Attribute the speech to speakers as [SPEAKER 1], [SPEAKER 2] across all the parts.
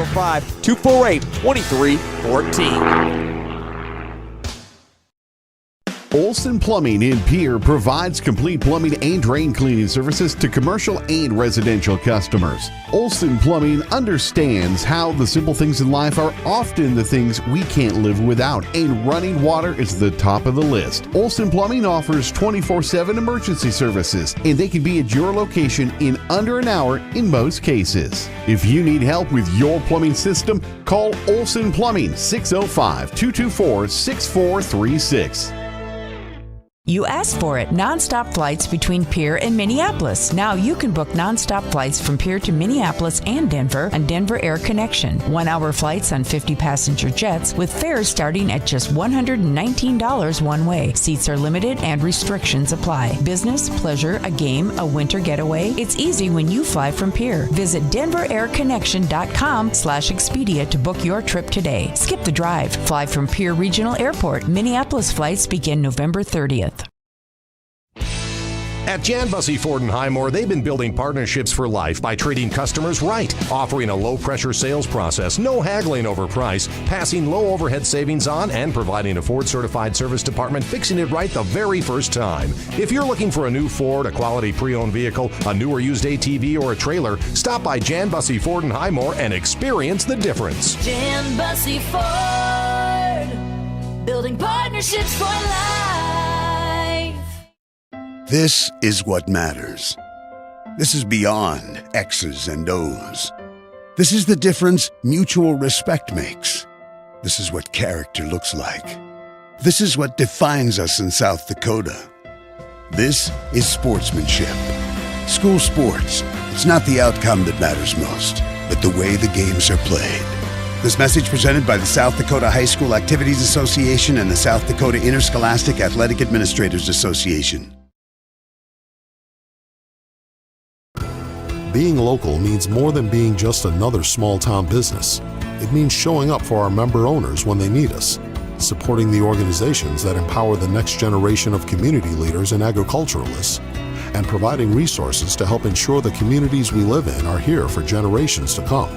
[SPEAKER 1] 605-248-2314.
[SPEAKER 2] Olson Plumbing in Pierre provides complete plumbing and drain cleaning services to commercial and residential customers. Olson Plumbing understands how the simple things in life are often the things we can't live without, and running water is the top of the list. Olson Plumbing offers 24/7 emergency services, and they can be at your location in under an hour in most cases. If you need help with your plumbing system, call Olson Plumbing 605-224-6436.
[SPEAKER 3] You asked for it. Nonstop flights between Pierre and Minneapolis. Now you can book nonstop flights from Pierre to Minneapolis and Denver on Denver Air Connection. 1-hour flights on 50-passenger jets with fares starting at just $119 one way. Seats are limited and restrictions apply. Business, pleasure, a game, a winter getaway. It's easy when you fly from Pierre. Visit DenverAirConnection.com/Expedia to book your trip today. Skip the drive. Fly from Pierre Regional Airport. Minneapolis flights begin November 30th.
[SPEAKER 4] At Jan Bussey Ford in Highmore, they've been building partnerships for life by treating customers right, offering a low-pressure sales process, no haggling over price, passing low overhead savings on, and providing a Ford-certified service department fixing it right the very first time. If you're looking for a new Ford, a quality pre-owned vehicle, a new or used ATV, or a trailer, stop by Jan Bussey Ford in Highmore and experience the difference.
[SPEAKER 5] Jan Bussey Ford, building partnerships for life.
[SPEAKER 6] This is what matters. This is beyond X's and O's. This is the difference mutual respect makes. This is what character looks like. This is what defines us in South Dakota. This is sportsmanship. School sports, it's not the outcome that matters most, but the way the games are played. This message presented by the South Dakota High School Activities Association and the South Dakota Interscholastic Athletic Administrators Association.
[SPEAKER 7] Being local means more than being just another small-town business. It means showing up for our member owners when they need us, supporting the organizations that empower the next generation of community leaders and agriculturalists, and providing resources to help ensure the communities we live in are here for generations to come.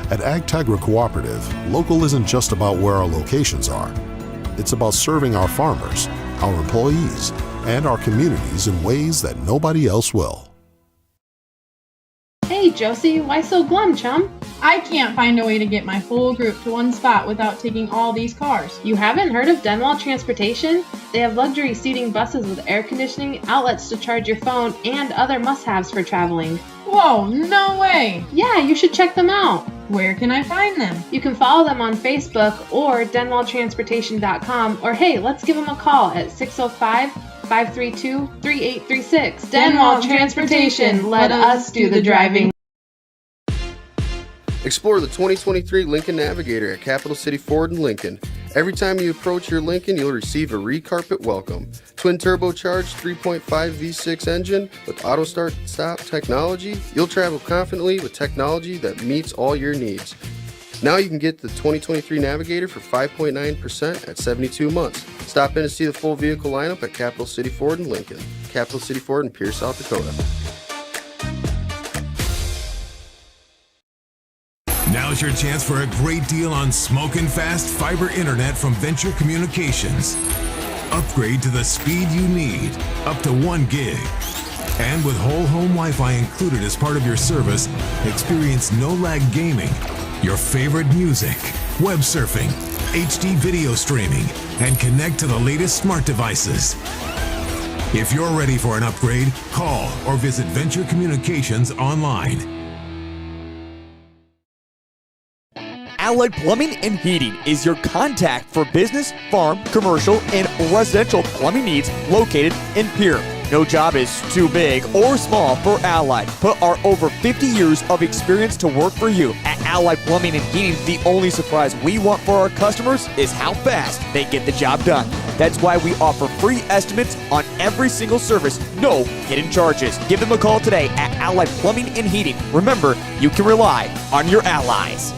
[SPEAKER 7] At AgTegra Cooperative, local isn't just about where our locations are. It's about serving our farmers, our employees, and our communities in ways that nobody else will.
[SPEAKER 8] Hey Josie, why so glum, chum? I can't find a way to get my whole group to one spot without taking all these cars. You haven't heard of Denwall Transportation? They have luxury seating buses with air conditioning, outlets to charge your phone, and other must-haves for traveling. Whoa, no way! Yeah, you should check them out. Where can I find them? You can follow them on Facebook or denwalltransportation.com, or hey, let's give them a call at 605-532-3836. Denwall Transportation, let us do the driving.
[SPEAKER 9] Explore the 2023 Lincoln Navigator at Capital City Ford in Lincoln. Every time you approach your Lincoln, you'll receive a re-carpet welcome. Twin turbocharged 3.5 V6 engine with auto start stop technology, you'll travel confidently with technology that meets all your needs. Now you can get the 2023 Navigator for 5.9% at 72 months. Stop in to see the full vehicle lineup at Capital City Ford in Lincoln. Capital City Ford in Pierre, South Dakota.
[SPEAKER 10] Now's your chance for a great deal on smoking fast fiber internet from Venture Communications. Upgrade to the speed you need, up to 1 gig. And with whole home Wi-Fi included as part of your service, experience no-lag gaming, your favorite music, web surfing, HD video streaming, and connect to the latest smart devices. If you're ready for an upgrade, call or visit Venture Communications online.
[SPEAKER 1] Allied Plumbing and Heating is your contact for business, farm, commercial, and residential plumbing needs located in Pierre. No job is too big or small for Allied. Put our over 50 years of experience to work for you. At Allied Plumbing and Heating, the only surprise we want for our customers is how fast they get the job done. That's why we offer free estimates on every single service, no hidden charges. Give them a call today at Allied Plumbing and Heating. Remember, you can rely on your allies.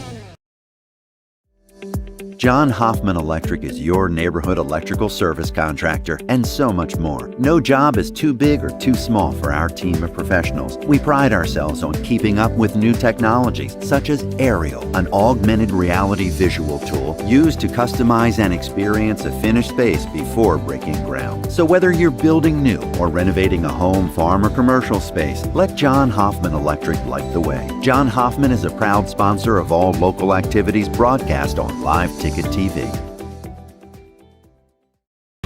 [SPEAKER 11] John Hoffman Electric is your neighborhood electrical service contractor, and so much more. No job is too big or too small for our team of professionals. We pride ourselves on keeping up with new technologies, such as Aerial, an augmented reality visual tool used to customize and experience a finished space before breaking ground. So whether you're building new or renovating a home, farm, or commercial space, let John Hoffman Electric light the way. John Hoffman is a proud sponsor of all local activities broadcast on Live Ticket TV.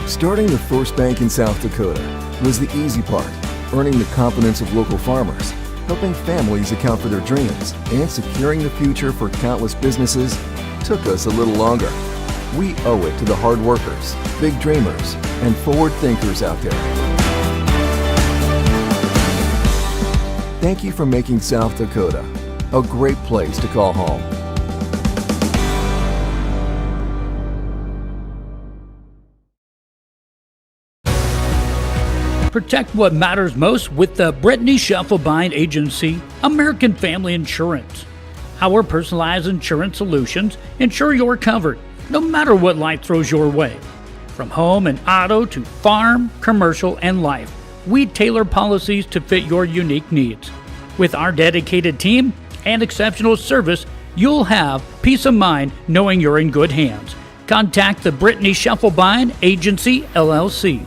[SPEAKER 12] Starting the first bank in South Dakota was the easy part, earning the confidence of local farmers, helping families account for their dreams, and securing the future for countless businesses took us a little longer. We owe it to the hard workers, big dreamers, and forward thinkers out there. Thank you for making South Dakota a great place to call home.
[SPEAKER 13] Protect what matters most with the Brittany Scheffelbein Agency, American Family Insurance. Our personalized insurance solutions ensure you're covered, no matter what life throws your way. From home and auto to farm, commercial, and life, we tailor policies to fit your unique needs. With our dedicated team and exceptional service, you'll have peace of mind knowing you're in good hands. Contact the Brittany Scheffelbein Agency, LLC.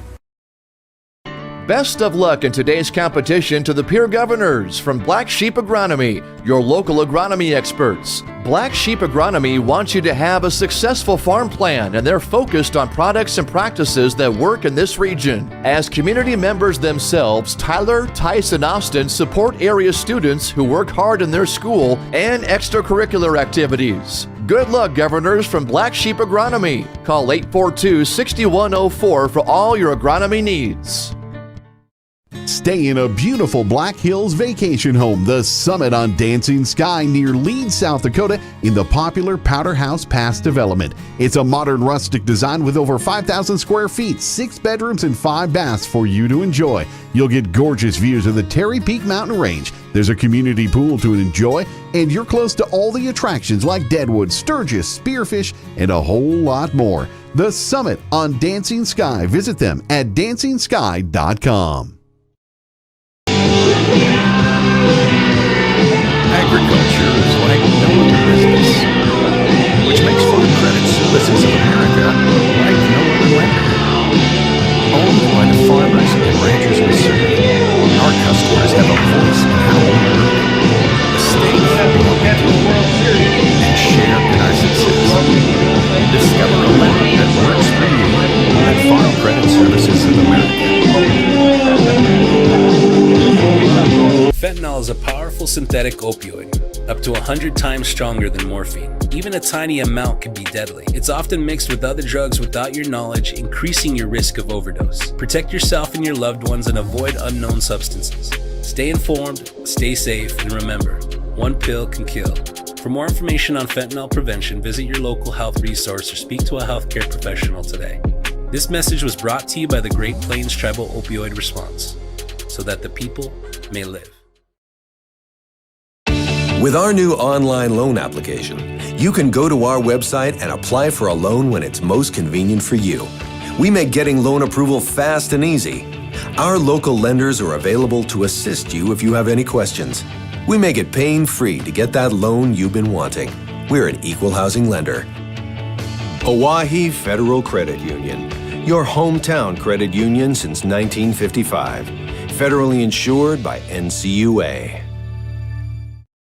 [SPEAKER 14] Best of luck in today's competition to the Pierre Governors from Black Sheep Agronomy, your local agronomy experts. Black Sheep Agronomy wants you to have a successful farm plan, and they're focused on products and practices that work in this region. As community members themselves, Tyler, Tice, and Austin support area students who work hard in their school and extracurricular activities. Good luck, Governors from Black Sheep Agronomy. Call 842-6104 for all your agronomy needs.
[SPEAKER 2] Stay in a beautiful Black Hills vacation home, the Summit on Dancing Sky near Leeds, South Dakota, in the popular Powder House Pass development. It's a modern rustic design with over 5,000 square feet, 6 bedrooms, and 5 baths for you to enjoy. You'll get gorgeous views of the Terry Peak Mountain Range. There's a community pool to enjoy, and you're close to all the attractions like Deadwood, Sturgis, Spearfish, and a whole lot more. The Summit on Dancing Sky. Visit them at DancingSky.com.
[SPEAKER 15] Agriculture is like no other business, which makes Farm Credit Services of America like no other lender. Owned by the farmers and ranchers we serve, our customers have a voice in how we work, a stake in what we do, and share in our success. Discover a lender that works for you at Farm Credit Services of America.
[SPEAKER 16] Fentanyl is a powerful synthetic opioid, up to 100 times stronger than morphine. Even a tiny amount can be deadly. It's often mixed with other drugs without your knowledge, increasing your risk of overdose. Protect yourself and your loved ones and avoid unknown substances. Stay informed, stay safe, and remember, one pill can kill. For more information on fentanyl prevention, visit your local health resource or speak to a healthcare professional today. This message was brought to you by the Great Plains Tribal Opioid Response, so that the people may live.
[SPEAKER 17] With our new online loan application, you can go to our website and apply for a loan when it's most convenient for you. We make getting loan approval fast and easy. Our local lenders are available to assist you if you have any questions. We make it pain-free to get that loan you've been wanting. We're an equal housing lender. Oahe Federal Credit Union, your hometown credit union since 1955. Federally insured by NCUA.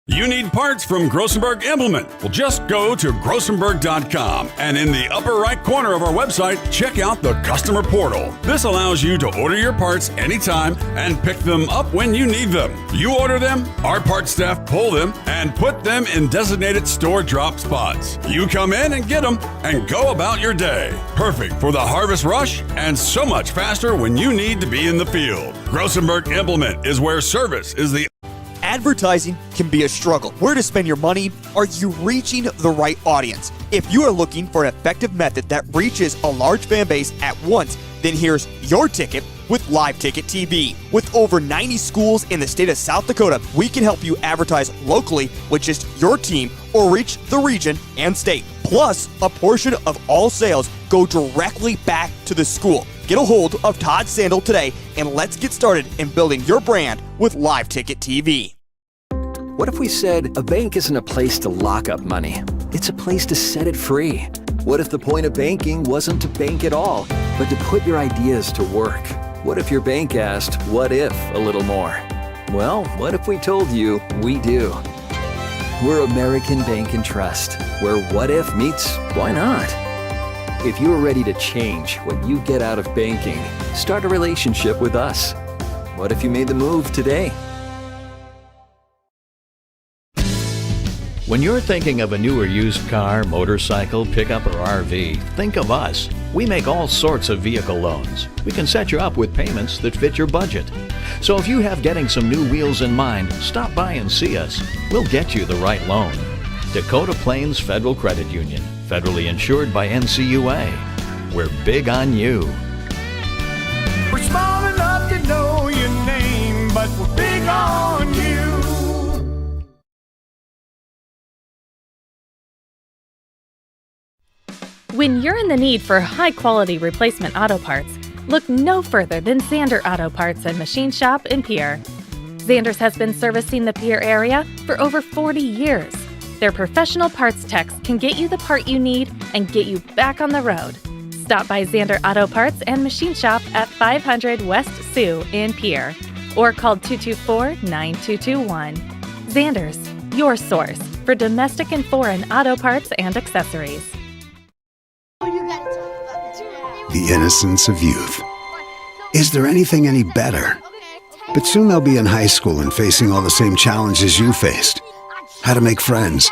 [SPEAKER 18] You need parts from Grossenberg Implement? Well, just go to grossenberg.com and in the upper right corner of our website, check out the customer portal. This allows you to order your parts anytime and pick them up when you need them. You order them, our parts staff pull them and put them in designated store drop spots. You come in and get them and go about your day. Perfect for the harvest rush and so much faster when you need to be in the field. Grossenberg Implement is where service is the
[SPEAKER 1] Advertising can be a struggle. Where to spend your money? Are you reaching the right audience? If you are looking for an effective method that reaches a large fan base at once, then here's your ticket with Live Ticket TV. With over 90 schools in the state of South Dakota, we can help you advertise locally with just your team or reach the region and state. Plus, a portion of all sales go directly back to the school. Get a hold of Todd Sandel today and let's get started in building your brand with Live Ticket TV.
[SPEAKER 19] What if we said a bank isn't a place to lock up money? It's a place to set it free. What if the point of banking wasn't to bank at all, but to put your ideas to work? What if your bank asked, what if a little more? Well, what if we told you we do? We're American Bank and Trust, where what if meets why not? If you're ready to change what you get out of banking, start a relationship with us. What if you made the move today?
[SPEAKER 15] When you're thinking of a new or used car, motorcycle, pickup, or RV, think of us. We make all sorts of vehicle loans. We can set you up with payments that fit your budget. So if you have getting some new wheels in mind, stop by and see us. We'll get you the right loan. Dakota Plains Federal Credit Union, federally insured by NCUA. We're big on you.
[SPEAKER 20] We're small enough to know your name, but we're big on you.
[SPEAKER 21] When you're in the need for high-quality replacement auto parts, look no further than Zander Auto Parts and Machine Shop in Pierre. Zander's has been servicing the Pierre area for over 40 years. Their professional parts techs can get you the part you need and get you back on the road. Stop by Zander Auto Parts and Machine Shop at 500 West Sioux in Pierre or call 224-9221. Zander's, your source for domestic and foreign auto parts and accessories.
[SPEAKER 6] The innocence of youth. Is there anything any better? But soon they'll be in high school and facing all the same challenges you faced. How to make friends,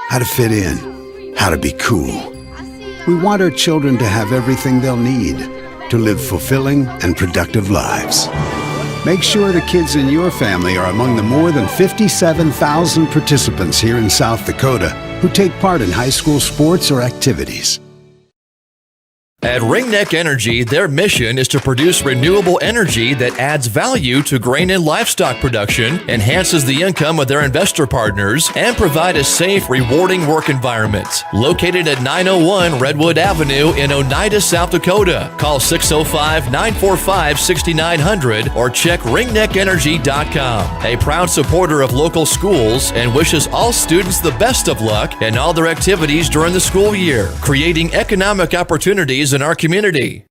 [SPEAKER 6] how to fit in, how to be cool. We want our children to have everything they'll need to live fulfilling and productive lives. Make sure the kids in your family are among the more than 57,000 participants here in South Dakota who take part in high school sports or activities.
[SPEAKER 14] At Ringneck Energy, their mission is to produce renewable energy that adds value to grain and livestock production, enhances the income of their investor partners, and provide a safe, rewarding work environment. Located at 901 Redwood Avenue in Oneida, South Dakota. Call 605-945-6900 or check ringneckenergy.com. A proud supporter of local schools and wishes all students the best of luck in all their activities during the school year, creating economic opportunities in our community.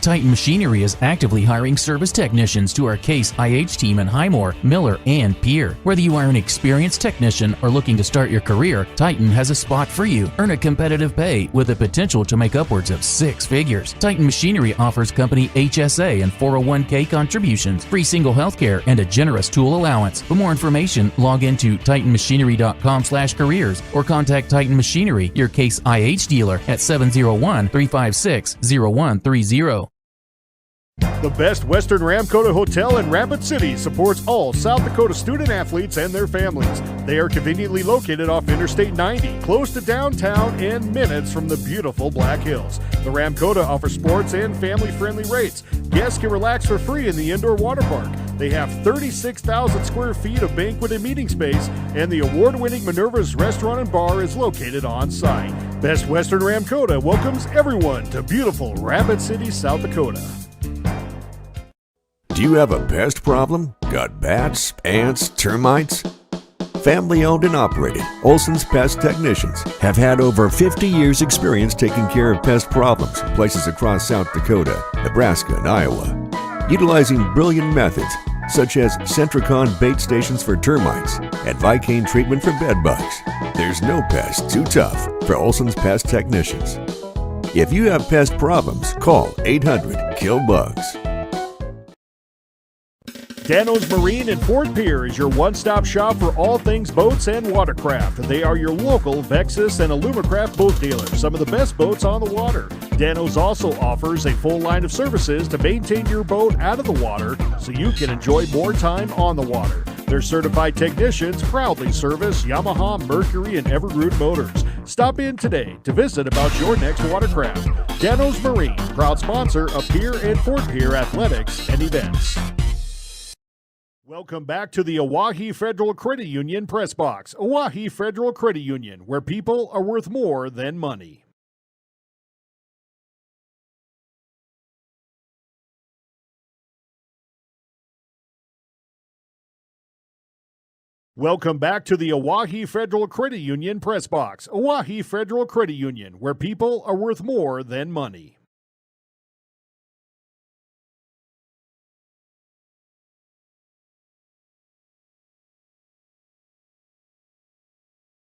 [SPEAKER 22] Titan Machinery is actively hiring service technicians to our Case IH team in Highmore, Miller, and Pierre. Whether you are an experienced technician or looking to start your career, Titan has a spot for you. Earn a competitive pay with the potential to make upwards of 6 figures. Titan Machinery offers company HSA and 401k contributions, free single health care, and a generous tool allowance. For more information, log into titanmachinery.com/careers or contact Titan Machinery, your Case IH dealer, at 701-356-0130.
[SPEAKER 23] The Best Western Ramkota Hotel in Rapid City supports all South Dakota student athletes and their families. They are conveniently located off Interstate 90, close to downtown and minutes from the beautiful Black Hills. The Ramkota offers sports and family-friendly rates. Guests can relax for free in the indoor water park. They have 36,000 square feet of banquet and meeting space, and the award-winning Minerva's Restaurant and Bar is located on site. Best Western Ramkota welcomes everyone to beautiful Rapid City, South Dakota.
[SPEAKER 24] Do you have a pest problem? Got bats, ants, termites? Family owned and operated, Olson's Pest Technicians have had over 50 years experience taking care of pest problems in places across South Dakota, Nebraska, and Iowa. Utilizing brilliant methods such as Centricon bait stations for termites and Vicane treatment for bed bugs. There's no pest too tough for Olson's Pest Technicians. If you have pest problems, call 800-KILL-BUGS.
[SPEAKER 23] Dano's Marine in Fort Pierre is your one-stop shop for all things boats and watercraft. They are your local Vexus and Alumacraft boat dealer, some of the best boats on the water. Dano's also offers a full line of services to maintain your boat out of the water so you can enjoy more time on the water. Their certified technicians proudly service Yamaha, Mercury, and Evergreen motors. Stop in today to visit about your next watercraft. Dano's Marine, proud sponsor of Pierre and Fort Pierre athletics and events. Welcome back to the Oahe Federal Credit Union Press Box. Oahe Federal Credit Union, where people are worth more than money. Welcome back to the Oahe Federal Credit Union Press Box. Oahe Federal Credit Union, where people are worth more than money.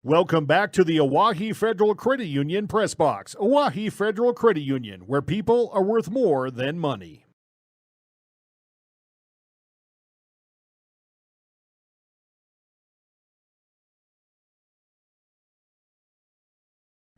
[SPEAKER 23] Welcome back to the Oahe Federal Credit Union Press Box. Oahe Federal Credit Union, where people are worth more than money.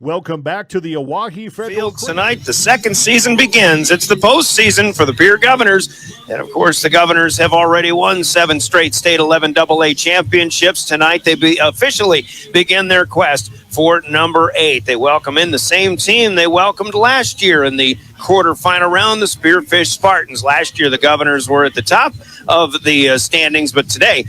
[SPEAKER 23] Welcome back to the Oahe Federal
[SPEAKER 3] Fields tonight. The second season begins. It's the postseason for the Pierre Governors. And, of course, the Governors have already won 7 straight state 11AA championships. Tonight they officially begin their quest for number 8. They welcome in the same team they welcomed last year in the quarterfinal round, the Spearfish Spartans. Last year the Governors were at the top of the standings, but today,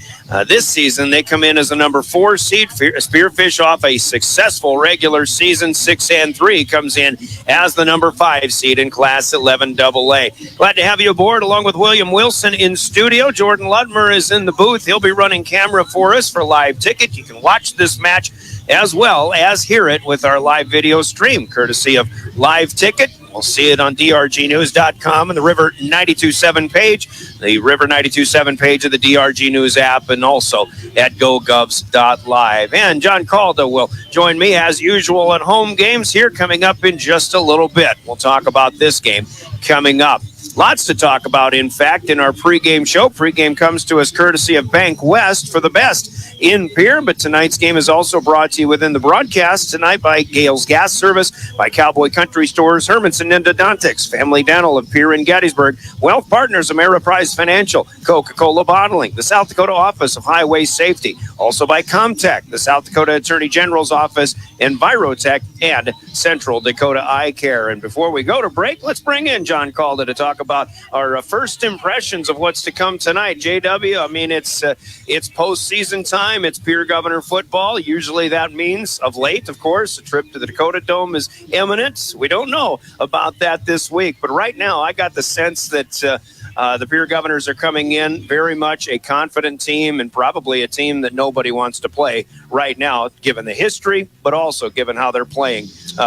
[SPEAKER 3] this season, they come in as a number 4 seed. Spearfish, off a successful regular season, 6-3, comes in as the number 5 seed in Class 11AA. Glad to have you aboard, along with William Wilson in studio. Jordan Ludmer is in the booth. He'll be running camera for us for Live Ticket. You can watch this match as well as hear it with our live video stream, courtesy of Live Ticket. We'll see it on drgnews.com and the River 92.7 page, the River 92.7 page of the DRG News app, and also at gogovs.live. And John Calda will join me as usual at home games here coming up in just a little bit. We'll talk about this game coming up. Lots to talk about, in fact, in our pregame show. Pregame comes to us courtesy of Bank West for the best in Pierre, but tonight's game is also brought to you within the broadcast tonight by Gale's Gas Service, by Cowboy Country Stores, Hermanson Endodontics, Family Dental of Pierre and Gettysburg, Wealth Partners, Ameriprise Financial, Coca-Cola Bottling, the South Dakota Office of Highway Safety, also by Comtech, the South Dakota Attorney General's Office, Envirotech, and Central Dakota Eye Care. And before we go to break, let's bring in John Calda to talk about our first impressions of what's to come tonight. JW, I mean, it's postseason time. It's Pierre Governor football. Usually that means, of late, of course, a trip to the Dakota Dome is imminent. We don't know about that this week, but right now I got the sense that the Pierre Governors are coming in very much a confident team, and probably a team that nobody wants to play right now, given the history, but also given how they're playing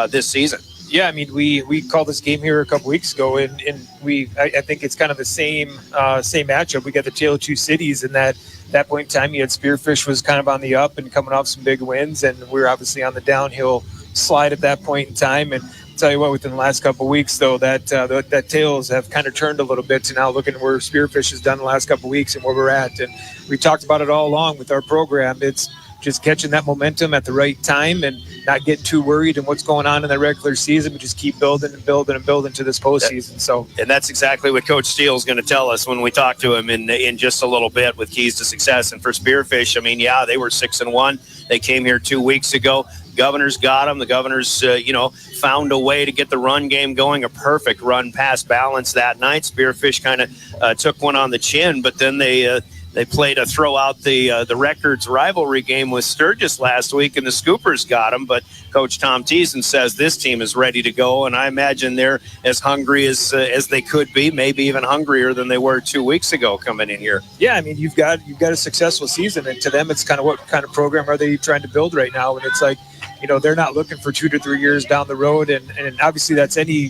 [SPEAKER 3] this season.
[SPEAKER 4] Yeah, I mean, we called this game here a couple weeks ago, and I think it's kind of the same matchup. We got the tale of two cities, and that point in time, you had Spearfish was kind of on the up and coming off some big wins, and we were obviously on the downhill slide at that point in time. And I'll tell you what, within the last couple of weeks, though, that tails have kind of turned a little bit to now looking where Spearfish has done the last couple of weeks and where we're at. And we talked about it all along with our program. It's just catching that momentum at the right time and not getting too worried in what's going on in the regular season, but just keep building and building and building to this postseason. And
[SPEAKER 3] that's exactly what Coach Steele is going to tell us when we talk to him in just a little bit with keys to success. And for Spearfish, I mean, yeah, they were 6-1. They came here 2 weeks ago. Governors got them. The Governors, found a way to get the run game going. A perfect run pass balance that night. Spearfish kind of took one on the chin, but then they played a throw out the Records rivalry game with Sturgis last week, and the Scoopers got them. But Coach Tom Thiessen says this team is ready to go, and I imagine they're as hungry as they could be, maybe even hungrier than they were 2 weeks ago coming in here.
[SPEAKER 4] Yeah, I mean, you've got a successful season, and to them, it's kind of what kind of program are they trying to build right now? And it's like, they're not looking for 2 to 3 years down the road, and obviously that's any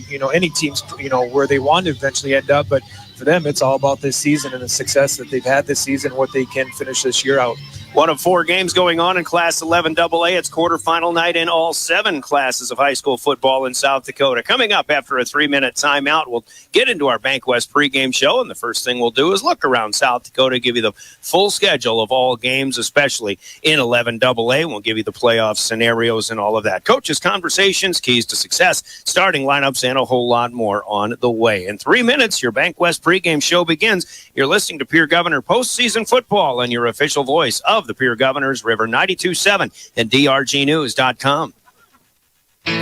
[SPEAKER 4] team's where they want to eventually end up, but for them, it's all about this season and the success that they've had this season, what they can finish this year out
[SPEAKER 3] One of 4 games going on in Class 11 AA. It's quarterfinal night in all 7 classes of high school football in South Dakota. Coming up after a 3-minute timeout, we'll get into our Bank West pregame show, and the first thing we'll do is look around South Dakota, give you the full schedule of all games, especially in 11 AA. We'll give you the playoff scenarios and all of that. Coaches' conversations, keys to success, starting lineups, and a whole lot more on the way. In 3 minutes, your Bank West pregame show begins. You're listening to Pierre Governor postseason football and your official voice of the Pierre Governors, River 92.7 and drgnews.com.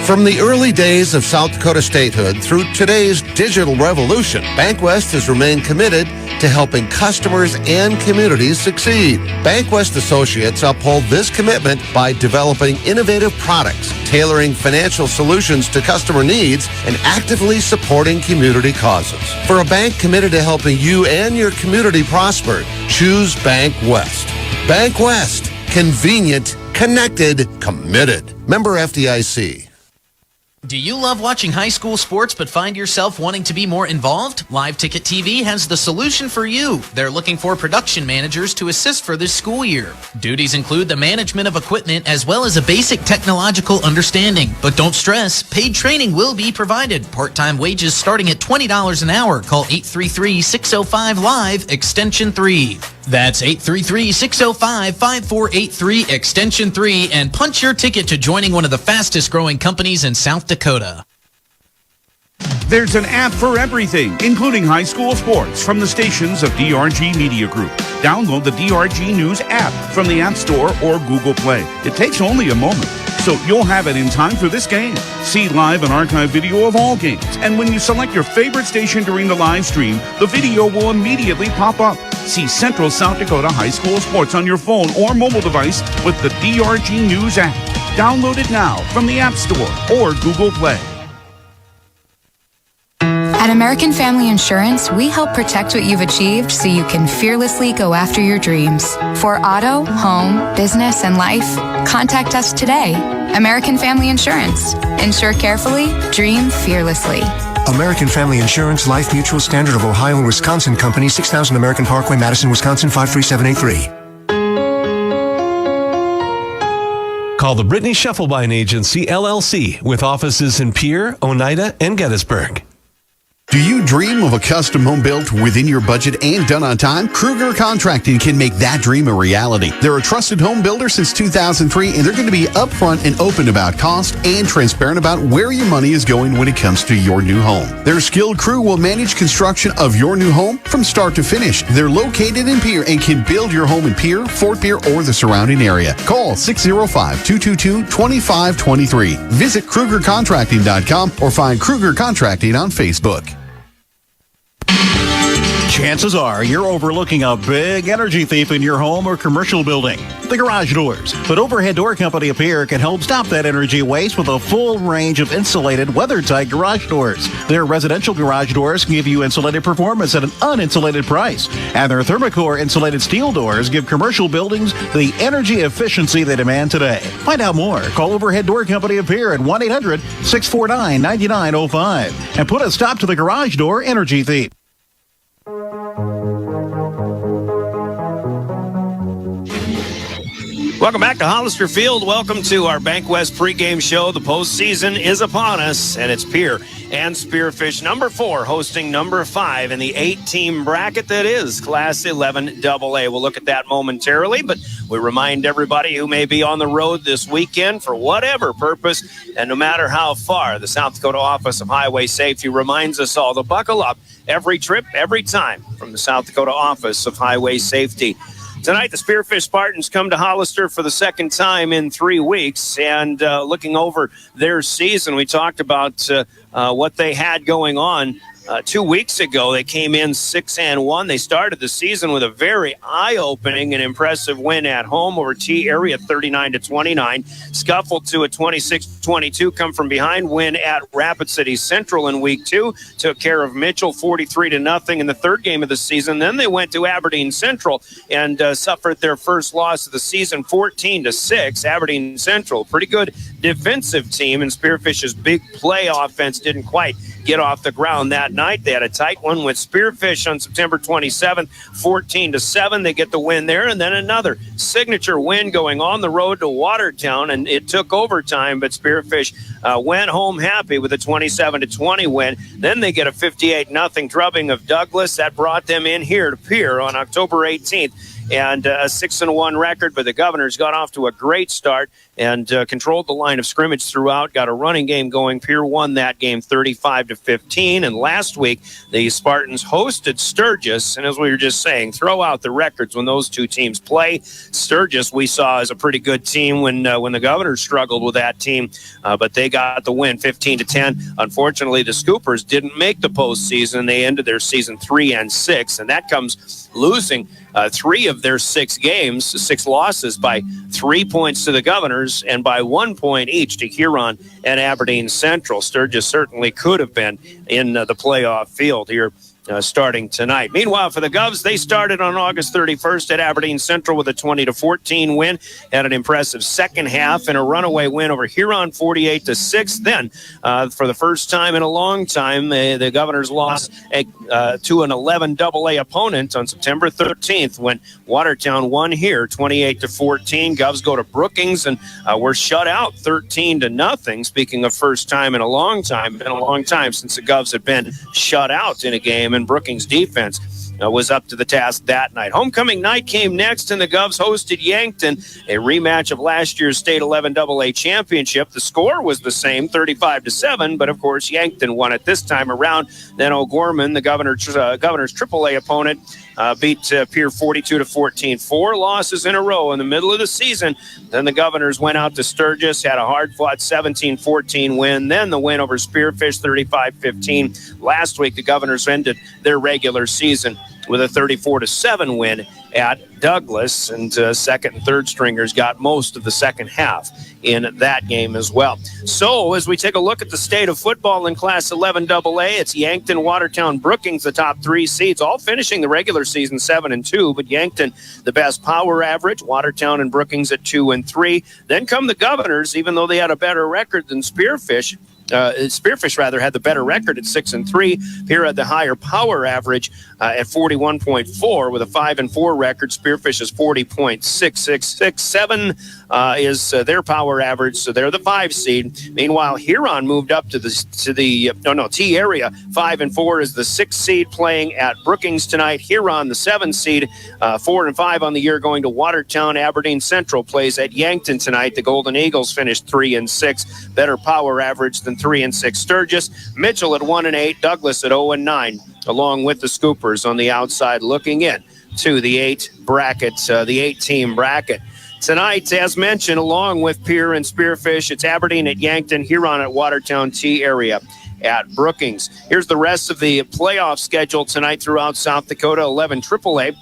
[SPEAKER 5] From the early days of South Dakota statehood through today's digital revolution, BankWest has remained committed to helping customers and communities succeed. BankWest Associates uphold this commitment by developing innovative products, tailoring financial solutions to customer needs, and actively supporting community causes. For a bank committed to helping you and your community prosper, choose BankWest. BankWest. Convenient, connected, committed. Member FDIC.
[SPEAKER 7] Do you love watching high school sports but find yourself wanting to be more involved? Live Ticket TV has the solution for you. They're looking for production managers to assist for this school year. Duties include the management of equipment as well as a basic technological understanding. But don't stress, paid training will be provided. Part-time wages starting at $20 an hour. Call 833-605-LIVE, extension 3. That's 833-605-5483, extension 3, and punch your ticket to joining one of the fastest growing companies in South Dakota.
[SPEAKER 8] There's an app for everything, including high school sports, from the stations of DRG Media Group. Download the DRG News app from the App Store or Google Play. It takes only a moment, so you'll have it in time for this game. See live and archive video of all games, and when you select your favorite station during the live stream, the video will immediately pop up. See Central South Dakota High School Sports on your phone or mobile device with the DRG News app. Download it now from the App Store or Google Play.
[SPEAKER 9] At American Family Insurance, we help protect what you've achieved so you can fearlessly go after your dreams. For auto, home, business, and life, contact us today. American Family Insurance. Insure carefully, dream fearlessly.
[SPEAKER 25] American Family Insurance, Life Mutual, Standard of Ohio and Wisconsin Company, 6000 American Parkway, Madison, Wisconsin, 53783.
[SPEAKER 26] Call the Brittany Scheffelbein Agency, LLC, with offices in Pierre, Oneida, and Gettysburg.
[SPEAKER 2] Do you dream of a custom home built within your budget and done on time? Kruger Contracting can make that dream a reality. They're a trusted home builder since 2003, and they're going to be upfront and open about cost and transparent about where your money is going when it comes to your new home. Their skilled crew will manage construction of your new home from start to finish. They're located in Pierre and can build your home in Pierre, Fort Pierre, or the surrounding area. Call 605-222-2523. Visit KrugerContracting.com or find Kruger Contracting on Facebook.
[SPEAKER 27] Chances are you're overlooking a big energy thief in your home or commercial building, the garage doors. But Overhead Door Company of Pierre can help stop that energy waste with a full range of insulated, weather-tight garage doors. Their residential garage doors give you insulated performance at an uninsulated price. And their Thermocore insulated steel doors give commercial buildings the energy efficiency they demand today. Find out more. Call Overhead Door Company of Pierre at 1-800-649-9905 and put a stop to the garage door energy thief.
[SPEAKER 3] Welcome back to Hollister Field. Welcome to our Bank West pregame show. The postseason is upon us, and it's Pierre and Spearfish number 4 hosting number 5 in the 8-team bracket that is Class 11 AA. We'll look at that momentarily, but we remind everybody who may be on the road this weekend for whatever purpose, and no matter how far, the South Dakota Office of Highway Safety reminds us all to buckle up every trip, every time from the South Dakota Office of Highway Safety. Tonight, the Spearfish Spartans come to Hollister for the second time in 3 weeks, and looking over their season, we talked about what they had going on 2 weeks ago. They came in 6-1. They started the season with a very eye-opening and impressive win at home over T area 39-29, scuffled to a 26 22 come from behind win at Rapid City Central in week 2. Took care of Mitchell 43-0 in the third game of the season. Then they went to Aberdeen Central and suffered their first loss of the season 14-6. Aberdeen Central, pretty good defensive team, and Spearfish's big play offense didn't quite get off the ground that night. They had a tight one with Spearfish on September 27th, 14-7. They get the win there, and then another signature win going on the road to Watertown, and it took overtime, but Spearfish went home happy with a 27-20 win. Then they get a 58-0 drubbing of Douglas. That brought them in here to Pierre on October 18th. And a 6-1 record, but the Governors got off to a great start and controlled the line of scrimmage throughout, got a running game going. Pierre won that game 35-15. And last week, the Spartans hosted Sturgis. And as we were just saying, throw out the records when those two teams play. Sturgis we saw as a pretty good team when the Governors struggled with that team, but they got the win 15-10. Unfortunately, the Scoopers didn't make the postseason. They ended their season 3-6, and that comes losing 3 of their 6 games, 6 losses by 3 points to the Governors and by 1 point each to Huron and Aberdeen Central. Sturgis certainly could have been in the playoff field here starting tonight. Meanwhile, for the Govs, they started on August 31st at Aberdeen Central with a 20-14 win, had an impressive second half and a runaway win over Huron 48-6. Then, for the first time in a long time, the Governors lost to an 11 AA opponent on September 13th when Watertown won here 28-14. Govs go to Brookings and were shut out 13-0. Speaking of first time in a long time, been a long time since the Govs had been shut out in a game, and Brookings' defense was up to the task that night. Homecoming night came next, and the Govs hosted Yankton, a rematch of last year's state 11 AA championship. The score was the same, 35-7, but of course Yankton won it this time around. Then O'Gorman, the Governor's AAA opponent, beat Pierre 42-14. 4 losses in a row in the middle of the season. Then the Governors went out to Sturgis, had a hard-fought 17-14 win. Then the win over Spearfish 35-15. Last week, the Governors ended their regular season with a 34-7 win at Douglas, and second and third stringers got most of the second half in that game as well. So as we take a look at the state of football in Class 11 AA, it's Yankton, Watertown, Brookings, the top 3 seeds, all finishing the regular season 7-2, but Yankton the best power average, Watertown and Brookings at 2-3. Then come the Governors, even though they had a better record than Spearfish. Spearfish had the better record at 6-3. Pierre had the higher power average at 41.4 with a 5-4 record. Spearfish is 40.6667 is their power average, so they're the 5 seed. Meanwhile, Huron moved up to the T area. 5-4 is the 6 seed playing at Brookings tonight. Huron, the 7 seed, 4-5 on the year, going to Watertown. Aberdeen Central plays at Yankton tonight. The Golden Eagles finished 3-6, better power average than 3-6 Sturgis. Mitchell at 1-8, Douglas at 0-9, along with the Scoopers on the outside looking in to the 8-team bracket. Tonight, as mentioned, along with Pierre and Spearfish, it's Aberdeen at Yankton, Huron at Watertown, T area at Brookings. Here's the rest of the playoff schedule tonight throughout South Dakota. 11 AAA.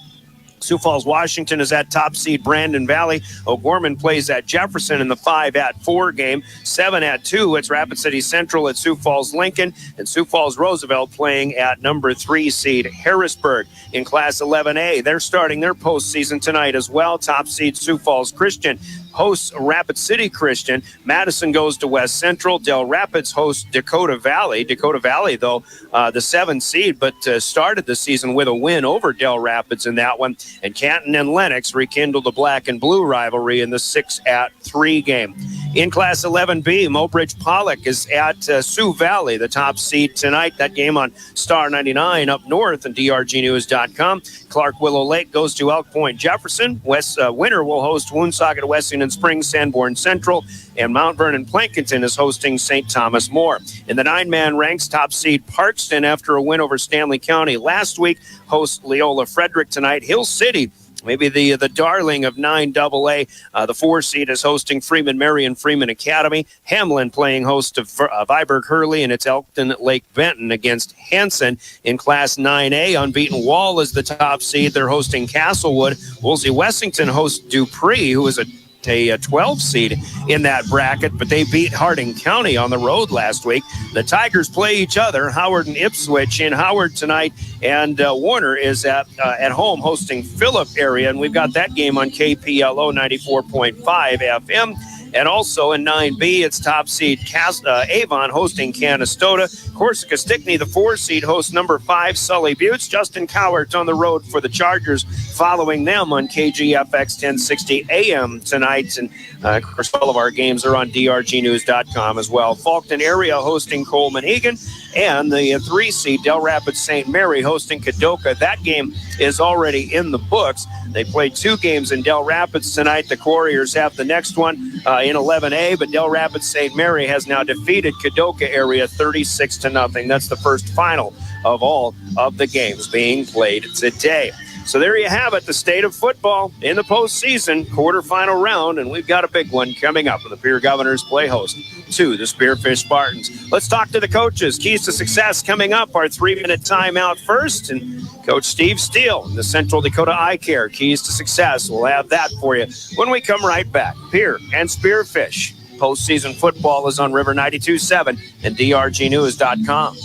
[SPEAKER 3] Sioux Falls, Washington is at top seed Brandon Valley. O'Gorman plays at Jefferson in the 5-4 game. 7-2, it's Rapid City Central at Sioux Falls Lincoln. And Sioux Falls Roosevelt playing at number 3 seed Harrisburg. In Class 11A, they're starting their postseason tonight as well. Top seed Sioux Falls Christian hosts Rapid City Christian. Madison goes to West Central. Del Rapids hosts Dakota Valley. Dakota Valley, though, the 7th seed, but started the season with a win over Del Rapids in that one. And Canton and Lennox rekindled the black and blue rivalry in the 6-3 game. In Class 11B, Mobridge Pollock is at Sioux Valley, the top seed tonight. That game on Star 99 up north and drgnews.com. Clark Willow Lake goes to Elk Point Jefferson. Winter will host Woonsocket Wessington Springs Sanborn Central. And Mount Vernon Plankinton is hosting St. Thomas More. In the 9-man ranks, top seed Parkston, after a win over Stanley County last week, hosts Leola Frederick tonight. Hill City, maybe the darling of 9AA. The 4 seed is hosting Freeman Marion Freeman Academy. Hamlin playing host of Viborg Hurley, and it's Elkton Lake Benton against Hanson. In Class 9A, Unbeaten Wall is the top seed. They're hosting Castlewood. Woolsey Wessington hosts Dupree, who is a a 12 seed in that bracket, but they beat Harding County on the road last week. The Tigers play each other, Howard and Ipswich in Howard tonight, and Warner is at home hosting Phillip area, and we've got that game on KPLO 94.5 FM. And also in 9B, it's top seed Avon hosting Canastota. Corsica Stickney, the 4 seed, hosts number 5 Sully Buttes. Justin Cowart's on the road for the Chargers, following them on KGFX 1060 AM tonight. And of course, all of our games are on drgnews.com as well. Faulkton area hosting Coleman Egan, and the 3 seed Del Rapids St. Mary hosting Kadoka. That game is already in the books. They played 2 games in Del Rapids tonight. The Warriors have the next one in 11A, but Del Rapids St. Mary has now defeated Kadoka area 36-0. That's the first final of all of the games being played today. So there you have it, the state of football in the postseason, quarterfinal round, and we've got a big one coming up when the Pierre Governors play host to the Spearfish Spartans. Let's talk to the coaches. Keys to success coming up, our 3-minute timeout first, and Coach Steve Steele, the Central Dakota Eye Care, Keys to Success. We'll have that for you when we come right back. Pierre and Spearfish. Postseason football is on River 92.7 and drgnews.com.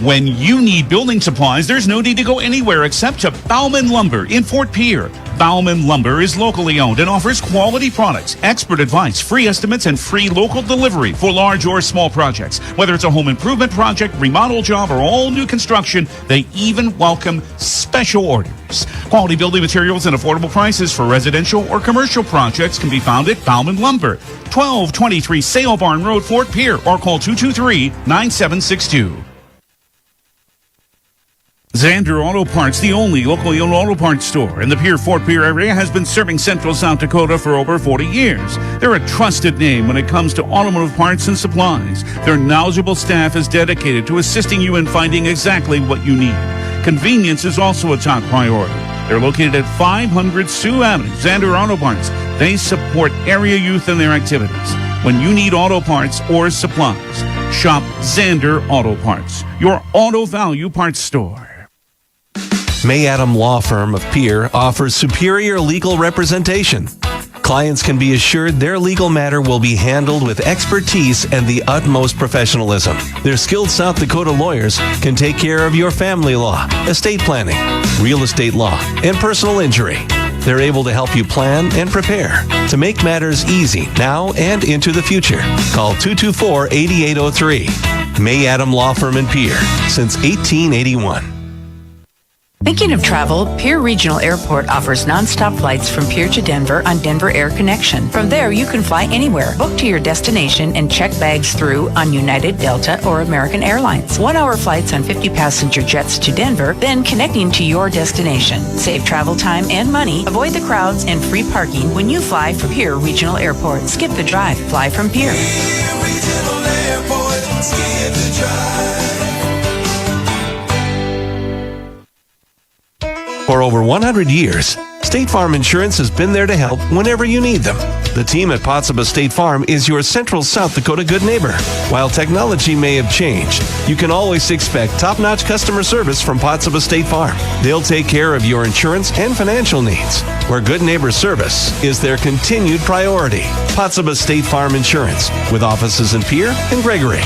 [SPEAKER 8] When you need building supplies, there's no need to go anywhere except to Bauman Lumber in Fort Pierre. Bauman Lumber is locally owned and offers quality products, expert advice, free estimates, and free local delivery for large or small projects. Whether it's a home improvement project, remodel job, or all new construction, they even welcome special orders. Quality building materials and affordable prices for residential or commercial projects can be found at Bauman Lumber, 1223 Sale Barn Road, Fort Pierre, or call 223-9762. Zander Auto Parts, the only locally owned auto parts store in the Fort Pierre area, has been serving Central South Dakota for over 40 years. They're a trusted name when it comes to automotive parts and supplies. Their knowledgeable staff is dedicated to assisting you in finding exactly what you need. Convenience is also a top priority. They're located at 500 Sioux Avenue, Zander Auto Parts. They support area youth in their activities. When you need auto parts or supplies, shop Zander Auto Parts, your auto value parts store.
[SPEAKER 26] May Adam Law Firm of Pierre offers superior legal representation. Clients can be assured their legal matter will be handled with expertise and the utmost professionalism. Their skilled South Dakota lawyers can take care of your family law, estate planning, real estate law, and personal injury. They're able to help you plan and prepare to make matters easy now and into the future. Call 224-8803. May Adam Law Firm in Pierre since 1881.
[SPEAKER 10] Thinking of travel, Pierre Regional Airport offers nonstop flights from Pierre to Denver on Denver Air Connection. From there, you can fly anywhere, book to your destination, and check bags through on United, Delta, or American Airlines. 1-hour flights on 50-passenger jets to Denver, then connecting to your destination. Save travel time and money, avoid the crowds, and free parking when you fly from Pierre Regional Airport. Skip the drive. Fly from Pierre.
[SPEAKER 20] Regional Airport, skip the drive.
[SPEAKER 26] For over 100 years, State Farm Insurance has been there to help whenever you need them. The team at Potsdam State Farm is your Central South Dakota good neighbor. While technology may have changed, you can always expect top-notch customer service from Potsdam State Farm. They'll take care of your insurance and financial needs, where good neighbor service is their continued priority. Potsdam State Farm Insurance, with offices in Pierre and Gregory.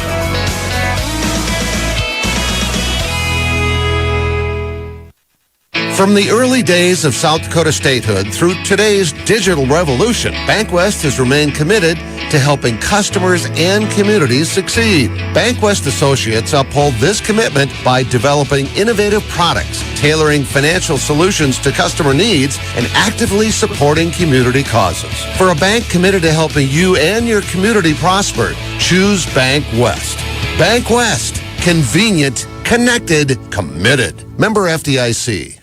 [SPEAKER 5] From the early days of South Dakota statehood through today's digital revolution, BankWest has remained committed to helping customers and communities succeed. BankWest Associates uphold this commitment by developing innovative products, tailoring financial solutions to customer needs, and actively supporting community causes. For a bank committed to helping you and your community prosper, choose BankWest. BankWest. Convenient, connected, committed. Member FDIC.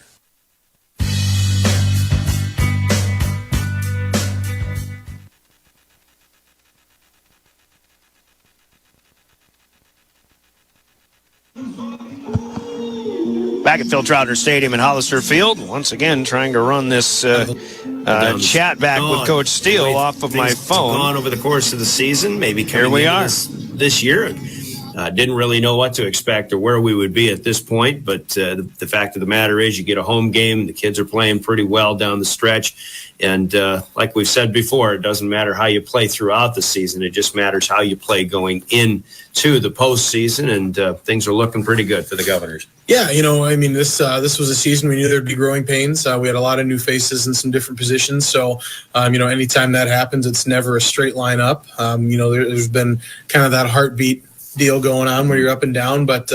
[SPEAKER 3] Back at Phil Troutner Stadium in Hollister Field, once again trying to run this chat back with Coach Steele off of my phone.
[SPEAKER 11] On over the course of the season, maybe
[SPEAKER 3] here we are
[SPEAKER 11] this year.
[SPEAKER 3] Didn't really know what to expect or where we would be at this point, but the fact of the matter is you get a home game. The kids are playing pretty well down the stretch. And like we've said before, it doesn't matter how you play throughout the season. It just matters how you play going into the postseason, and things are looking pretty good for the Governors.
[SPEAKER 1] Yeah, this was a season we knew there'd be growing pains. We had a lot of new faces in some different positions. So, anytime that happens, it's never a straight line up. There's been kind of that heartbeat deal going on where you're up and down, but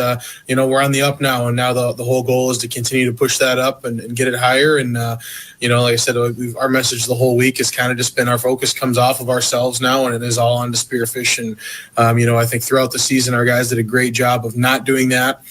[SPEAKER 1] we're on the up now, and now the whole goal is to continue to push that up and get it higher. And like I said, our message the whole week has kind of just been our focus comes off of ourselves now, and it is all on to Spearfish. And I think throughout the season our guys did a great job of not doing that.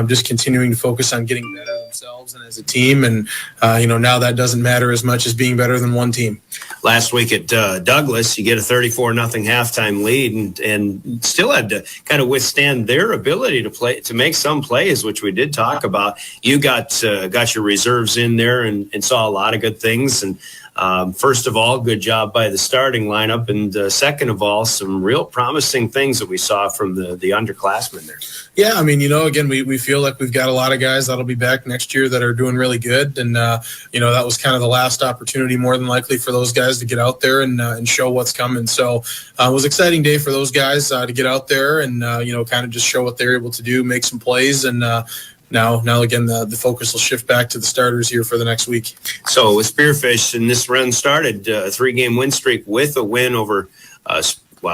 [SPEAKER 1] Just continuing to focus on getting better themselves and as a team. And, now that doesn't matter as much as being better than one team.
[SPEAKER 3] Last week at Douglas, you get a 34-0 halftime lead and still had to kind of withstand their ability to make some plays, which we did talk about. You got your reserves in there and saw a lot of good things. And first of all, good job by the starting lineup. And second of all, some real promising things that we saw from the underclassmen there.
[SPEAKER 1] Yeah, again, we feel like we've got a lot of guys that'll be back next year that are doing really good. And, that was kind of the last opportunity more than likely for those guys to get out there and show what's coming. So it was an exciting day for those guys to get out there and, kind of just show what they're able to do, make some plays. And now again, the focus will shift back to the starters here for the next week.
[SPEAKER 3] So with Spearfish, and this run started a 3-game win streak with a win over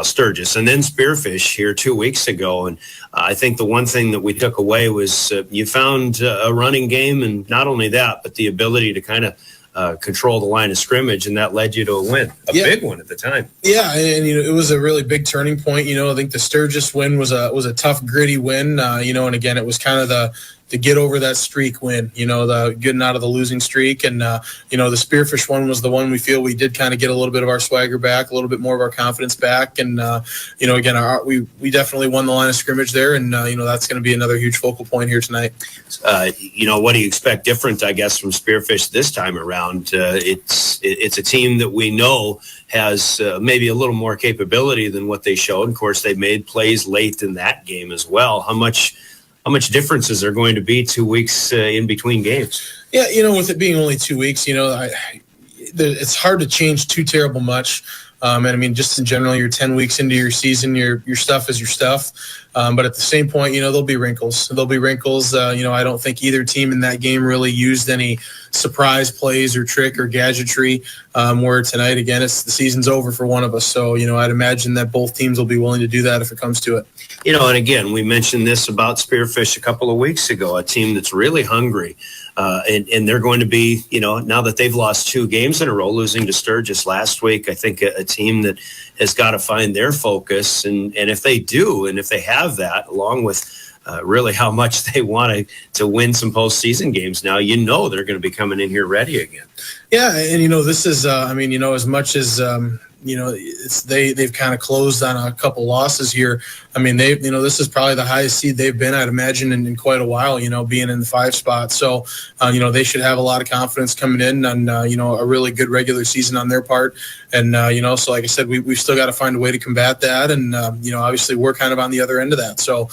[SPEAKER 3] Sturgis and then Spearfish here 2 weeks ago. And I think the one thing that we took away was you found a running game, and not only that, but the ability to kind of control the line of scrimmage, and that led you to a win, big one at the time.
[SPEAKER 1] Yeah, and it was a really big turning point. I think the Sturgis win was a tough, gritty win. And again, it was kind of the get over that streak win, the getting out of the losing streak. And, the Spearfish one was the one we feel we did kind of get a little bit of our swagger back, a little bit more of our confidence back. And, again, we definitely won the line of scrimmage there. And, that's going to be another huge focal point here tonight.
[SPEAKER 3] What do you expect different, I guess, from Spearfish this time around? It's a team that we know has maybe a little more capability than what they showed. Of course, they made plays late in that game as well. How much difference is there going to be 2 weeks in between games?
[SPEAKER 1] Yeah, with it being only 2 weeks, it's hard to change too terrible much. And just in general, you're 10 weeks into your season, your stuff is your stuff. But at the same point, there'll be wrinkles. I don't think either team in that game really used any surprise plays or trick or gadgetry. Where tonight, again, the season's over for one of us. So, I'd imagine that both teams will be willing to do that if it comes to it.
[SPEAKER 3] And again, we mentioned this about Spearfish a couple of weeks ago, a team that's really hungry. And they're going to be, now that they've lost 2 games in a row, losing to Sturgis last week, I think a team that has got to find their focus. And if they do, and if they have that, along with really how much they want to win some postseason games now, they're going to be coming in here ready again.
[SPEAKER 1] Yeah, and this is, as much as they've kind of closed on a couple losses here. This is probably the highest seed they've been, I'd imagine, in quite a while. Being in the 5 spot, so they should have a lot of confidence coming in on a really good regular season on their part. And so like I said, we've still got to find a way to combat that, and obviously we're kind of on the other end of that. So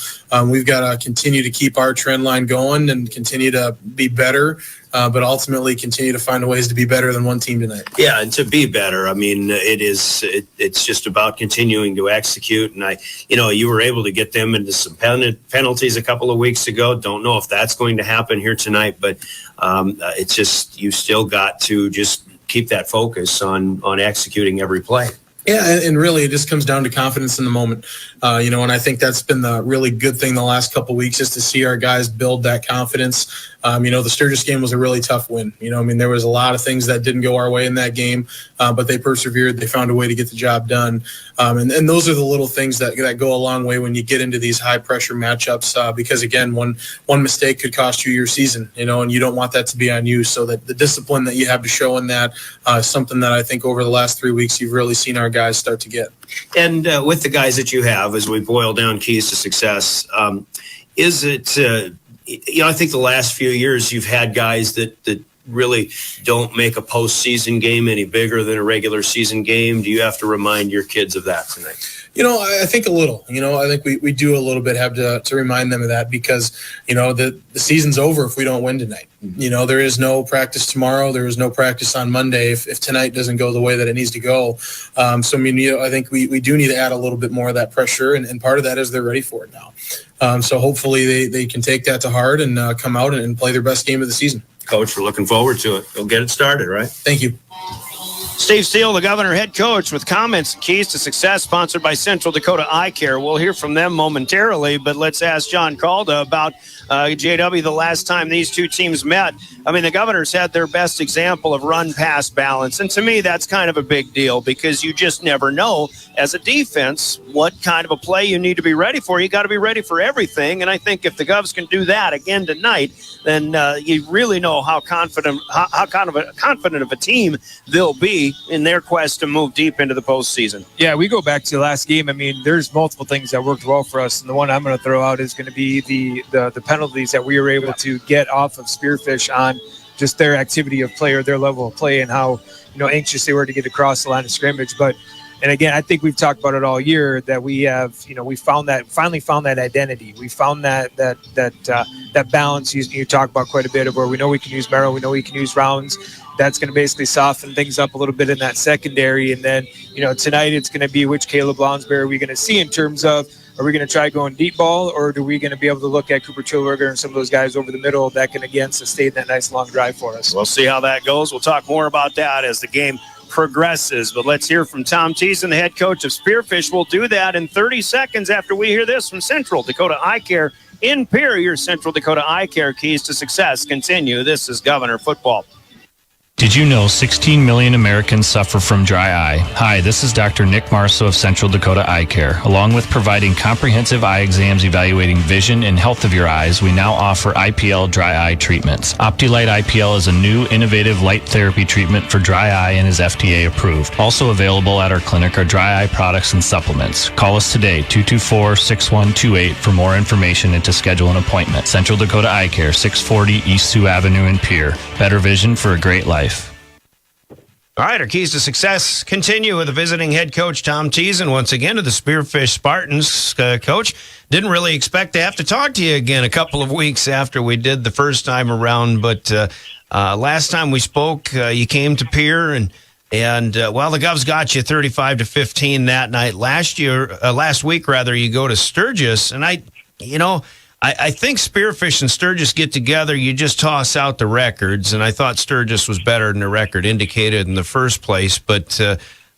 [SPEAKER 1] we've got to continue to keep our trend line going and continue to be better. But ultimately continue to find ways to be better than one team tonight.
[SPEAKER 3] Yeah, and to be better, it's just about continuing to execute. And you were able to get them into some penalties a couple of weeks ago. Don't know if that's going to happen here tonight, but it's just you still got to just keep that focus on executing every play.
[SPEAKER 1] Yeah, and really it just comes down to confidence in the moment. And I think that's been the really good thing the last couple of weeks is to see our guys build that confidence. The Sturgis game was a really tough win. There was a lot of things that didn't go our way in that game, but they persevered. They found a way to get the job done. And those are the little things that go a long way when you get into these high pressure matchups, because again, one mistake could cost you your season, and you don't want that to be on you. So that the discipline that you have to show in that is something that I think over the last 3 weeks, you've really seen our guys start to get.
[SPEAKER 3] And with the guys that you have, as we boil down keys to success, is it, I think the last few years you've had guys that really don't make a postseason game any bigger than a regular season game? Do you have to remind your kids of that tonight?
[SPEAKER 1] I think a little. I think we do a little bit have to remind them of that because, the season's over if we don't win tonight. There is no practice tomorrow. There is no practice on Monday if tonight doesn't go the way that it needs to go. I think we do need to add a little bit more of that pressure, and part of that is they're ready for it now. So hopefully they can take that to heart and come out and play their best game of the season.
[SPEAKER 3] Coach, we're looking forward to it. They'll get it started, right?
[SPEAKER 1] Thank you.
[SPEAKER 3] Steve Steele, the Governor head coach, with comments and keys to success, sponsored by Central Dakota Eye Care. We'll hear from them momentarily, but let's ask John Calda about JW the last time these two teams met. The Governors had their best example of run-pass balance, and to me that's kind of a big deal because you just never know as a defense what kind of a play you need to be ready for. You got to be ready for everything, and I think if the Govs can do that again tonight, then you really know how confident of a team they'll be in their quest to move deep into the postseason.
[SPEAKER 4] Yeah, we go back to the last game. There's multiple things that worked well for us, and the one I'm going to throw out is going to be the penalties that we were able to get off of Spearfish on just their activity of play or their level of play and how anxious they were to get across the line of scrimmage. And again, I think we've talked about it all year that we have, we finally found that identity. We found that balance you talk about quite a bit of where we know we can use Merrill, we know we can use Rounds. That's going to basically soften things up a little bit in that secondary. And then, tonight it's going to be which Caleb Lonsberry are we going to see in terms of, are we going to try going deep ball, or are we going to be able to look at Cooper Chilberger and some of those guys over the middle that can, again, sustain that nice long drive for us?
[SPEAKER 3] We'll see how that goes. We'll talk more about that as the game progresses. But let's hear from Tom Thiessen, the head coach of Spearfish. We'll do that in 30 seconds after we hear this from Central Dakota Eye Care in Pierre. Your Central Dakota Eye Care keys to success continue. This is Governor Football.
[SPEAKER 11] Did you know 16 million Americans suffer from dry eye? Hi, this is Dr. Nick Marso of Central Dakota Eye Care. Along with providing comprehensive eye exams evaluating vision and health of your eyes, we now offer IPL dry eye treatments. OptiLight IPL is a new innovative light therapy treatment for dry eye and is FDA approved. Also available at our clinic are dry eye products and supplements. Call us today, 224-6128 for more information and to schedule an appointment. Central Dakota Eye Care, 640 East Sioux Avenue in Pierre. Better vision for a great life.
[SPEAKER 3] All right, our keys to success continue with the visiting head coach, Tom Thiessen, once again to the Spearfish Spartans. Coach, didn't really expect to have to talk to you again a couple of weeks after we did the first time around, but last time we spoke, you came to Pierre, and the Govs got you 35-15 that night. Last week, you go to Sturgis, and I think Spearfish and Sturgis get together, you just toss out the records, and I thought Sturgis was better than the record indicated in the first place. But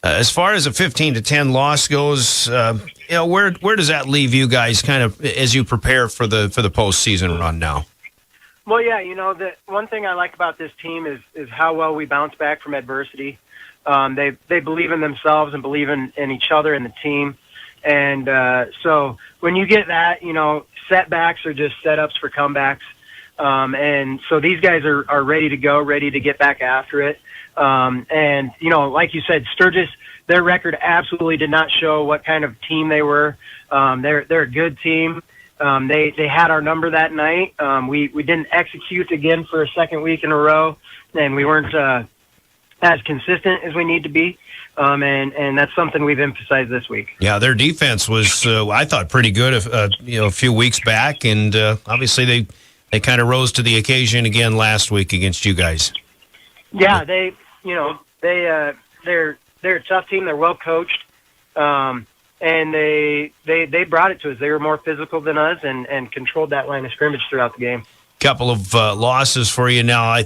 [SPEAKER 3] as far as a 15-10 loss goes, where does that leave you guys kind of as you prepare for the postseason run now?
[SPEAKER 12] Well, yeah, the one thing I like about this team is how well we bounce back from adversity. They believe in themselves and believe in each other and the team. And so when you get that, setbacks are just setups for comebacks. And so these guys are ready to go, ready to get back after it. And, like you said, Sturgis, their record absolutely did not show what kind of team they were. They're a good team. They had our number that night. We didn't execute again for a second week in a row, and we weren't as consistent as we need to be. And that's something we've emphasized this week.
[SPEAKER 3] Yeah, their defense was, I thought, pretty good, a few weeks back, and obviously they kind of rose to the occasion again last week against you guys.
[SPEAKER 12] Yeah, they're a tough team. They're well coached, and they brought it to us. They were more physical than us and controlled that line of scrimmage throughout the game.
[SPEAKER 3] Couple of losses for you now.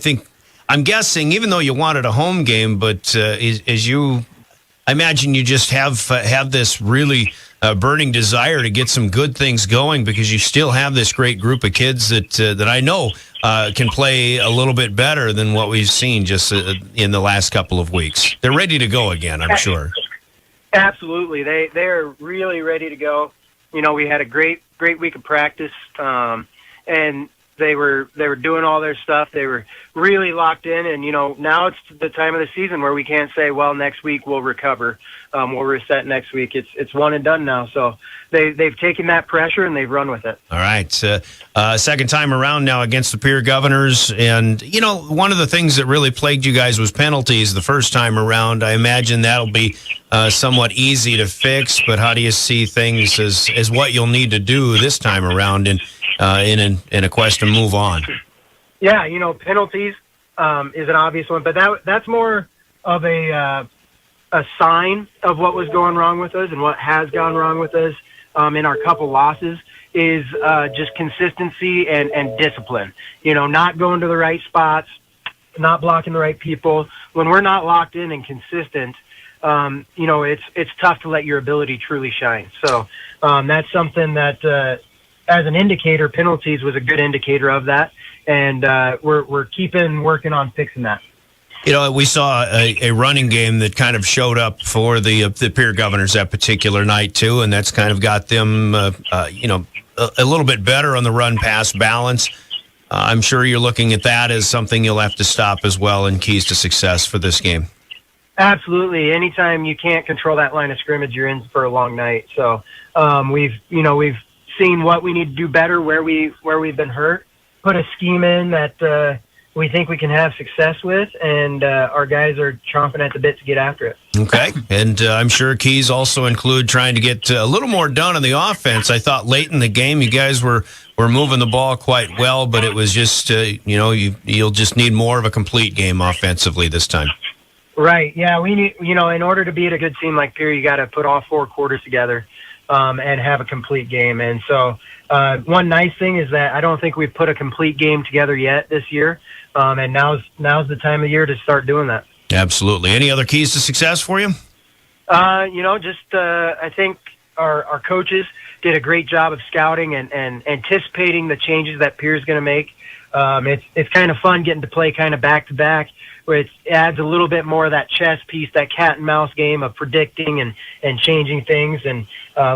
[SPEAKER 3] I'm guessing, even though you wanted a home game, but I imagine you just have this really burning desire to get some good things going because you still have this great group of kids that I know can play a little bit better than what we've seen just in the last couple of weeks. They're ready to go again, I'm sure.
[SPEAKER 12] Absolutely. They're really ready to go. We had a great week of practice. And, They were doing all their stuff. They were really locked in, and now it's the time of the season where we can't say, well, next week we'll recover, we'll reset next week. It's one and done now. So they've taken that pressure and they've run with it.
[SPEAKER 3] All right, second time around now against the Pierre Governors, and one of the things that really plagued you guys was penalties the first time around. I imagine that'll be somewhat easy to fix, but how do you see things as what you'll need to do this time around in a quest to move on?
[SPEAKER 12] Yeah, penalties is an obvious one, but that's more of a sign of what was going wrong with us and what has gone wrong with us in our couple losses is just consistency and discipline. Not going to the right spots, not blocking the right people. When we're not locked in and consistent, it's tough to let your ability truly shine. So that's something that, as an indicator, penalties was a good indicator of that, and we're keeping working on fixing that.
[SPEAKER 3] We saw a running game that kind of showed up for the Pierre Governors that particular night too, and that's kind of got them, a little bit better on the run-pass balance. I'm sure you're looking at that as something you'll have to stop as well in keys to success for this game.
[SPEAKER 12] Absolutely. Anytime you can't control that line of scrimmage, you're in for a long night. So we've seen what we need to do better, where we've been hurt, put a scheme in that we think we can have success with, and our guys are chomping at the bit to get after it.
[SPEAKER 3] Okay, and I'm sure keys also include trying to get a little more done on the offense. I thought late in the game you guys were moving the ball quite well, but it was just, you'll just need more of a complete game offensively this time.
[SPEAKER 12] Right, yeah, we need, in order to beat a good team like Pierre, you got to put all four quarters together and have a complete game. And so one nice thing is that I don't think we've put a complete game together yet this year, and now's the time of year to start doing that.
[SPEAKER 3] Absolutely. Any other keys to success for you?
[SPEAKER 12] I think our coaches did a great job of scouting and anticipating the changes that Pierre's going to make. It's kind of fun getting to play kind of back-to-back, where it adds a little bit more of that chess piece, that cat and mouse game of predicting and changing things, and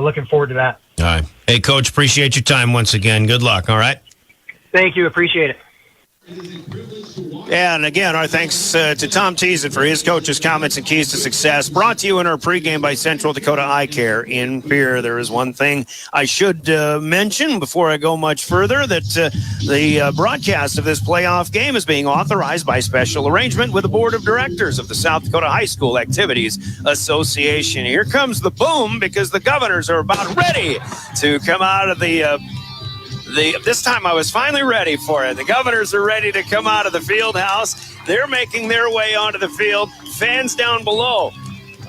[SPEAKER 12] looking forward to that.
[SPEAKER 3] All right. Hey, Coach, appreciate your time once again. Good luck, all right?
[SPEAKER 12] Thank you. Appreciate it.
[SPEAKER 3] And again, our thanks to Tom Teason for his coach's comments and keys to success. Brought to you in our pregame by Central Dakota Eye Care in Pierre. There is one thing I should mention before I go much further, that the broadcast of this playoff game is being authorized by special arrangement with the Board of Directors of the South Dakota High School Activities Association. Here comes the boom, because the Governors are about ready to come out of this time I was finally ready for it. The Governors are ready to come out of the field house. They're making their way onto the field. Fans down below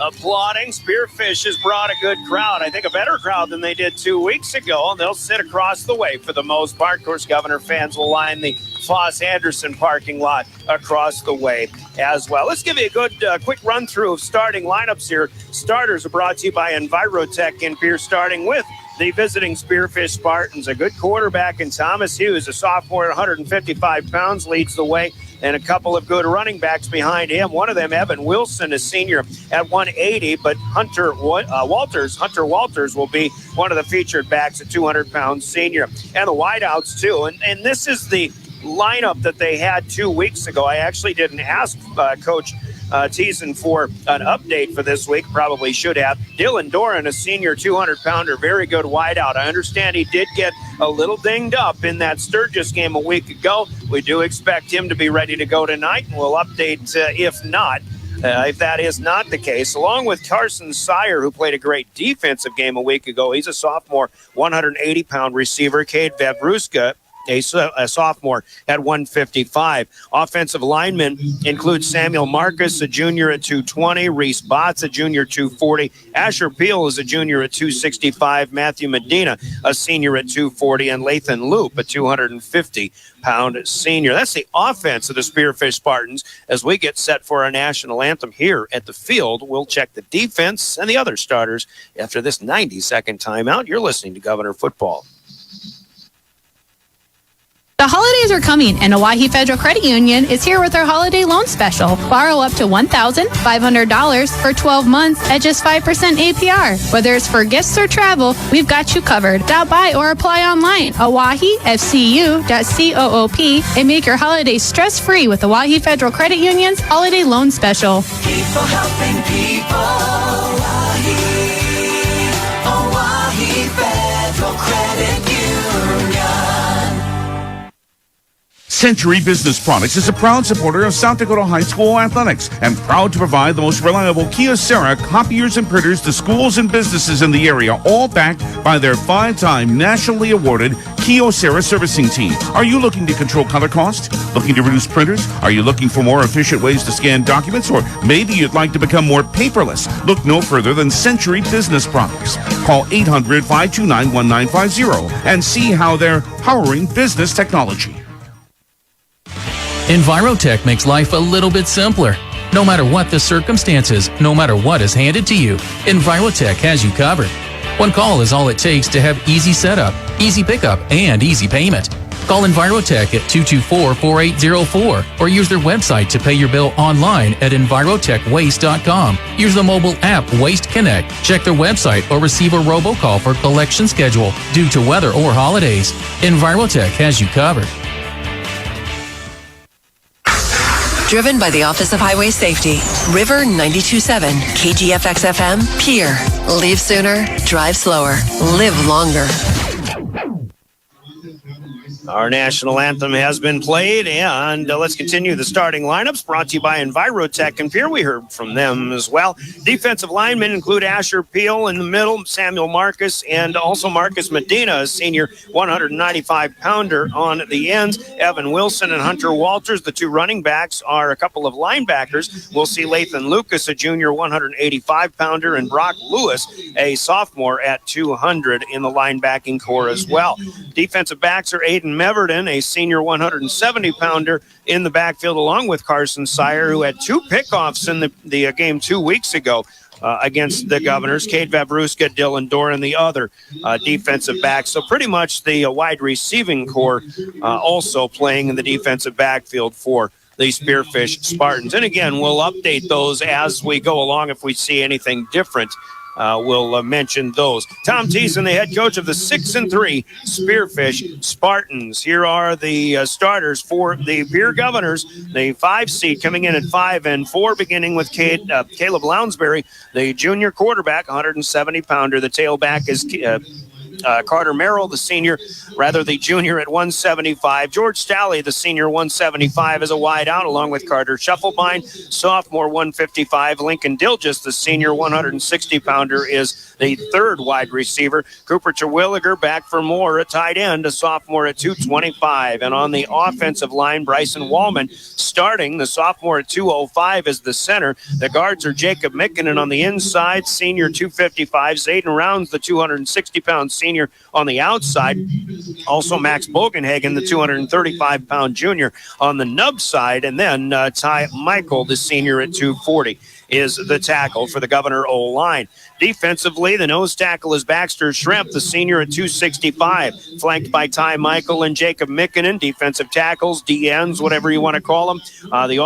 [SPEAKER 3] applauding. Spearfish has brought a good crowd. I think a better crowd than they did 2 weeks ago. And they'll sit across the way for the most part. Of course, Governor fans will line the Foss-Anderson parking lot across the way as well. Let's give you a good quick run through of starting lineups here. Starters are brought to you by Envirotech in Pierre, starting with the visiting Spearfish Spartans. A good quarterback in Thomas Hughes, a sophomore at 155 pounds, leads the way, and a couple of good running backs behind him. One of them, Evan Wilson, a senior at 180, but Hunter Walters will be one of the featured backs at 200 pounds, senior. And the wideouts, too. And this is the lineup that they had 2 weeks ago. I actually didn't ask Coach Teason for an update for this week. Probably should have. Dylan Doran, a senior 200-pounder, very good wideout. I understand he did get a little dinged up in that Sturgis game a week ago. We do expect him to be ready to go tonight, and we'll update if that is not the case. Along with Carson Sire, who played a great defensive game a week ago. He's a sophomore, 180-pound receiver. Cade Vavruska, a sophomore at 155. Offensive linemen include Samuel Marcus, a junior at 220, Reese Botts, a junior 240, Asher Peel is a junior at 265, Matthew Medina, a senior at 240, and Lathan Loop, a 250-pound senior. That's the offense of the Spearfish Spartans. As we get set for our national anthem here at the field, we'll check the defense and the other starters after this 90-second timeout. You're listening to Governor Football.
[SPEAKER 13] The holidays are coming, and Owyhee Federal Credit Union is here with our holiday loan special. Borrow up to $1,500 for 12 months at just 5% APR. Whether it's for gifts or travel, we've got you covered. Stop by or apply online, owyheefcu.coop, and make your holidays stress-free with Owyhee Federal Credit Union's holiday loan special.
[SPEAKER 20] People helping people. Owyhee Federal Credit Union.
[SPEAKER 8] Century Business Products is a proud supporter of South Dakota High School athletics and proud to provide the most reliable Kyocera copiers and printers to schools and businesses in the area, all backed by their 5-time nationally awarded Kyocera servicing team. Are you looking to control color cost? Looking to reduce printers? Are you looking for more efficient ways to scan documents? Or maybe you'd like to become more paperless? Look no further than Century Business Products. Call 800-529-1950 and see how they're powering business technology.
[SPEAKER 22] Envirotech makes life a little bit simpler. No matter what the circumstances, no matter what is handed to you, Envirotech has you covered. One call is all it takes to have easy setup, easy pickup, and easy payment. Call Envirotech at 224-4804 or use their website to pay your bill online at envirotechwaste.com. Use the mobile app Waste Connect. Check their website or receive a robocall for collection schedule due to weather or holidays. Envirotech has you covered.
[SPEAKER 15] Driven by the Office of Highway Safety. River 92.7, KGFX-FM, Pierre. Leave sooner, drive slower, live longer.
[SPEAKER 3] Our national anthem has been played, and let's continue the starting lineups brought to you by Envirotech and Pierre. We heard from them as well. Defensive linemen include Asher Peel in the middle, Samuel Marcus, and also Marcus Medina, a senior 195-pounder on the ends. Evan Wilson and Hunter Walters, the two running backs, are a couple of linebackers. We'll see Lathan Lucas, a junior 185-pounder, and Brock Lewis, a sophomore at 200 in the linebacking core as well. Defensive backs are Aiden Meverton, a senior 170-pounder in the backfield, along with Carson Sire, who had 2 pickoffs in the game 2 weeks ago against the Governors. Cade Vavruska, Dylan Doran, the other defensive back. So pretty much the wide receiving core also playing in the defensive backfield for the Spearfish Spartans. And again, we'll update those as we go along. If we see anything different, we'll mention those. Tom Thiessen, the head coach of the 6-3 Spearfish Spartans. Here are the starters for the Pierre Governors. The 5 seed coming in at 5-4, beginning with Caleb Lounsbury, the junior quarterback, 170-pounder. The tailback is Carter Merrill, the junior at 175. George Stalley, the senior, 175 as a wide out, along with Carter Shufflebine, sophomore, 155. Lincoln Dilgis, the senior, 160-pounder, is the third wide receiver. Cooper Terwilliger back for more, a tight end, a sophomore at 225. And on the offensive line, Bryson Wallman starting, the sophomore at 205 is the center. The guards are Jacob Mickinen on the inside, senior, 255. Zayden Rounds, the 260-pound senior, on the outside. Also Max Bogenhagen, the 235-pound junior, on the nub side. And then Ty Michael, the senior at 240, is the tackle for the Governor O-line. Defensively, the nose tackle is Baxter Schremp, the senior at 265, flanked by Ty Michael and Jacob Mickinen. Defensive tackles, DNs, whatever you want to call them. The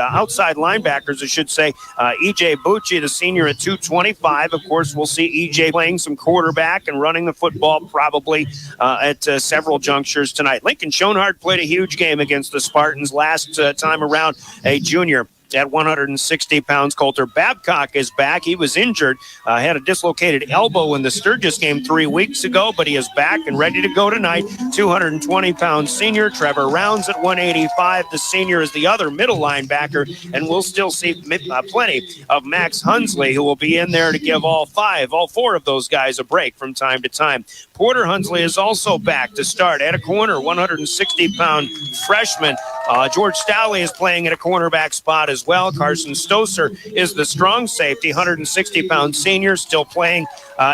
[SPEAKER 3] outside linebackers, I should say, E.J. Bucci, the senior at 225. Of course, we'll see E.J. playing some quarterback and running the football probably at several junctures tonight. Lincoln Schoenhardt played a huge game against the Spartans last time around, a junior at 160 pounds. Coulter Babcock is back. He was injured, had a dislocated elbow in the Sturgis game 3 weeks ago, but he is back and ready to go tonight. 220-pound senior. Trevor Rounds at 185. The senior is the other middle linebacker, and we'll still see plenty of Max Hunsley, who will be in there to give all 4 of those guys a break from time to time. Porter Hunsley is also back to start at a corner, 160-pound freshman. George Stalley is playing at a cornerback spot as well. Carson Stoser is the strong safety, 160-pound senior, still playing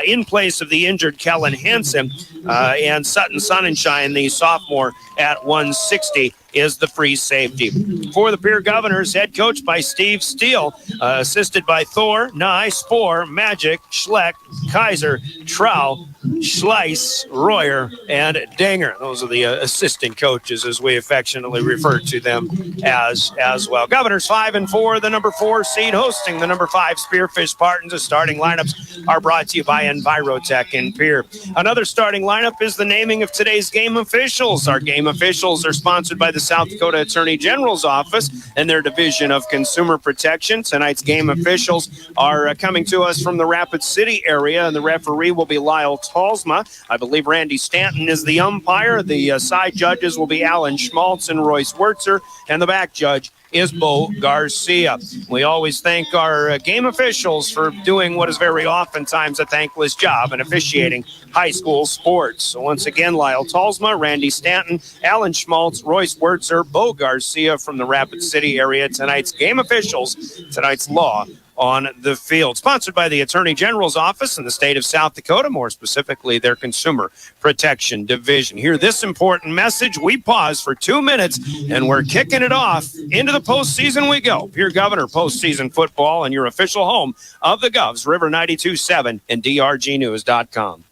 [SPEAKER 3] in place of the injured Kellen Hansen, and Sutton Sonnenschein, the sophomore, at 160 is the free safety. For the Pierre Governors, head coach by Steve Steele, assisted by Thor, Nye, Spoor, Magic, Schleck, Kaiser, Trau, Schleiss, Royer, and Dinger. Those are the assistant coaches, as we affectionately refer to them as well. Governors 5-4, the number 4 seed hosting the number 5 Spearfish Spartans. The starting lineups are brought to you by Envirotech in Pierre. Another starting lineup is the naming of today's game officials. Our game officials are sponsored by the South Dakota Attorney General's Office and their Division of Consumer Protection. Tonight's game officials are coming to us from the Rapid City area, and the referee will be Lyle Talsma. I believe Randy Stanton is the umpire. The side judges will be Alan Schmaltz and Royce Wurtzer, and the back judge is Bo Garcia. We always thank our game officials for doing what is very oftentimes a thankless job in officiating high school sports. So once again, Lyle Talsma, Randy Stanton, Alan Schmaltz, Royce Wurtzer, Bo Garcia from the Rapid City area. Tonight's game officials, tonight's law on the field. Sponsored by the Attorney General's Office in the state of South Dakota, more specifically their Consumer Protection Division. Hear this important message. We pause for 2 minutes, and we're kicking it off. Into the postseason we go. Pierre Governor postseason football and your official home of the Govs, River 92.7 and drgnews.com.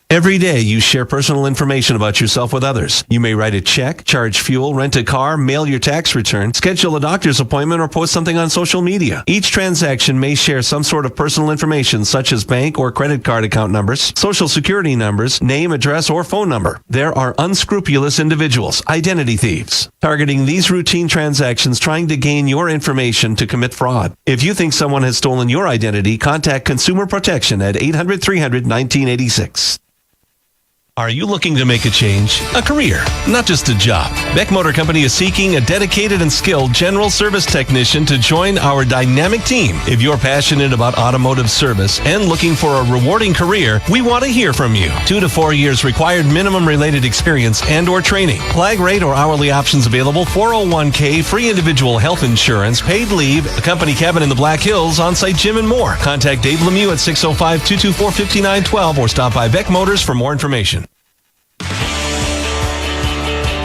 [SPEAKER 26] Every day you share personal information about yourself with others. You may write a check, charge fuel, rent a car, mail your tax return, schedule a doctor's appointment, or post something on social media. Each transaction may share some sort of personal information such as bank or credit card account numbers, social security numbers, name, address, or phone number. There are unscrupulous individuals, identity thieves, targeting these routine transactions trying to gain your information to commit fraud. If you think someone has stolen your identity, contact Consumer Protection at 800-300-1986. Are you looking to make a change? A career, not just a job. Beck Motor Company is seeking a dedicated and skilled general service technician to join our dynamic team. If you're passionate about automotive service and looking for a rewarding career, we want to hear from you. 2 to 4 years required minimum related experience and or training. Flag rate or hourly options available, 401k, free individual health insurance, paid leave, a company cabin in the Black Hills, on-site gym, and more. Contact Dave Lemieux at 605-224-5912 or stop by Beck Motors for more information.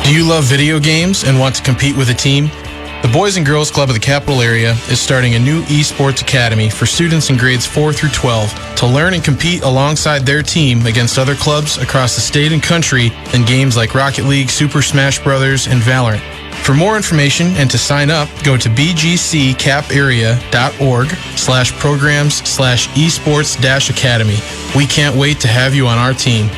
[SPEAKER 6] Do you love video games and want to compete with a team? The Boys and Girls Club of the Capital Area is starting a new esports academy for students in grades 4 through 12 to learn and compete alongside their team against other clubs across the state and country in games like Rocket League, Super Smash Bros., and Valorant. For more information and to sign up, go to bgccapearea.org/programs/esports-academy. We can't wait to have you on our team.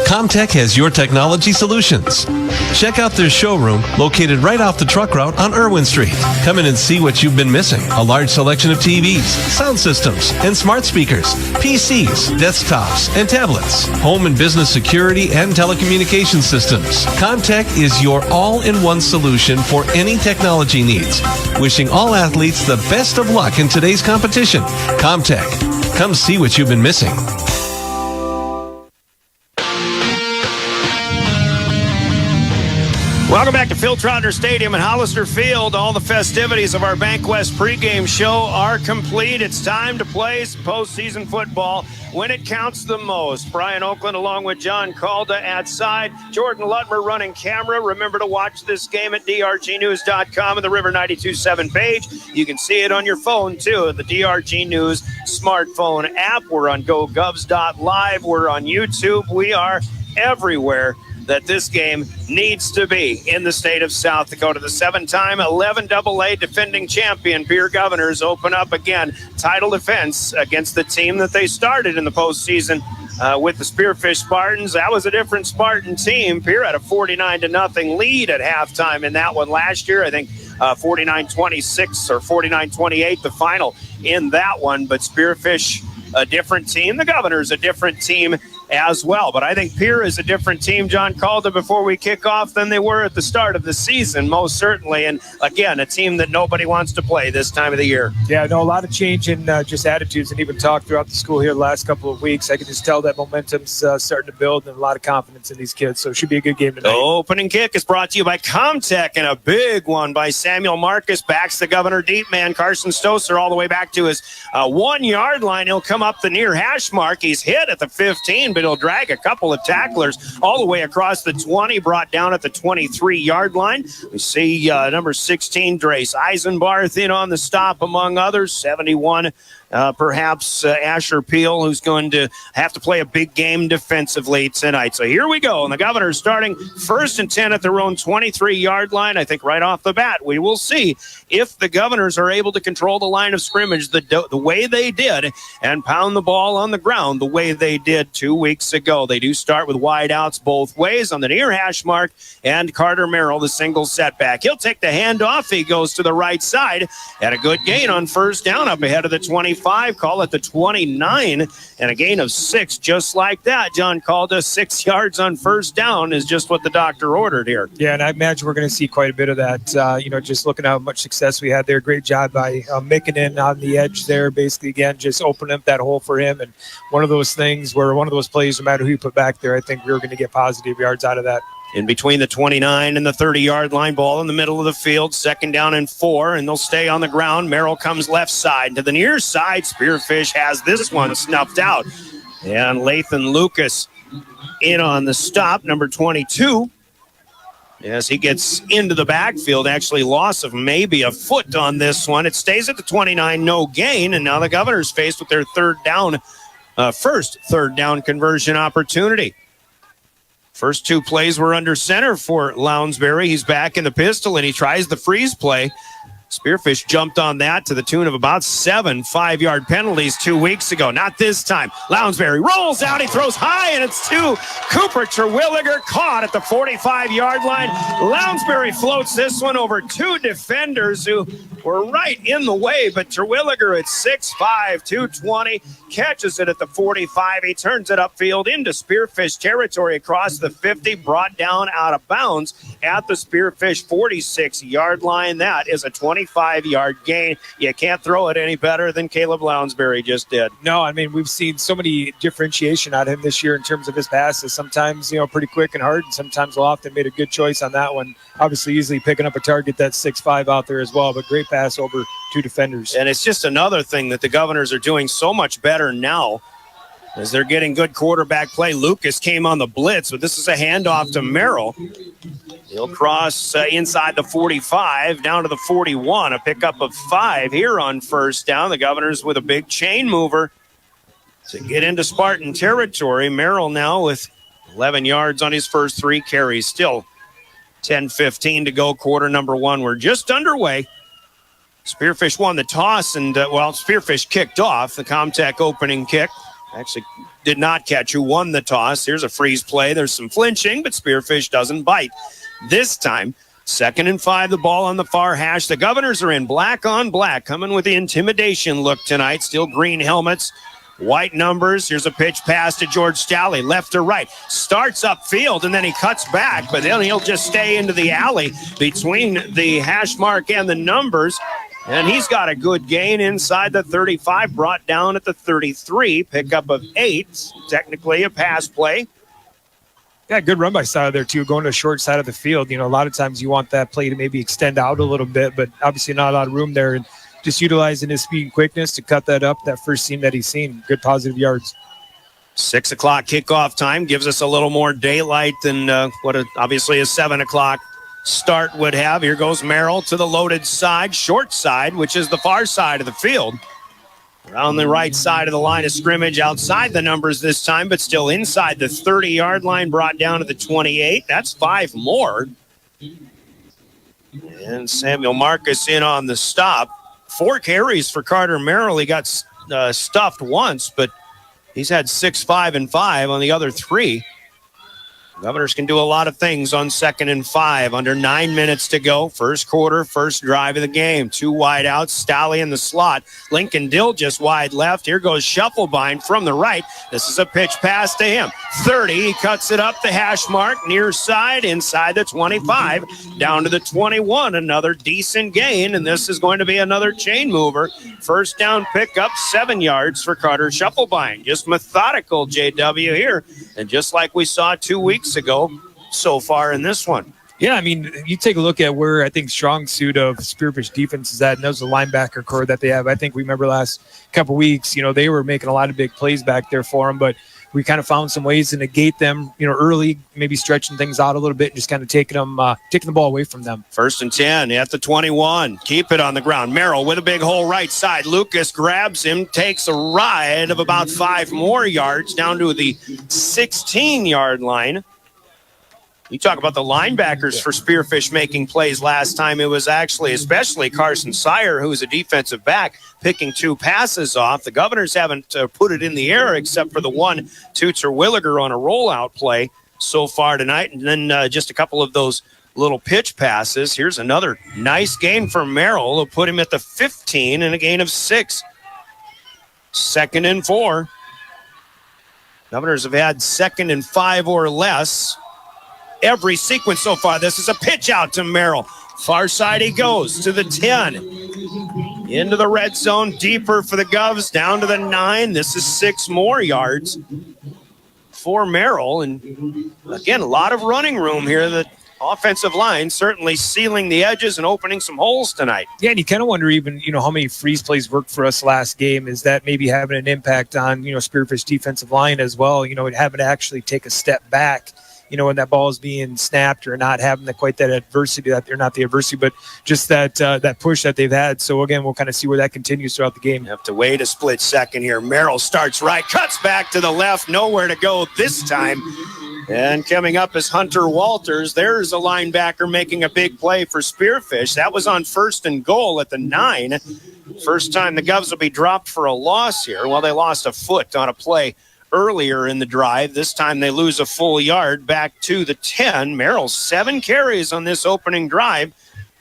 [SPEAKER 26] Comtech has your technology solutions. Check out their showroom located right off the truck route on Irwin Street. Come in and see what you've been missing. A large selection of TVs, sound systems, and smart speakers, PCs, desktops, and tablets, home and business security, and telecommunication systems. Comtech is your all-in-one solution for any technology needs. Wishing all athletes the best of luck in today's competition. Comtech. Come see what you've been missing.
[SPEAKER 3] Welcome back to Phil Trotner Stadium at Hollister Field. All the festivities of our BankWest pregame show are complete. It's time to play some postseason football when it counts the most. Brian Oakland along with John Calda at side. Jordan Lutmer running camera. Remember to watch this game at drgnews.com and the River 92.7 page. You can see it on your phone, too, the DRG News smartphone app. We're on GoGovs.live. We're on YouTube. We are everywhere that this game needs to be in the state of South Dakota. The 7-time 11AA defending champion Pierre Governors open up again title defense against the team that they started in the postseason with the Spearfish Spartans. That was a different Spartan team. Pierre had a 49-0 lead at halftime in that one last year. I think 49-26 or 49-28 the final in that one. But Spearfish, a different team. The Governors, a different team as well. But I think Pierre is a different team, John Calda, before we kick off than they were at the start of the season, most certainly. And again, a team that nobody wants to play this time of the year.
[SPEAKER 4] Yeah, no, a lot of change in just attitudes and even talk throughout the school here the last couple of weeks. I can just tell that momentum's starting to build and a lot of confidence in these kids. So it should be a good game tonight.
[SPEAKER 3] The opening kick is brought to you by Comtech, and a big one by Samuel Marcus. Backs the Governor deep man, Carson Stoser, all the way back to his 1 yard line. He'll come up the near hash mark. He's hit at the 15, but he'll drag a couple of tacklers all the way across the 20, brought down at the 23-yard line. We see number 16, Drace Eisenbarth, in on the stop, among others. 71, perhaps Asher Peel, who's going to have to play a big game defensively tonight. So here we go. And the Governors starting 1st and 10 at their own 23-yard line. I think right off the bat, we will see if the Governors are able to control the line of scrimmage the way they did and pound the ball on the ground the way they did 2 weeks ago. They do start with wide outs both ways on the near hash mark, and Carter Merrill, the single setback. He'll take the handoff. He goes to the right side. Had a good gain on 1st down up ahead of the 25, call it the 29, and a gain of 6 just like that. John called us 6 yards on 1st down is just what the doctor ordered here.
[SPEAKER 4] Yeah, and I imagine we're going to see quite a bit of that. Just looking at how much success we had there. Great job by Mikkonen on the edge there, basically, again, just opening up that hole for him. And one of those things where one of those plays, no matter who you put back there, I think we were going to get positive yards out of that.
[SPEAKER 3] In between the 29 and the 30-yard line, ball in the middle of the field, 2nd down and 4, and they'll stay on the ground. Merrill comes left side to the near side. Spearfish has this one snuffed out. And Lathan Lucas in on the stop, number 22. Yes, he gets into the backfield. Actually, loss of maybe a foot on this one. It stays at the 29, no gain, and now the Governors faced with their first third down conversion opportunity. First 2 plays were under center for Lounsbury. He's back in the pistol, and he tries the freeze play. Spearfish jumped on that to the tune of about 7 5-yard penalties 2 weeks ago. Not this time. Lounsbury rolls out. He throws high, and it's to Cooper Terwilliger, caught at the 45-yard line. Lounsbury floats this one over 2 defenders who were right in the way, but Terwilliger at 6'5", 220, catches it at the 45. He turns it upfield into Spearfish territory across the 50, brought down out of bounds at the Spearfish 46-yard line. That is a 25-yard gain. You can't throw it any better than Caleb Lounsbury just did.
[SPEAKER 4] No, I mean, we've seen so many differentiation out of him this year in terms of his passes. Sometimes, pretty quick and hard, and sometimes often made a good choice on that one. Obviously, easily picking up a target that's 6'5" out there as well, but great pass over 2 defenders.
[SPEAKER 3] And it's just another thing that the Governors are doing so much better now as they're getting good quarterback play. Lucas came on the blitz, but this is a handoff to Merrill. He'll cross inside the 45, down to the 41, a pickup of 5 here on 1st down. The Governors with a big chain mover to get into Spartan territory. Merrill now with 11 yards on his first 3 carries. Still 10-15 to go, quarter number 1. We're just underway. Spearfish won the toss, and, Spearfish kicked off. The Comtech opening kick actually did not catch who won the toss. Here's a freeze play. There's some flinching, but Spearfish doesn't bite. This time, 2nd and 5, the ball on the far hash. The Governors are in black on black, coming with the intimidation look tonight. Still green helmets, white numbers. Here's a pitch pass to George Stalley, left to right. Starts upfield, and then he cuts back, but then he'll just stay into the alley between the hash mark and the numbers. And he's got a good gain inside the 35, brought down at the 33, pickup of 8, technically a pass play.
[SPEAKER 4] Yeah, good run by Side there, too, going to the short side of the field. A lot of times you want that play to maybe extend out a little bit, but obviously not a lot of room there. And just utilizing his speed and quickness to cut that up, that first seam that he's seen. Good positive yards.
[SPEAKER 3] 6 o'clock kickoff time gives us a little more daylight than obviously a 7 o'clock start would have. Here goes Merrill to the loaded side, short side, which is the far side of the field. Around the right side of the line of scrimmage, outside the numbers this time, but still inside the 30-yard line, brought down to the 28. That's 5 more. And Samuel Marcus in on the stop. 4 carries for Carter Merrill. He got stuffed once, but he's had 6, 5, and 5 on the other 3. Governors can do a lot of things on 2nd and 5. Under 9 minutes to go. First quarter, first drive of the game. 2 wide outs. Stalley in the slot. Lincoln Dill just wide left. Here goes Shufflebein from the right. This is a pitch pass to him. 30. He cuts it up the hash mark. Near side. Inside the 25. Down to the 21. Another decent gain. And this is going to be another chain mover. First down pickup. 7 yards for Carter Shufflebein. Just methodical, JW here. And just like we saw 2 weeks ago so far in this one.
[SPEAKER 4] Yeah, I mean, you take a look at where I think strong suit of Spearfish defense is at, and that was the linebacker core that they have. I think we remember last couple weeks, they were making a lot of big plays back there for them, but we kind of found some ways to negate them, early, maybe stretching things out a little bit and just kind of taking the ball away from them.
[SPEAKER 3] 1st and 10 at the 21. Keep it on the ground. Merrill with a big hole right side. Lucas grabs him, takes a ride of about 5 more yards down to the 16-yard line. You talk about the linebackers for Spearfish making plays last time. It was actually especially Carson Sire, who was a defensive back, picking 2 passes off. The Governors haven't put it in the air except for the one to Terwilliger on a rollout play so far tonight. And then just a couple of those little pitch passes. Here's another nice gain for Merrill. He'll put him at the 15 and a gain of 6. 2nd and 4. Governors have had 2nd and 5 or less every sequence so far. This is a pitch out to Merrill. Far side he goes to the 10. Into the red zone, deeper for the Govs, down to the 9. This is 6 more yards for Merrill. And again, a lot of running room here. The offensive line certainly sealing the edges and opening some holes tonight.
[SPEAKER 4] Yeah, and you kind of wonder even, how many freeze plays worked for us last game. Is that maybe having an impact on, Spearfish defensive line as well? Having to actually take a step back, when that ball is being snapped, or not having quite that adversity, that they're not the adversity, but just that push that they've had. So again, we'll kind of see where that continues throughout the game.
[SPEAKER 3] You have to wait a split second here. Merrill starts right, cuts back to the left, nowhere to go this time. And coming up is Hunter Walters. There's a linebacker making a big play for Spearfish. That was on 1st and goal at the 9. First time the Govs will be dropped for a loss here. Well, they lost a foot on a play earlier in the drive. This time they lose a full yard back to the 10. Merrill 7 carries on this opening drive,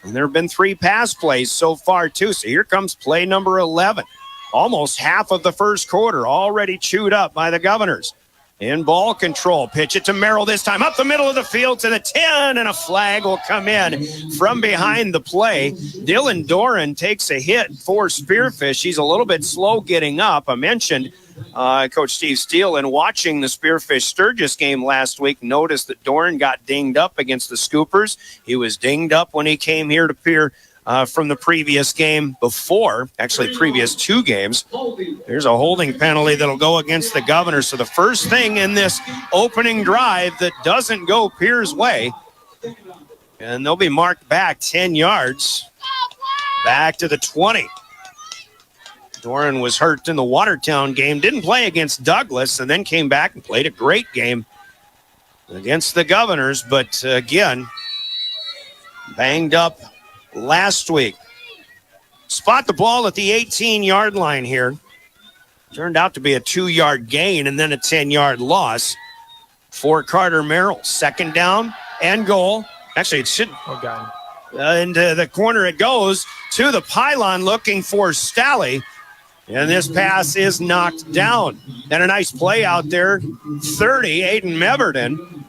[SPEAKER 3] and there have been 3 pass plays so far too. So here comes play number 11. Almost half of the first quarter already chewed up by the Governors. In ball control, pitch it to Merrill this time, up the middle of the field to the 10, and a flag will come in from behind the play. Dylan Doran takes a hit for Spearfish. He's a little bit slow getting up. I mentioned Coach Steve Steele, in watching the Spearfish Sturgis game last week, noticed that Doran got dinged up against the Scoopers. He was dinged up when he came here to Pierre from the previous game before, actually previous 2 games. There's a holding penalty that'll go against the Governors. So the first thing in this opening drive that doesn't go Pierre's way, and they'll be marked back 10 yards, back to the 20. Doran was hurt in the Watertown game, didn't play against Douglas, and then came back and played a great game against the Governors, but again, banged up last week. Spot the ball at the 18-yard line here. Turned out to be a 2-yard gain and then a 10-yard loss for Carter Merrill. 2nd down and goal. Actually, it should. Into the corner it goes to the pylon looking for Stalley. And this pass is knocked down. And a nice play out there. 30, Aiden Meverden.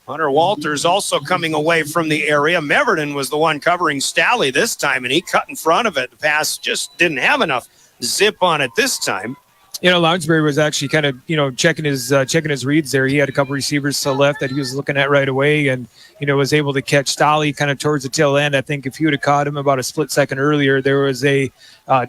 [SPEAKER 3] Hunter Walters also coming away from the area. Meverden was the one covering Stalley this time, and he cut in front of it. The pass just didn't have enough zip on it this time.
[SPEAKER 4] Lounsbury was actually kind of, checking his reads there. He had a couple receivers to the left that he was looking at right away, and, was able to catch Stalley kind of towards the tail end. I think if he would have caught him about a split second earlier, there was a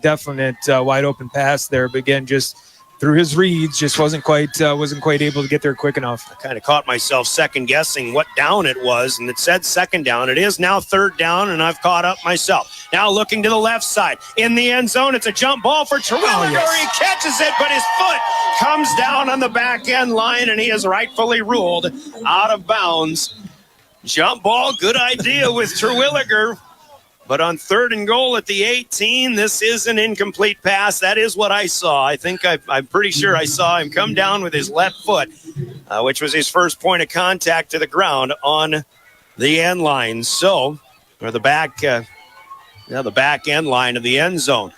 [SPEAKER 4] definite wide open pass there. But again, just through his reads, just wasn't quite able to get there quick enough.
[SPEAKER 3] I kind of caught myself second guessing what down it was, and it said 2nd down. It is now 3rd down, and I've caught up myself. Now looking to the left side. In the end zone, it's a jump ball for Terwilliger. He catches it, but his foot comes down on the back end line, and he is rightfully ruled out of bounds. Jump ball, good idea with Terwilliger. But on 3rd and goal at the 18, this is an incomplete pass. That is what I saw. I think I'm pretty sure I saw him come down with his left foot, which was his first point of contact to the ground on the end line. So, or the back end line of the end zone.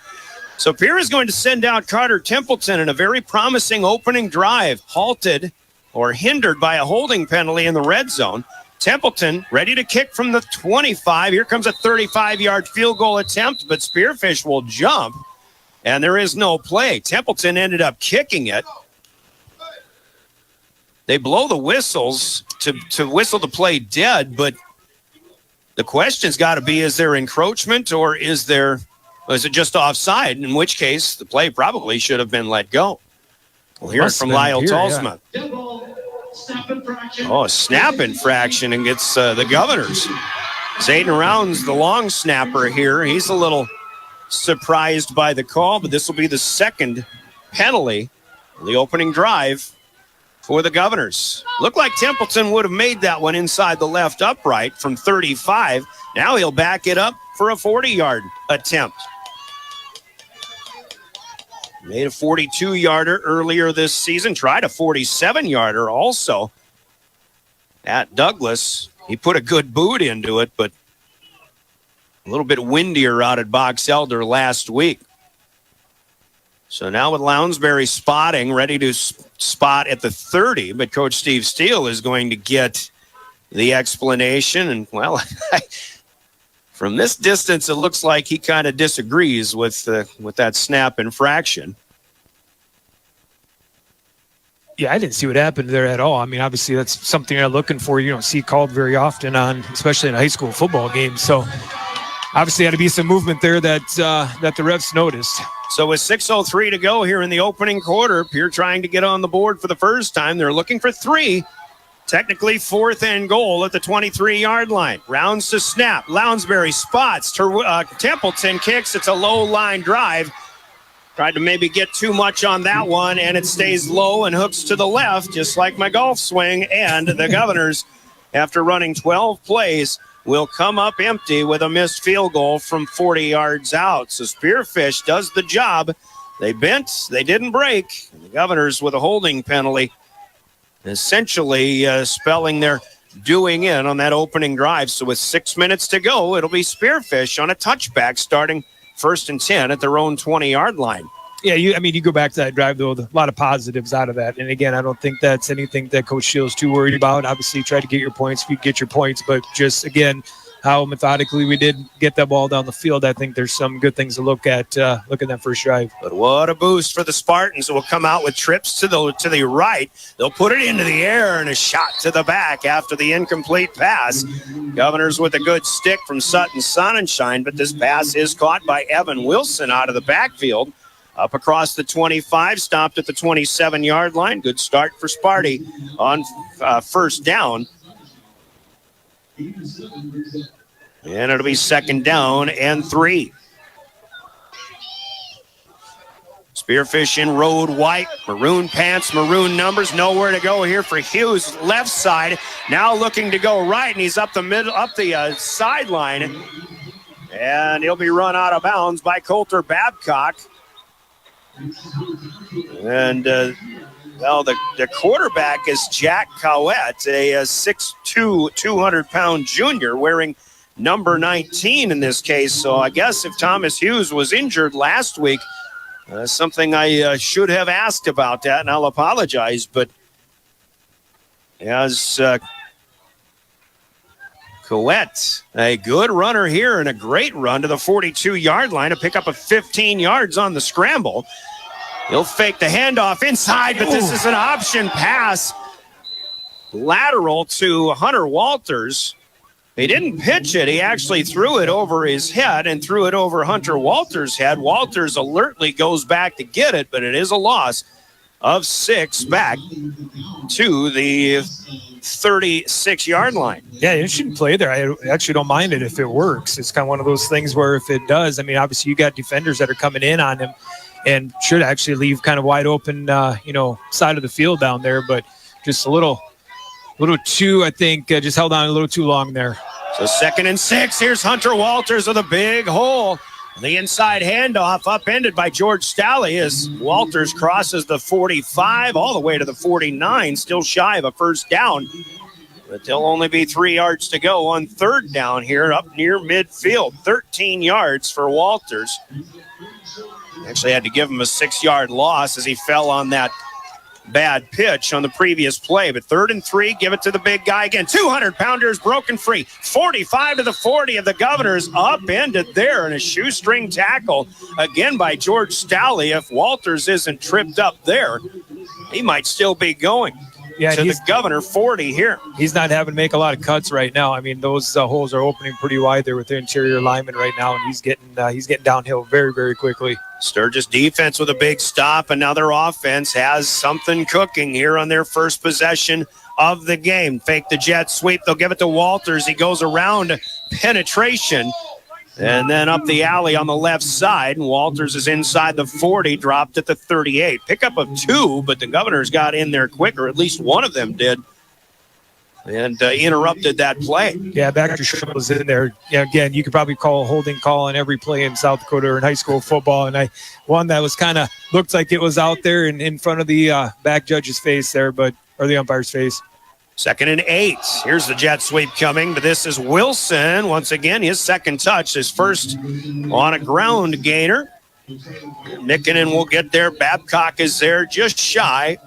[SPEAKER 3] So Pierre is going to send out Carter Templeton in a very promising opening drive, halted or hindered by a holding penalty in the red zone. Templeton ready to kick from the 25. Here comes a 35-yard field goal attempt, but Spearfish will jump, and there is no play. Templeton ended up kicking it. They blow the whistles to whistle the play dead, but the question's got to be, is there encroachment or is it just offside, in which case the play probably should have been let go. We'll hear it from Lyle Tolsma. Yeah. Oh, a snap infraction, and gets the Governors. Zayden Rounds, the long snapper here. He's a little surprised by the call, but this will be the second penalty in the opening drive for the Governors. Looked like Templeton would have made that one inside the left upright from 35. Now he'll back it up for a 40-yard attempt. Made a 42-yarder earlier this season. Tried a 47-yarder also at Douglas. He put a good boot into it, but a little bit windier out at Box Elder last week. So now with Lounsbury spotting, ready to spot at the 30, but Coach Steve Steele is going to get the explanation. And, well, from this distance, it looks like he kind of disagrees with that snap infraction.
[SPEAKER 4] Yeah, I didn't see what happened there at all. I mean, obviously that's something you're looking for. You don't see called very often on, especially in a high school football game. So obviously had to be some movement there that the refs noticed.
[SPEAKER 3] So with 6:03 to go here in the opening quarter, Pierre trying to get on the board for the first time. They're looking for 3. Technically 4th and goal at the 23-yard line. Rounds to snap. Lounsbury spots. Templeton kicks. It's a low line drive. Tried to maybe get too much on that one, and it stays low and hooks to the left, just like my golf swing. And the Governors, after running 12 plays, will come up empty with a missed field goal from 40 yards out. So Spearfish does the job. They bent. They didn't break. And the Governors with a holding penalty, essentially spelling their doing in on that opening drive. So with 6 minutes to go, it'll be Spearfish on a touchback starting 1st and 10 at their own 20-yard line.
[SPEAKER 4] Yeah, you go back to that drive, though, a lot of positives out of that. And, again, I don't think that's anything that Coach Steele's too worried about. Obviously, try to get your points if you get your points. But just, again, how methodically we did get that ball down the field, I think there's some good things to look at that first drive.
[SPEAKER 3] But what a boost for the Spartans. It will come out with trips to the right. They'll put it into the air and a shot to the back after the incomplete pass. Governors with a good stick from Sutton Sonnenschein, but this pass is caught by Evan Wilson out of the backfield. Up across the 25, stopped at the 27-yard line. Good start for Sparty on first down. And it'll be 2nd down and 3. Spearfish in road white, maroon pants, maroon numbers. Nowhere to go here for Hughes. Left side, now looking to go right, and he's up the sideline. And he'll be run out of bounds by Coulter Babcock. And, the quarterback is Jack Cowett, a 6'2", 200-pound junior wearing number 19 in this case. So I guess if Thomas Hughes was injured last week, something I should have asked about that, and I'll apologize. But as Cowett, a good runner here and a great run to the 42-yard line to pick up a 15 yards on the scramble. He'll fake the handoff inside, but this is an option pass. Lateral to Hunter Walters. He didn't pitch it. He actually threw it over his head and threw it over Hunter Walters' head. Walters alertly goes back to get it, but it is a loss of 6 back to the 36-yard line.
[SPEAKER 4] Yeah, it shouldn't play there. I actually don't mind it if it works. It's kind of one of those things where if it does, I mean, obviously you got defenders that are coming in on him and should actually leave kind of wide open, side of the field down there, but just a little too, I think, just held on a little too long there.
[SPEAKER 3] So 2nd and 6. Here's Hunter Walters with a big hole. The inside handoff upended by George Stalley as Walters crosses the 45 all the way to the 49, still shy of a first down. But there'll only be 3 yards to go on 3rd down here up near midfield. 13 yards for Walters. Actually had to give him a 6-yard loss as he fell on that bad pitch on the previous play. But 3rd and 3, give it to the big guy again. 200-pounder is broken free. 45 to the 40 of the Governors, upended there, and a shoestring tackle again by George Stalley. If Walters isn't tripped up there, he might still be going.
[SPEAKER 4] Yeah,
[SPEAKER 3] to the Governor 40 here.
[SPEAKER 4] He's not having to make a lot of cuts right now. I mean, those holes are opening pretty wide there with the interior lineman right now, and he's getting downhill very, very quickly.
[SPEAKER 3] Sturgis defense with a big stop, and now their offense has something cooking here on their first possession of the game. Fake the jet sweep. They'll give it to Walters. He goes around penetration and then up the alley on the left side. And Walters is inside the 40, dropped at the 38. Pickup of 2, but the Governors got in there quicker. At least one of them did. And interrupted that play.
[SPEAKER 4] Yeah, Baxter Sherrill was in there. Yeah, again, you could probably call a holding call on every play in South Dakota or in high school football. And one that was kind of looked like it was out there in front of the back judge's face there, or the umpire's face.
[SPEAKER 3] 2nd and 8. Here's the jet sweep coming, but this is Wilson. Once again, his 2nd touch, his first on a ground gainer. Nikkinen will get there. Babcock is there just shy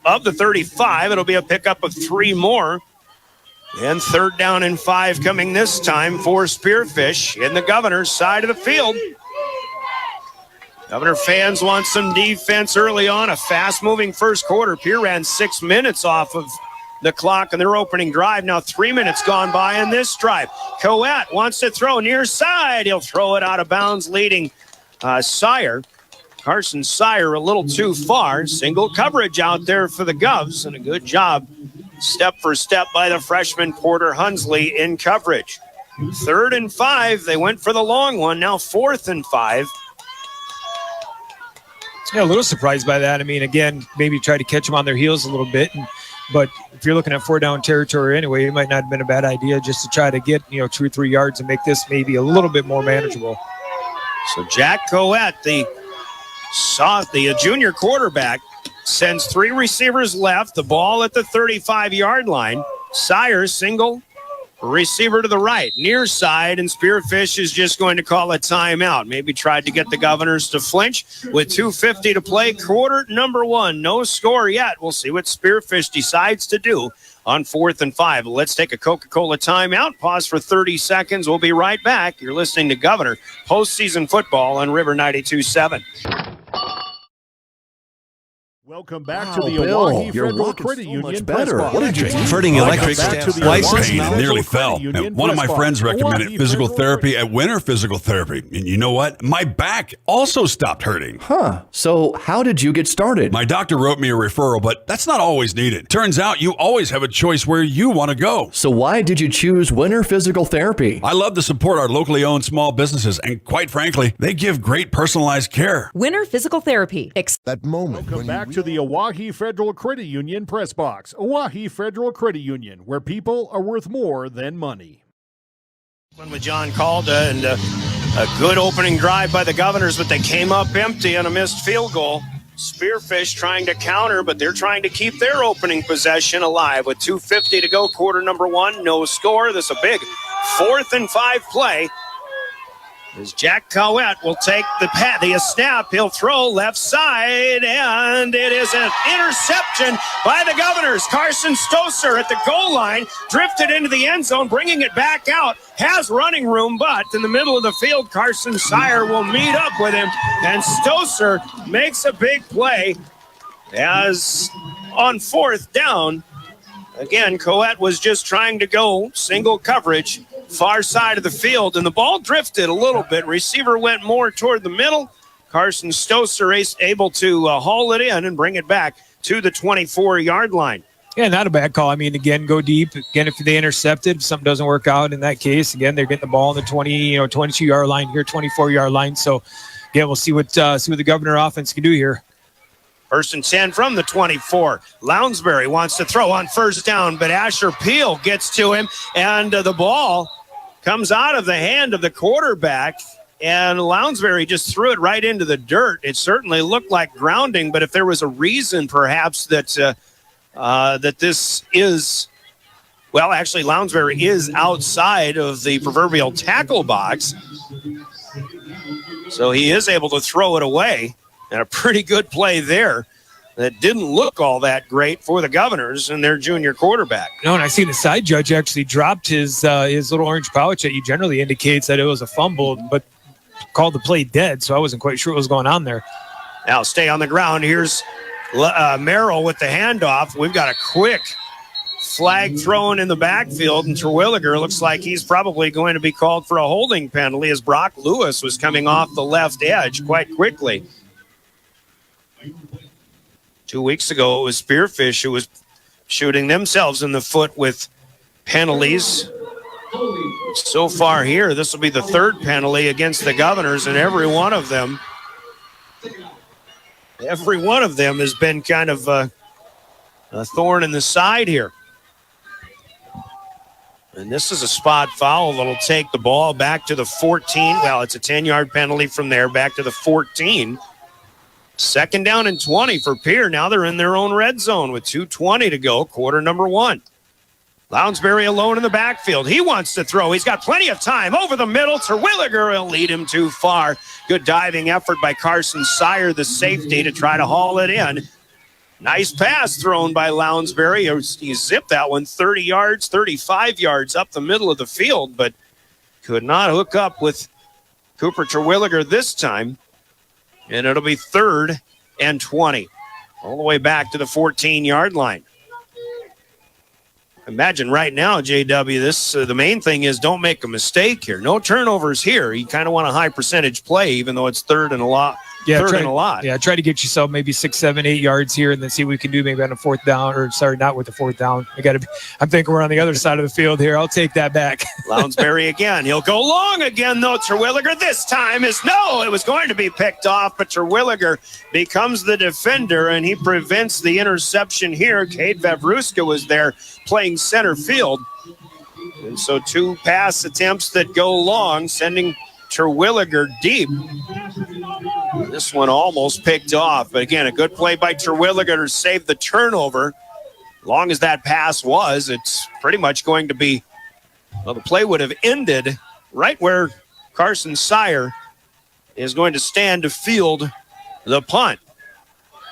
[SPEAKER 3] of the 35. It'll be a pickup of 3 more. And 3rd down and 5 coming this time for Spearfish in the Governor's side of the field. Governor fans want some defense early on. A fast-moving first quarter. Pierre ran 6 minutes off of the clock on their opening drive. Now 3 minutes gone by in this drive. Coette wants to throw near side. He'll throw it out of bounds, leading Sire. Carson Sire a little too far. Single coverage out there for the Govs, and a good job step for step by the freshman Porter Hunsley in coverage. 3rd and 5. They went for the long one. Now 4th and 5.
[SPEAKER 4] Yeah, a little surprised by that. I mean, again, maybe try to catch them on their heels a little bit. But if you're looking at 4-down territory anyway, it might not have been a bad idea just to try to get 2 or 3 yards and make this maybe a little bit more manageable.
[SPEAKER 3] So Jack Coette, the junior quarterback, sends 3 receivers left, the ball at the 35-yard line. Sire single receiver to the right, near side, and Spearfish is just going to call a timeout. Maybe tried to get the Governors to flinch with 2:50 to play. Quarter number 1, no score yet. We'll see what Spearfish decides to do on 4th and 5. Let's take a Coca-Cola timeout. Pause for 30 seconds. We'll be right back. You're listening to Governor postseason football on River 92.7.
[SPEAKER 23] Welcome back to the Oahe Federal Credit Union press box.
[SPEAKER 14] What did you do? Converting electric license nearly fell. And one of my friends recommended physical therapy at Winter Physical Therapy. And you know what? My back also stopped hurting.
[SPEAKER 16] Huh. So how did you get started?
[SPEAKER 14] My doctor wrote me a referral, but that's not always needed. Turns out you always have a choice where you want to go.
[SPEAKER 16] So why did you choose Winter Physical Therapy?
[SPEAKER 14] I love to support our locally owned small businesses, and quite frankly, they give great personalized care.
[SPEAKER 17] Winter Physical Therapy.
[SPEAKER 23] That moment. Welcome back to the Oahe Federal Credit Union press box. Oahe Federal Credit Union, where people are worth more than money.
[SPEAKER 3] With John Calda, and a good opening drive by the Governors, but they came up empty on a missed field goal. Spearfish trying to counter, but they're trying to keep their opening possession alive with 2:50 to go. Quarter number 1, no score. This is a big 4th and 5 play. As Jack Coette will take the snap. He'll throw left side, and it is an interception by the Governors. Carson Stoser at the goal line, drifted into the end zone, bringing it back out. Has running room, but in the middle of the field, Carson Sire will meet up with him, and Stoser makes a big play as on 4th down. Again, Coette was just trying to go single coverage, far side of the field, and the ball drifted a little bit. Receiver went more toward the middle. Carson Stoser is able to haul it in and bring it back to the 24-yard line.
[SPEAKER 4] Yeah, not a bad call. I mean, again, go deep. Again, if they intercepted, if something doesn't work out in that case, again, they're getting the ball on the 22-yard line here, 24-yard line. So, again, we'll see what the Governor offense can do here.
[SPEAKER 3] 1st and 10 from the 24. Lounsbury wants to throw on 1st down, but Asher Peel gets to him, and the ball comes out of the hand of the quarterback, and Lounsbury just threw it right into the dirt. It certainly looked like grounding, but if there was a reason perhaps that that this is, well, actually Lounsbury is outside of the proverbial tackle box, so he is able to throw it away, and a pretty good play there. That didn't look all that great for the Governors and their junior quarterback.
[SPEAKER 4] No, and I see the side judge actually dropped his little orange pouch that generally indicates that it was a fumble, but called the play dead, so I wasn't quite sure what was going on there.
[SPEAKER 3] Now stay on the ground. Here's Merrill with the handoff. We've got a quick flag thrown in the backfield, and Terwilliger looks like he's probably going to be called for a holding penalty as Brock Lewis was coming off the left edge quite quickly. 2 weeks ago, it was Spearfish who was shooting themselves in the foot with penalties. So far here, this will be the third penalty against the Governors, and every one of them has been kind of a thorn in the side here. And this is a spot foul that'll take the ball back to the 14. Well, it's a 10-yard penalty from there, back to the 14. Second down and 20 for Pierre. Now they're in their own red zone with 2:20 to go, quarter number one. Lounsbury alone in the backfield. He wants to throw. He's got plenty of time. Over the middle. Terwilliger will lead him too far. Good diving effort by Carson Sire, the safety, to try to haul it in. Nice pass thrown by Lounsbury. He zipped that one 30 yards, 35 yards up the middle of the field, but could not hook up with Cooper Terwilliger this time. And it'll be 3rd and 20. All the way back to the 14-yard line. Imagine right now, JW, this the main thing is don't make a mistake here. No turnovers here. You kind of want a high percentage play, even though it's third and a lot.
[SPEAKER 4] Yeah, try to get yourself maybe 6, 7, 8 yards here, and then see what we can do maybe on a fourth down. Or sorry, not with the fourth down. I'm thinking we're on the other side of the field here. I'll take that back.
[SPEAKER 3] Lounsbury again. He'll go long again, though. Terwilliger this time it was going to be picked off, but Terwilliger becomes the defender, and he prevents the interception here. Cade Vavruska was there playing center field. And so 2 pass attempts that go long, sending Terwilliger deep. This one almost picked off, but again, a good play by Terwilliger to save the turnover. Long as that pass was, it's pretty much going to be, well, the play would have ended right where Carson Sire is going to stand to field the punt.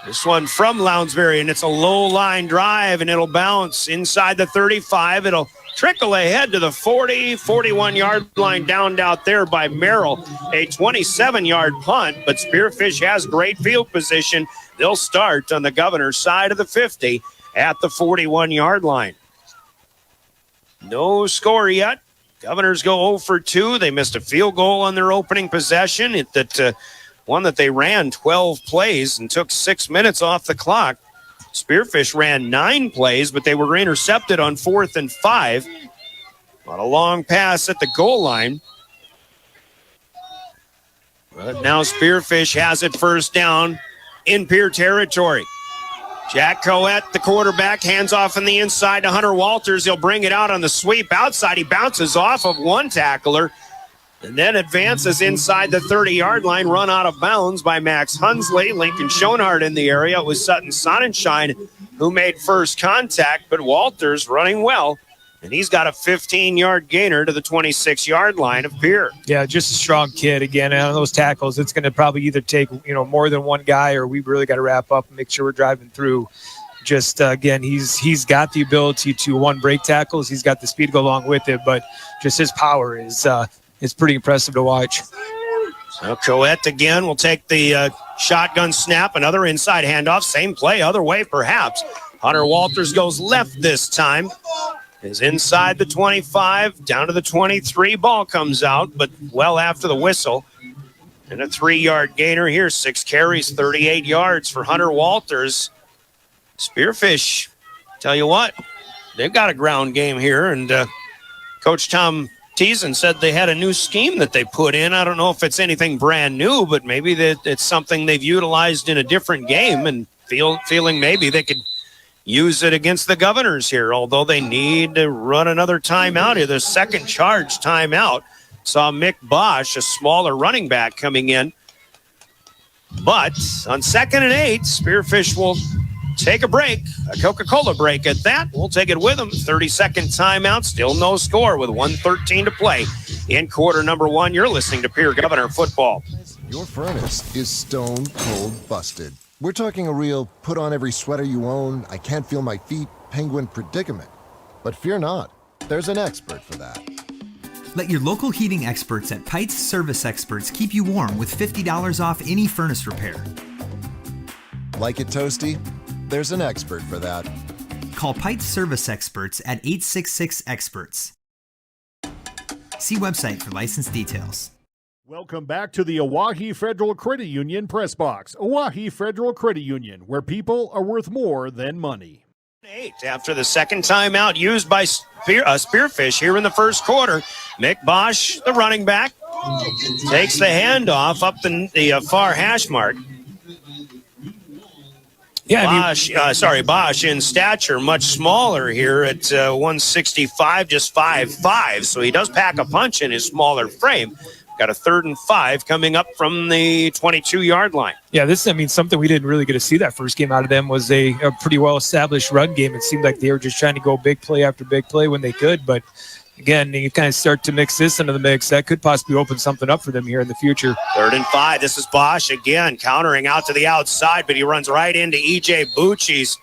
[SPEAKER 3] This one from Lounsbury, and it's a low line drive, and it'll bounce inside the 35. It'll trickle ahead to the 40, 41-yard line, downed out there by Merrill. A 27-yard punt, but Spearfish has great field position. They'll start on the Governor's side of the 50 at the 41-yard line. No score yet. Governors go 0 for 2. They missed a field goal on their opening possession. One that they ran 12 plays and took 6 minutes off the clock. Spearfish ran 9 plays, but they were intercepted on 4th and 5. On a long pass at the goal line. But now Spearfish has it first down in Pierre territory. Jack Coet, the quarterback, hands off on the inside to Hunter Walters. He'll bring it out on the sweep. Outside, he bounces off of one tackler and then advances inside the 30-yard line, run out of bounds by Max Hunsley. Lincoln Schoenhardt in the area. It was Sutton Sonnenschein who made first contact, but Walters running well, and he's got a 15-yard gainer to the 26-yard line of Pierre.
[SPEAKER 4] Yeah, just a strong kid. Again, on those tackles, it's going to probably either take more than one guy, or we really got to wrap up and make sure we're driving through. Just again, he's got the ability to break tackles. He's got the speed to go along with it, but just his power is it's pretty impressive to watch.
[SPEAKER 3] So Coet again will take the shotgun snap. Another inside handoff. Same play, other way perhaps. Hunter Walters goes left this time. Is inside the 25, down to the 23. Ball comes out, but well after the whistle. And a 3-yard gainer here. 6 carries, 38 yards for Hunter Walters. Spearfish, tell you what, they've got a ground game here. And Coach Tom Teason said they had a new scheme that they put in. I don't know if it's anything brand new, but maybe that it's something they've utilized in a different game, and feeling maybe they could use it against the Governors here, although they need to run another timeout here. The second charge timeout saw Mick Bosch, a smaller running back, coming in. But on 2nd and 8, Spearfish will take a break, a Coca-Cola break at that. We'll take it with them. 30-second timeout, still no score with 1:13 to play in quarter number 1. You're listening to Pierre Governor Football.
[SPEAKER 7] Your furnace is stone cold busted. We're talking a real put on every sweater you own, I can't feel my feet, penguin predicament. But fear not, there's an expert for that.
[SPEAKER 9] Let your local heating experts at Pites Service Experts keep you warm with $50 off any furnace repair.
[SPEAKER 7] Like it toasty? There's an expert for that.
[SPEAKER 9] Call Pites Service Experts at 866-EXPERTS. See website for license details.
[SPEAKER 23] Welcome back to the Oahe Federal Credit Union Press Box. Oahe Federal Credit Union, where people are worth more than money.
[SPEAKER 3] 8 after the second timeout used by Spearfish here in the first quarter. Mick Bosch, the running back, takes the handoff up the far hash mark. Yeah, Bosch in stature, much smaller here at 165, just 5'5", so he does pack a punch in his smaller frame. Got a 3rd and 5 coming up from the 22-yard line.
[SPEAKER 4] Yeah, something we didn't really get to see that first game out of them was a pretty well-established run game. It seemed like they were just trying to go big play after big play when they could. But, again, you kind of start to mix this into the mix. That could possibly open something up for them here in the future.
[SPEAKER 3] 3rd and 5. This is Bosch again, countering out to the outside, but he runs right into E.J. Bucci's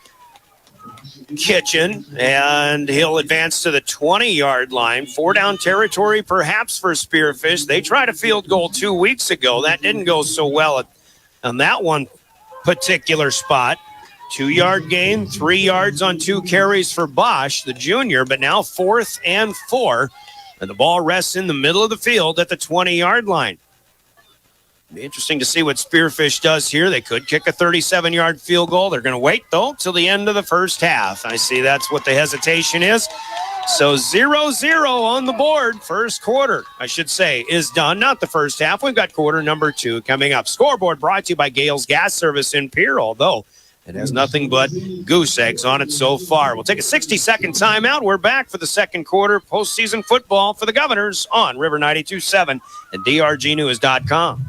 [SPEAKER 3] kitchen, and he'll advance to the 20-yard line. 4-down territory perhaps for Spearfish. They tried a field goal 2 weeks ago. That didn't go so well on that one particular spot. 2-yard gain, 3 yards on 2 carries for Bosch, the junior, but now 4th and 4, and the ball rests in the middle of the field at the 20-yard line. Be interesting to see what Spearfish does here. They could kick a 37-yard field goal. They're going to wait, though, till the end of the first half. I see that's what the hesitation is. So 0-0 on the board. First quarter, I should say, is done. Not the first half. We've got quarter number 2 coming up. Scoreboard brought to you by Gale's Gas Service in Pierre, although it has nothing but goose eggs on it so far. We'll take a 60-second timeout. We're back for the second quarter postseason football for the Governors on River 92.7 and drgnews.com.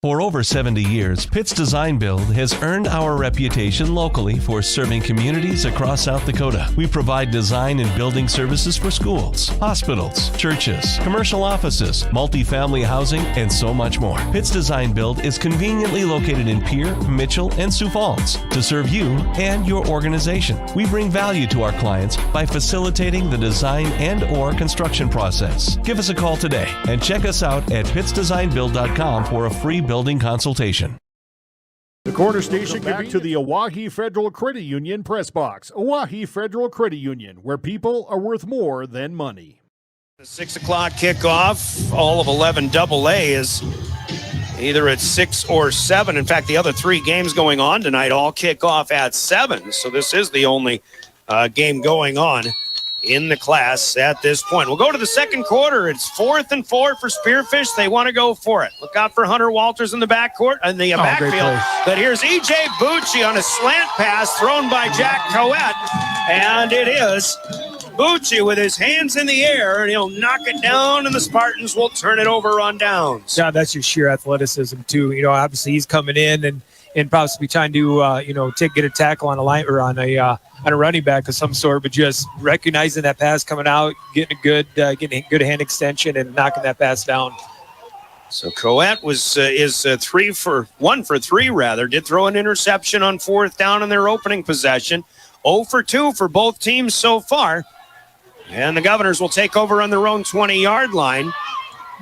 [SPEAKER 26] For over 70 years, Pitt's Design Build has earned our reputation locally for serving communities across South Dakota. We provide design and building services for schools, hospitals, churches, commercial offices, multifamily housing, and so much more. Pitt's Design Build is conveniently located in Pierre, Mitchell, and Sioux Falls to serve you and your organization. We bring value to our clients by facilitating the design and/or construction process. Give us a call today and check us out at pittsdesignbuild.com for a free building consultation.
[SPEAKER 23] The corner station back to the Oahe Federal Credit Union Press Box. Oahe Federal Credit Union, where people are worth more than money.
[SPEAKER 3] The 6 o'clock kickoff, all of 11 AA is either at 6 or 7. In fact, the other 3 games going on tonight all kick off at 7. So this is the only game going on in the class at this point. We'll go to the second quarter. It's 4th and 4 for Spearfish. They want to go for it. Look out for Hunter Walters in the backcourt and the backfield. But here's E.J. Bucci on a slant pass thrown by Jack Coet. And it is Bucci with his hands in the air, and he'll knock it down, and the Spartans will turn it over on downs.
[SPEAKER 4] Yeah, that's your sheer athleticism, too. Obviously he's coming in and possibly trying to, get a tackle on a line or on a running back of some sort, but just recognizing that pass coming out, getting a good hand extension and knocking that pass down.
[SPEAKER 3] So Coet is 1 for 3 rather. Did throw an interception on 4th down in their opening possession. 0 for 2 for both teams so far. And the Governors will take over on their own 20-yard line.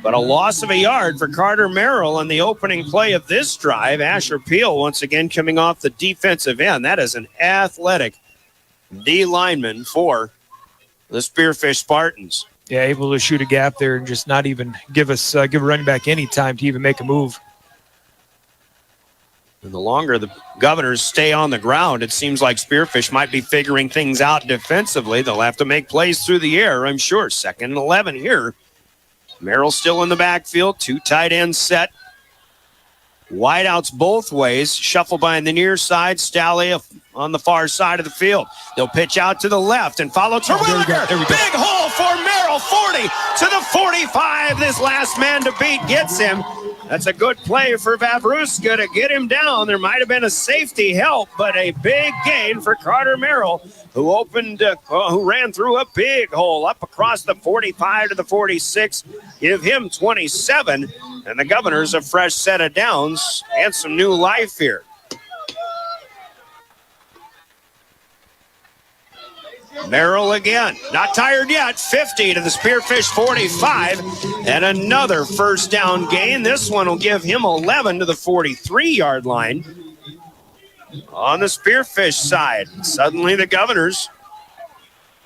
[SPEAKER 3] But a loss of a yard for Carter Merrill on the opening play of this drive. Asher Peel once again coming off the defensive end. That is an athletic D lineman for the Spearfish Spartans.
[SPEAKER 4] Yeah, able to shoot a gap there and just not even give a running back any time to even make a move.
[SPEAKER 3] And the longer the Governors stay on the ground, it seems like Spearfish might be figuring things out defensively. They'll have to make plays through the air, I'm sure. 2nd and 11 here. Merrill still in the backfield. 2 tight ends set. Wideouts both ways. Shuffle by the near side. Staley on the far side of the field. They'll pitch out to the left and follow Terwilliger. Big hole for Merrill, 40 to the 45. This last man to beat gets him. That's a good play for Vavruska to get him down. There might have been a safety help, but a big gain for Carter Merrill, who ran through a big hole up across the 45 to the 46. Give him 27, and the Governors a fresh set of downs and some new life here. Merrill again, not tired yet, 50 to the Spearfish 45, and another first down gain. This one will give him 11 to the 43-yard line. On the Spearfish side, suddenly the Governors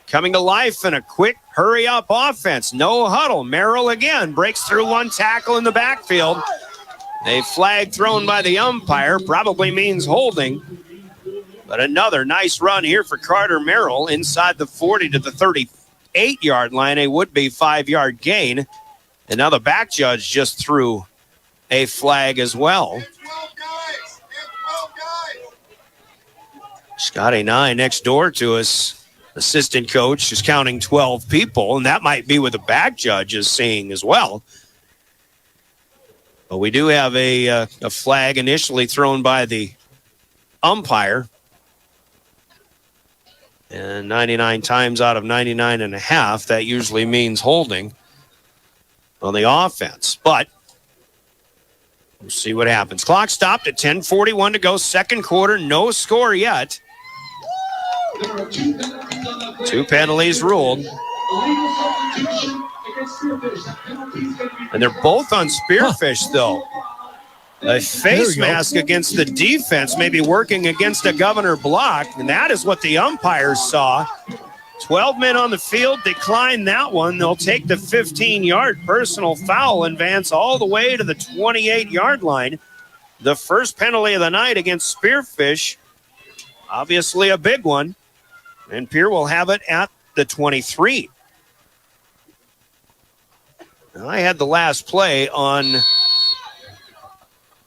[SPEAKER 3] coming to life in a quick hurry-up offense. No huddle. Merrill again breaks through one tackle in the backfield. A flag thrown by the umpire probably means holding. But another nice run here for Carter Merrill inside the 40 to the 38-yard line, a would-be 5-yard gain. And now the back judge just threw a flag as well. Scotty Nye next door to us, assistant coach, is counting 12 people, and that might be what the back judge is seeing as well. But we do have a flag initially thrown by the umpire. And 99 times out of 99 and a half, that usually means holding on the offense. But we'll see what happens. Clock stopped at 10:41 to go, second quarter, no score yet. 2 penalties ruled. And they're both on Spearfish, though. A face mask against the defense, maybe working against a Governor block, and that is what the umpires saw. 12 men on the field, decline that one. They'll take the 15-yard personal foul and advance all the way to the 28-yard line. The first penalty of the night against Spearfish, obviously a big one, and Pierre will have it at the 23. Now, I had the last play on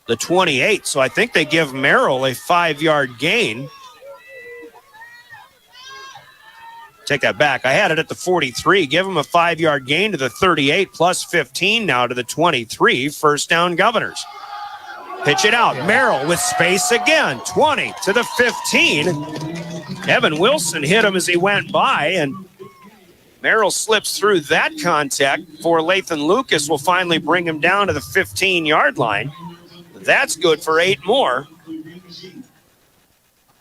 [SPEAKER 3] the 28, so I think they give Merrill a 5-yard gain. Take that back. I had it at the 43. Give him a 5-yard gain to the 38 plus 15 now to the 23. First down, Governors. Pitch it out. Merrill with space again. 20 to the 15. Evan Wilson hit him as he went by, and Merrill slips through that contact for Lathan Lucas. Will finally bring him down to the 15-yard line. That's good for 8 more.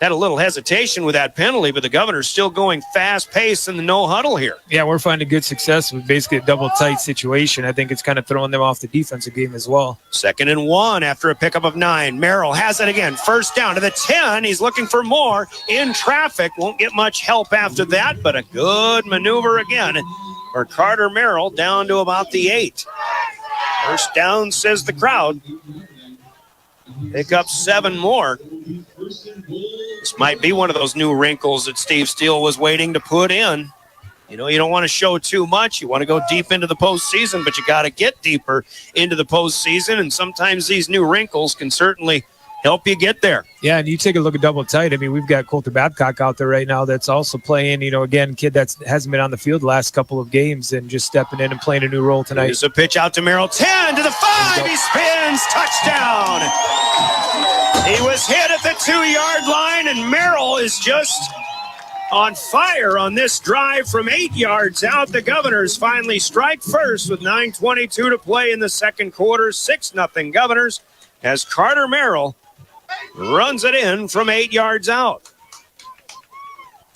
[SPEAKER 3] Had a little hesitation with that penalty, but the Governor's still going fast-paced in the no-huddle here.
[SPEAKER 4] Yeah, we're finding good success with basically a double-tight situation. I think it's kind of throwing them off the defensive game as well.
[SPEAKER 3] 2nd and 1 after a pickup of 9. Merrill has it again. First down to the 10. He's looking for more in traffic. Won't get much help after that, but a good maneuver again for Carter Merrill down to about the 8. First down, says the crowd. Pick up 7 more. This might be one of those new wrinkles that Steve Steele was waiting to put in. You know, you don't want to show too much. You want to go deep into the postseason, but you got to get deeper into the postseason, and sometimes these new wrinkles can certainly help you get there.
[SPEAKER 4] Yeah, and you take a look at double tight. I mean, we've got Coulter Babcock out there right now that's also playing, you know, again, kid that hasn't been on the field the last couple of games and just stepping in and playing a new role tonight.
[SPEAKER 3] Here's a pitch out to Merrill. 10 to the 5. He spins. Touchdown. He was hit at the 2-yard line, and Merrill is just on fire on this drive from 8 yards out. The Governors finally strike first with 9:22 to play in the second quarter. 6-0 Governors as Carter Merrill runs it in from 8 yards out.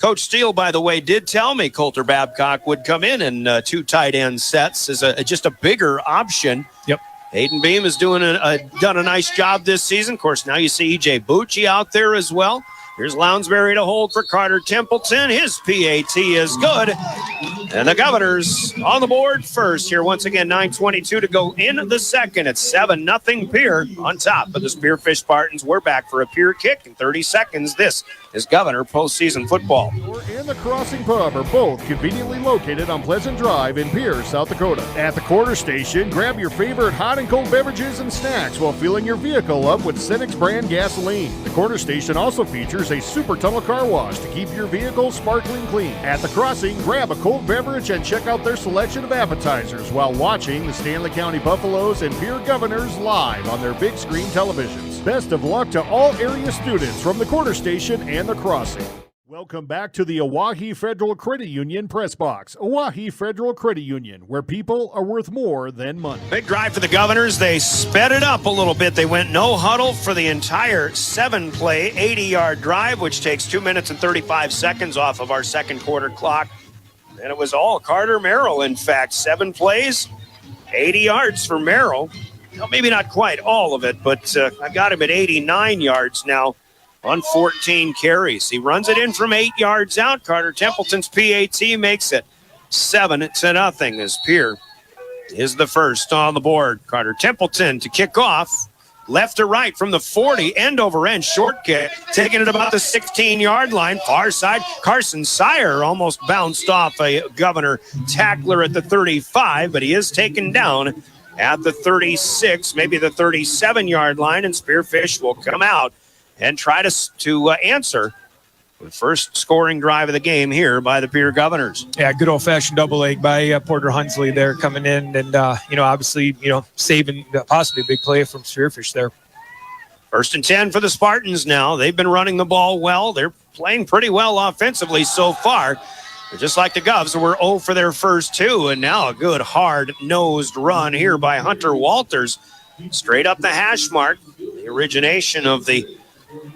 [SPEAKER 3] Coach Steele, by the way, did tell me Coulter Babcock would come in 2 tight end sets as just a bigger option.
[SPEAKER 4] Yep.
[SPEAKER 3] Hayden Beam has done a nice job this season. Of course, now you see E.J. Bucci out there as well. Here's Lounsbury to hold for Carter Templeton. His PAT is good. And the Governors on the board first here. Once again, 9:22 to go in the second. It's 7-0 Pierre on top of the Spearfish Spartans. We're back for a Pierre kick in 30 seconds. This is Governor postseason football.
[SPEAKER 23] And the Crossing Pub are both conveniently located on Pleasant Drive in Pierre, South Dakota. At the quarter station, grab your favorite hot and cold beverages and snacks while filling your vehicle up with Cenex brand gasoline. The quarter station also features a super tunnel car wash to keep your vehicle sparkling clean. At the Crossing, grab a cold beverage and check out their selection of appetizers while watching the Stanley County Buffaloes and Pierre Governors live on their big screen televisions. Best of luck to all area students from the quarter station and the Crossing. Welcome back to the Oahe Federal Credit Union Press Box. Oahe Federal Credit Union, where people are worth more than money.
[SPEAKER 3] Big drive for the Governors. They sped it up a little bit. They went no huddle for the entire 7-play, 80-yard drive, which takes 2 minutes and 35 seconds off of our second quarter clock. And it was all Carter Merrill, in fact. 7 plays, 80 yards for Merrill. Well, maybe not quite all of it, but I've got him at 89 yards now on 14 carries. He runs it in from 8 yards out. Carter Templeton's PAT makes it 7-0 as Pierre is the first on the board. Carter Templeton to kick off. Left to right from the 40, end-over-end short kick, taking it about the 16-yard line. Far side, Carson Sire almost bounced off a Governor tackler at the 35, but he is taken down at the 36, maybe the 37-yard line, and Spearfish will come out and try to answer the first scoring drive of the game here by the Pierre Governors.
[SPEAKER 4] Yeah, good old-fashioned double leg by Porter Hunsley there coming in and, obviously, saving possibly a big play from Spearfish there.
[SPEAKER 3] 1st and 10 for the Spartans now. They've been running the ball well. They're playing pretty well offensively so far. Just like the Govs, were 0 for their first 2, and now a good hard-nosed run here by Hunter Walters. Straight up the hash mark, the origination of the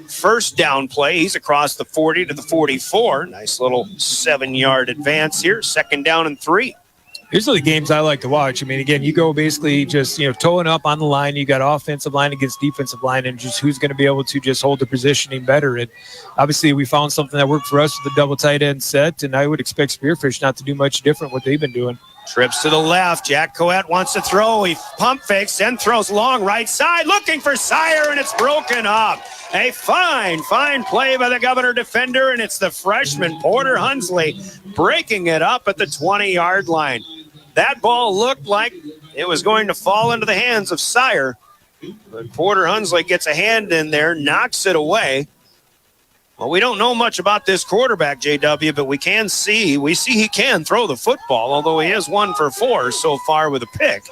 [SPEAKER 3] first down play. He's across the 40 to the 44. Nice little 7-yard advance here. 2nd down and 3.
[SPEAKER 4] These are the games I like to watch. I mean, again, you go basically just, towing up on the line. You got offensive line against defensive line, and just who's going to be able to just hold the positioning better. And obviously, we found something that worked for us with the double tight end set, and I would expect Spearfish not to do much different what they've been doing.
[SPEAKER 3] Trips to the left. Jack Coette wants to throw. He pump fakes, then throws long right side, looking for Sire, and it's broken up. A fine play by the Governor defender, and it's the freshman Porter Hunsley breaking it up at the 20-yard line. That ball looked like it was going to fall into the hands of Sire, but Porter Hunsley gets a hand in there, knocks it away. Well, we don't know much about this quarterback, JW, but we see he can throw the football, although he is 1 for 4 so far with a pick.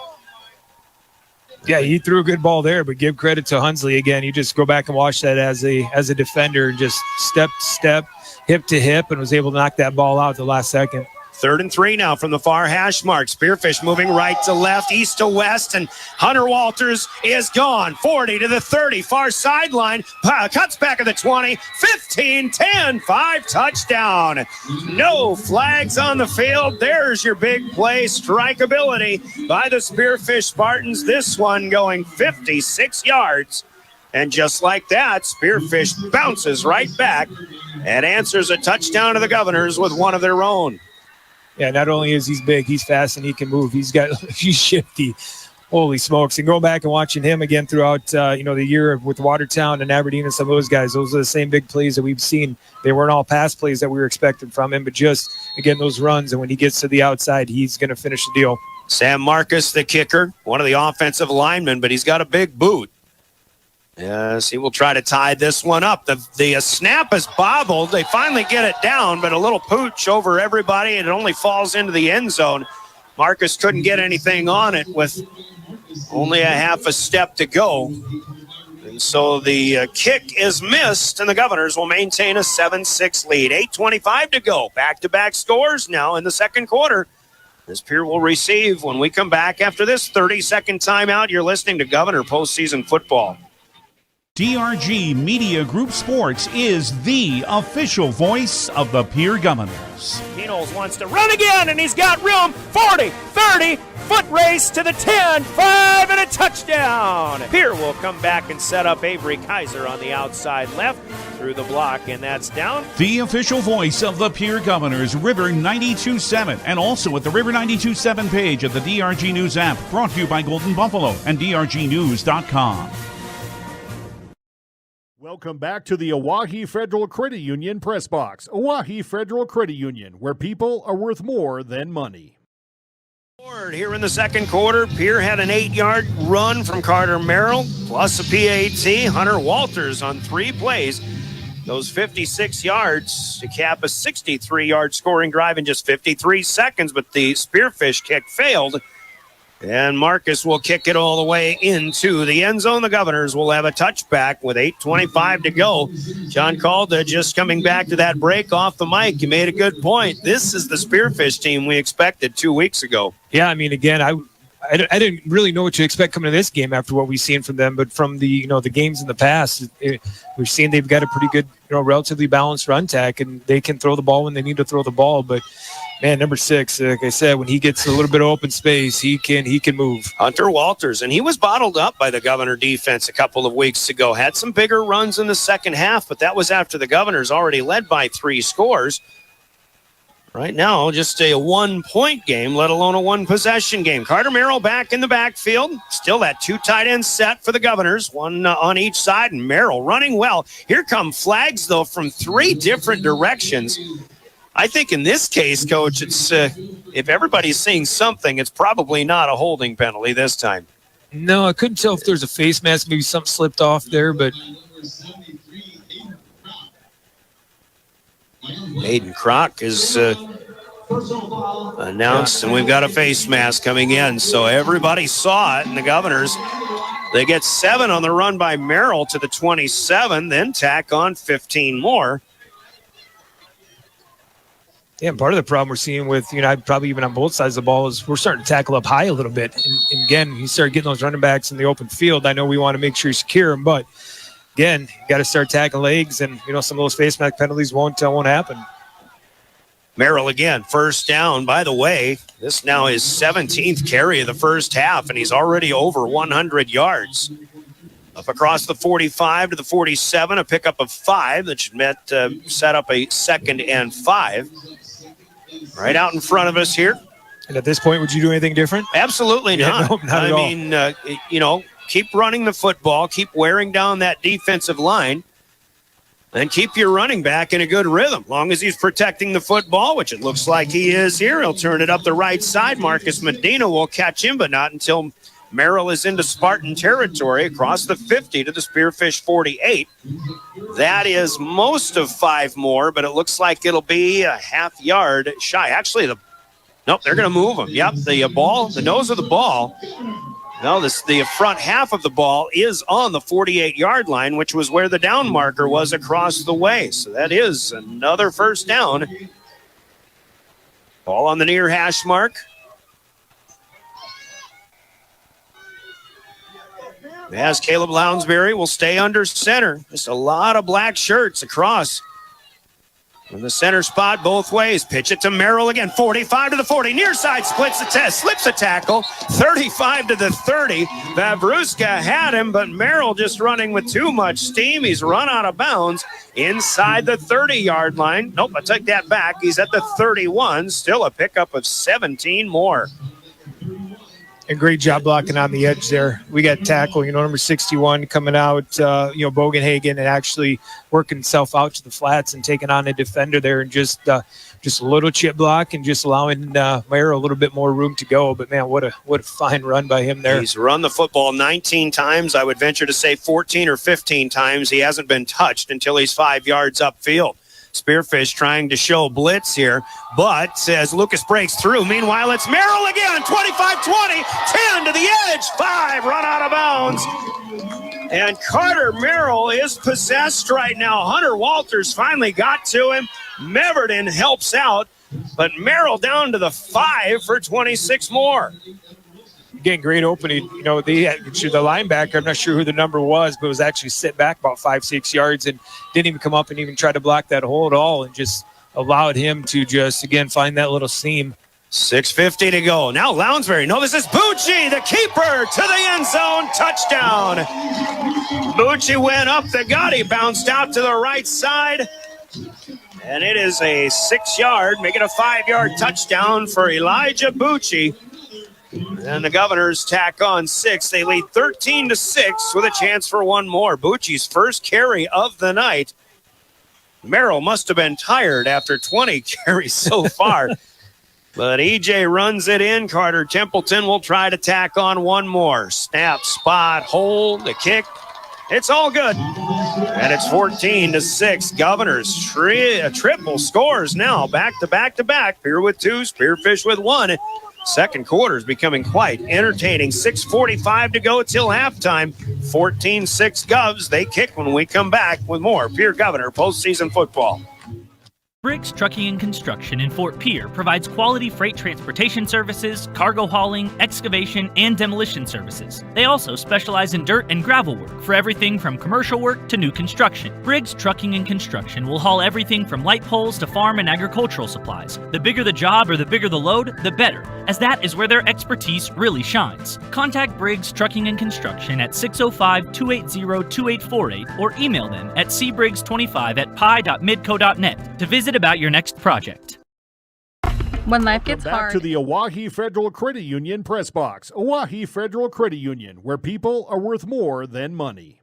[SPEAKER 4] Yeah, he threw a good ball there, but give credit to Hunsley again. You just go back and watch that as a defender, and just step to step, hip to hip, and was able to knock that ball out at the last second.
[SPEAKER 3] 3rd and 3 now from the far hash mark. Spearfish moving right to left, east to west, and Hunter Walters is gone. 40 to the 30, far sideline, cuts back at the 20, 15, 10, 5, touchdown. No flags on the field. There's your big play, strikeability by the Spearfish Spartans. This one going 56 yards. And just like that, Spearfish bounces right back and answers a touchdown to the Governors with one of their own.
[SPEAKER 4] Yeah, not only is he big, he's fast and he can move. He's shifty. Holy smokes. And going back and watching him again throughout, the year with Watertown and Aberdeen and some of those guys, those are the same big plays that we've seen. They weren't all pass plays that we were expecting from him, but just, again, those runs. And when he gets to the outside, he's going to finish the deal.
[SPEAKER 3] Sam Marcus, the kicker, one of the offensive linemen, but he's got a big boot. Yes, he will try to tie this one up. The snap is bobbled. They finally get it down, but a little pooch over everybody, and it only falls into the end zone. Marcus couldn't get anything on it with only a half a step to go. And so the kick is missed, and the Governors will maintain a 7-6 lead. 8:25 to go. Back-to-back scores now in the second quarter. This Pierre will receive when we come back after this 30-second timeout. You're listening to Governor Postseason Football.
[SPEAKER 8] DRG Media Group Sports is the official voice of the Pierre Governors.
[SPEAKER 3] Knowles wants to run again, and he's got room. 40, 30, foot race to the 10, 5, and a touchdown. Pierre will come back and set up Avery Kaiser on the outside left through the block, and that's down.
[SPEAKER 8] The official voice of the Pierre Governors, River 92.7, and also at the River 92.7 page of the DRG News app, brought to you by Golden Buffalo and DRGnews.com.
[SPEAKER 23] Welcome back to the Oahe Federal Credit Union Press Box. Oahe Federal Credit Union, where people are worth more than money.
[SPEAKER 3] Here in the second quarter, Pierre had an 8-yard run from Carter Merrill, plus a PAT. Hunter Walters on 3 plays goes 56 yards to cap a 63-yard scoring drive in just 53 seconds, but the Spearfish kick failed. And Marcus will kick it all the way into the end zone. The Governors will have a touchback with 8:25 to go. John Calda just coming back to that break off the mic. You made a good point. This is the Spearfish team we expected 2 weeks ago.
[SPEAKER 4] Yeah, I mean, again, I didn't really know what to expect coming to this game after what we've seen from them, but from the the games in the past, we've seen they've got a pretty good, relatively balanced run attack, and they can throw the ball when they need to throw the ball. But man, number 6, like I said, when he gets a little bit of open space, he can move.
[SPEAKER 3] Hunter Walters, and he was bottled up by the Governor defense a couple of weeks ago. Had some bigger runs in the second half, but that was after the Governors already led by 3 scores. Right now, just a 1-point game, let alone a 1-possession game. Carter Merrill back in the backfield. Still that 2 tight end set for the Governors, 1 on each side, and Merrill running well. Here come flags, though, from 3 different directions. I think in this case, Coach, it's if everybody's seeing something, it's probably not a holding penalty this time.
[SPEAKER 4] No, I couldn't tell if there's a face mask. Maybe something slipped off there, but
[SPEAKER 3] Aiden Kroc is announced, and we've got a face mask coming in. So everybody saw it, and the Governors, they get 7 on the run by Merrill to the 27, then tack on 15 more.
[SPEAKER 4] Yeah, part of the problem we're seeing with, probably even on both sides of the ball is we're starting to tackle up high a little bit. And again, you start getting those running backs in the open field. I know we want to make sure you secure them, but again, you got to start tackling legs, and, some of those face mask penalties won't happen.
[SPEAKER 3] Merrill again, first down. By the way, this now is 17th carry of the first half, and he's already over 100 yards. Up across the 45 to the 47, a pickup of 5 that should set up a 2nd and 5. Right out in front of us here.
[SPEAKER 4] And at this point, would you do anything different?
[SPEAKER 3] Absolutely not.
[SPEAKER 4] No, not at all.
[SPEAKER 3] Keep running the football, keep wearing down that defensive line, and keep your running back in a good rhythm. Long as he's protecting the football, which it looks like he is here, he'll turn it up the right side. Marcus Medina will catch him, but not until Merrill is into Spartan territory across the 50 to the Spearfish 48. That is most of 5 more, but it looks like it'll be a half yard shy. Actually, nope, they're going to move him. Yep, the nose of the ball. No, the front half of the ball is on the 48-yard line, which was where the down marker was across the way. So that is another first down. Ball on the near hash mark. As Caleb Lounsbury will stay under center. Just a lot of black shirts across. In the center spot both ways. Pitch it to Merrill again. 45 to the 40. Near side slips a tackle. 35 to the 30. Vavruska had him, but Merrill just running with too much steam. He's run out of bounds inside the 30-yard line. Nope, I took that back. He's at the 31. Still a pickup of 17 more.
[SPEAKER 4] And great job blocking on the edge there. We got tackle, number 61 coming out, Bogenhagen, and actually working himself out to the flats and taking on a defender there, and just a little chip block and just allowing Mayer a little bit more room to go. But man, what a fine run by him there.
[SPEAKER 3] He's run the football 19 times. I would venture to say 14 or 15 times. He hasn't been touched until he's 5 yards upfield. Spearfish trying to show blitz here, but as Lucas breaks through, meanwhile, it's Merrill again, 25-20, 10 to the edge, 5 run out of bounds. And Carter Merrill is possessed right now. Hunter Walters finally got to him. Meverton helps out, but Merrill down to the 5 for 26 more.
[SPEAKER 4] Again, great opening. They had the linebacker, I'm not sure who the number was, but was actually sit back about 5-6 yards and didn't even come up and even try to block that hole at all, and just allowed him to just, again, find that little seam.
[SPEAKER 3] 6:50 to go. Now Lounsbury. No, this is Bucci, the keeper, to the end zone. Touchdown. Bucci went up the gut. He bounced out to the right side. And it is a 6-yard, make it a 5-yard touchdown for Elijah Bucci. And the Governors tack on 6. They lead 13-6 with a chance for one more. Bucci's first carry of the night. Merrill must have been tired after 20 carries so far. But EJ runs it in. Carter Templeton will try to tack on one more. Snap, spot, hold, the kick. It's all good. And it's 14-6. Governors triple scores now. Back to back to back. Pierre with 2, Spearfish with 1. Second quarter is becoming quite entertaining. 6:45 to go till halftime. 14-6 Govs. They kick when we come back with more Pierre Governor postseason football.
[SPEAKER 2] Briggs Trucking and Construction in Fort Pierre provides quality freight transportation services, cargo hauling, excavation, and demolition services. They also specialize in dirt and gravel work for everything from commercial work to new construction. Briggs Trucking and Construction will haul everything from light poles to farm and agricultural supplies. The bigger the job or the bigger the load, the better, as that is where their expertise really shines. Contact Briggs Trucking and Construction at 605-280-2848 or email them at cbriggs25@pi.midco.net to visit about your next project.
[SPEAKER 13] When life gets
[SPEAKER 23] Back
[SPEAKER 13] hard.
[SPEAKER 23] to the Oahe Federal Credit Union Press Box. Oahe Federal Credit Union, where people are worth more than money.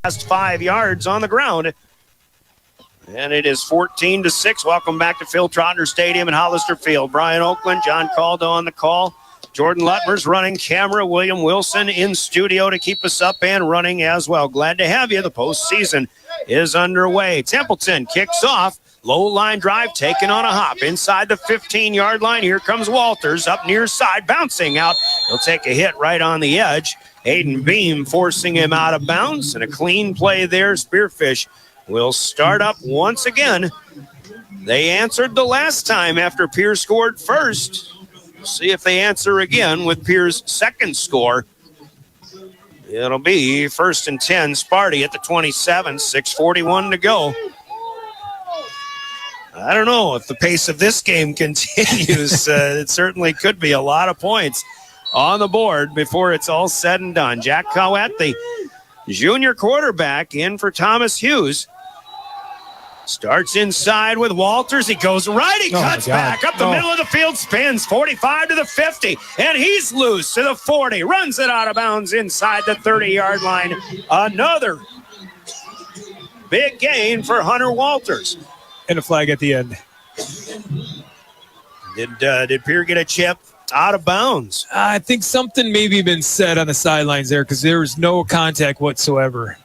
[SPEAKER 3] Last 5 yards on the ground. And it is 14-6. Welcome back to Phil Trotner Stadium in Hollister Field. Brian Oakland, John Caldo on the call. Jordan Lutmer's running camera. William Wilson in studio to keep us up and running as well. Glad to have you. The postseason is underway. Templeton kicks off. Low line drive taken on a hop inside the 15-yard line. Here comes Walters up near side, bouncing out. He'll take a hit right on the edge. Aiden Beam forcing him out of bounds, and a clean play there. Spearfish will start up once again. They answered the last time after Pierre scored first. See if they answer again with Pierre's second score. It'll be 1st and 10, Sparty at the 27, 6:41 to go. I don't know if the pace of this game continues. It certainly could be a lot of points on the board before it's all said and done. Jack Cowett, the junior quarterback, in for Thomas Hughes. Starts inside with Walters. He goes right. He cuts back up the middle of the field, spins 45 to the 50, and he's loose to the 40. Runs it out of bounds inside the 30-yard line. Another big gain for Hunter Walters.
[SPEAKER 4] And a flag at the end.
[SPEAKER 3] Did Pierre get a chip out of bounds?
[SPEAKER 4] I think something maybe been said on the sidelines there because there was no contact whatsoever.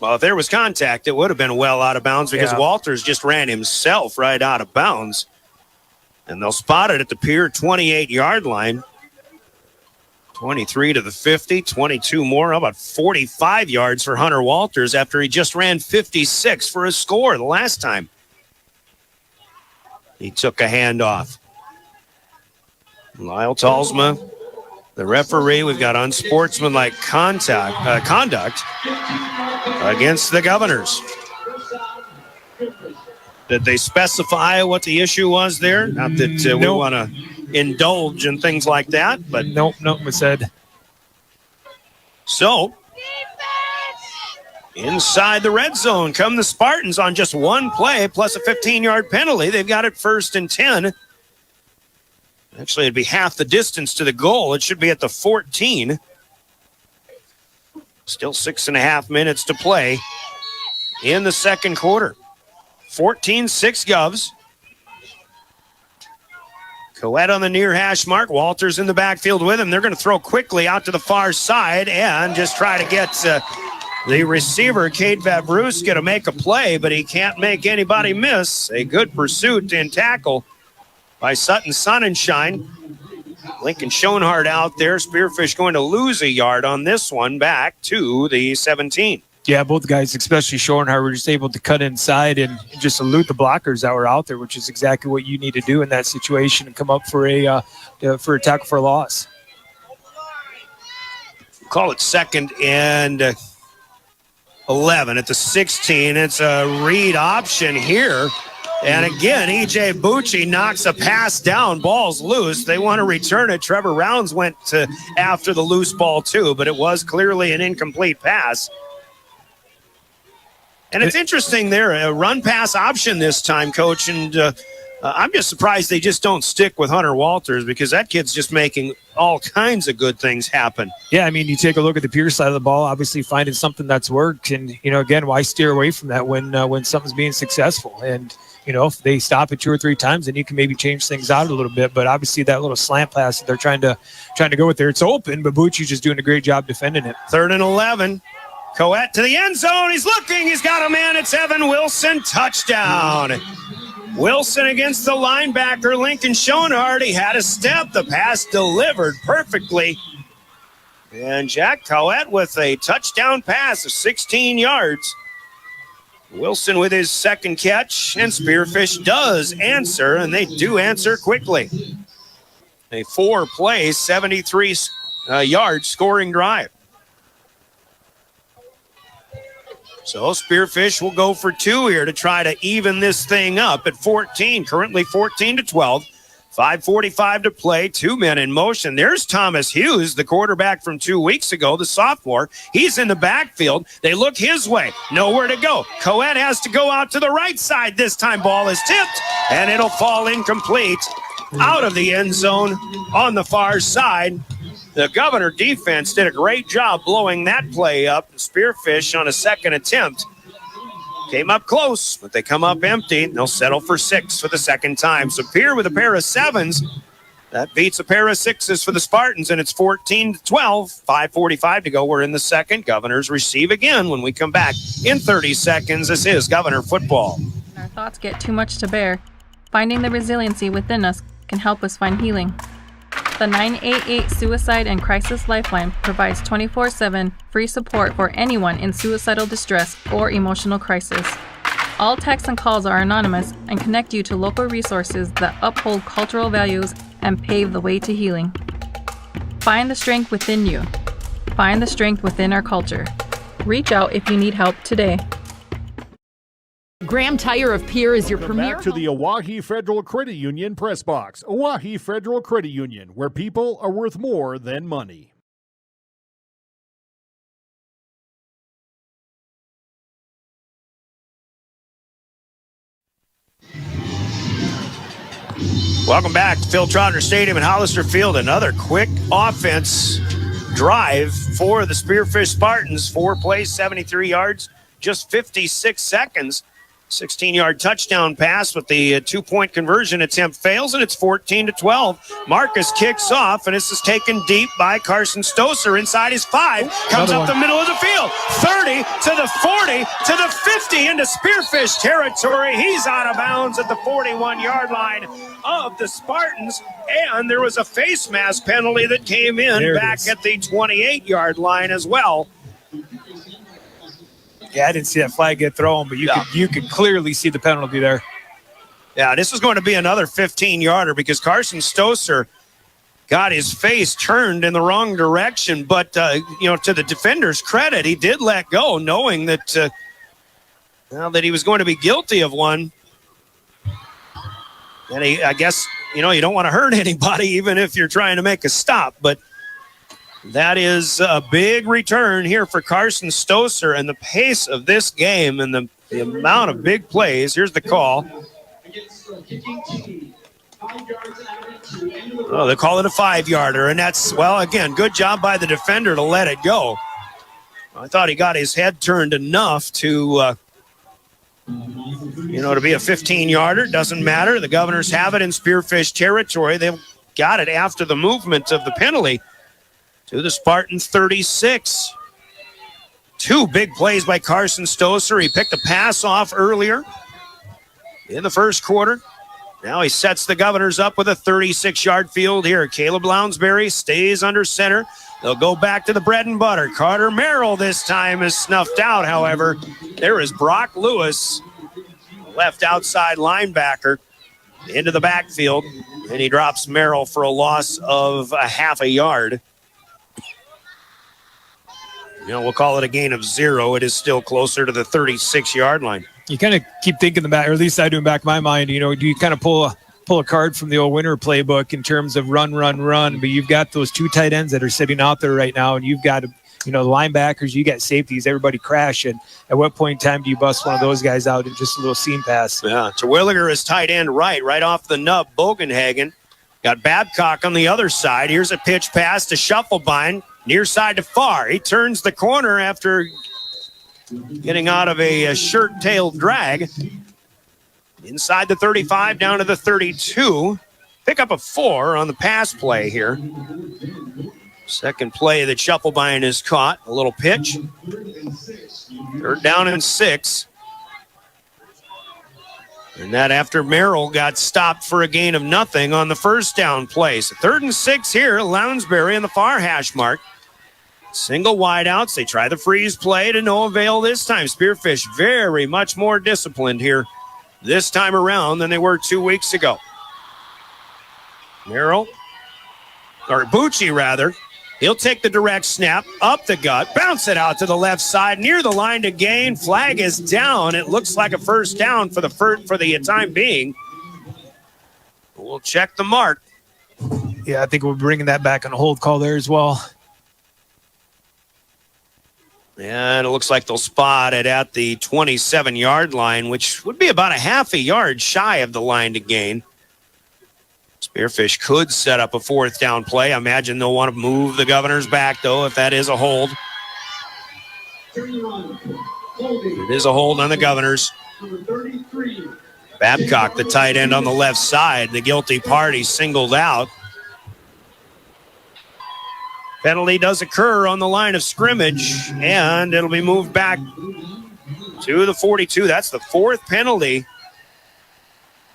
[SPEAKER 3] Well, if there was contact, it would have been well out of bounds because Walters just ran himself right out of bounds. And they'll spot it at the Pierre 28-yard line. 23 to the 50, 22 more, about 45 yards for Hunter Walters after he just ran 56 for his score the last time he took a handoff. Lyle Talsma, the referee. We've got unsportsmanlike conduct against the Governors. Did they specify what the issue was there? Not that we want to indulge in things like that, but
[SPEAKER 4] nope, was said.
[SPEAKER 3] So, inside the red zone come the Spartans on just one play plus a 15-yard penalty. They've got it 1st and 10. Actually, it'd be half the distance to the goal. It should be at the 14. Still 6.5 minutes to play in the second quarter. 14-6 Govs. Coet on the near hash mark. Walters in the backfield with him. They're going to throw quickly out to the far side and just try to get the receiver, Cade Vavruska, to make a play, but he can't make anybody miss. A good pursuit and tackle by Sutton Sonnenschein. Lincoln Schoenhardt out there. Spearfish going to lose a yard on this one, back to the 17.
[SPEAKER 4] Yeah, both guys, especially Schoenhardt, were just able to cut inside and just elude the blockers that were out there, which is exactly what you need to do in that situation and come up for a tackle for a loss.
[SPEAKER 3] Call it 2nd and 11 at the 16. It's a read option here. And again, E.J. Bucci knocks a pass down. Ball's loose. They want to return it. Trevor Rounds went after the loose ball too, but it was clearly an incomplete pass. And it's interesting there, a run-pass option this time, Coach, and I'm just surprised they just don't stick with Hunter Walters because that kid's just making all kinds of good things happen.
[SPEAKER 4] Yeah, I mean, you take a look at the Pierce side of the ball, obviously finding something that's worked. And, again, why steer away from that when something's being successful? And, if they stop it 2 or 3 times, then you can maybe change things out a little bit. But obviously that little slant pass that they're trying to go with there, it's open, but Bucci's just doing a great job defending it.
[SPEAKER 3] 3rd and 11. Coet to the end zone. He's looking. He's got a man. It's Evan Wilson. Touchdown. Wilson against the linebacker, Lincoln Schoenhardt. He had a step. The pass delivered perfectly. And Jack Coet with a touchdown pass of 16 yards. Wilson with his second catch, and Spearfish does answer, and they do answer quickly. A 4-play, 73-yard scoring drive. So Spearfish will go for 2 here to try to even this thing up at 14, currently 14-12. 5:45 to play, 2 men in motion. There's Thomas Hughes, the quarterback from 2 weeks ago, the sophomore. He's in the backfield. They look his way. Nowhere to go. Coet has to go out to the right side this time. Ball is tipped, and it'll fall incomplete out of the end zone on the far side. The Governor defense did a great job blowing that play up. Spearfish on a second attempt came up close, but they come up empty. They'll settle for 6 for the second time. So Pierre with a pair of 7s. That beats a pair of 6s for the Spartans, and it's 14-12. 5:45 to go. We're in the second. Governors receive again when we come back in 30 seconds. This is Governor Football.
[SPEAKER 17] Our thoughts get too much to bear. Finding the resiliency within us can help us find healing. The 988 Suicide and Crisis Lifeline provides 24/7 free support for anyone in suicidal distress or emotional crisis. All texts and calls are anonymous and connect you to local resources that uphold cultural values and pave the way to healing. Find the strength within you. Find the strength within our culture. Reach out if you need help today.
[SPEAKER 18] Graham Tire of Pierre is your
[SPEAKER 23] Welcome
[SPEAKER 18] premier.
[SPEAKER 23] back to the Oahe Federal Credit Union Press Box. Oahe Federal Credit Union, where people are worth more than money.
[SPEAKER 3] Welcome back to Phil Trotter Stadium in Hollister Field. Another quick offense drive for the Spearfish Spartans. 4 plays, 73 yards, just 56 seconds. 16-yard touchdown pass, but the 2-point conversion attempt fails, and it's 14-12. Marcus kicks off, and this is taken deep by Carson Stoser inside his 5. Comes up the middle of the field. 30 to the 40 to the 50 into Spearfish territory. He's out of bounds at the 41-yard line of the Spartans, and there was a face mask penalty that came in back at the 28-yard line as well.
[SPEAKER 4] Yeah, I didn't see that flag get thrown, but you could clearly see the penalty there.
[SPEAKER 3] Yeah, this is going to be another 15-yarder because Carson Stoser got his face turned in the wrong direction. But, to the defender's credit, he did let go, knowing that, that he was going to be guilty of one. And I guess, you don't want to hurt anybody, even if you're trying to make a stop. But that is a big return here for Carson Stoser, and the pace of this game and the amount of big plays. Here's the call. Oh, they call it a 5-yarder, and that's, well, again, good job by the defender to let it go. I thought he got his head turned enough to, to be a 15-yarder. Doesn't matter. The Governors have it in Spearfish territory. They got it after the movement of the penalty to the Spartans 36. 2 big plays by Carson Stoser. He picked a pass off earlier in the first quarter. Now he sets the Governors up with a 36-yard field here. Caleb Lounsbury stays under center. They'll go back to the bread and butter. Carter Merrill this time is snuffed out, however. There is Brock Lewis, left outside linebacker, into the backfield, and he drops Merrill for a loss of a half a yard. We'll call it a gain of 0. It is still closer to the 36-yard line.
[SPEAKER 4] You kind of keep thinking about, or at least I do in the back of my mind, do you kind of pull a card from the old winter playbook in terms of run, but you've got those 2 tight ends that are sitting out there right now, and you've got the linebackers, you got safeties, everybody crash. And at what point in time do you bust one of those guys out in just a little seam pass?
[SPEAKER 3] Yeah, Terwilliger is tight end right off the nub. Bogenhagen got Babcock on the other side. Here's a pitch pass to Shufflebein, near side to far. He turns the corner after getting out of a shirt-tailed drag. Inside the 35, down to the 32. Pick up a 4 on the pass play here. Second play that Shufflebein has caught. A little pitch. 3rd down and 6. And that after Merrill got stopped for a gain of nothing on the first down play. So 3rd and 6 here. Lounsbury in the far hash mark. Single wideouts. They try the freeze play to no avail this time. Spearfish very much more disciplined here this time around than they were 2 weeks ago. Merrill, or Bucci rather, he'll take the direct snap, up the gut, bounce it out to the left side, near the line to gain. Flag is down. It looks like a first down for the time being. We'll check the mark.
[SPEAKER 4] Yeah, I think we're bringing that back on a hold call there as well.
[SPEAKER 3] And it looks like they'll spot it at the 27-yard line, which would be about a half a yard shy of the line to gain. Spearfish could set up a 4th down play. I imagine they'll want to move the Governors back, though, if that is a hold. It is a hold on the Governors. Babcock, the tight end on the left side, the guilty party singled out. Penalty does occur on the line of scrimmage, and it'll be moved back to the 42. That's the 4th penalty.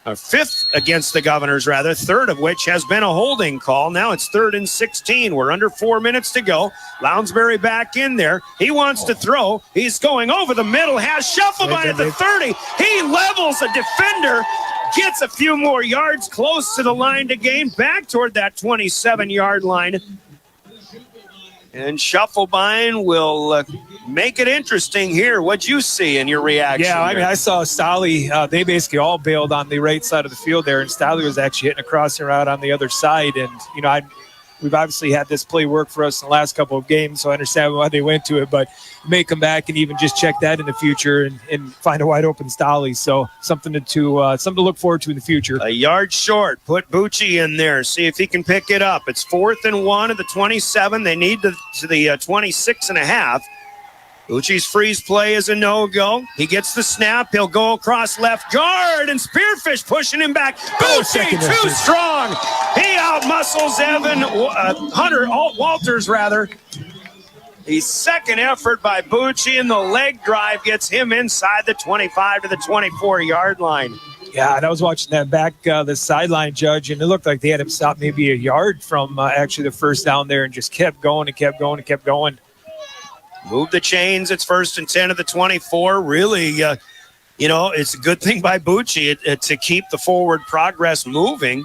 [SPEAKER 3] A 5th against the Governors, rather. 3rd of which has been a holding call. Now it's 3rd and 16. We're under 4 minutes to go. Lounsbury back in there. He wants to throw. He's going over the middle. Has Shufflebein at the 30. He levels a defender. Gets a few more yards close to the line to gain. Back toward that 27-yard line. And Shufflebein will make it interesting here. What'd you see in your reaction?
[SPEAKER 4] Yeah, I mean, I saw Stolly. They basically all bailed on the right side of the field there, and Stolly was actually hitting a crossing route on the other side. And, we've obviously had this play work for us in the last couple of games, so I understand why they went to it, but may come back and even just check that in the future and find a wide open Stolly. So something to look forward to in the future.
[SPEAKER 3] A yard short. Put Bucci in there. See if he can pick it up. It's 4th and 1 at the 27. They need to the 26 and a half. Bucci's freeze play is a no-go. He gets the snap. He'll go across left guard, and Spearfish pushing him back. Bucci, too strong. He outmuscles Walters, rather. The second effort by Bucci, and the leg drive gets him inside the 25 to the 24-yard line.
[SPEAKER 4] Yeah, and I was watching that back, the sideline judge, and it looked like they had him stop maybe a yard from actually the first down there and just kept going and kept going and kept going.
[SPEAKER 3] Move the chains. It's 1st and 10 of the 24. Really, it's a good thing by Bucci to keep the forward progress moving.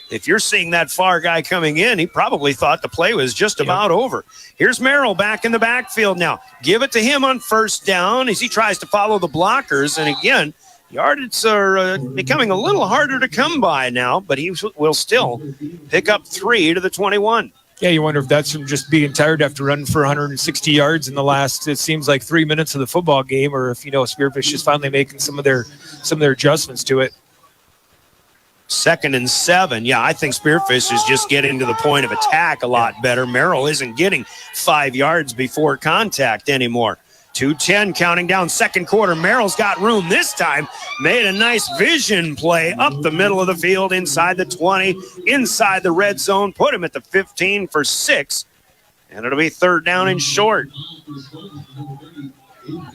[SPEAKER 3] If you're seeing that far guy coming in, he probably thought the play was just about over. Here's Merrill back in the backfield now. Give it to him on 1st down as he tries to follow the blockers. And again, yardage are becoming a little harder to come by now, but he will still pick up 3 to the 21.
[SPEAKER 4] Yeah, you wonder if that's from just being tired after running for 160 yards in the last, it seems like 3 minutes of the football game, or if, Spearfish is finally making some of their adjustments to it.
[SPEAKER 3] 2nd and 7. Yeah, I think Spearfish is just getting to the point of attack a lot better. Merrill isn't getting 5 yards before contact anymore. 2:10 counting down second quarter. Merrill's got room this time. Made a nice vision play up the middle of the field, inside the 20, inside the red zone. Put him at the 15 for 6. And it'll be 3rd down and short.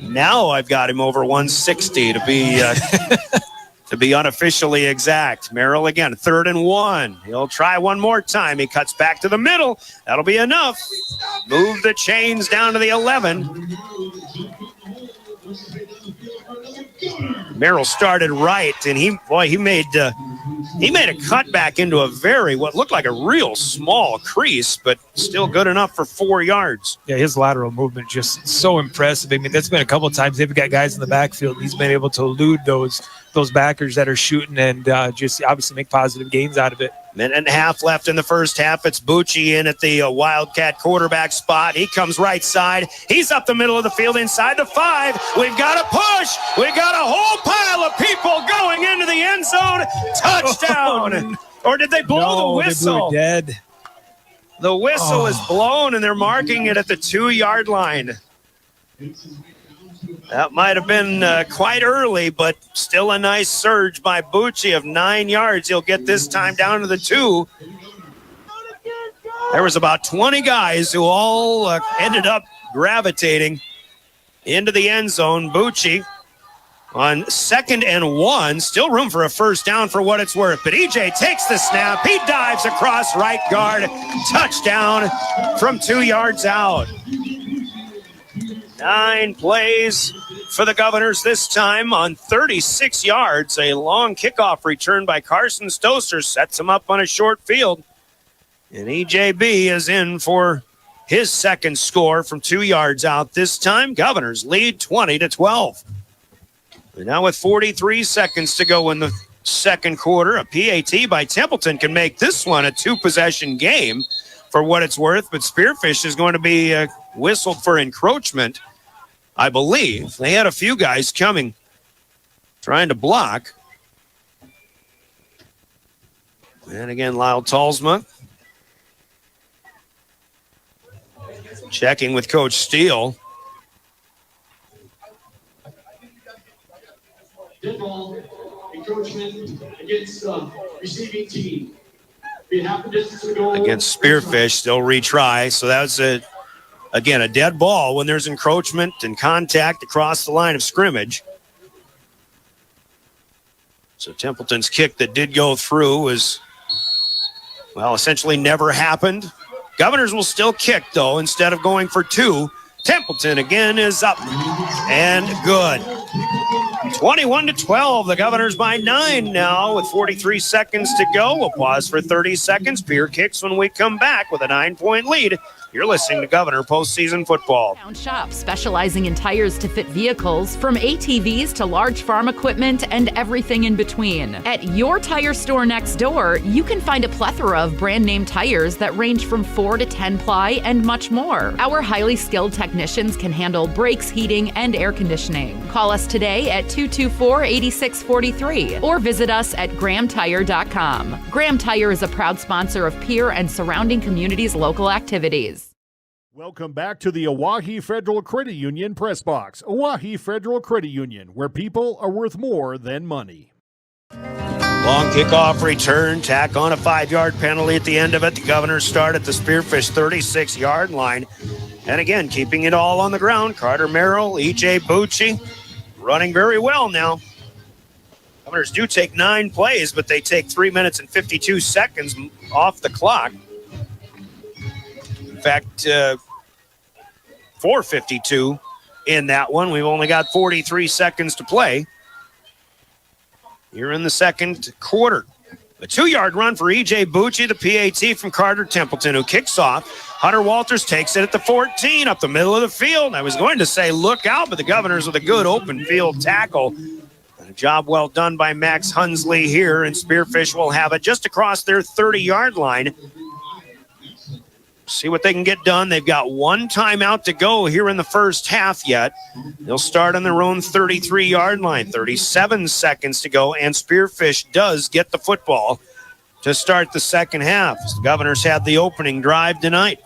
[SPEAKER 3] Now I've got him over 160 to be unofficially exact. Merrill again, 3rd and 1. He'll try one more time. He cuts back to the middle. That'll be enough. Move the chains down to the 11. Merrill started right, and he made a cut back into what looked like a real small crease, but still good enough for 4 yards.
[SPEAKER 4] Yeah, his lateral movement just so impressive. I mean, that's been a couple of times they've got guys in the backfield. He's been able to elude those those backers that are shooting and just obviously make positive gains out of it.
[SPEAKER 3] Minute and a half left in the first half. It's Bucci in at the Wildcat quarterback spot. He comes right side. He's up the middle of the field inside the 5. We've got a push. We've got a whole pile of people going into the end zone. Touchdown. Or did they blow the whistle?
[SPEAKER 4] They blew it dead.
[SPEAKER 3] The whistle is blown, and they're marking it at the 2-yard line. That might have been quite early, but still a nice surge by Bucci of 9 yards. He'll get this time down to the 2. There was about 20 guys who all ended up gravitating into the end zone. Bucci on 2nd and 1, still room for a first down for what it's worth. But EJ takes the snap. He dives across right guard. Touchdown from 2 yards out. 9 plays for the Governors this time on 36 yards. A long kickoff return by Carson Stoser sets him up on a short field. And EJB is in for his second score from 2 yards out this time. Governors lead 20-12. And now with 43 seconds to go in the second quarter, a PAT by Templeton can make this one a 2-possession game for what it's worth. But Spearfish is going to be whistled for encroachment, I believe. They had a few guys coming, trying to block. And again, Lyle Talsma checking with Coach Steele.
[SPEAKER 10] Dead ball, encroachment against receiving team. Be half a distance to go.
[SPEAKER 3] Against Spearfish, they'll retry. So that was again, a dead ball when there's encroachment and contact across the line of scrimmage. So Templeton's kick that did go through was, well, essentially never happened. Governors will still kick, though, instead of going for 2. Templeton again is up and good. 21-12. The Governors by 9 now with 43 seconds to go. We'll pause for 30 seconds. Pierre kicks when we come back with a 9-point lead. You're listening to Governor Postseason Football.
[SPEAKER 18] Shop specializing in tires to fit vehicles, from ATVs to large farm equipment and everything in between. At your tire store next door, you can find a plethora of brand name tires that range from 4 to 10 ply and much more. Our highly skilled technicians can handle brakes, heating, and air conditioning. Call us today at 224-8643 or visit us at GrahamTire.com. Graham Tire is a proud sponsor of Pierre and surrounding communities' local activities.
[SPEAKER 23] Welcome back to the Oahe Federal Credit Union Press Box. Oahe Federal Credit Union, where people are worth more than money.
[SPEAKER 3] Long kickoff return, tack on a 5-yard penalty at the end of it. The Governors start at the Spearfish 36-yard line. And again, keeping it all on the ground. Carter Merrill, E.J. Bucci, running very well now. Governors do take 9 plays, but they take 3 minutes and 52 seconds off the clock. In fact, 4:52 in that one. We've only got 43 seconds to play here in the second quarter. A 2-yard run for E.J. Bucci, the PAT from Carter Templeton, who kicks off. Hunter Walters takes it at the 14, up the middle of the field. I was going to say look out, but the Governors with a good open field tackle. A job well done by Max Hunsley here, and Spearfish will have it just across their 30-yard line. See what they can get done. They've got 1 timeout to go here in the first half yet. They'll start on their own 33-yard line. 37 seconds to go, and Spearfish does get the football to start the second half. The Governors had the opening drive tonight.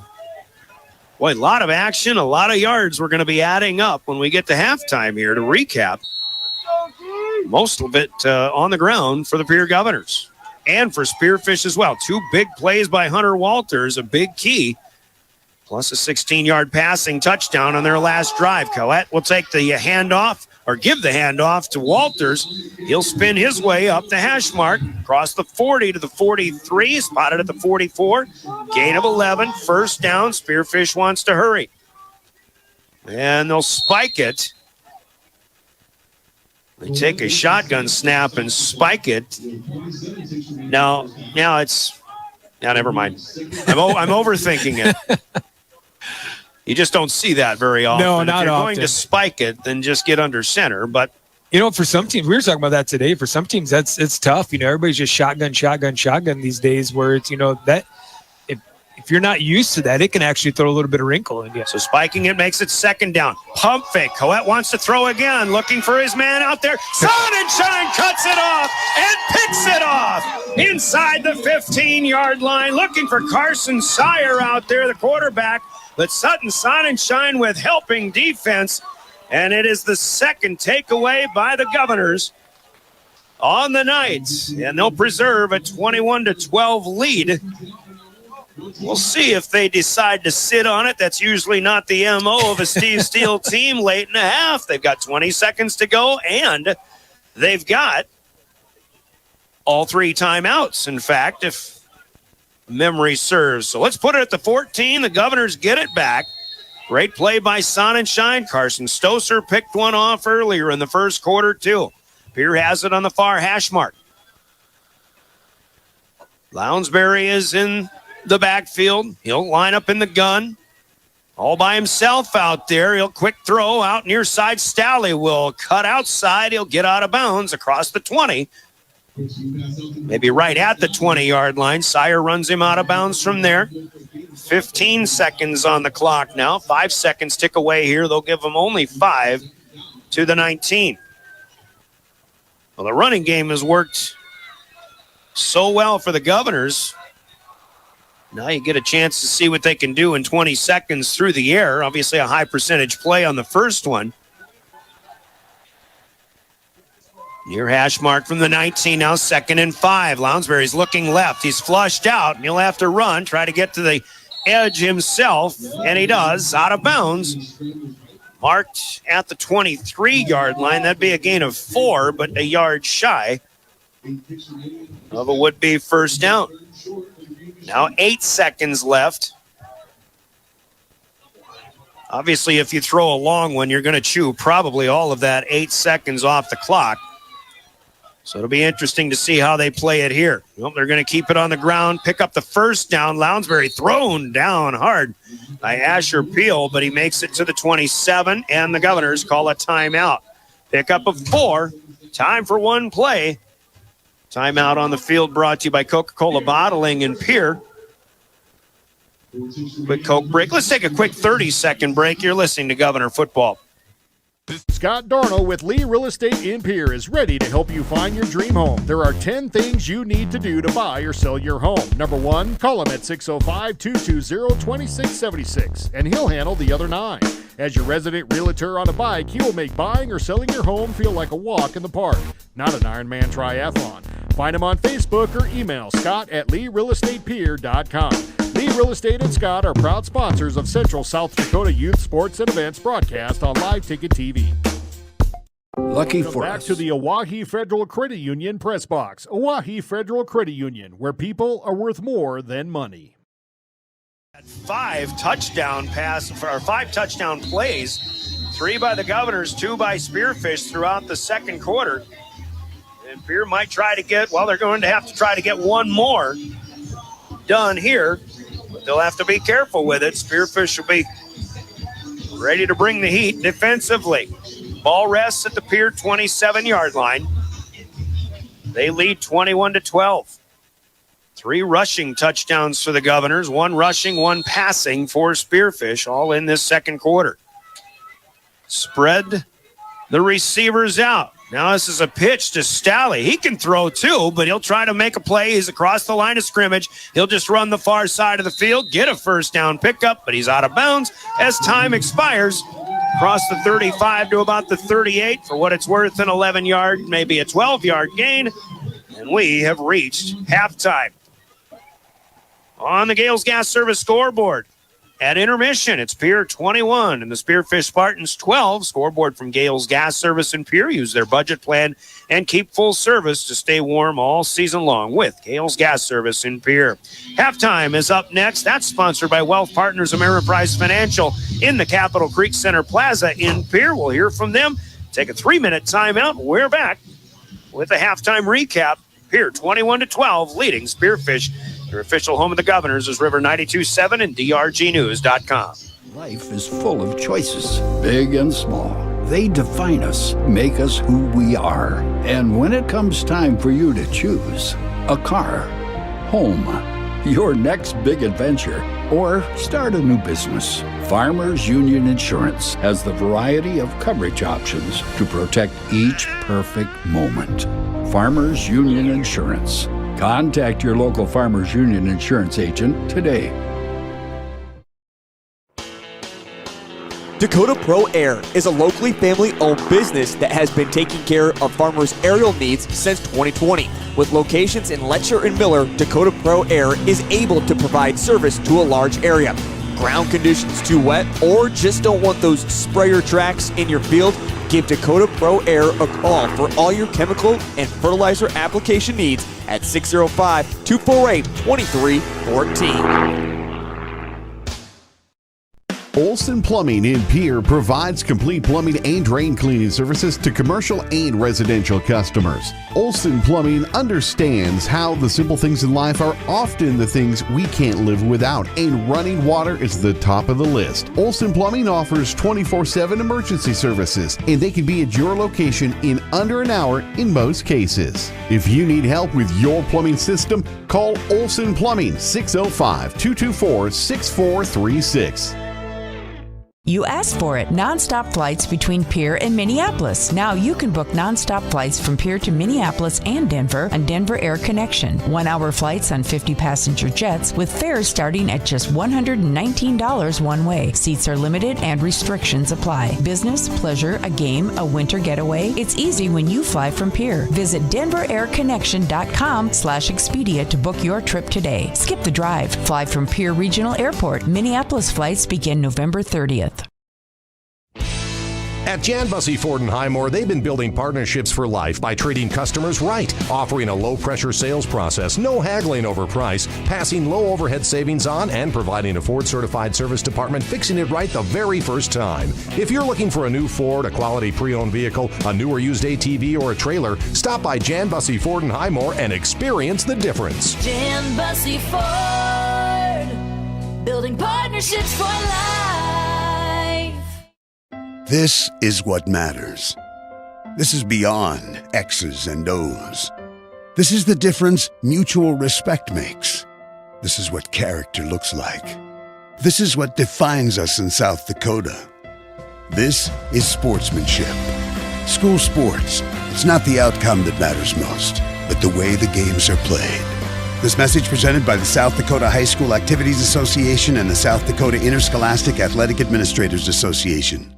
[SPEAKER 3] Boy, a lot of action, a lot of yards we're going to be adding up when we get to halftime here. To recap, most of it on the ground for the Pierre Governors. And for Spearfish as well. 2 big plays by Hunter Walters, a big key, plus a 16-yard passing touchdown on their last drive. Collette will take the handoff, or give the handoff to Walters. He'll spin his way up the hash mark, across the 40 to the 43, spotted at the 44. Gain of 11, first down. Spearfish wants to hurry. And they'll spike it. They take a shotgun snap and spike it. Now it's... Now, never mind. I'm overthinking it. You just don't see that very often.
[SPEAKER 4] No, not
[SPEAKER 3] if you're
[SPEAKER 4] often.
[SPEAKER 3] going to spike it, then just get under center. But
[SPEAKER 4] For some teams, we were talking about that today. For some teams, it's tough. Everybody's just shotgun these days. Where it's that if you're not used to that, it can actually throw a little bit of wrinkle in you.
[SPEAKER 3] So spiking it makes it second down. Pump fake. Coet wants to throw again, looking for his man out there. Sonnenschein cuts it off and picks it off inside the 15-yard line, looking for Carson Sire out there, the quarterback. But Sutton Sonnenschein with helping defense, and it is the second takeaway by the Governors on the night, and they'll preserve a 21-12 lead. We'll see if they decide to sit on it. That's usually not the MO of a Steve Steele team late in the half. They've got 20 seconds to go, and they've got all 3 timeouts, in fact, if memory serves. So let's put it at the 14. The Governors get it back. Great play by Sonnenschein. Carson Stoser picked one off earlier in the first quarter, too. Pierre has it on the far hash mark. Lounsbury is in the backfield. He'll line up in the gun. All by himself out there. He'll quick throw out near side. Stalley will cut outside. He'll get out of bounds across the 20. Maybe right at the 20-yard line. Sire runs him out of bounds from there. 15 seconds on the clock now. 5 seconds tick away here. They'll give him only 5 to the 19. Well, the running game has worked so well for the Governors. Now you get a chance to see what they can do in 20 seconds through the air. Obviously a high percentage play on the first one. Near hash mark from the 19, now 2nd and 5. Lounsbury's looking left. He's flushed out, and he'll have to run, try to get to the edge himself, and he does, out of bounds. Marked at the 23-yard line. That'd be a gain of 4, but a yard shy of a would-be first down. Now 8 seconds left. Obviously, if you throw a long one, you're going to chew probably all of that 8 seconds off the clock. So it'll be interesting to see how they play it here. Well, they're going to keep it on the ground, pick up the first down. Lounsbury thrown down hard by Asher Peel, but he makes it to the 27, and the Governors call a timeout. Pick-up of 4. Time for one play. Timeout on the field brought to you by Coca-Cola Bottling and Pierre. Quick Coke break. Let's take a quick 30-second break. You're listening to Governor Football.
[SPEAKER 23] Scott Darno with Lee Real Estate in Pierre is ready to help you find your dream home. There are 10 things you need to do to buy or sell your home. Number 1, call him at 605-220-2676, and he'll handle the other 9. As your resident realtor on a bike, he will make buying or selling your home feel like a walk in the park, not an Ironman triathlon. Find him on Facebook or email Scott at LeeRealEstatePierre.com. Lee Real Estate and Scott are proud sponsors of Central South Dakota Youth Sports and Events broadcast on Live Ticket TV.
[SPEAKER 1] Lucky
[SPEAKER 23] Welcome
[SPEAKER 1] for
[SPEAKER 23] back
[SPEAKER 1] us.
[SPEAKER 23] to the Oahe Federal Credit Union Press Box. Oahe Federal Credit Union, where people are worth more than money.
[SPEAKER 3] 5 touchdown plays, 3 by the Governors, 2 by Spearfish throughout the second quarter. And Pierre might try to get, they're going to have to try to get one more done here, but they'll have to be careful with it. Spearfish will be ready to bring the heat defensively. Ball rests at the Pierre 27-yard line. They lead 21-12. 3 rushing touchdowns for the Governors, 1 rushing, 1 passing for Spearfish, all in this second quarter. Spread the receivers out. Now this is a pitch to Stalley. He can throw too, but he'll try to make a play. He's across the line of scrimmage. He'll just run the far side of the field, get a first down pickup, but he's out of bounds as time expires. Across the 35 to about the 38. For what it's worth, an 11-yard, maybe a 12-yard gain. And we have reached halftime. On the Gales Gas Service scoreboard, at intermission, it's Pierre 21 and the Spearfish Spartans 12. Scoreboard from Gales Gas Service in Pierre. Use their budget plan and keep full service to stay warm all season long with Gales Gas Service in Pierre. Halftime is up next. That's sponsored by Wealth Partners Ameriprise Financial in the Capitol Creek Center Plaza in Pierre. We'll hear from them. Take a 3-minute timeout. We're back with a halftime recap. Pierre 21-12, leading Spearfish. Your official home of the Governors is River 92.7 and DRGnews.com.
[SPEAKER 1] Life is full of choices, big and small. They define us, make us who we are. And when it comes time for you to choose a car, home, your next big adventure, or start a new business, Farmers Union Insurance has the variety of coverage options to protect each perfect moment. Farmers Union Insurance. Contact your local Farmers Union Insurance agent today.
[SPEAKER 5] Dakota Pro Air is a locally family-owned business that has been taking care of farmers' aerial needs since 2020. With locations in Letcher and Miller, Dakota Pro Air is able to provide service to a large area. Ground conditions too wet, or just don't want those sprayer tracks in your field? Give Dakota Pro Air a call for all your chemical and fertilizer application needs at 605-248-2314.
[SPEAKER 8] Olson Plumbing in Pierre provides complete plumbing and drain cleaning services to commercial and residential customers. Olson Plumbing understands how the simple things in life are often the things we can't live without, and running water is the top of the list. Olson Plumbing offers 24/7 emergency services, and they can be at your location in under an hour in most cases. If you need help with your plumbing system, call Olson Plumbing 605-224-6436.
[SPEAKER 11] You asked for it. Nonstop flights between Pierre and Minneapolis. Now you can book nonstop flights from Pierre to Minneapolis and Denver on Denver Air Connection. 1-hour flights on 50-passenger jets with fares starting at just $119 one way. Seats are limited and restrictions apply. Business, pleasure, a game, a winter getaway. It's easy when you fly from Pierre. Visit DenverAirConnection.com/Expedia to book your trip today. Skip the drive. Fly from Pierre Regional Airport. Minneapolis flights begin November 30th.
[SPEAKER 19] At Jan Bussey Ford & Highmore, they've been building partnerships for life by treating customers right, offering a low-pressure sales process, no haggling over price, passing low overhead savings on, and providing a Ford-certified service department fixing it right the very first time. If you're looking for a new Ford, a quality pre-owned vehicle, a new or used ATV, or a trailer, stop by Jan Bussey Ford & Highmore and experience the difference.
[SPEAKER 21] Jan Bussey Ford, building partnerships for life.
[SPEAKER 24] This is what matters. This is beyond X's and O's. This is the difference mutual respect makes. This is what character looks like. This is what defines us in South Dakota. This is sportsmanship. School sports. It's not the outcome that matters most, but the way the games are played. This message presented by the South Dakota High School Activities Association and the South Dakota Interscholastic Athletic Administrators Association.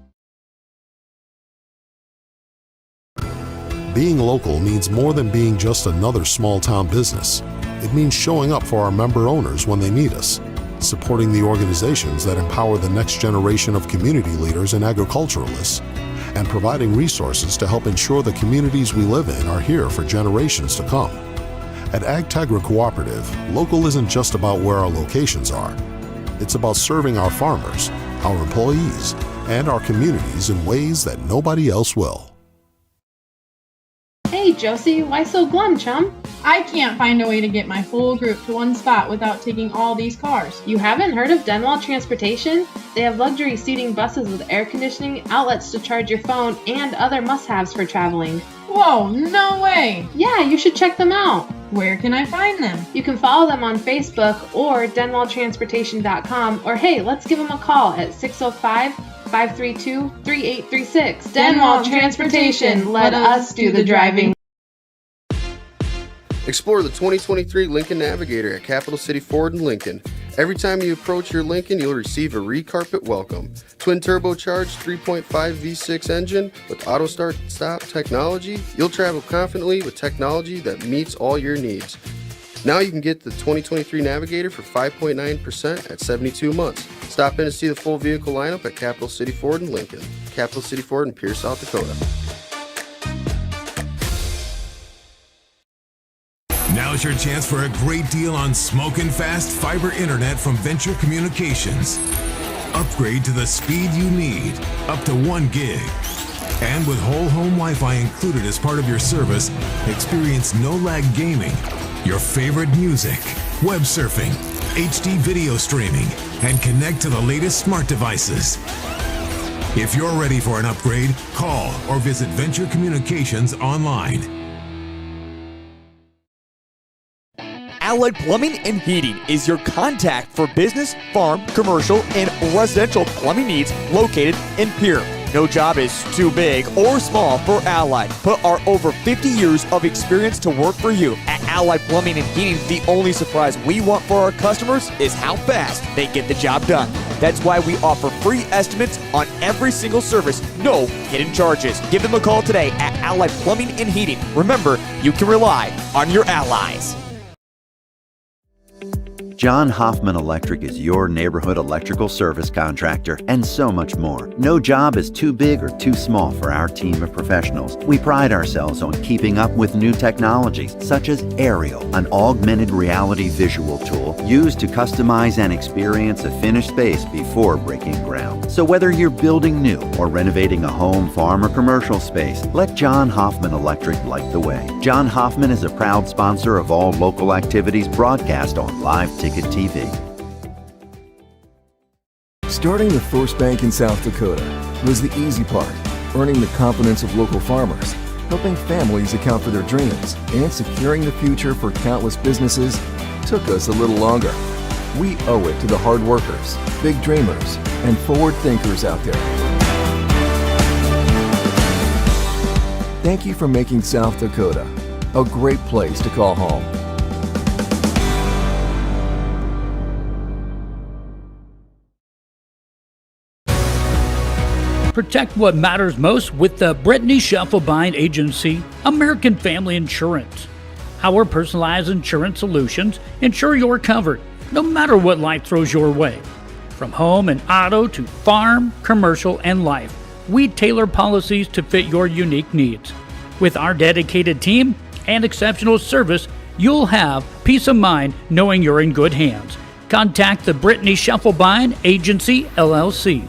[SPEAKER 23] Being local means more than being just another small-town business. It means showing up for our member owners when they need us, supporting the organizations that empower the next generation of community leaders and agriculturalists, and providing resources to help ensure the communities we live in are here for generations to come. At AgTegra Cooperative, local isn't just about where our locations are. It's about serving our farmers, our employees, and our communities in ways that nobody else will.
[SPEAKER 25] Hey Josie, why so glum, chum? I can't find a way to get my whole group to one spot without taking all these cars. You haven't heard of Denwall Transportation? They have luxury seating buses with air conditioning, outlets to charge your phone, and other must-haves for traveling. Whoa, no way! Yeah, you should check them out. Where can I find them? You can follow them on Facebook or denwalltransportation.com, or hey, let's give them a call at 605-532-3836. Denwall Transportation, let us do the driving.
[SPEAKER 27] Explore the 2023 Lincoln Navigator at Capital City Ford in Lincoln. Every time you approach your Lincoln, you'll receive a re-carpet welcome. Twin turbocharged 3.5 V6 engine with auto start-stop technology, you'll travel confidently with technology that meets all your needs. Now you can get the 2023 Navigator for 5.9% at 72 months. Stop in to see the full vehicle lineup at Capital City Ford in Lincoln. Capital City Ford in Pierce, South Dakota.
[SPEAKER 28] Now's your chance for a great deal on smoking fast fiber internet from Venture Communications. Upgrade to the speed you need, up to 1 gig. And with whole home Wi-Fi included as part of your service, experience no-lag gaming, your favorite music, web surfing, HD video streaming, and connect to the latest smart devices. If you're ready for an upgrade, call or visit Venture Communications online.
[SPEAKER 5] Allied Plumbing and Heating is your contact for business, farm, commercial, and residential plumbing needs located in Pierre. No job is too big or small for Allied. Put our over 50 years of experience to work for you. At Allied Plumbing and Heating, the only surprise we want for our customers is how fast they get the job done. That's why we offer free estimates on every single service, no hidden charges. Give them a call today at Allied Plumbing and Heating. Remember, you can rely on your allies.
[SPEAKER 6] John Hoffman Electric is your neighborhood electrical service contractor, and so much more. No job is too big or too small for our team of professionals. We pride ourselves on keeping up with new technologies, such as Aerial, an augmented reality visual tool used to customize and experience a finished space before breaking ground. So whether you're building new or renovating a home, farm, or commercial space, let John Hoffman Electric light the way. John Hoffman is a proud sponsor of all local activities broadcast on Live Ticket TV.
[SPEAKER 7] Starting the first bank in South Dakota was the easy part, earning the confidence of local farmers, helping families account for their dreams, and securing the future for countless businesses took us a little longer. We owe it to the hard workers, big dreamers, and forward thinkers out there. Thank you for making South Dakota a great place to call home.
[SPEAKER 12] Protect what matters most with the Brittany Scheffelbein Agency, American Family Insurance. Our personalized insurance solutions ensure you're covered, no matter what life throws your way. From home and auto to farm, commercial, and life, we tailor policies to fit your unique needs. With our dedicated team and exceptional service, you'll have peace of mind knowing you're in good hands. Contact the Brittany Scheffelbein Agency, LLC.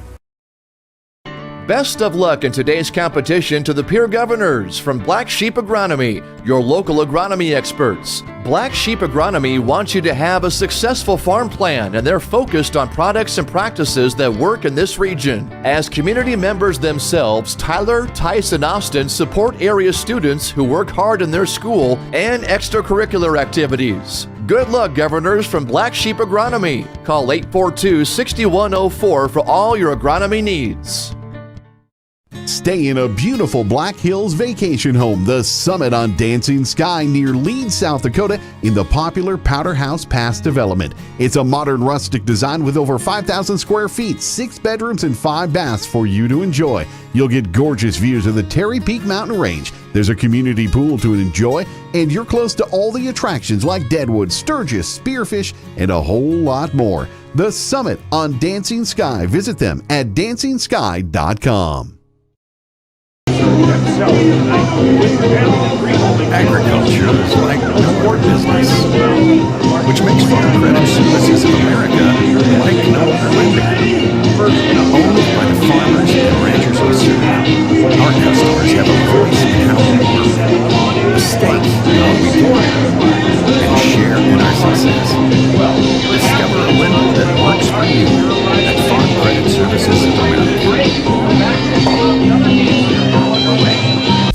[SPEAKER 14] Best of luck in today's competition to the Pierre Governors from Black Sheep Agronomy, your local agronomy experts. Black Sheep Agronomy wants you to have a successful farm plan, and they're focused on products and practices that work in this region. As community members themselves, Tyler, Tice, and Austin support area students who work hard in their school and extracurricular activities. Good luck, Governors from Black Sheep Agronomy. Call 842-6104 for all your agronomy needs.
[SPEAKER 15] Stay in a beautiful Black Hills vacation home, the Summit on Dancing Sky near Leeds, South Dakota, in the popular Powder House Pass development. It's a modern rustic design with over 5,000 square feet, 6 bedrooms, and 5 baths for you to enjoy. You'll get gorgeous views of the Terry Peak Mountain Range. There's a community pool to enjoy, and you're close to all the attractions like Deadwood, Sturgis, Spearfish, and a whole lot more. The Summit on Dancing Sky. Visit them at DancingSky.com.
[SPEAKER 1] Agriculture is like no more business, which makes Farm Credit Services of America like no other lender. Owned by the farmers and ranchers we serve, our customers have a voice in how we work, a stake in how we do, and share in our success. Discover a lender that works for you at Farm Credit Services of America.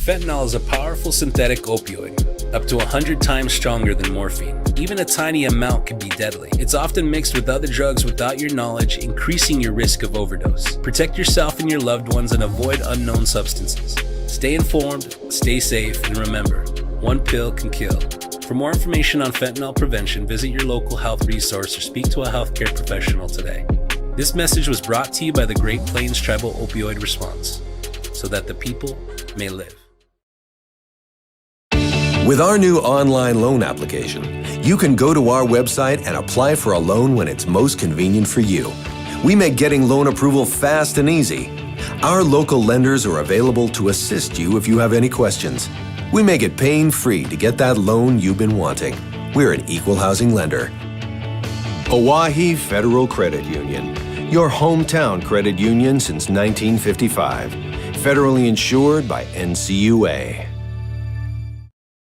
[SPEAKER 16] Fentanyl is a powerful synthetic opioid, up to 100 times stronger than morphine. Even a tiny amount can be deadly. It's often mixed with other drugs without your knowledge, increasing your risk of overdose. Protect yourself and your loved ones and avoid unknown substances. Stay informed, stay safe, and remember, one pill can kill. For more information on fentanyl prevention, visit your local health resource or speak to a healthcare professional today. This message was brought to you by the Great Plains Tribal Opioid Response, so that the people may live.
[SPEAKER 20] With our new online loan application, you can go to our website and apply for a loan when it's most convenient for you. We make getting loan approval fast and easy. Our local lenders are available to assist you if you have any questions. We make it pain-free to get that loan you've been wanting. We're an equal housing lender. Oahe Federal Credit Union, your hometown credit union since 1955. Federally insured by NCUA.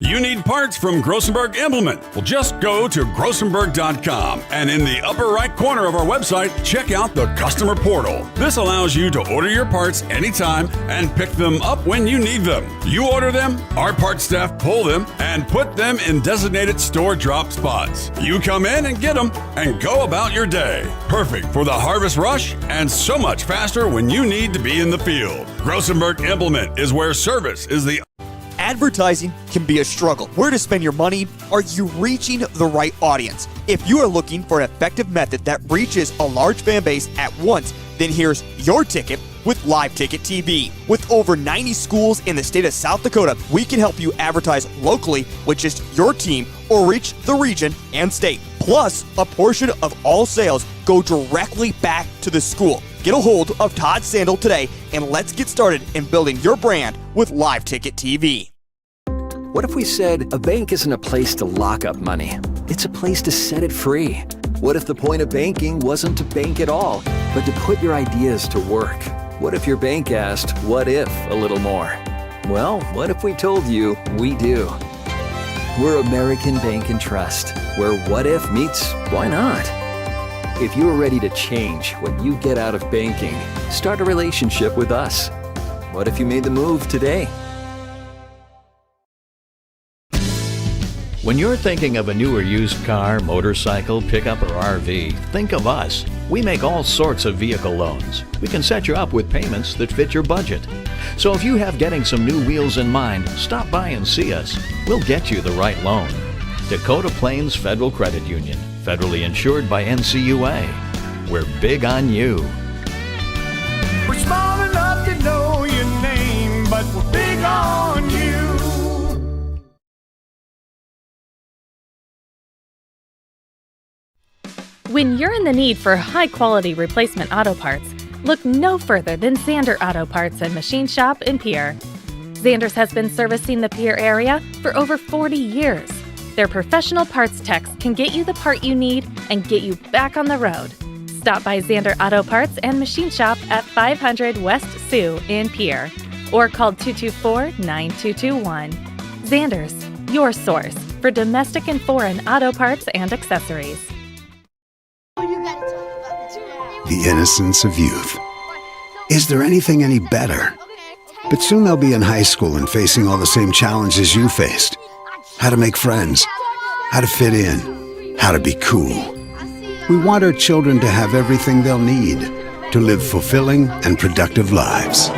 [SPEAKER 2] You need parts from Grossenberg Implement? Well, just go to grossenberg.com and in the upper right corner of our website, check out the customer portal. This allows you to order your parts anytime and pick them up when you need them. You order them, our parts staff pull them and put them in designated store drop spots. You come in and get them and go about your day. Perfect for the harvest rush and so much faster when you need to be in the field. Grossenberg Implement is where service is the
[SPEAKER 5] Advertising can be a struggle. Where to spend your money? Are you reaching the right audience? If you are looking for an effective method that reaches a large fan base at once, then here's your ticket with Live Ticket TV. With over 90 schools in the state of South Dakota, we can help you advertise locally with just your team or reach the region and state. Plus, a portion of all sales go directly back to the school. Get a hold of Todd Sandel today and let's get started in building your brand with Live Ticket TV.
[SPEAKER 9] What if we said a bank isn't a place to lock up money? It's a place to set it free. What if the point of banking wasn't to bank at all, but to put your ideas to work? What if your bank asked, what if a little more? Well, what if we told you we do? We're American Bank and Trust, where what if meets why not? If you're ready to change what you get out of banking, start a relationship with us. What if you made the move today?
[SPEAKER 10] When you're thinking of a new or used car, motorcycle, pickup, or RV, think of us. We make all sorts of vehicle loans. We can set you up with payments that fit your budget. So if you have getting some new wheels in mind, stop by and see us. We'll get you the right loan. Dakota Plains Federal Credit Union, federally insured by NCUA. We're big on you.
[SPEAKER 13] We're small enough to know your name, but we're big on you.
[SPEAKER 17] When you're in the need for high-quality replacement auto parts, look no further than Zander Auto Parts and Machine Shop in Pierre. Zander's has been servicing the Pierre area for over 40 years. Their professional parts techs can get you the part you need and get you back on the road. Stop by Zander Auto Parts and Machine Shop at 500 West Sioux in Pierre or call 224-9221. Zander's, your source for domestic and foreign auto parts and accessories.
[SPEAKER 24] The innocence of youth. Is there anything any better? But soon they'll be in high school and facing all the same challenges you faced. How to make friends, how to fit in, how to be cool. We want our children to have everything they'll need to live fulfilling and productive lives.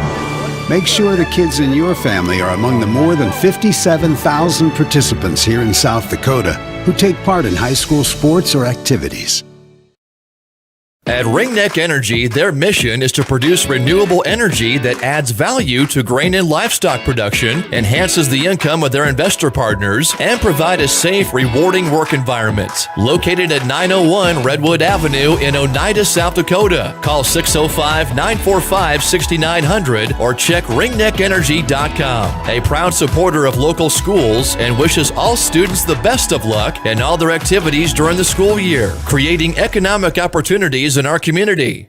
[SPEAKER 24] Make sure the kids in your family are among the more than 57,000 participants here in South Dakota who take part in high school sports or activities.
[SPEAKER 14] At Ringneck Energy, their mission is to produce renewable energy that adds value to grain and livestock production, enhances the income of their investor partners, and provide a safe, rewarding work environment. Located at 901 Redwood Avenue in Oneida, South Dakota. Call 605-945-6900 or check ringneckenergy.com. A proud supporter of local schools and wishes all students the best of luck in all their activities during the school year, creating economic opportunities in our community.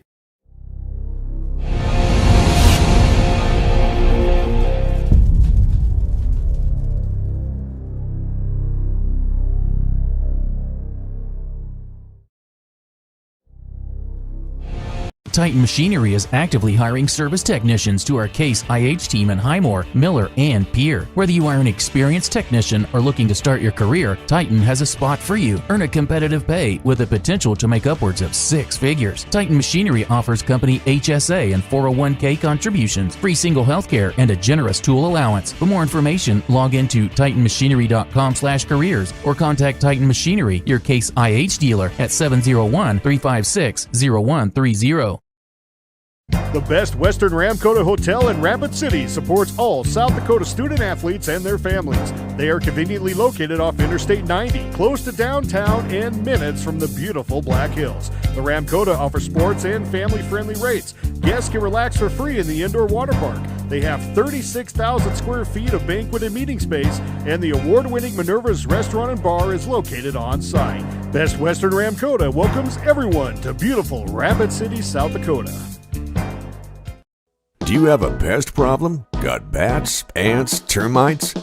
[SPEAKER 18] Titan Machinery is actively hiring service technicians to our Case IH team in Highmore, Miller, and Pierre. Whether you are an experienced technician or looking to start your career, Titan has a spot for you. Earn a competitive pay with the potential to make upwards of 6 figures. Titan Machinery offers company HSA and 401k contributions, free single health care, and a generous tool allowance. For more information, log into titanmachinery.com/careers or contact Titan Machinery, your Case IH dealer, at 701-356-0130.
[SPEAKER 23] The Best Western Ramkota Hotel in Rapid City supports all South Dakota student athletes and their families. They are conveniently located off Interstate 90, close to downtown and minutes from the beautiful Black Hills. The Ramkota offers sports and family-friendly rates. Guests can relax for free in the indoor water park. They have 36,000 square feet of banquet and meeting space, and the award-winning Minerva's Restaurant and Bar is located on site. Best Western Ramkota welcomes everyone to beautiful Rapid City, South Dakota.
[SPEAKER 22] Do you have a pest problem? Got bats, ants, termites?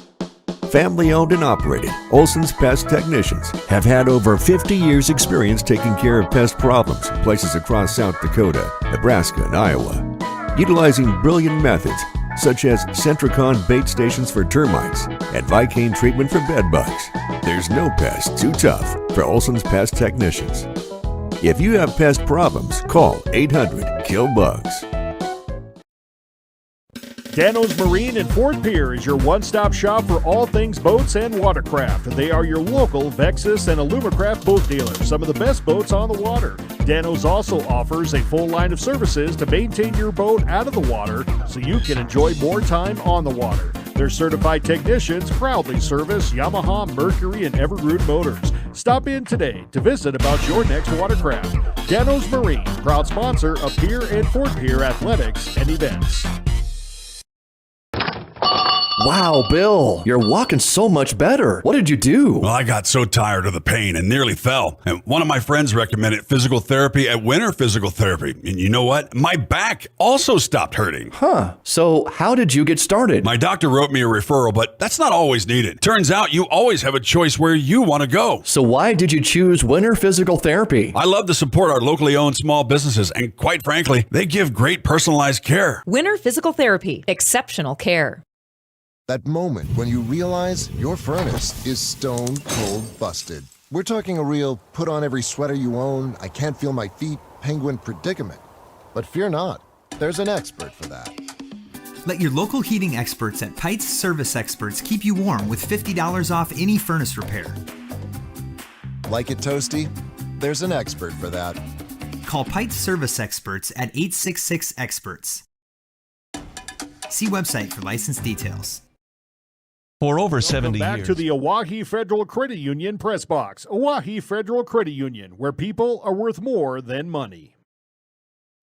[SPEAKER 3] Family owned and operated, Olson's Pest Technicians have had over 50 years experience taking care of pest problems in places across South Dakota, Nebraska, and Iowa. Utilizing brilliant methods such as Centricon bait stations for termites and Vicane treatment for bed bugs, there's no pest too tough for Olson's Pest Technicians. If you have pest problems, call 800-KILL-BUGS.
[SPEAKER 23] Dano's Marine in Fort Pierre is your one-stop shop for all things boats and watercraft. They are your local Vexus and Alumacraft boat dealer, some of the best boats on the water. Dano's also offers a full line of services to maintain your boat out of the water so you can enjoy more time on the water. Their certified technicians proudly service Yamaha, Mercury, and Evergreen motors. Stop in today to visit about your next watercraft. Dano's Marine, proud sponsor of Pierre and Fort Pierre athletics and events.
[SPEAKER 14] Wow, Bill, you're walking so much better. What did you do?
[SPEAKER 2] Well, I got so tired of the pain and nearly fell. And one of my friends recommended physical therapy at Winter Physical Therapy. And you know what? My back also stopped hurting.
[SPEAKER 14] Huh. So how did you get started?
[SPEAKER 2] My doctor wrote me a referral, but that's not always needed. Turns out you always have a choice where you want to go.
[SPEAKER 14] So why did you choose Winter Physical Therapy?
[SPEAKER 2] I love to support our locally owned small businesses, and quite frankly, they give great personalized care.
[SPEAKER 4] Winter Physical Therapy. Exceptional care.
[SPEAKER 8] That moment when you realize your furnace is stone cold busted. We're talking a real put on every sweater you own, I can't feel my feet, penguin predicament. But fear not, there's an expert for that.
[SPEAKER 11] Let your local heating experts at Pites Service Experts keep you warm with $50 off any furnace repair.
[SPEAKER 8] Like it toasty? There's an expert for that.
[SPEAKER 11] Call Pites Service Experts at 866-EXPERTS. See website for license details.
[SPEAKER 19] For over 70
[SPEAKER 23] years. Back to the Oahe Federal Credit Union Press Box. Oahe Federal Credit Union, where people are worth more than money.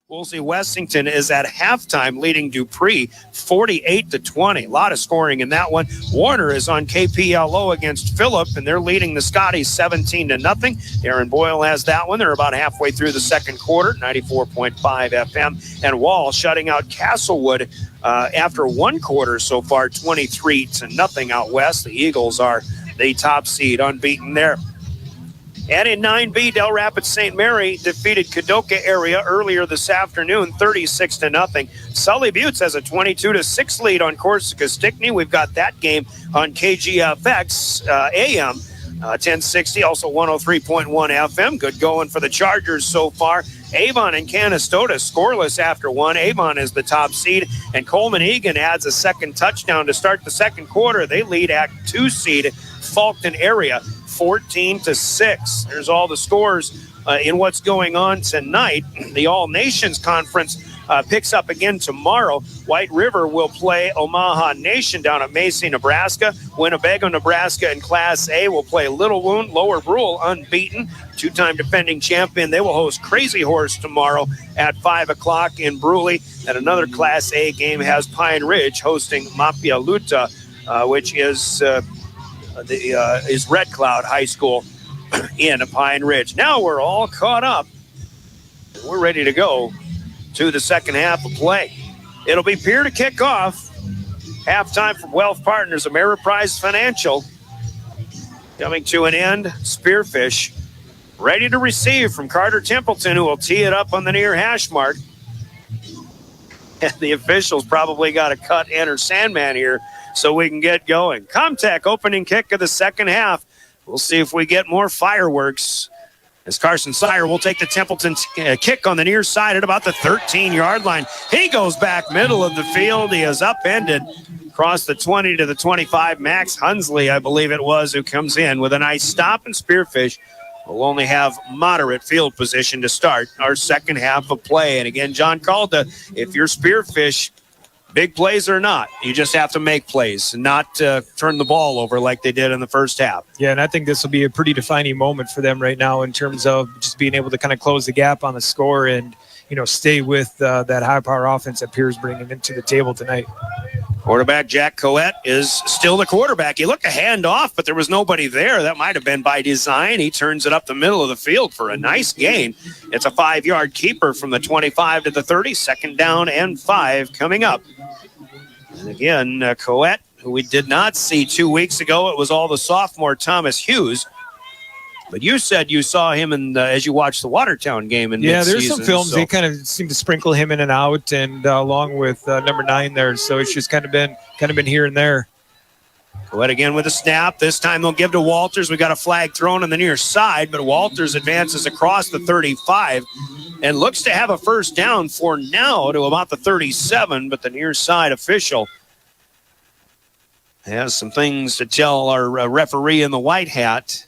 [SPEAKER 21] Woolsey Wessington is at halftime leading Dupree 48-20. A lot of scoring in that one. Warner is on KPLO against Phillip, and they're leading the Scotties 17-0. Aaron Boyle has that one. They're about halfway through the second quarter, 94.5 FM. And Wall shutting out Castlewood after one quarter so far, 23-0 out west. The Eagles are the top seed, unbeaten there. And in 9B, Del Rapids St. Mary defeated Kadoka area earlier this afternoon, 36-0. Sully Buttes has a 22-6 lead on Corsica Stickney. We've got that game on KGFX AM 1060, also 103.1 FM. Good going for the Chargers so far. Avon and Canastota scoreless after one. Avon is the top seed, and Coleman Egan adds a second touchdown to start the second quarter. They lead Act 2 seed Faulkton area 14-6. There's all the scores in what's going on tonight. The All Nations Conference picks up again tomorrow. White River will play Omaha Nation down at Macy, Nebraska. Winnebago, Nebraska in Class A will play Little Wound. Lower Brule, unbeaten, two-time defending champion. They will host Crazy Horse tomorrow at 5 o'clock in Brule. And another Class A game has Pine Ridge hosting Mapialuta, which is Red Cloud High School in Pine Ridge. Now we're all caught up. We're ready to go to the second half of play. It'll be Pierre to kick off. Halftime from Wealth Partners, Ameriprise Financial. Coming to an end, Spearfish ready to receive from Carter Templeton, who will tee it up on the near hash mark. And the officials probably got to cut Enter Sandman here so we can get going. Comtech opening kick of the second half. We'll see if we get more fireworks as Carson Sire will take the Templeton kick on the near side at about the 13-yard line. He goes back middle of the field. He is upended across the 20 to the 25. Max Hunsley, I believe it was, who comes in with a nice stop, and Spearfish will only have moderate field position to start our second half of play. And again, John Calda, if you're Spearfish, big plays or not, you just have to make plays and not turn the ball over like they did in the first half.
[SPEAKER 22] Yeah, and I think this will be a pretty defining moment for them right now in terms of just being able to kind of close the gap on the score and, stay with that high-power offense that Pierre's bringing into the table tonight.
[SPEAKER 21] Quarterback Jack Coette is still the quarterback. He looked a hand off, but there was nobody there. That might have been by design. He turns it up the middle of the field for a nice gain. It's a 5-yard keeper from the 25 to the 30. Second down and 5 coming up. And again, Coette, who we did not see 2 weeks ago. It was all the sophomore Thomas Hughes. But you said you saw him as you watched the Watertown game in
[SPEAKER 22] yeah,
[SPEAKER 21] mid-season.
[SPEAKER 22] there's some films. They kind of seem to sprinkle him in and out, and along with number 9 there. So it's just kind of been here and there.
[SPEAKER 21] Go ahead again with a snap. This time they'll give to Walters. We got a flag thrown on the near side, but Walters advances across the 35 and looks to have a first down for now to about the 37, but the near side official has some things to tell our referee in the white hat.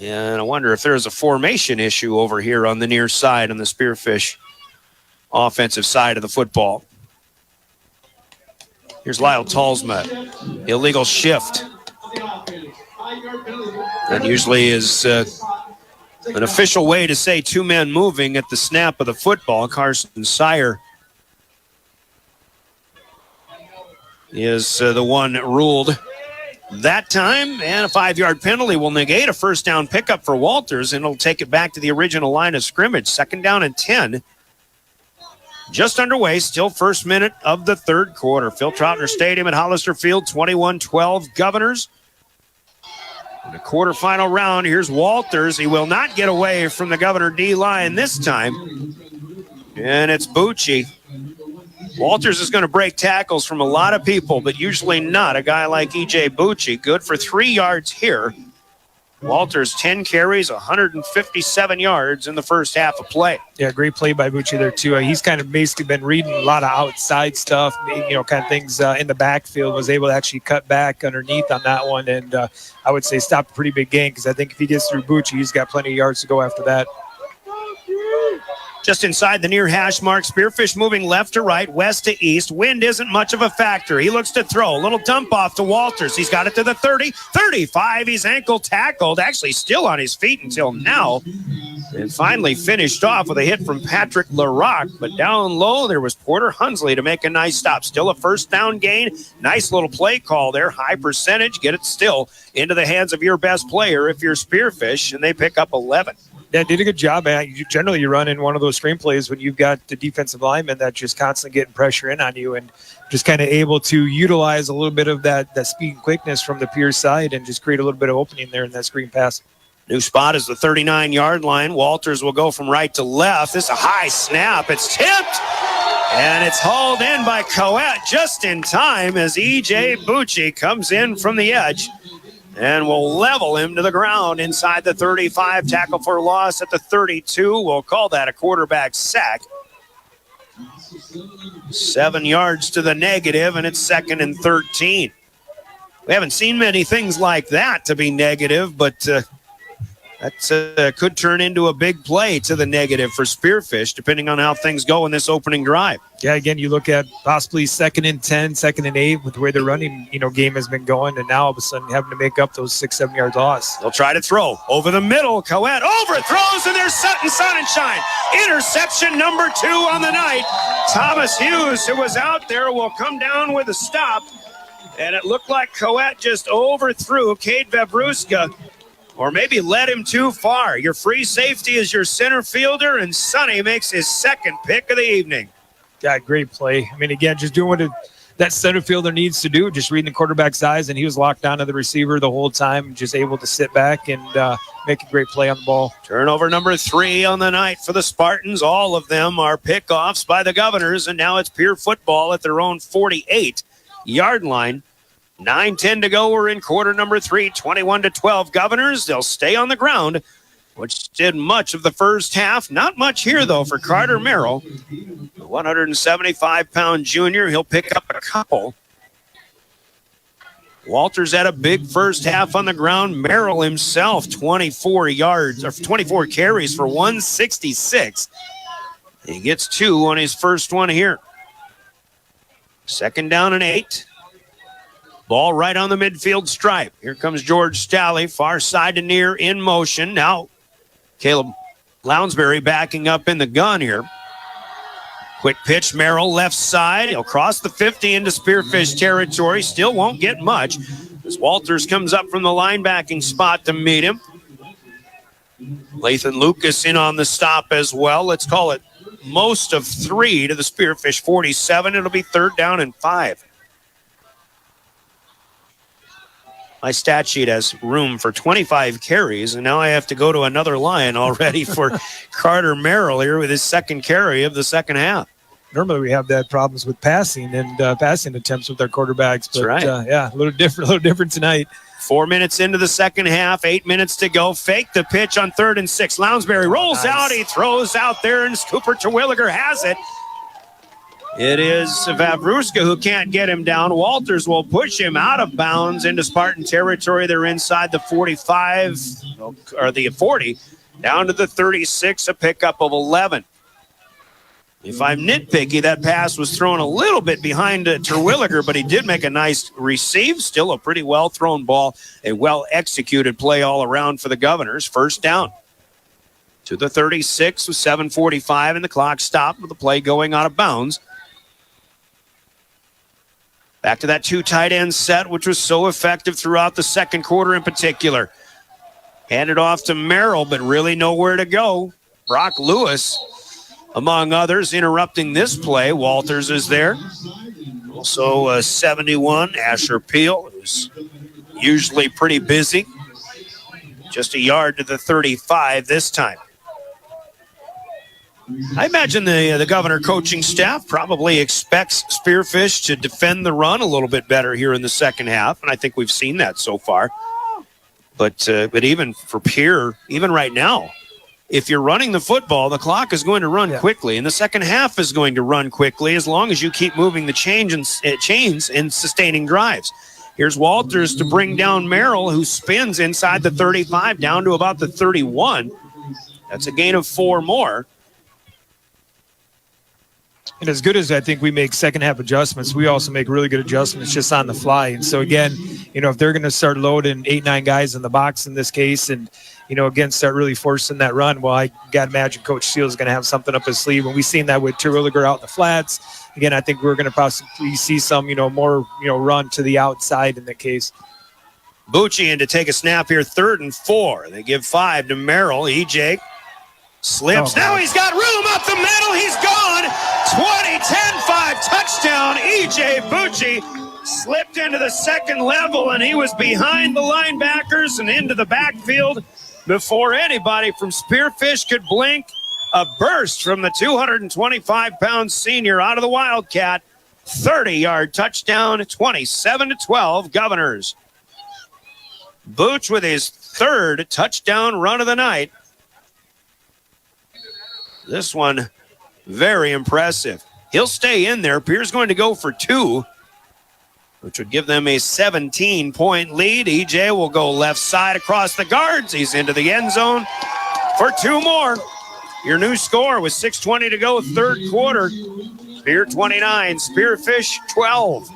[SPEAKER 21] And I wonder if there's a formation issue over here on the near side on the Spearfish offensive side of the football. Here's Lyle Talsma. Illegal shift. That usually is an official way to say 2 men moving at the snap of the football. Carson Sire is the one that ruled that time, and a 5-yard penalty will negate a first down pickup for Walters, and it'll take it back to the original line of scrimmage. 2nd down and 10. Just underway, still first minute of the third quarter. Phil Troutner Stadium at Hollister Field, 21-12 Governors. In the quarterfinal round, here's Walters. He will not get away from the Governor D line this time, and it's Bucci. Walters is going to break tackles from a lot of people, but usually not a guy like E.J. Bucci. Good for 3 yards here. Walters, 10 carries, 157 yards in the first half of play.
[SPEAKER 22] Yeah, great play by Bucci there, too. He's kind of basically been reading a lot of outside stuff, kind of things in the backfield, was able to actually cut back underneath on that one, and I would say stopped a pretty big gain, because I think if he gets through Bucci, he's got plenty of yards to go after that.
[SPEAKER 21] Just inside the near hash mark, Spearfish moving left to right, west to east. Wind isn't much of a factor. He looks to throw. A little dump off to Walters. He's got it to the 30, 35. He's ankle tackled, actually still on his feet until now. And finally finished off with a hit from Patrick LaRock. But down low, there was Porter Hunsley to make a nice stop. Still a first down gain. Nice little play call there. High percentage. Get it still into the hands of your best player if you're Spearfish, and they pick up 11.
[SPEAKER 22] Yeah, did a good job. Generally, you run in one of those screenplays when you've got the defensive lineman that just constantly getting pressure in on you, and just kind of able to utilize a little bit of that speed and quickness from the Pierce side and just create a little bit of opening there in that screen pass.
[SPEAKER 21] New spot is the 39-yard line. Walters will go from right to left. This is a high snap. It's tipped, and it's hauled in by Coet just in time as E.J. Bucci comes in from the edge and will level him to the ground inside the 35. Tackle for loss at the 32. We'll call that a quarterback sack. 7 yards to the negative, and it's 2nd and 13. We haven't seen many things like that to be negative, but that could turn into a big play to the negative for Spearfish, depending on how things go in this opening drive.
[SPEAKER 22] Yeah, again, you look at possibly 2nd and 10, 2nd and 8 with the way the running game has been going, and now all of a sudden having to make up those 6-7 yard loss.
[SPEAKER 21] They'll try to throw over the middle. Coet overthrows, and there's Sutton Sonnenschein. Interception number 2 on the night. Thomas Hughes, who was out there, will come down with a stop, and it looked like Coet just overthrew Cade Vebruska, or maybe led him too far. Your free safety is your center fielder, and Sonny makes his 2nd pick of the evening.
[SPEAKER 22] Yeah, great play. I mean, again, just doing what that center fielder needs to do, just reading the quarterback's eyes, and he was locked onto the receiver the whole time, just able to sit back and make a great play on the ball.
[SPEAKER 21] Turnover number 3 on the night for the Spartans. All of them are pickoffs by the Governors, and now it's Pierre football at their own 48-yard line. 9:10 to go. We're in quarter number 3, 21-12 Governors. They'll stay on the ground, which did much of the first half. Not much here, though, for Carter Merrill. The 175-pound junior, he'll pick up a couple. Walters had a big first half on the ground. Merrill himself, 24 carries for 166. He gets 2 on his first one here. 2nd down and 8. Ball right on the midfield stripe. Here comes George Stalley, far side to near in motion. Now Caleb Lounsbury backing up in the gun here. Quick pitch, Merrill left side. He'll cross the 50 into Spearfish territory. Still won't get much as Walters comes up from the linebacking spot to meet him. Lathan Lucas in on the stop as well. Let's call it most of 3 to the Spearfish 47. It'll be 3rd down and 5. My stat sheet has room for 25 carries, and now I have to go to another line already for Carter Merrill here with his second carry of the second half.
[SPEAKER 22] Normally we have that problems with passing and passing attempts with our quarterbacks. But,
[SPEAKER 21] That's right.
[SPEAKER 22] Yeah, a little different tonight.
[SPEAKER 21] 4 minutes into the second half, 8 minutes to go. Fake the pitch on 3rd and 6. Lounsbury rolls out. He throws out there, and Cooper Terwilliger has it. It is Vavruska who can't get him down. Walters will push him out of bounds into Spartan territory. They're inside the 45, or the 40, down to the 36, a pickup of 11. If I'm nitpicky, that pass was thrown a little bit behind Terwilliger, but he did make a nice receive. Still a pretty well-thrown ball, a well-executed play all around for the Governors. First down to the 36 with 7:45, and the clock stopped with the play going out of bounds. Back to that 2 tight end set, which was so effective throughout the second quarter in particular. Handed off to Merrill, but really nowhere to go. Brock Lewis, among others, interrupting this play. Walters is there. Also 71, Asher Peel, who's usually pretty busy. Just a yard to the 35 this time. I imagine the Governor coaching staff probably expects Spearfish to defend the run a little bit better here in the second half, and I think we've seen that so far. But even for Pierre, even right now, if you're running the football, the clock is going to run quickly, and the second half is going to run quickly as long as you keep moving the chains and sustaining drives. Here's Walters to bring down Merrill, who spins inside the 35 down to about the 31. That's a gain of 4 more.
[SPEAKER 22] And as good as I think we make second half adjustments, we also make really good adjustments just on the fly. And so, again, if they're going to start loading 8-9 guys in the box in this case and, again, start really forcing that run, well, I got to imagine Coach Steele is going to have something up his sleeve. And we've seen that with Terwilliger out in the flats. Again, I think we're going to possibly see some, more, run to the outside in that case.
[SPEAKER 21] Bucci in to take a snap here, 3rd and 4. They give 5 to Merrill. EJ slips. Now he's got room up the middle. He's gone. 20-10-5 touchdown. EJ Bucci slipped into the second level, and he was behind the linebackers and into the backfield before anybody from Spearfish could blink. A burst from the 225-pound senior out of the Wildcat. 30-yard touchdown, 27-12 Governors. Booch with his 3rd touchdown run of the night. This one very impressive. He'll stay in there. Pierre's going to go for 2, which would give them a 17-point lead. EJ will go left side across the guards. He's into the end zone for 2 more. Your new score with 6:20 to go, 3rd quarter. Spear 29, Spearfish 12.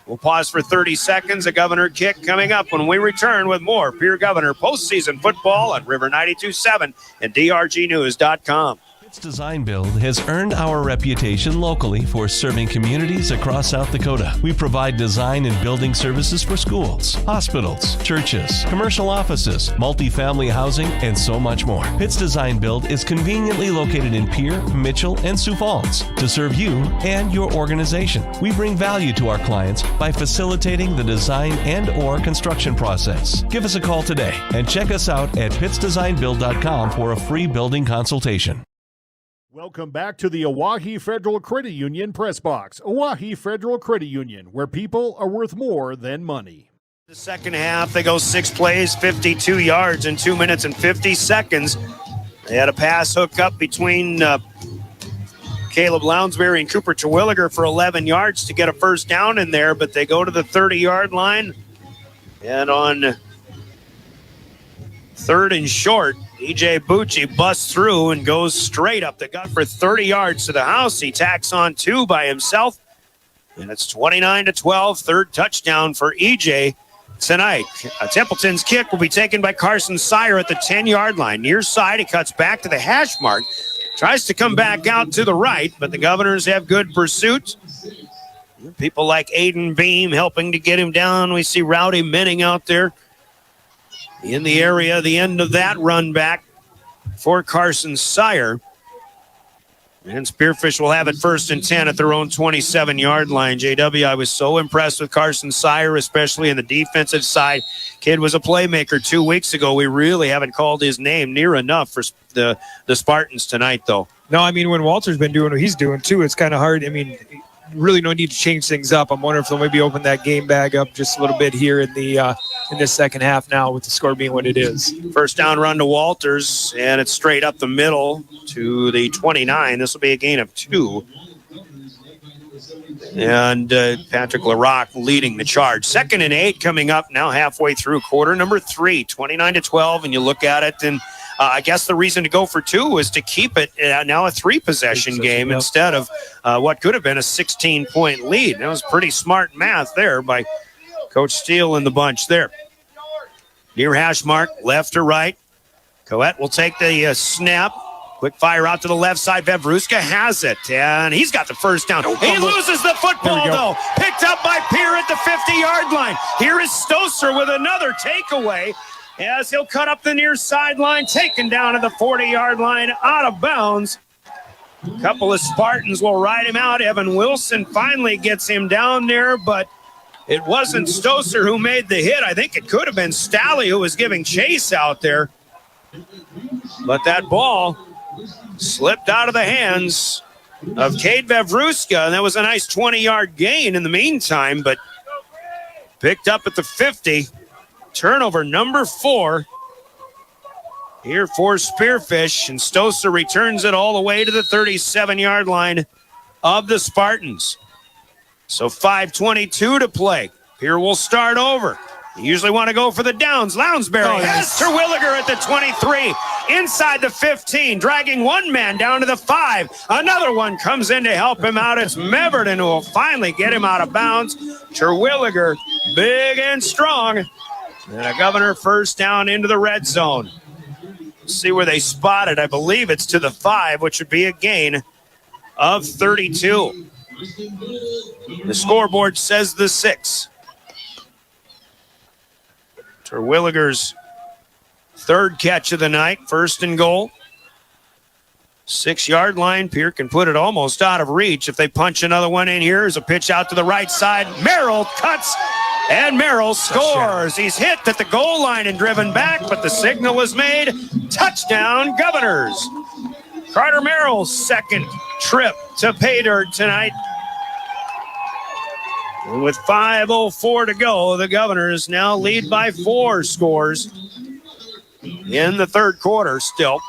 [SPEAKER 21] We'll pause for 30 seconds. A Governor kick coming up when we return with more Pierre Governor postseason football on River 92.7 and drgnews.com.
[SPEAKER 19] Pitt's Design Build has earned our reputation locally for serving communities across South Dakota. We provide design and building services for schools, hospitals, churches, commercial offices, multifamily housing, and so much more. Pitt's Design Build is conveniently located in Pierre, Mitchell, and Sioux Falls to serve you and your organization. We bring value to our clients by facilitating the design and/or construction process. Give us a call today and check us out at pittsdesignbuild.com for a free building consultation.
[SPEAKER 23] Welcome back to the Oahe Federal Credit Union Press Box. Oahe Federal Credit Union, where people are worth more than money.
[SPEAKER 21] The second half, they go 6 plays, 52 yards in 2 minutes and 50 seconds. They had a pass hook up between Caleb Lounsbury and Cooper Terwilliger for 11 yards to get a first down in there, but they go to the 30-yard line. And on 3rd and short, EJ Bucci busts through and goes straight up the gut for 30 yards to the house. He tacks on 2 by himself, and it's 29-12, 3rd touchdown for EJ tonight. Templeton's kick will be taken by Carson Sire at the 10-yard line. Near side, he cuts back to the hash mark, tries to come back out to the right, but the Governors have good pursuit. People like Aiden Beam helping to get him down. We see Rowdy Menning out there in the area, the end of that run back for Carson Sire. And Spearfish will have it 1st and 10 at their own 27-yard line. JW, I was so impressed with Carson Sire, especially in the defensive side. Kid was a playmaker 2 weeks ago. We really haven't called his name near enough for the Spartans tonight, though.
[SPEAKER 22] No, I mean, when Walter's been doing what he's doing, too, it's kind of hard. I mean, really no need to change things up. I'm wondering if they'll maybe open that game bag up just a little bit here in this second half now with the score being what it is.
[SPEAKER 21] First down run to Walters, and it's straight up the middle to the 29. This will be a gain of 2. And Patrick LaRock leading the charge. 2nd and 8 coming up now halfway through quarter number 3, 29-12. And you look at it, and I guess the reason to go for 2 was to keep it now a 3-possession game instead of what could have been a 16-point lead. That was pretty smart math there by Coach Steele and the bunch there. Near hash mark, left to right. Coette will take the snap. Quick fire out to the left side. Vevruska has it, and he's got the first down. He loses the football, though. Picked up by Pierre at the 50-yard line. Here is Stoser with another takeaway as he'll cut up the near sideline, taken down to the 40-yard line, out of bounds. A couple of Spartans will ride him out. Evan Wilson finally gets him down there, but it wasn't Stoser who made the hit. I think it could have been Stalley who was giving chase out there. But that ball slipped out of the hands of Cade Vevruska, and that was a nice 20-yard gain in the meantime, but picked up at the 50. Turnover number 4 here for Spearfish, and Stoser returns it all the way to the 37-yard line of the Spartans. So 5:22 to play. Here we'll start over. You usually want to go for the downs. Lounsbury has Terwilliger at the 23, inside the 15, dragging one man down to the 5. Another one comes in to help him out. It's Meverton who will finally get him out of bounds. Terwilliger, big and strong. And a Governor first down into the red zone. See where they spot it. I believe it's to the 5, which would be a gain of 32. The scoreboard says the 6. Terwilliger's 3rd catch of the night, 1st and goal. 6-yard line. Pierre can put it almost out of reach. If they punch another one in here, there's a pitch out to the right side. Merrill cuts, and Merrill scores. He's hit at the goal line and driven back, but the signal is made. Touchdown, Governors. Carter Merrill's 2nd trip to pay dirt tonight. And with 5:04 to go, the Governors now lead by 4 scores in the 3rd quarter still.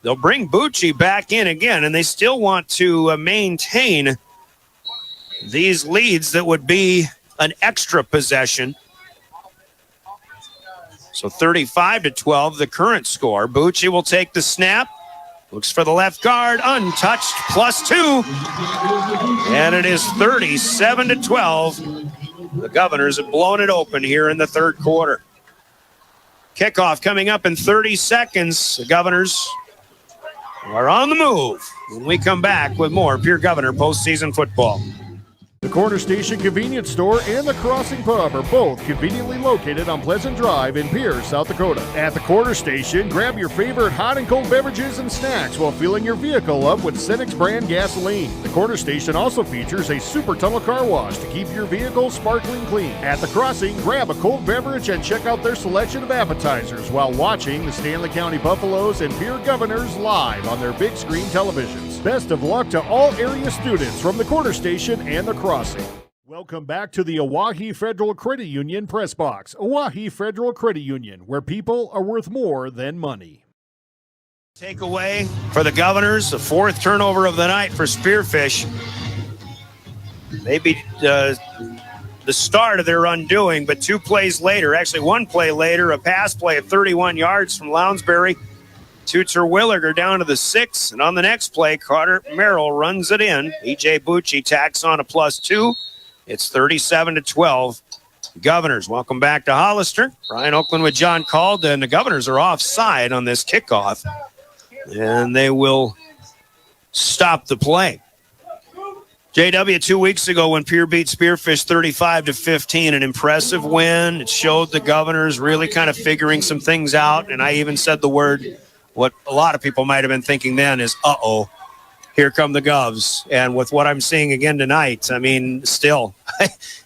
[SPEAKER 21] They'll bring Bucci back in again, and they still want to maintain these leads that would be an extra possession. So 35-12, the current score. Bucci will take the snap. Looks for the left guard, untouched, +2. And it is 37-12. The Governors have blown it open here in the 3rd quarter. Kickoff coming up in 30 seconds. The Governors are on the move when we come back with more Pierre Governor postseason football.
[SPEAKER 23] The Corner Station Convenience Store and the Crossing Pub are both conveniently located on Pleasant Drive in Pierre, South Dakota. At the Corner Station, grab your favorite hot and cold beverages and snacks while filling your vehicle up with Cenex brand gasoline. The Corner Station also features a super tunnel car wash to keep your vehicle sparkling clean. At the Crossing, grab a cold beverage and check out their selection of appetizers while watching the Stanley County Buffaloes and Pierre Governors live on their big screen televisions. Best of luck to all area students from the Corner Station and the Crossing. Welcome back to the Oahe Federal Credit Union Press Box. Oahe Federal Credit Union, where people are worth more than money.
[SPEAKER 21] Takeaway for the Governors, the 4th turnover of the night for Spearfish. Maybe the start of their undoing, but 2 plays later, actually 1 play later, a pass play of 31 yards from Lounsbury to Terwilliger down to the 6. And on the next play, Carter Merrill runs it in. E.J. Bucci tacks on a +2. It's 37-12. Governors, welcome back to Hollister. Brian Oakland with John Calda, and the Governors are offside on this kickoff. And they will stop the play. JW, 2 weeks ago when Pierre beat Spearfish 35-15, an impressive win. It showed the Governors really kind of figuring some things out. And I even said the word, what a lot of people might have been thinking then is, uh-oh. here come the Govs. And with what I'm seeing again tonight, I mean, still,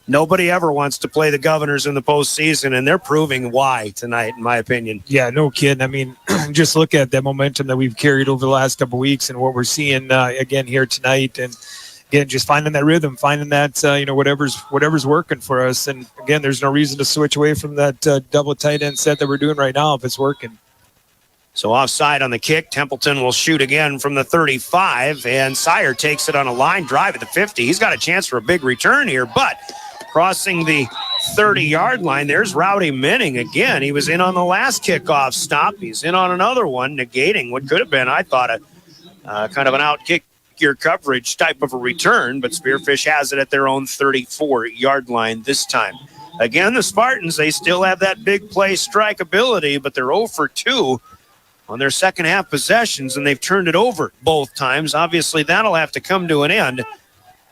[SPEAKER 21] nobody ever wants to play the Governors in the postseason, and they're proving why tonight, in my opinion.
[SPEAKER 22] Yeah, no kidding. I mean, just look at that momentum that we've carried over the last couple of weeks and what we're seeing again here tonight. And again, just finding that rhythm, finding that, whatever's working for us. And again, there's no reason to switch away from that double tight end set that we're doing right now if it's working.
[SPEAKER 21] So offside on the kick. Templeton will shoot again from the 35, and Sire takes it on a line drive at the 50. He's got a chance for a big return here, but crossing the 30-yard line, there's Rowdy Minning again. He was in on the last kickoff stop. He's in on another one, negating what could have been, I thought, a kind of an out kick your coverage type of a return, but Spearfish has it at their own 34-yard line this time. Again, the Spartans, they still have that big play strike ability, but they're 0 for 2 on their second half possessions, and they've turned it over both times. Obviously, that'll have to come to an end.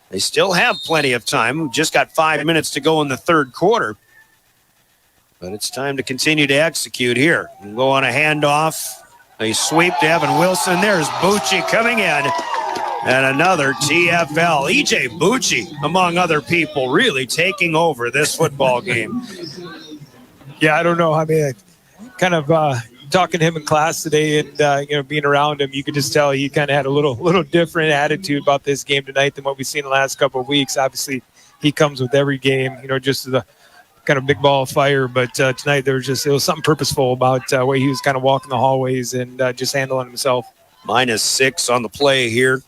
[SPEAKER 21] They still have plenty of time. We've just got 5 minutes to go in the third quarter. But it's time to continue to execute here. We'll go on a handoff. They sweep to Evan Wilson. There's Bucci coming in. And another TFL. E.J. Bucci, among other people, really taking over this football game.
[SPEAKER 22] Yeah, I don't know. I mean, kind of talking to him in class today and, being around him, you could just tell he kind of had a little different attitude about this game tonight than what we've seen in the last couple of weeks. Obviously, he comes with every game, just the kind of big ball of fire. But tonight it was something purposeful about the way he was kind of walking the hallways and just handling himself.
[SPEAKER 21] -6 on the play here.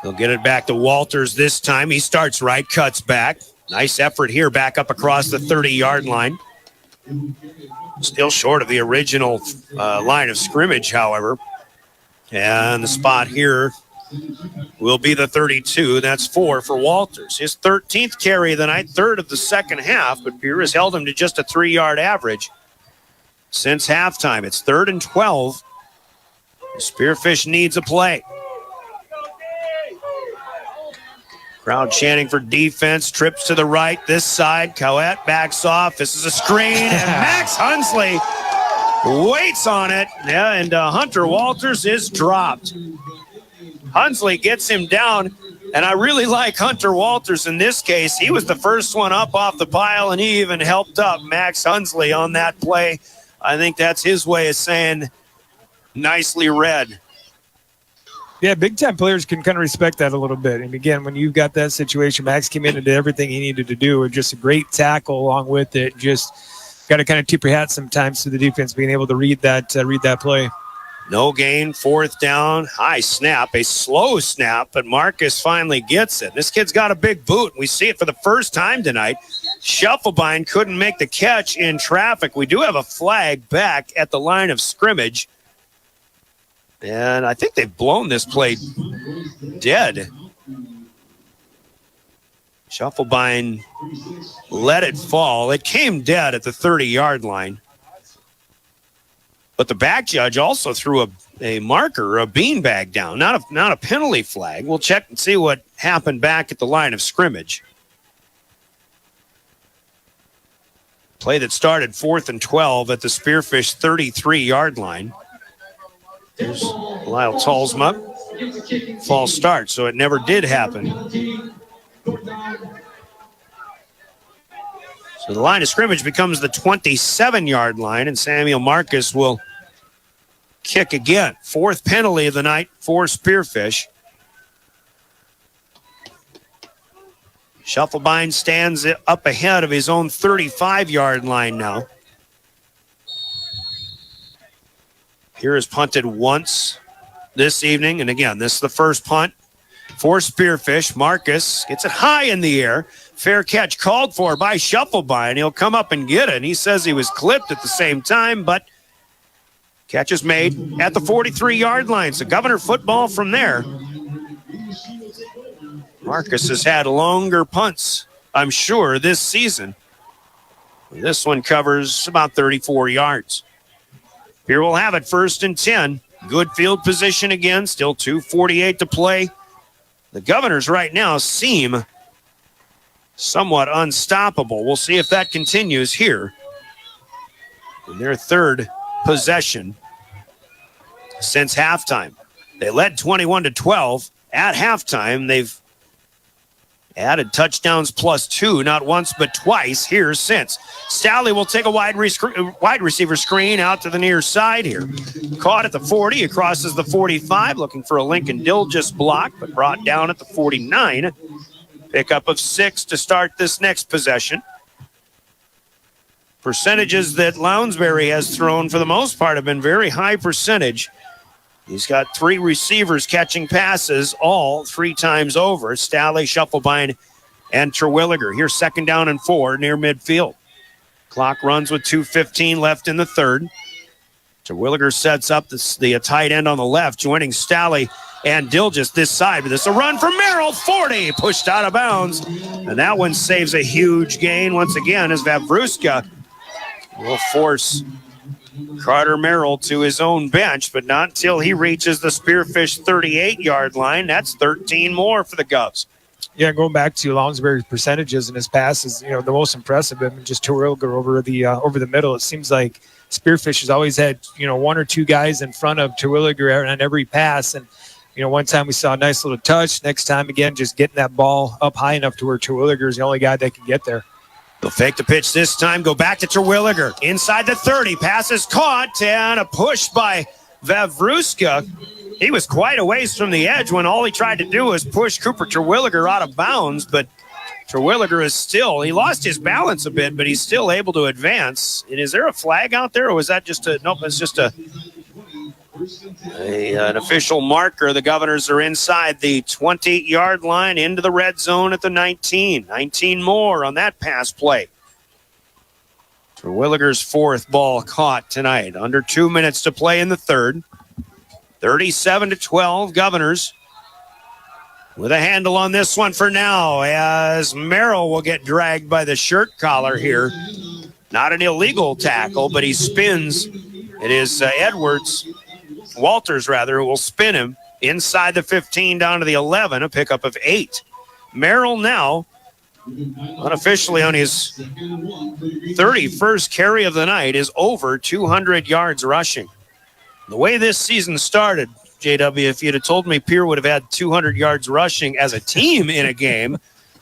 [SPEAKER 21] They'll get it back to Walters this time. He starts right, cuts back. Nice effort here, back up across the 30-yard line. Still short of the original line of scrimmage, however. And the spot here will be the 32. That's 4 for Walters. His 13th carry of the night, third of the second half, but Pierre has held him to just a 3-yard average since halftime. It's 3rd and 12. The Spearfish needs a play. Crowd chanting for defense, trips to the right, this side. Cowett backs off. This is a screen, and Max Hunsley waits on it. Yeah, and Hunter Walters is dropped. Hunsley gets him down, and I really like Hunter Walters in this case. He was the first one up off the pile, and he even helped up Max Hunsley on that play. I think that's his way of saying nicely read.
[SPEAKER 22] Yeah, big-time players can kind of respect that a little bit. And, again, when you've got that situation, Max came in and did everything he needed to do, and just a great tackle along with it. Just got to kind of tip your hat sometimes to the defense being able to read that play.
[SPEAKER 21] No gain, 4th down, high snap, a slow snap, but Marcus finally gets it. This kid's got a big boot. We see it for the first time tonight. Shufflebein couldn't make the catch in traffic. We do have a flag back at the line of scrimmage. And I think they've blown this play dead. Shufflebein let it fall. It came dead at the 30-yard line. But the back judge also threw a marker, a beanbag down, not a penalty flag. We'll check and see what happened back at the line of scrimmage. Play that started 4th and 12 at the Spearfish 33-yard line. There's Lyle Talsma. False start, so it never did happen. So the line of scrimmage becomes the 27-yard line, and Samuel Marcus will kick again. 4th penalty of the night for Spearfish. Shufflebein stands up ahead of his own 35-yard line now. Here is punted once this evening. And again, this is the first punt for Spearfish. Marcus gets it high in the air. Fair catch called for by Shufflebein. He'll come up and get it. And he says he was clipped at the same time, but catch is made at the 43-yard line. So Governor football from there. Marcus has had longer punts, I'm sure, this season. This one covers about 34 yards. Here we'll have it 1st and 10. Good field position again. Still 2:48 to play. The Governors right now seem somewhat unstoppable. We'll see if that continues here in their 3rd possession since halftime. They led 21-12 at halftime. They've added touchdowns +2, not once but twice here since. Staley will take a wide receiver screen out to the near side here. Caught at the 40, he crosses the 45, looking for a Lincoln Dilgis block, but brought down at the 49. Pickup of 6 to start this next possession. Percentages that Lounsbury has thrown for the most part have been very high percentage. He's got 3 receivers catching passes, all 3 times over. Staley, Shufflebine, and Terwilliger. Here's 2nd down and 4 near midfield. Clock runs with 2:15 left in the third. Terwilliger sets up the tight end on the left, joining Staley and Dilgis this side. But this is a run for Merrill, 40, pushed out of bounds. And that one saves a huge gain once again as Vavruska will force Carter Merrill to his own bench, but not until he reaches the Spearfish 38-yard line. That's 13 more for the Govs.
[SPEAKER 22] Yeah, going back to Lounsbury's percentages in his passes, the most impressive have been just Terwilliger over the middle. It seems like Spearfish has always had, 1 or 2 guys in front of Terwilliger on every pass. And, one time we saw a nice little touch. Next time, again, just getting that ball up high enough to where Terwilliger is the only guy that can get there.
[SPEAKER 21] They'll fake the pitch this time, go back to Terwilliger. Inside the 30, pass is caught, and a push by Vavruska. He was quite a ways from the edge when all he tried to do was push Cooper Terwilliger out of bounds, but Terwilliger he lost his balance a bit, but he's still able to advance. And is there a flag out there, or was that just it's just an official marker. The Governors are inside the 20-yard line into the red zone at the 19. 19 more on that pass play. Terwilliger's 4th ball caught tonight. Under 2 minutes to play in the third. 37-12, Governors with a handle on this one for now, as Merrill will get dragged by the shirt collar here. Not an illegal tackle, but he spins. It is Walters, who will spin him inside the 15 down to the 11, a pickup of 8. Merrill now, unofficially on his 31st carry of the night, is over 200 yards rushing. The way this season started, JW, if you'd have told me Pierre would have had 200 yards rushing as a team in a game,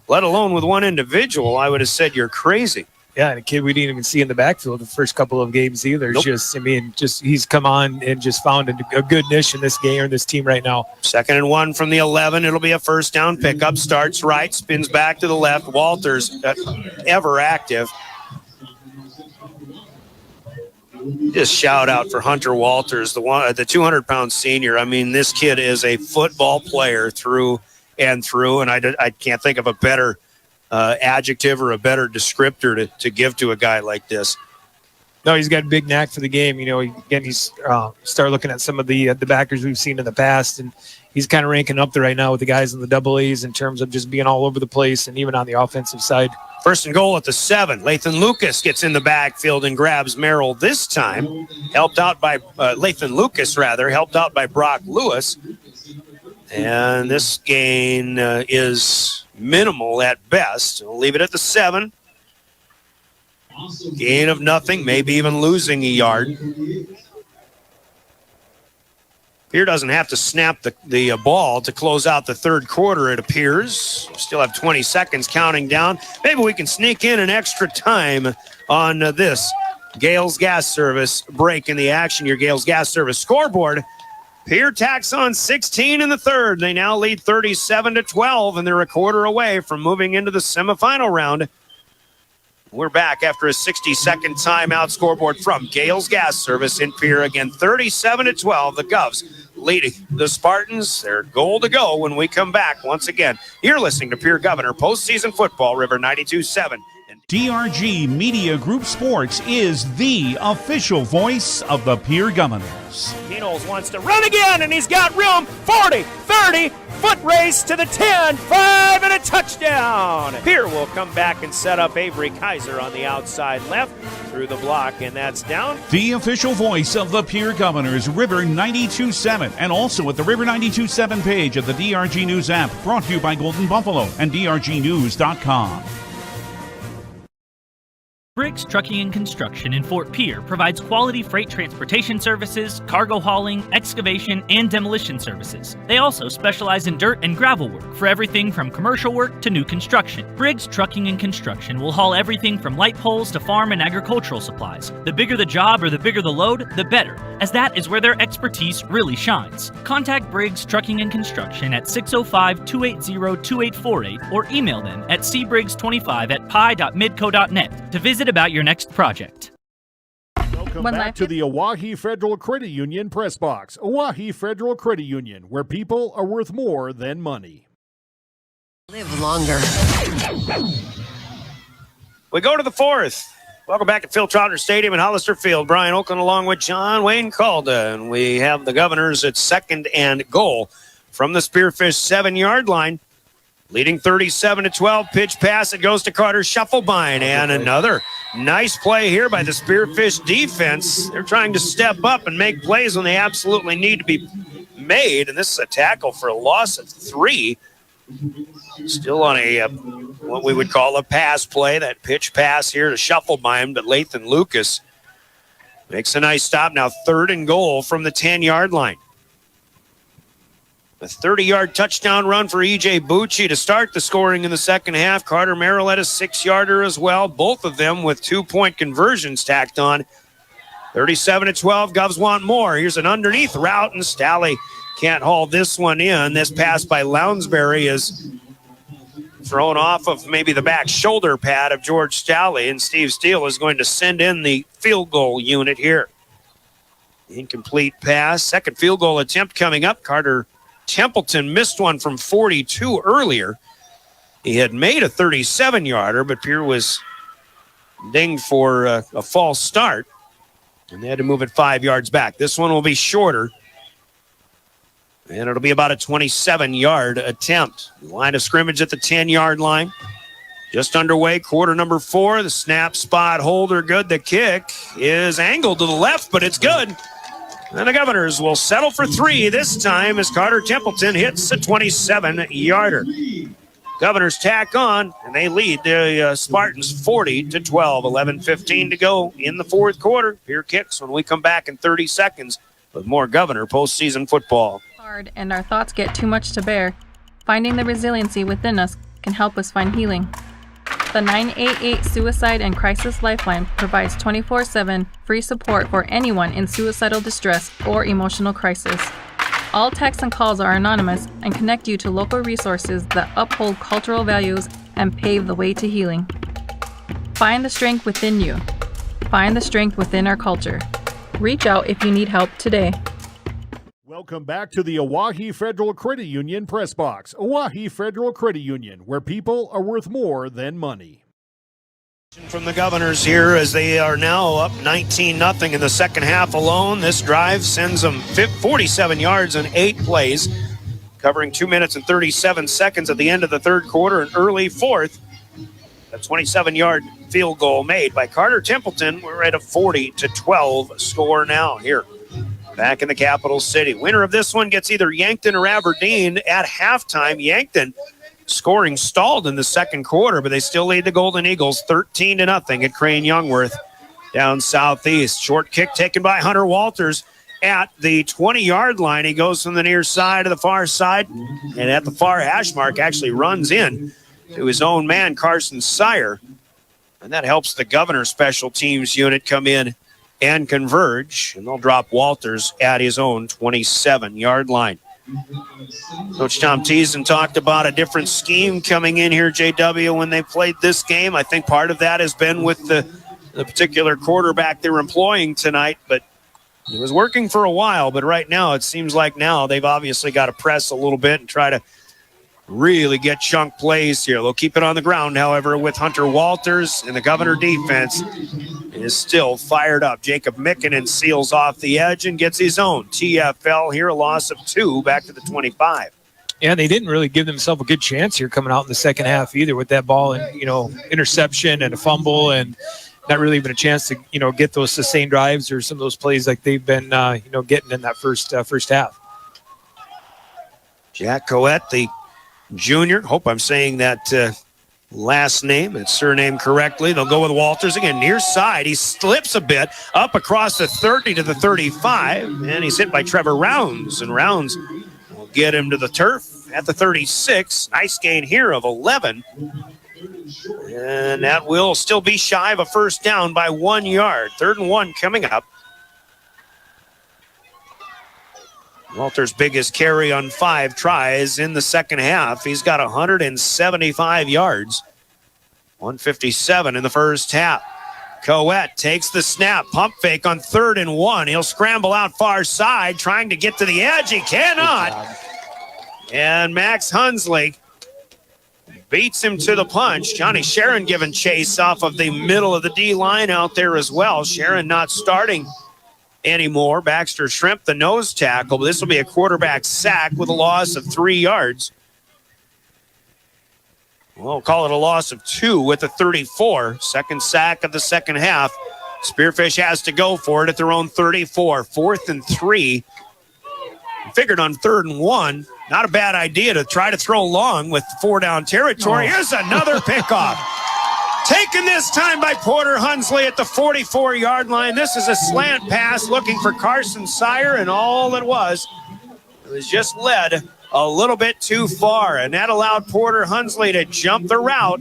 [SPEAKER 21] let alone with one individual, I would have said you're crazy.
[SPEAKER 22] Yeah, and a kid we didn't even see in the backfield the first couple of games either.
[SPEAKER 21] Nope.
[SPEAKER 22] He's come on and just found a good niche in this game or this team right now.
[SPEAKER 21] 2nd and 1 from the 11. It'll be a 1st down pickup. Starts right, spins back to the left. Walters, ever active. Just shout out for Hunter Walters, the 200-pound senior. I mean, this kid is a football player through and through, and I can't think of a better adjective or a better descriptor to give to a guy like this.
[SPEAKER 22] No, he's got a big knack for the game. He's start looking at some of the backers we've seen in the past, and he's kind of ranking up there right now with the guys in the double A's in terms of just being all over the place and even on the offensive side.
[SPEAKER 21] 1st and goal at the 7. Lathan Lucas gets in the backfield and grabs Merrill this time. Helped out by Brock Lewis. And this gain is minimal at best. We'll leave it at the 7. Gain of nothing, maybe even losing a yard. Pierre doesn't have to snap the ball to close out the third quarter, it appears. Still have 20 seconds counting down. Maybe we can sneak in an extra time on this Gales Gas Service break in the action. Your Gales Gas Service scoreboard. Pierre tacks on 16 in the third. They now lead 37-12, and they're a quarter away from moving into the semifinal round. We're back after a 60-second timeout. Scoreboard from Gales Gas Service in Pierre. Again, 37-12. The Govs leading the Spartans. They're goal to go when we come back. Once again, you're listening to Pierre Governor postseason football, River 92.7.
[SPEAKER 6] DRG Media Group Sports is the official voice of the Pierre Governors.
[SPEAKER 21] Knowles wants to run again, and he's got room. 40, 30, foot race to the 10, 5, and a touchdown. Pierre will come back and set up Avery Kaiser on the outside left through the block, and that's down.
[SPEAKER 6] The official voice of the Pierre Governors, River 92.7, and also at the River 92.7 page of the DRG News app, brought to you by Golden Buffalo and DRGnews.com.
[SPEAKER 1] Briggs Trucking and Construction in Fort Pierre provides quality freight transportation services, cargo hauling, excavation, and demolition services. They also specialize in dirt and gravel work for everything from commercial work to new construction. Briggs Trucking and Construction will haul everything from light poles to farm and agricultural supplies. The bigger the job or the bigger the load, the better, as that is where their expertise really shines. Contact Briggs Trucking and Construction at 605-280-2848 or email them at cbriggs25@pi.midco.net to visit about your next project.
[SPEAKER 23] Welcome back to the Oahe Federal Credit Union Press Box. Oahe Federal Credit Union, where people are worth more than money.
[SPEAKER 7] Live longer.
[SPEAKER 21] We go to the fourth. Welcome back to Phil Trotter Stadium in Hollister Field. Brian Oakland along with John Wayne Calda. And we have the Governors at 2nd and goal from the Spearfish 7-yard line. Leading 37-12. Pitch pass. It goes to Carter Shufflebine. And another nice play here by the Spearfish defense. They're trying to step up and make plays when they absolutely need to be made. And this is a tackle for a loss of 3. Still on a what we would call a pass play, that pitch pass here to Shufflebine, but Lathan Lucas makes a nice stop. Now 3rd and goal from the 10-yard line. A 30-yard touchdown run for E.J. Bucci to start the scoring in the second half. Carter Merrill had a 6-yarder as well, both of them with 2-point conversions tacked on. 37-12, Govs want more. Here's an underneath route, and Stalley can't haul this one in. This pass by Lounsbury is thrown off of maybe the back shoulder pad of George Stalley, and Steve Steele is going to send in the field goal unit here. Incomplete pass. Second field goal attempt coming up. Carter Templeton missed one from 42 earlier. He had made a 37-yarder, but Pierre was dinged for a false start, and they had to move it 5 yards back. This one will be shorter, and it'll be about a 27-yard attempt. Line of scrimmage at the 10-yard line. Just underway, quarter number 4. The snap, spot, holder, good. The kick is angled to the left, but it's good. And the Governors will settle for 3 this time as Carter Templeton hits a 27-yarder. Governors tack on, and they lead the Spartans 40-12. 11:15 to go in the fourth quarter. Pierre kicks when we come back in 30 seconds with more Governor postseason football.
[SPEAKER 17] Hard and our thoughts get too much to bear. Finding the resiliency within us can help us find healing. The 988 Suicide and Crisis Lifeline provides 24/7 free support for anyone in suicidal distress or emotional crisis. All texts and calls are anonymous and connect you to local resources that uphold cultural values and pave the way to healing. Find the strength within you. Find the strength within our culture. Reach out if you need help today.
[SPEAKER 23] Welcome back to the Oahe Federal Credit Union Press Box. Oahe Federal Credit Union, where people are worth more than money.
[SPEAKER 21] From the Governors here as they are now up 19-0 in the second half alone. This drive sends them 47 yards in 8 plays, covering 2 minutes and 37 seconds at the end of the third quarter and early fourth. A 27-yard field goal made by Carter Templeton. We're at a 40-12 score now here. Back in the capital city. Winner of this one gets either Yankton or Aberdeen at halftime. Yankton scoring stalled in the second quarter, but they still lead the Golden Eagles 13-0 at Crane Youngworth down southeast. Short kick taken by Hunter Walters at the 20-yard line. He goes from the near side to the far side, and at the far hash mark actually runs in to his own man, Carson Sire. And that helps the Governor special teams unit come in and converge, and they'll drop Walters at his own 27-yard line. Coach Tom Teason talked about a different scheme coming in here, JW, when they played this game. I think part of that has been with the particular quarterback they're employing tonight, but it was working for a while. But right now, it seems like now they've obviously got to press a little bit and try to really get chunk plays here. They'll keep it on the ground, however, with Hunter Walters, and the Governor defense is still fired up. Jacob Mickinen seals off the edge and gets his own TFL here, a loss of 2 back to the 25.
[SPEAKER 22] Yeah, they didn't really give themselves a good chance here coming out in the second half either with that ball and, interception and a fumble and not really even a chance to, get those sustained drives or some of those plays like they've been, getting in that first half.
[SPEAKER 21] Jack Coette, the junior, hope I'm saying that last name and surname correctly. They'll go with Walters again, near side. He slips a bit up across the 30 to the 35, and he's hit by Trevor Rounds, and Rounds will get him to the turf at the 36. Nice gain here of 11, and that will still be shy of a first down by 1 yard. 3rd and 1 coming up. Walter's biggest carry on 5 tries in the second half. He's got 175 yards. 157 in the first half. Coette takes the snap. Pump fake on 3rd and 1. He'll scramble out far side, trying to get to the edge. He cannot. And Max Hunsley beats him to the punch. Johnny Sharon giving chase off of the middle of the D line out there as well. Sharon not starting anymore. Baxter Shrimp, the nose tackle. This will be a quarterback sack with a loss of 3 yards. We'll call it a loss of 2 with the 34. Second sack of the second half. Spearfish has to go for it at their own 34. 4th and 3. Figured on 3rd and 1. Not a bad idea to try to throw long with 4 down territory. Here's another pickoff. Taken this time by Porter Hunsley at the 44-yard line. This is a slant pass looking for Carson Sire, and all it was just led a little bit too far, and that allowed Porter Hunsley to jump the route,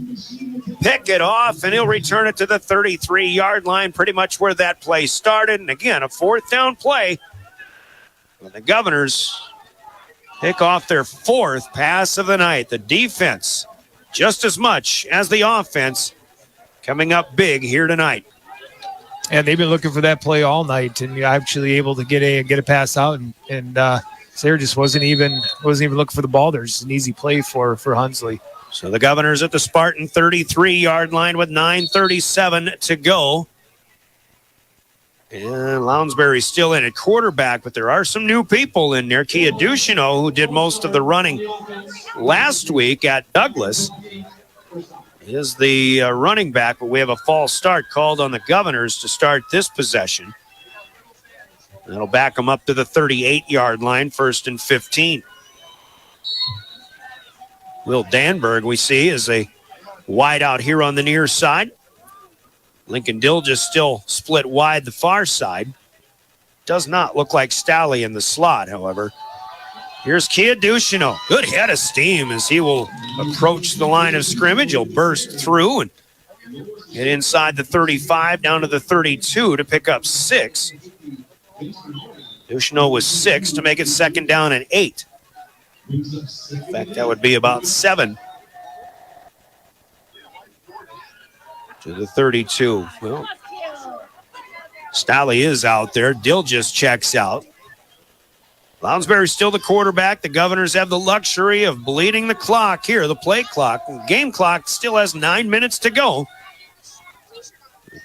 [SPEAKER 21] pick it off, and he'll return it to the 33-yard line, pretty much where that play started. And again, a 4th down play. The Governors pick off their 4th pass of the night. The defense, just as much as the offense, coming up big here tonight.
[SPEAKER 22] And they've been looking for that play all night, and you're actually able to get a pass out, and Sayre just wasn't even looking for the ball. There's an easy play for Hunsley.
[SPEAKER 21] So the Governors at the Spartan 33-yard line with 9:37 to go. And Lounsbury's still in at quarterback, but there are some new people in there. Kia Ducheneau, who did most of the running last week at Douglas, is the running back, but we have a false start called on the Governors to start this possession. That'll back them up to the 38-yard line, 1st and 15. Will Danberg, we see, is a wide out here on the near side. Lincoln Dilges still split wide the far side. Does not look like Stalley in the slot, however. Here's Kia Ducheneau. Good head of steam as he will approach the line of scrimmage. He'll burst through and get inside the 35 down to the 32 to pick up 6. Ducheneau was 6 to make it 2nd down and 8. In fact, that would be about 7 to the 32. Well, Stalley is out there. Dilges checks out. Lounsbury's still the quarterback. The Governors have the luxury of bleeding the clock here, the play clock. Game clock still has 9 minutes to go.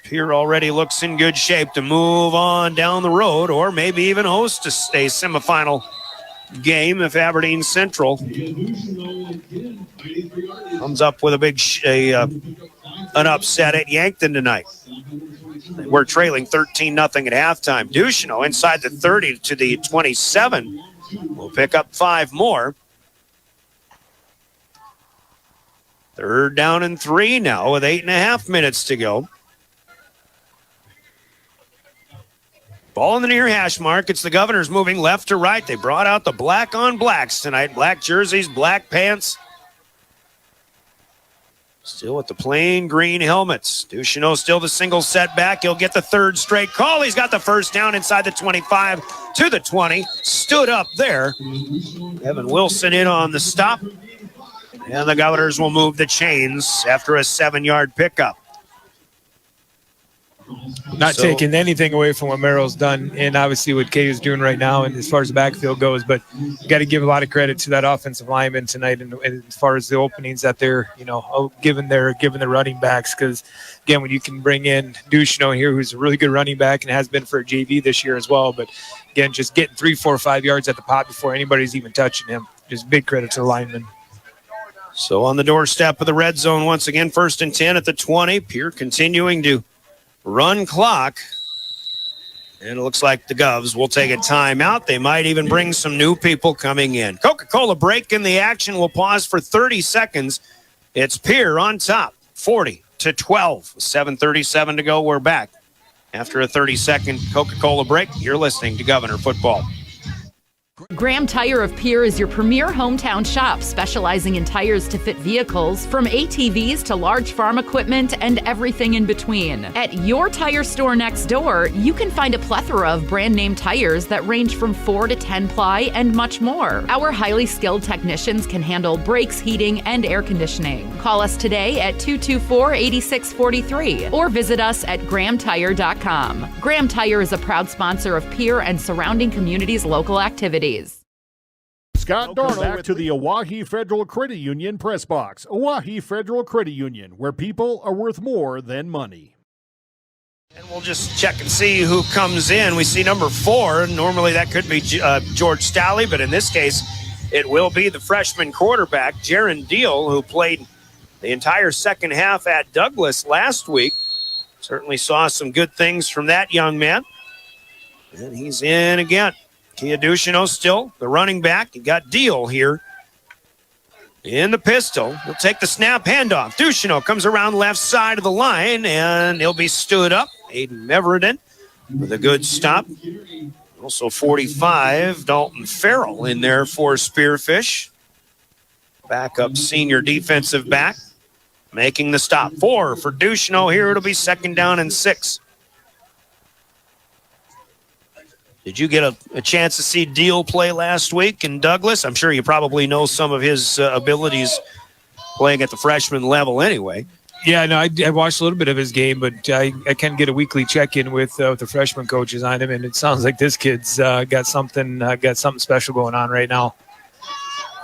[SPEAKER 21] Pierre already looks in good shape to move on down the road, or maybe even host a semifinal game if Aberdeen Central comes up with a big an upset at Yankton tonight. We're trailing 13-0 at halftime. Ducheneau inside the 30 to the 27. We'll pick up 5 more. 3rd down and 3 now with 8.5 minutes to go. Ball in the near hash mark. It's the Governors moving left to right. They brought out the black on blacks tonight. Black jerseys, black pants. Still with the plain green helmets. Ducheneau still the single setback. He'll get the 3rd straight call. He's got the 1st down inside the 25 to the 20. Stood up there. Evan Wilson in on the stop. And the Governors will move the chains after a 7-yard pickup.
[SPEAKER 22] Not taking anything away from what Merrill's done, and obviously what Kay is doing right now, and as far as the backfield goes, but you got to give a lot of credit to that offensive lineman tonight, and as far as the openings that they're, given the running backs, because again, when you can bring in Ducheneau here, who's a really good running back and has been for a JV this year as well, but again, just getting 3, 4, 5 yards at the pop before anybody's even touching him, just big credit to the lineman.
[SPEAKER 21] So on the doorstep of the red zone once again, 1st and 10 at the 20. Pierre continuing to run clock. And it looks like the Govs will take a timeout. They might even bring some new people coming in. Coca-Cola break in the action. We'll pause for 30 seconds. It's Pierre on top, 40-12. 7:37 to go. We're back after a 30-second Coca-Cola break. You're listening to Governor Football.
[SPEAKER 4] Graham Tire of Pierre is your premier hometown shop, specializing in tires to fit vehicles, from ATVs to large farm equipment and everything in between. At your tire store next door, you can find a plethora of brand name tires that range from 4 to 10 ply and much more. Our highly skilled technicians can handle brakes, heating, and air conditioning. Call us today at 224-8643 or visit us at grahamtire.com. Graham Tire is a proud sponsor of Pierre and surrounding communities' local activities.
[SPEAKER 23] Scott Darnold back to the Oahe Federal Credit Union press box. Oahe Federal Credit Union, where people are worth more than money.
[SPEAKER 21] And we'll just check and see who comes in. We see number 4. Normally that could be George Staley, but in this case, it will be the freshman quarterback, Jaron Deal, who played the entire second half at Douglas last week. Certainly saw some good things from that young man. And he's in again. Kia Duchino still the running back. You got Deal here in the pistol. He'll take the snap, handoff. Duchino comes around left side of the line, and he'll be stood up. Aiden Meverden with a good stop. Also 45, Dalton Farrell in there for Spearfish. Backup senior defensive back making the stop. 4 for Duchino here. It'll be 2nd down and 6. Did you get a chance to see Deal play last week in Douglas? I'm sure you probably know some of his abilities playing at the freshman level anyway.
[SPEAKER 22] Yeah, no, I watched a little bit of his game, but I can get a weekly check-in with the freshman coaches on him, and it sounds like this kid's got something special going on right now.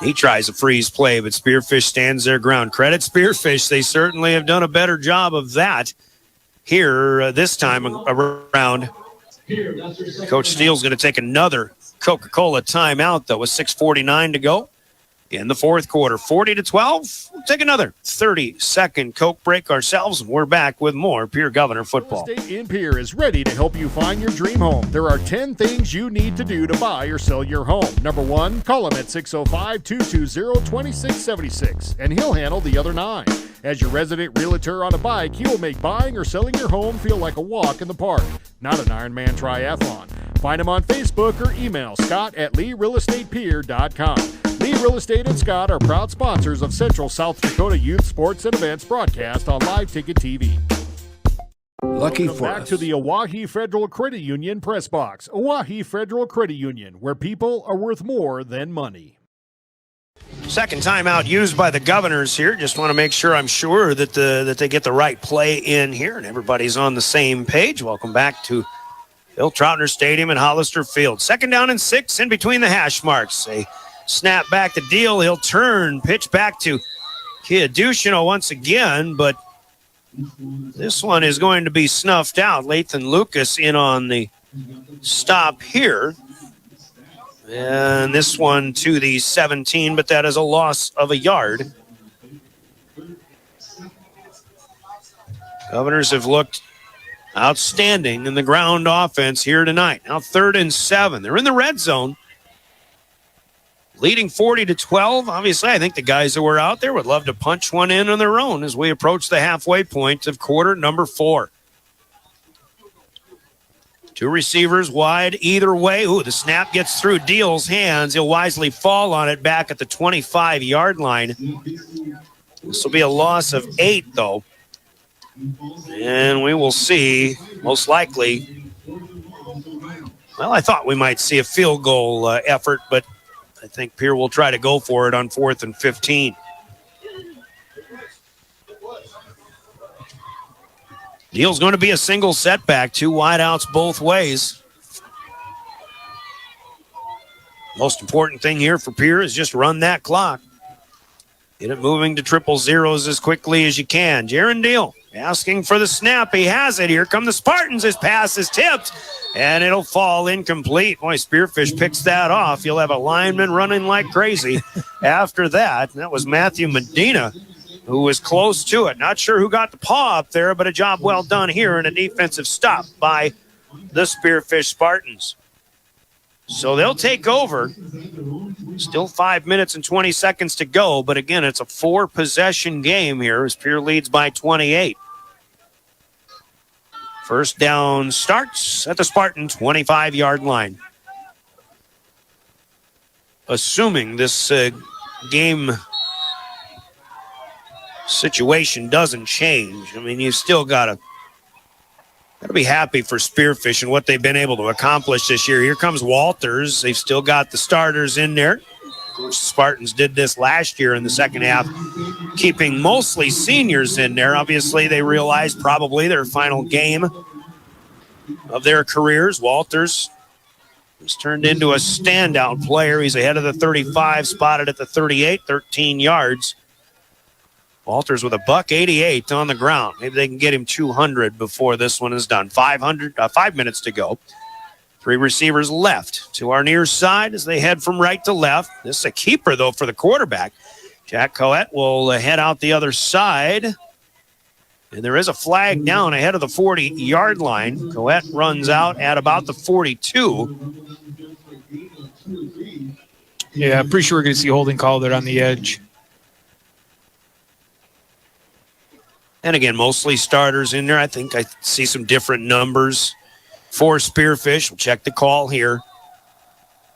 [SPEAKER 21] He tries a freeze play, but Spearfish stands their ground. Credit Spearfish. They certainly have done a better job of that here this time around. Coach Steele's going to take another Coca-Cola timeout, though, with 6:49 to go in the fourth quarter. 40-12. We'll take another 30-second Coke break ourselves, and we're back with more Pierre Governor football.
[SPEAKER 23] Real Estate in Pierre is ready to help you find your dream home. There are 10 things you need to do to buy or sell your home. Number 1, call him at 605-220-2676, and he'll handle the other 9. As your resident realtor on a bike, he will make buying or selling your home feel like a walk in the park, not an Ironman triathlon. Find him on Facebook or email scott@LeeRealEstatePierre.com. Lee Real Estate and Scott are proud sponsors of Central South Dakota Youth Sports and Events broadcast on Live Ticket TV.
[SPEAKER 24] Lucky for
[SPEAKER 23] back
[SPEAKER 24] us.
[SPEAKER 23] to the Oahe Federal Credit Union press box. Oahe Federal Credit Union, where people are worth more than money.
[SPEAKER 21] Second timeout used by the Governors here. Just want to make sure I'm sure that they get the right play in here and everybody's on the same page. Welcome back to Bill Troutner Stadium and Hollister Field. 2nd down and 6 in between the hash marks. A snap back to Deal. He'll turn, pitch back to Kia Duchino once again, but this one is going to be snuffed out. Lathan Lucas in on the stop here. And this one to the 17, but that is a loss of a yard. Governors have looked outstanding in the ground offense here tonight. Now 3rd and 7. They're in the red zone. Leading 40-12. Obviously, I think the guys that were out there would love to punch one in on their own as we approach the halfway point of quarter number 4. 2 receivers wide either way. Ooh, the snap gets through Deal's hands. He'll wisely fall on it back at the 25-yard line. This will be a loss of 8, though. And we will see, most likely, well, I thought we might see a field goal effort, but I think Pierre will try to go for it on 4th and 15. Deal's going to be a single setback, 2 wideouts both ways. Most important thing here for Pierre is just run that clock. Get it moving to 000s as quickly as you can. Jaron Deal asking for the snap. He has it. Here come the Spartans. His pass is tipped, and it'll fall incomplete. Boy, Spearfish picks that off. You'll have a lineman running like crazy after that. And that was Matthew Medina, who was close to it. Not sure who got the paw up there, but a job well done here and a defensive stop by the Spearfish Spartans. So they'll take over. Still 5 minutes and 20 seconds to go, but again, it's a 4-possession game here as Pierre leads by 28. First down starts at the Spartan 25-yard line. Assuming this game situation doesn't change, I mean, you still got to be happy for Spearfish and what they've been able to accomplish this year. Here comes Walters. They've still got the starters in there. Of course, Spartans did this last year in the second half, keeping mostly seniors in there. Obviously, they realized probably their final game of their careers. Walters has turned into a standout player. He's ahead of the 35, spotted at the 38, 13 yards. Walters with a $188 on the ground. Maybe they can get him 200 before this one is done. 5 minutes to go. 3 receivers left to our near side as they head from right to left. This is a keeper, though, for the quarterback. Jack Coet will head out the other side. And there is a flag down ahead of the 40-yard line. Coet runs out at about the 42.
[SPEAKER 22] Yeah, I'm pretty sure we're going to see a holding call there on the edge.
[SPEAKER 21] And again, mostly starters in there. I think I see some different numbers for Spearfish. We'll check the call here.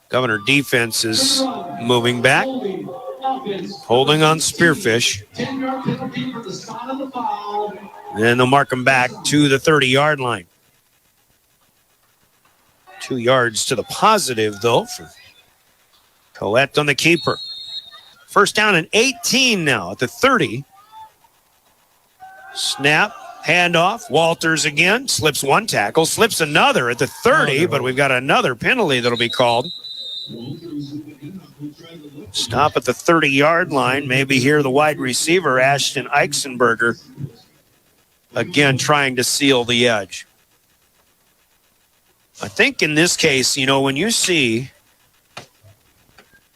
[SPEAKER 21] Governor defense is moving back. Holding on Spearfish. And they'll mark him back to the 30-yard line. 2 yards to the positive, though, for Coet on the keeper. First down and 18 now at the 30. Snap, handoff, Walters again, slips one tackle, slips another at the 30, but we've got another penalty that'll be called. Stop at the 30-yard line. Maybe here the wide receiver, Ashton Eichsenberger, again trying to seal the edge. I think in this case, you know, when you see,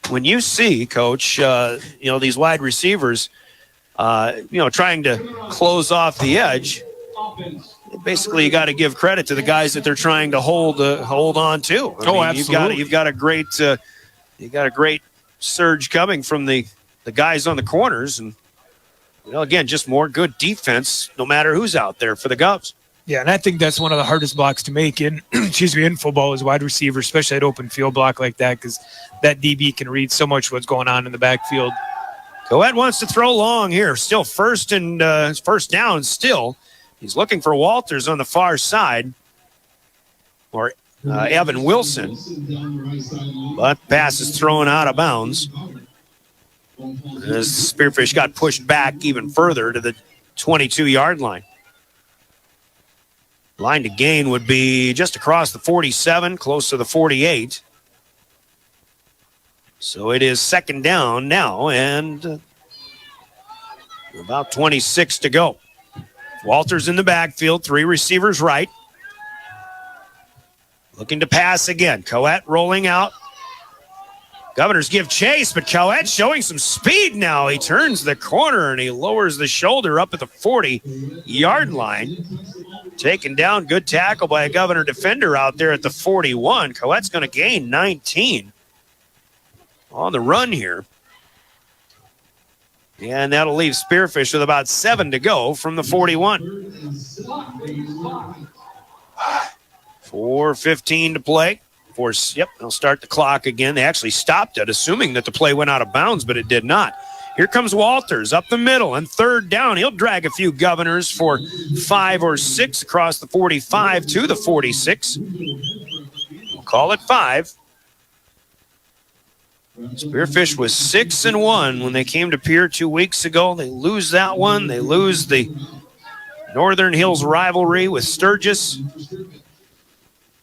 [SPEAKER 21] Coach, these wide receivers, trying to close off the edge, basically you got to give credit to the guys that they're trying to hold on to. I mean,
[SPEAKER 22] absolutely.
[SPEAKER 21] You've got a great surge coming from the guys on the corners, and again, just more good defense no matter who's out there for the Govs.
[SPEAKER 22] Yeah, and I think that's one of the hardest blocks to make in in football is wide receiver, especially at open field block like that, because that DB can read so much what's going on in the backfield.
[SPEAKER 21] Coet wants to throw long here. Still first down still. He's looking for Walters on the far side. Or Evan Wilson. But pass is thrown out of bounds. As Spearfish got pushed back even further to the 22-yard line. Line to gain would be just across the 47, close to the 48. So it is second down now, and about 26 to go. Walters in the backfield, 3 receivers right. Looking to pass again. Coet rolling out. Governors give chase, but Coet showing some speed now. He turns the corner, and he lowers the shoulder up at the 40-yard line. Taken down, good tackle by a Governor defender out there at the 41. Coet's going to gain 19. On the run here. And that'll leave Spearfish with about 7 to go from the 41. 4:15 to play. They'll start the clock again. They actually stopped it, assuming that the play went out of bounds, but it did not. Here comes Walters up the middle, and third down. He'll drag a few Governors for 5 or 6 across the 45 to the 46. We'll call it 5. Spearfish was 6-1 when they came to Pierre 2 weeks ago. They lose that one. They lose the Northern Hills rivalry with Sturgis.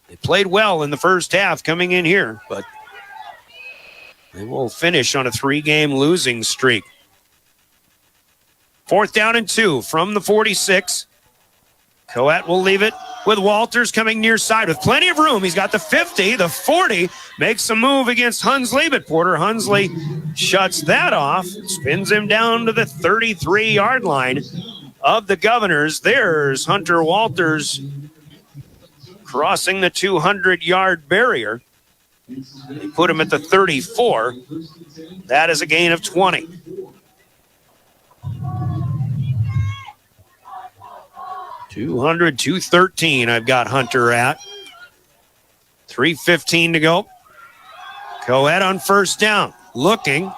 [SPEAKER 21] They played well in the first half coming in here, but they will finish on a 3-game losing streak. 4th down and 2 from the 46. Coet will leave it with Walters coming near side with plenty of room. He's got the 50, the 40, makes a move against Hunsley, but Porter Hunsley shuts that off, spins him down to the 33-yard line of the Governors. There's Hunter Walters crossing the 200-yard barrier. They put him at the 34. That is a gain of 20. $213 I've got Hunter at. 3:15 to go. Coed on first down. Looking,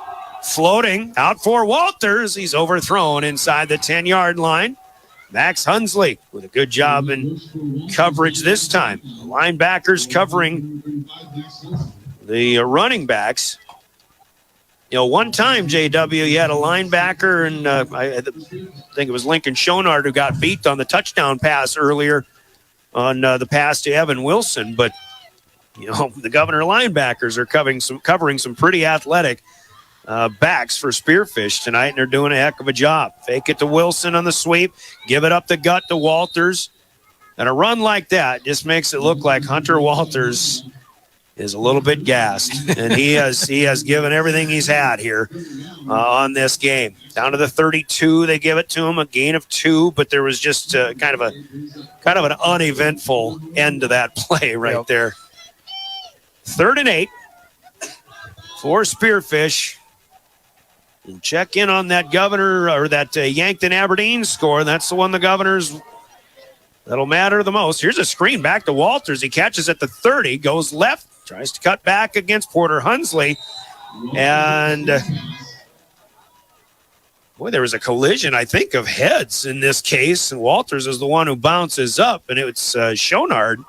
[SPEAKER 21] floating, out for Walters. He's overthrown inside the 10-yard line. Max Hunsley with a good job in coverage this time. Linebackers covering the running backs. You know, one time, JW, you had a linebacker, and I think it was Lincoln Schonard who got beat on the touchdown pass earlier on the pass to Evan Wilson. But, you know, the Governor linebackers are covering some pretty athletic backs for Spearfish tonight, and they're doing a heck of a job. Fake it to Wilson on the sweep, give it up the gut to Walters. And a run like that just makes it look like Hunter Walters is a little bit gassed, and he has given everything he's had here on this game. Down to the 32, they give it to him, a gain of 2, but there was just kind of an uneventful end to that play right there. 3rd and 8 for Spearfish. And check in on that Governor or that Yankton Aberdeen score. That's the one the Governors that'll matter the most. Here's a screen back to Walters. He catches at the 30, goes left, tries to cut back against Porter Hunsley. And boy, there was a collision, I think, of heads in this case. And Walters is the one who bounces up, and it's Schonard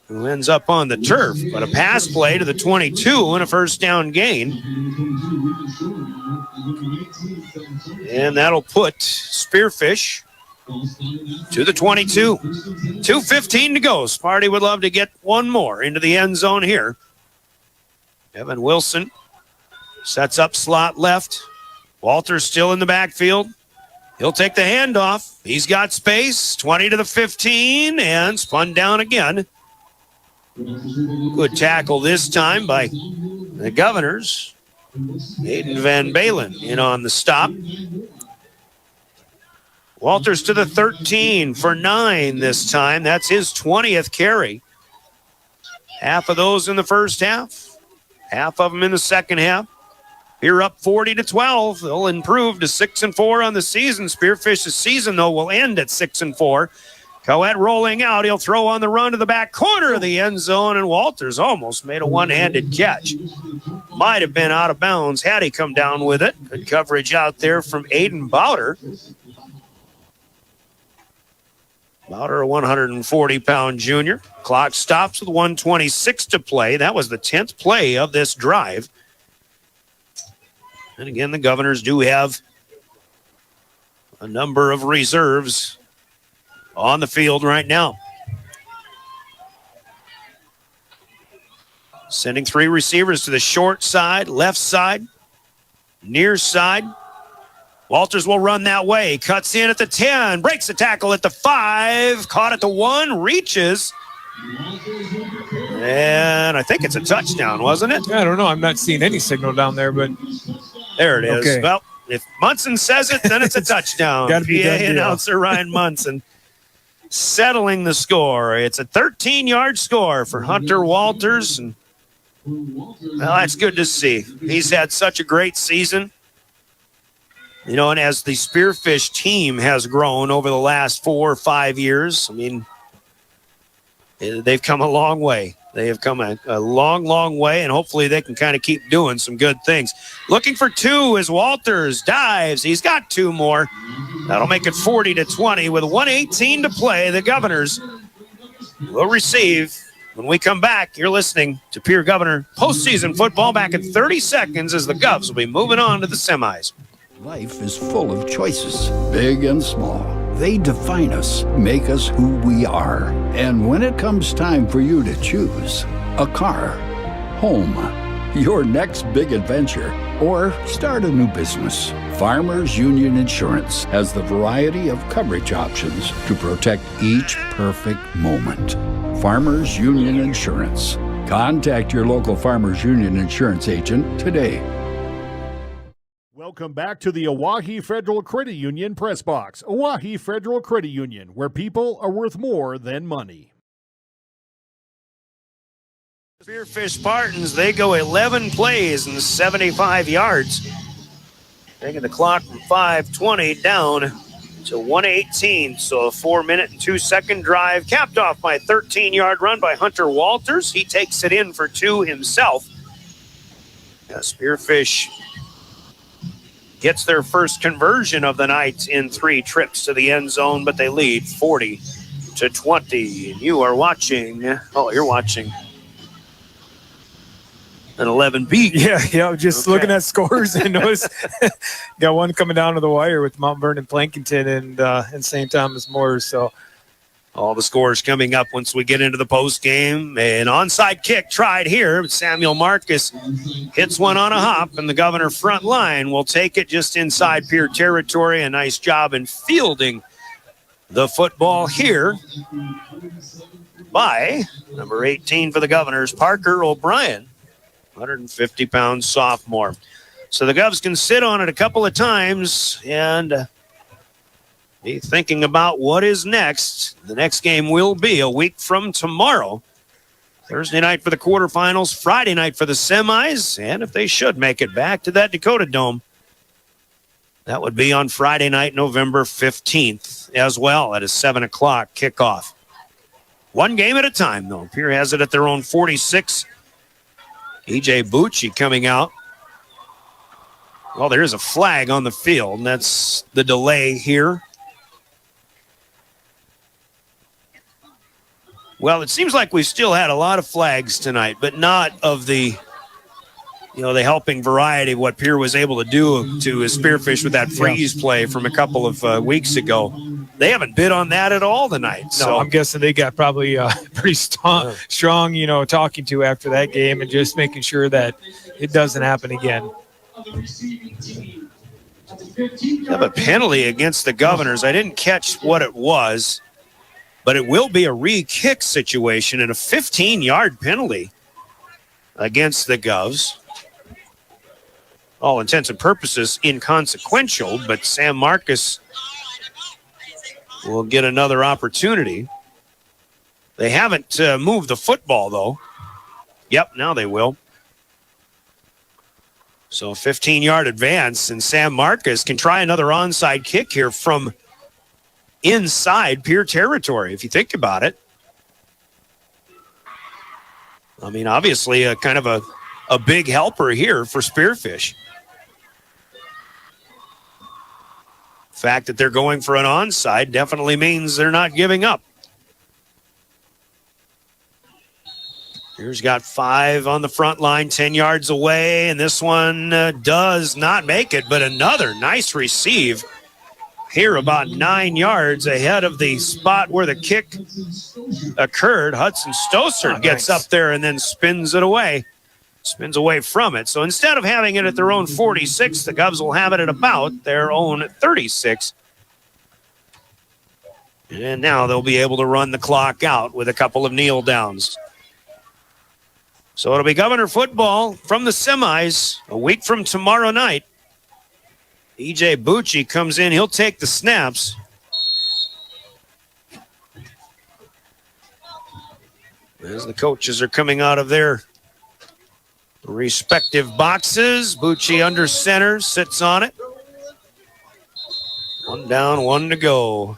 [SPEAKER 21] who ends up on the turf. But a pass play to the 22 and a first down gain. And that'll put Spearfish to the 22. 2:15 to go. Sparty would love to get one more into the end zone here. Evan Wilson sets up slot left. Walter's still in the backfield. He'll take the handoff. He's got space. 20 to the 15 and spun down again. Good tackle this time by the Governors. Aiden Van Balen in on the stop. Walters to the 13 for 9 this time. That's his 20th carry. Half of those in the first half. Half of them in the second half. Here up 40-12. They'll improve to 6-4 on the season. Spearfish's season, though, will end at 6-4. Coed rolling out. He'll throw on the run to the back corner of the end zone, and Walters almost made a one-handed catch. Might have been out of bounds had he come down with it. Good coverage out there from Aiden Bowder. Bowder, a 140-pound junior. Clock stops with 1:26 to play. That was the 10th play of this drive. And again, the Governors do have a number of reserves on the field right now. Sending 3 receivers to the short side, left side, near side. Walters will run that way. Cuts in at the 10, breaks the tackle at the 5, caught at the 1, reaches. And I think it's a touchdown, wasn't it?
[SPEAKER 22] I don't know. I'm not seeing any signal down there, but
[SPEAKER 21] there it is.
[SPEAKER 22] Okay.
[SPEAKER 21] Well, if Munson says it, then it's a touchdown.
[SPEAKER 22] Gotta be
[SPEAKER 21] PA
[SPEAKER 22] done deal.
[SPEAKER 21] announcer Ryan Munson settling the score. It's a 13-yard score for Hunter Walters. And, well, that's good to see. He's had such a great season. You know, and as the Spearfish team has grown over the last 4 or 5 years, I mean, they've come a long way. They have come a long, long way, and hopefully they can kind of keep doing some good things. Looking for 2 as Walters dives. He's got 2 more. That'll make it 40-20 with 1:18 to play. The Governors will receive. When we come back, you're listening to Pierre Governor postseason football back in 30 seconds as the Govs will be moving on to the semis.
[SPEAKER 12] Life is full of choices, big and small. They define us, make us who we are. And when it comes time for you to choose a car, home, your next big adventure, or start a new business, Farmers Union Insurance has the variety of coverage options to protect each perfect moment. Farmers Union Insurance. Contact your local Farmers Union Insurance agent today.
[SPEAKER 23] Welcome back to the Oahe Federal Credit Union Press Box. Oahe Federal Credit Union, where people are worth more than money.
[SPEAKER 21] Spearfish Spartans, they go 11 plays and 75 yards. Taking the clock from 5:20 down to 1:18. So a 4-minute and 2-second drive, capped off by a 13-yard run by Hunter Walters. He takes it in for 2 himself. Spearfish gets their first conversion of the night in 3 trips to the end zone, but they lead 40-20. And you are watching, you're watching an 11 beat.
[SPEAKER 22] Yeah, just looking at scores and notice got one coming down to the wire with Mount Vernon Plankington and St. Thomas More. So
[SPEAKER 21] all the scores coming up once we get into the post game. An onside kick tried here. Samuel Marcus hits one on a hop, and the Governor front line will take it just inside Pierre territory. A nice job in fielding the football here by number 18 for the Governors, Parker O'Brien. 150-pound sophomore. So the Govs can sit on it a couple of times and be thinking about what is next. The next game will be a week from tomorrow. Thursday night for the quarterfinals, Friday night for the semis, and if they should make it back to that Dakota Dome, that would be on Friday night, November 15th, as well at a 7 o'clock kickoff. One game at a time, though. Pierre has it at their own 46. E.J. Bucci coming out. Well, there is a flag on the field, and that's the delay here. Well, it seems like we still had a lot of flags tonight, but not of the helping variety of what Pierre was able to do to his Spearfish with that freeze play from a couple of weeks ago. They haven't bid on that at all tonight.
[SPEAKER 22] No,
[SPEAKER 21] So
[SPEAKER 22] I'm guessing they got probably pretty strong, talking to after that game and just making sure that it doesn't happen again.
[SPEAKER 21] have a penalty against the Governors. I didn't catch what it was, but it will be a re-kick situation and a 15-yard penalty against the Govs. All intents and purposes inconsequential, but Sam Marcus will get another opportunity. They haven't moved the football, though. Yep, now they will. So a 15-yard advance, and Sam Marcus can try another onside kick here from inside Pierre territory, if you think about it. I mean, obviously, a kind of a big helper here for Spearfish. The fact that they're going for an onside definitely means they're not giving up. Here's got 5 on the front line, 10 yards away, and this one does not make it, but another nice receive here about 9 yards ahead of the spot where the kick occurred. Hudson Stossard gets up there and then spins away from it. So instead of having it at their own 46, the Govs will have it at about their own 36. And now they'll be able to run the clock out with a couple of kneel downs. So it'll be Governor football from the semis a week from tomorrow night. E.J. Bucci comes in. He'll take the snaps. As the coaches are coming out of their respective boxes, Bucci under center, sits on it. 1 down, 1 to go.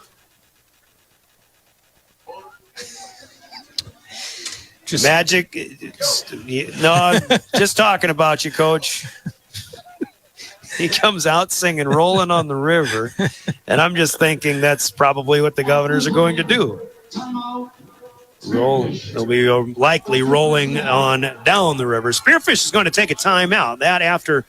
[SPEAKER 21] Magic. No, just talking about you, Coach. He comes out singing Rolling on the River, and I'm just thinking that's probably what the Governors are going to do. They'll be likely rolling on down the river. Spearfish is going to take a timeout. That after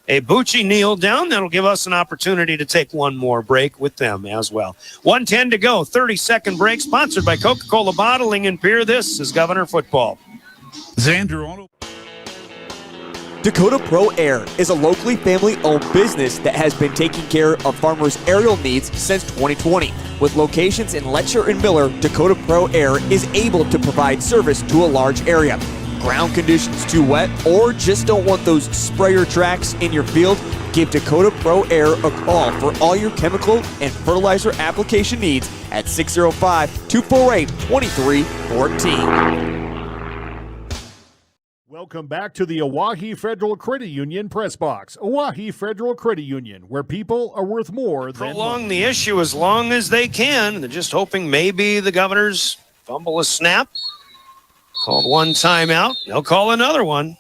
[SPEAKER 21] a Bucci kneel down, that'll give us an opportunity to take one more break with them as well. 1:10 to go, 30-second break, sponsored by Coca-Cola Bottling and Beer. This is Governor Football.
[SPEAKER 6] Xander
[SPEAKER 5] Dakota Pro Air is a locally family-owned business that has been taking care of farmers' aerial needs since 2020. With locations in Letcher and Miller, Dakota Pro Air is able to provide service to a large area. Ground conditions too wet, or just don't want those sprayer tracks in your field? Give Dakota Pro Air a call for all your chemical and fertilizer application needs at 605-248-2314.
[SPEAKER 23] Welcome back to the Oahe Federal Credit Union Press Box. Oahe Federal Credit Union, where people are worth more than
[SPEAKER 21] prolong the issue as long as they can. They're just hoping maybe the Governors fumble a snap. Called one timeout. They'll call another one.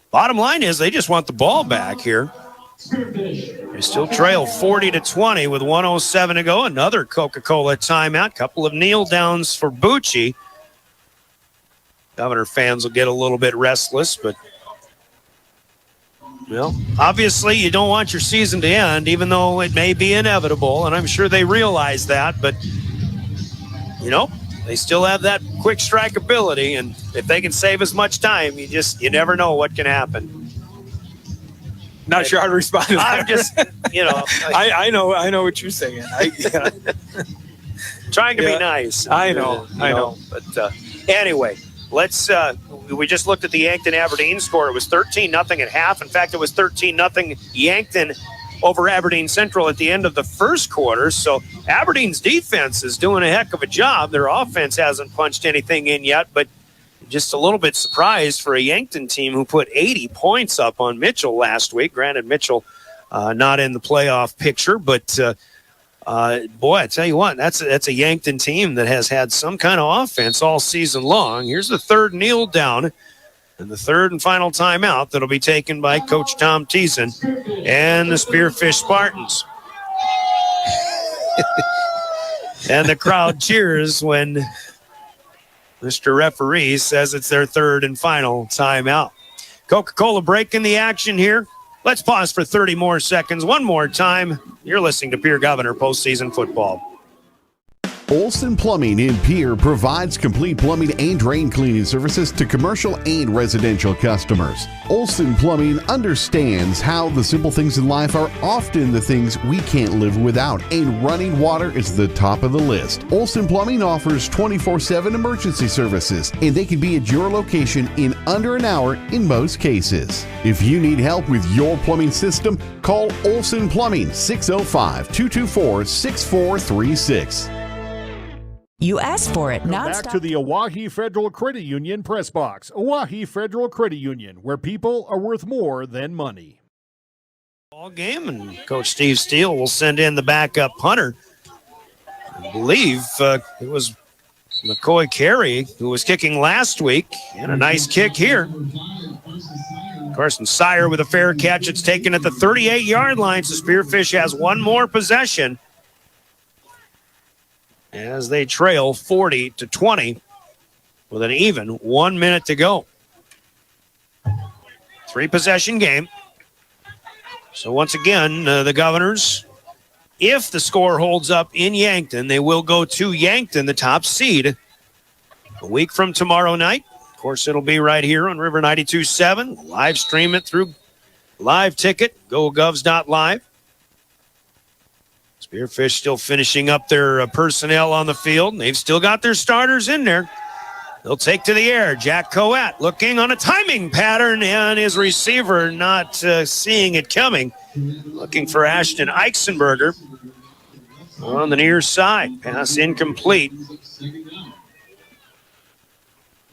[SPEAKER 21] Bottom line is they just want the ball back here. They still trail 40-20 with 1:07 to go. Another Coca-Cola timeout. Couple of kneel downs for Bucci. Governor fans will get a little bit restless, but, well, obviously you don't want your season to end, even though it may be inevitable, and I'm sure they realize that, but, you know, they still have that quick strike ability, and if they can save as much time, you never know what can happen.
[SPEAKER 22] Not sure how to respond to that.
[SPEAKER 21] I'm just, you know.
[SPEAKER 22] I know what you're saying.
[SPEAKER 21] Trying to be nice.
[SPEAKER 22] I know.
[SPEAKER 21] But anyway, we just looked at the Yankton-Aberdeen score. It was 13-0 at half. In fact, it was 13-0 Yankton over Aberdeen Central at the end of the first quarter. So Aberdeen's defense is doing a heck of a job. Their offense hasn't punched anything in yet, but just a little bit surprised for a Yankton team who put 80 points up on Mitchell last week. Granted, Mitchell not in the playoff picture, but boy, I tell you what, that's a Yankton team that has had some kind of offense all season long. Here's the third kneel down and the third and final timeout that'll be taken by Coach Tom Thiessen and the Spearfish Spartans. And the crowd cheers when Mr. Referee says it's their third and final timeout. Coca-Cola breaking the action here. Let's pause for 30 more seconds. One more time. You're listening to Pierre Governor Postseason Football.
[SPEAKER 9] Olson Plumbing in Pierre provides complete plumbing and drain cleaning services to commercial and residential customers. Olson Plumbing understands how the simple things in life are often the things we can't live without, and running water is the top of the list. Olson Plumbing offers 24/7 emergency services, and they can be at your location in under an hour in most cases. If you need help with your plumbing system, call Olson Plumbing 605-224-6436.
[SPEAKER 15] You asked for it.
[SPEAKER 23] Now back to the Oahe Federal Credit Union Press Box. Oahe Federal Credit Union, where people are worth more than money.
[SPEAKER 21] Ball game, and Coach Steve Steele will send in the backup punter. I believe it was McCoy Carey who was kicking last week, and a nice kick here. Carson Sire with a fair catch. It's taken at the 38-yard line, so Spearfish has one more possession as they trail 40-20 with an even 1 minute to go. 3-possession game. So once again, the Governors, if the score holds up in Yankton, they will go to Yankton, the top seed, a week from tomorrow night. Of course, it'll be right here on River 92.7. Live stream it through Live Ticket, gogovs.live. Spearfish still finishing up their personnel on the field. And they've still got their starters in there. They'll take to the air. Jack Coat looking on a timing pattern, and his receiver not seeing it coming. Looking for Ashton Eichsenberger on the near side. Pass incomplete.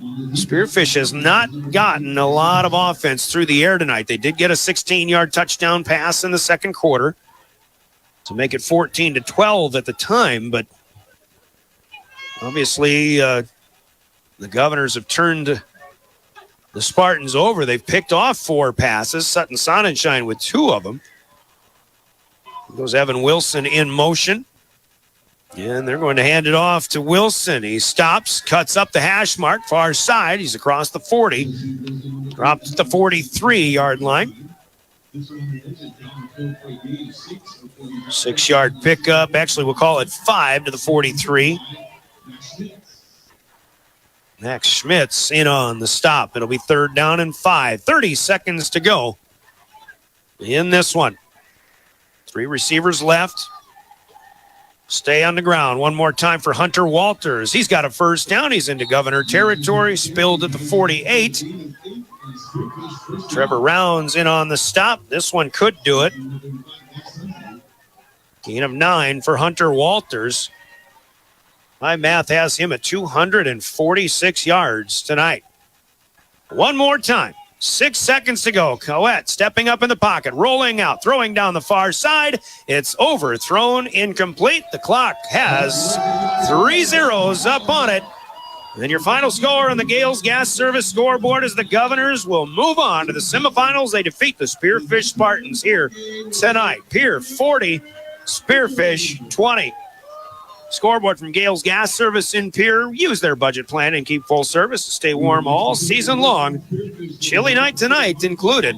[SPEAKER 21] Spearfish has not gotten a lot of offense through the air tonight. They did get a 16-yard touchdown pass in the second quarter to make it 14-12 at the time, but obviously the Governors have turned the Spartans over. They've picked off 4 passes. Sutton Sonnenschein with 2 of them. Goes Evan Wilson in motion. And they're going to hand it off to Wilson. He stops, cuts up the hash mark, far side. He's across the 40. Dropped at the 43-yard line. 6-yard pickup. Actually, we'll call it 5 to the 43. Max Schmitz in on the stop. It'll be 3rd down and 5. 30 seconds to go in this one. 3 receivers left. Stay on the ground. One more time for Hunter Walters. He's got a first down. He's into Governor territory. Spilled at the 48. Trevor Rounds in on the stop. This one could do it. Gain of 9 for Hunter Walters. My math has him at 246 yards tonight. One more time. 6 seconds to go. Coet stepping up in the pocket, rolling out, throwing down the far side. It's overthrown, incomplete. The clock has 3 zeros up on it. And then your final score on the Gales Gas Service scoreboard is the Governors will move on to the semifinals. They defeat the Spearfish Spartans here tonight. Pierre 40, Spearfish 20. Scoreboard from Gales Gas Service in Pierre. Use their budget plan and keep full service to stay warm all season long. Chilly night tonight included.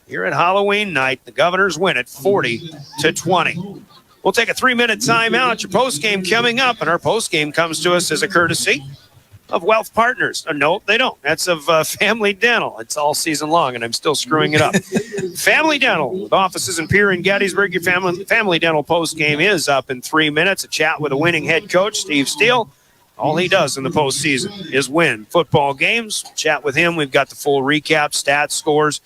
[SPEAKER 21] Here at Halloween night, the Governors win it 40-20. We'll take a 3-minute timeout. Your postgame coming up, and our postgame comes to us as a courtesy of Wealth Partners. No, they don't. That's of Family Dental. It's all season long, and I'm still screwing it up. Family Dental, with offices in Pierre and Gettysburg. Your Family Dental postgame is up in 3 minutes. A chat with a winning head coach, Steve Steele. All he does in the postseason is win football games. Chat with him. We've got the full recap, stats, scores,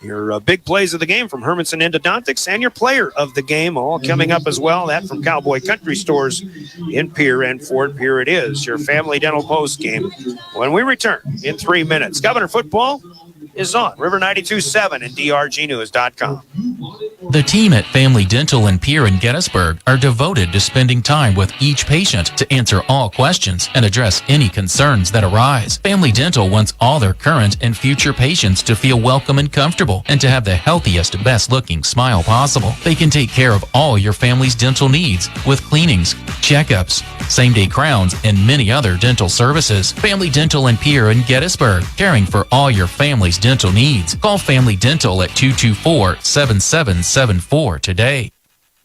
[SPEAKER 21] your big plays of the game from Hermanson Endodontics, and your player of the game, all coming up as well. That from Cowboy Country Stores in Pierre and Fort Pierre. It is your Family Dental post game when we return in 3 minutes. Governor football is on River 92.7 and drgnews.com.
[SPEAKER 18] The team at Family Dental in Pierre and Gettysburg are devoted to spending time with each patient to answer all questions and address any concerns that arise. Family Dental wants all their current and future patients to feel welcome and comfortable and to have the healthiest, best-looking smile possible. They can take care of all your family's dental needs with cleanings, checkups, same-day crowns, and many other dental services. Family Dental in Pierre and Gettysburg, caring for all your family's dental needs. Call Family Dental at 224-7774 today.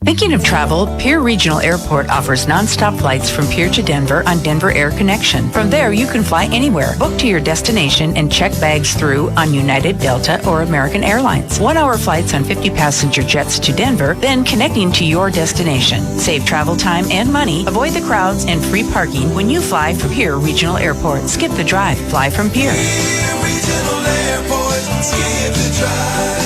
[SPEAKER 15] Thinking of travel, Pierre Regional Airport offers nonstop flights from Pierre to Denver on Denver Air Connection. From there, you can fly anywhere, book to your destination, and check bags through on United, Delta, or American Airlines. 1-hour flights on 50-passenger jets to Denver, then connecting to your destination. Save travel time and money, avoid the crowds, and free parking when you fly from Pierre Regional Airport. Skip the drive. Fly from Pierre.
[SPEAKER 10] Regional Airport, skip the drive.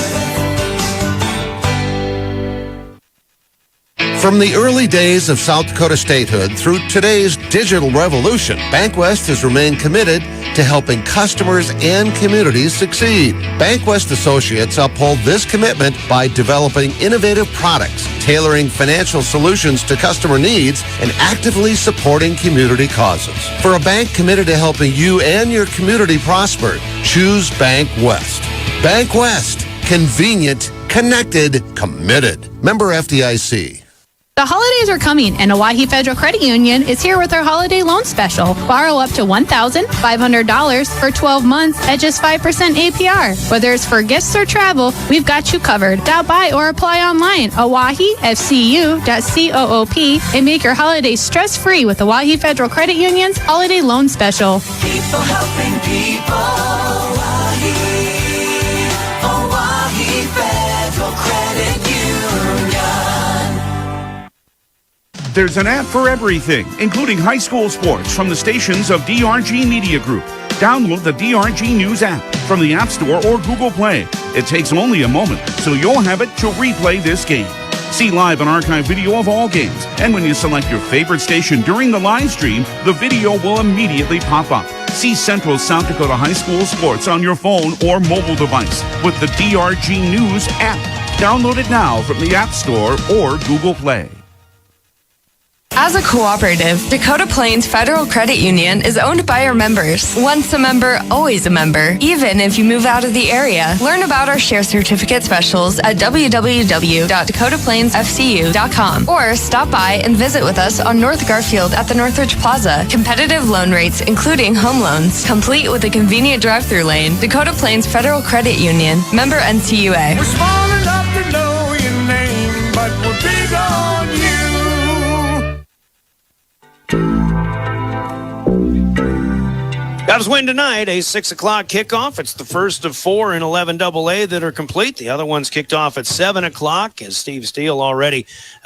[SPEAKER 13] From the early days of South Dakota statehood through today's digital revolution, BankWest has remained committed to helping customers and communities succeed. BankWest Associates uphold this commitment by developing innovative products, tailoring financial solutions to customer needs, and actively supporting community causes. For a bank committed to helping you and your community prosper, choose BankWest. BankWest. Convenient, connected, committed. Member FDIC.
[SPEAKER 16] The holidays are coming, and Owyhee Federal Credit Union is here with our holiday loan special. Borrow up to $1,500 for 12 months at just 5% APR. Whether it's for gifts or travel, we've got you covered. Stop by or apply online, owyheefcu.coop, and make your holidays stress-free with Owyhee Federal Credit Union's holiday loan special.
[SPEAKER 10] People helping people. Owyhee Federal Credit Union.
[SPEAKER 6] There's an app for everything, including high school sports from the stations of DRG Media Group. Download the DRG News app from the App Store or Google Play. It takes only a moment, so you'll have it to replay this game. See live and archive video of all games, and when you select your favorite station during the live stream, the video will immediately pop up. See Central South Dakota High School sports on your phone or mobile device with the DRG News app. Download it now from the App Store or Google Play.
[SPEAKER 20] As a cooperative, Dakota Plains Federal Credit Union is owned by our members. Once a member, always a member, even if you move out of the area. Learn about our share certificate specials at www.dakotaplainsfcu.com or stop by and visit with us on North Garfield at the Northridge Plaza. Competitive loan rates, including home loans, complete with a convenient drive-through lane. Dakota Plains Federal Credit Union, member NCUA.
[SPEAKER 10] We're small enough to know your name, but we're big on you.
[SPEAKER 21] Cubs win tonight, a 6 o'clock kickoff. It's the first of 4 in 11 AA that are complete. The other one's kicked off at 7 o'clock as Steve Steele already,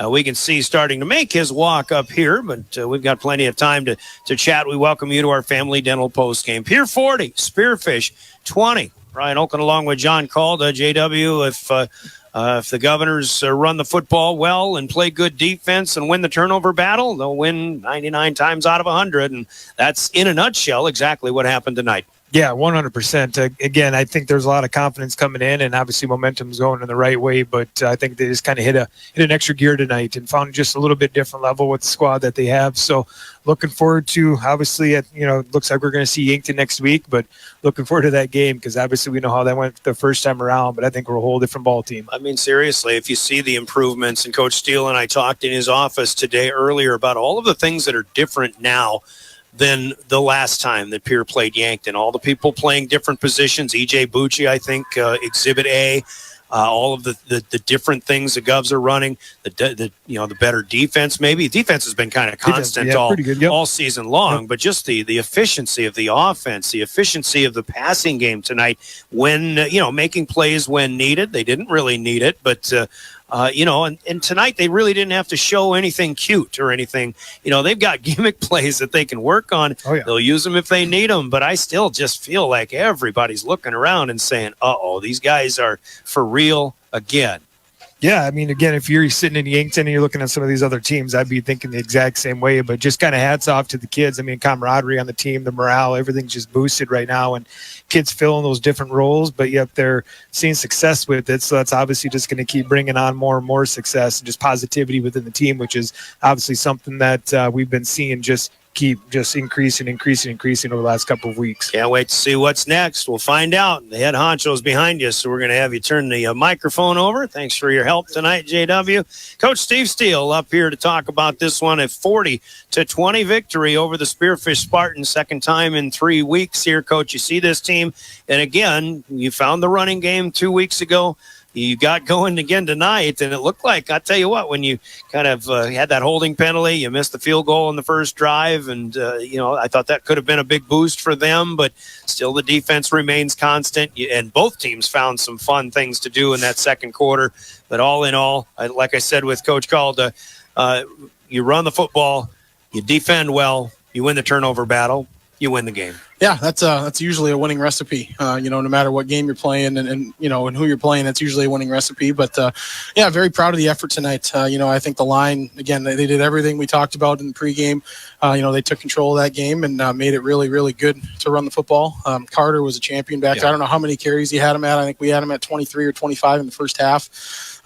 [SPEAKER 21] we can see, starting to make his walk up here, but we've got plenty of time to chat. We welcome you to our Family Dental postgame. Pierre 40, Spearfish 20. Brian Oaken along with John Calda. JW, if the Governors run the football well and play good defense and win the turnover battle, they'll win 99 times out of 100. And that's, in a nutshell, exactly what happened tonight.
[SPEAKER 22] Yeah, 100%. Again, I think there's a lot of confidence coming in, and obviously momentum's going in the right way. But I think they just kind of hit an extra gear tonight and found just a little bit different level with the squad that they have. So looking forward to, obviously, it looks like we're going to see Yankton next week, but looking forward to that game because obviously we know how that went the first time around. But I think we're a whole different ball team.
[SPEAKER 21] I mean, seriously, if you see the improvements, and Coach Steele and I talked in his office today earlier about all of the things that are different now than the last time that Pierre played Yankton. All the people playing different positions. E.J. Bucci, I think, Exhibit A. All of the different things the Govs are running. The better defense. Maybe defense has been kind of constant all season long, but just the efficiency of the offense, the efficiency of the passing game tonight. When making plays when needed, they didn't really need it, but. And tonight they really didn't have to show anything cute or anything. They've got gimmick plays that they can work on. Oh, yeah. They'll use them if they need them. But I still just feel like everybody's looking around and saying, uh-oh, these guys are for real again.
[SPEAKER 22] Yeah, I mean, again, if you're sitting in Yankton and you're looking at some of these other teams, I'd be thinking the exact same way. But just kind of hats off to the kids. I mean, camaraderie on the team, the morale, everything's just boosted right now. And kids filling those different roles, but yet they're seeing success with it. So that's obviously just going to keep bringing on more and more success and just positivity within the team, which is obviously something that we've been seeing just keep just increasing over the last couple of weeks.
[SPEAKER 21] Can't wait to see what's next. We'll find out. The head honcho's behind you, so we're going to have you turn the microphone over. Thanks for your help tonight, JW. Coach Steve Steele up here to talk about this one, a 40-20 victory over the Spearfish Spartans, second time in 3 weeks here. Coach, you see this team, and again, you found the running game 2 weeks ago. You got going again tonight, and it looked like, I tell you what, when you kind of had that holding penalty, you missed the field goal in the first drive, and, I thought that could have been a big boost for them, but still the defense remains constant, and both teams found some fun things to do in that second quarter. But all in all, like I said with Coach Calda, you run the football, you defend well, you win the turnover battle, you win the game.
[SPEAKER 2] Yeah, that's usually a winning recipe. No matter what game you're playing and who you're playing, that's usually a winning recipe. But very proud of the effort tonight. I think the line, again, they did everything we talked about in the pregame. They took control of that game and made it really, really good to run the football. Carter was a champion back there. I don't know how many carries he had him at. I think we had him at 23 or 25 in the first half.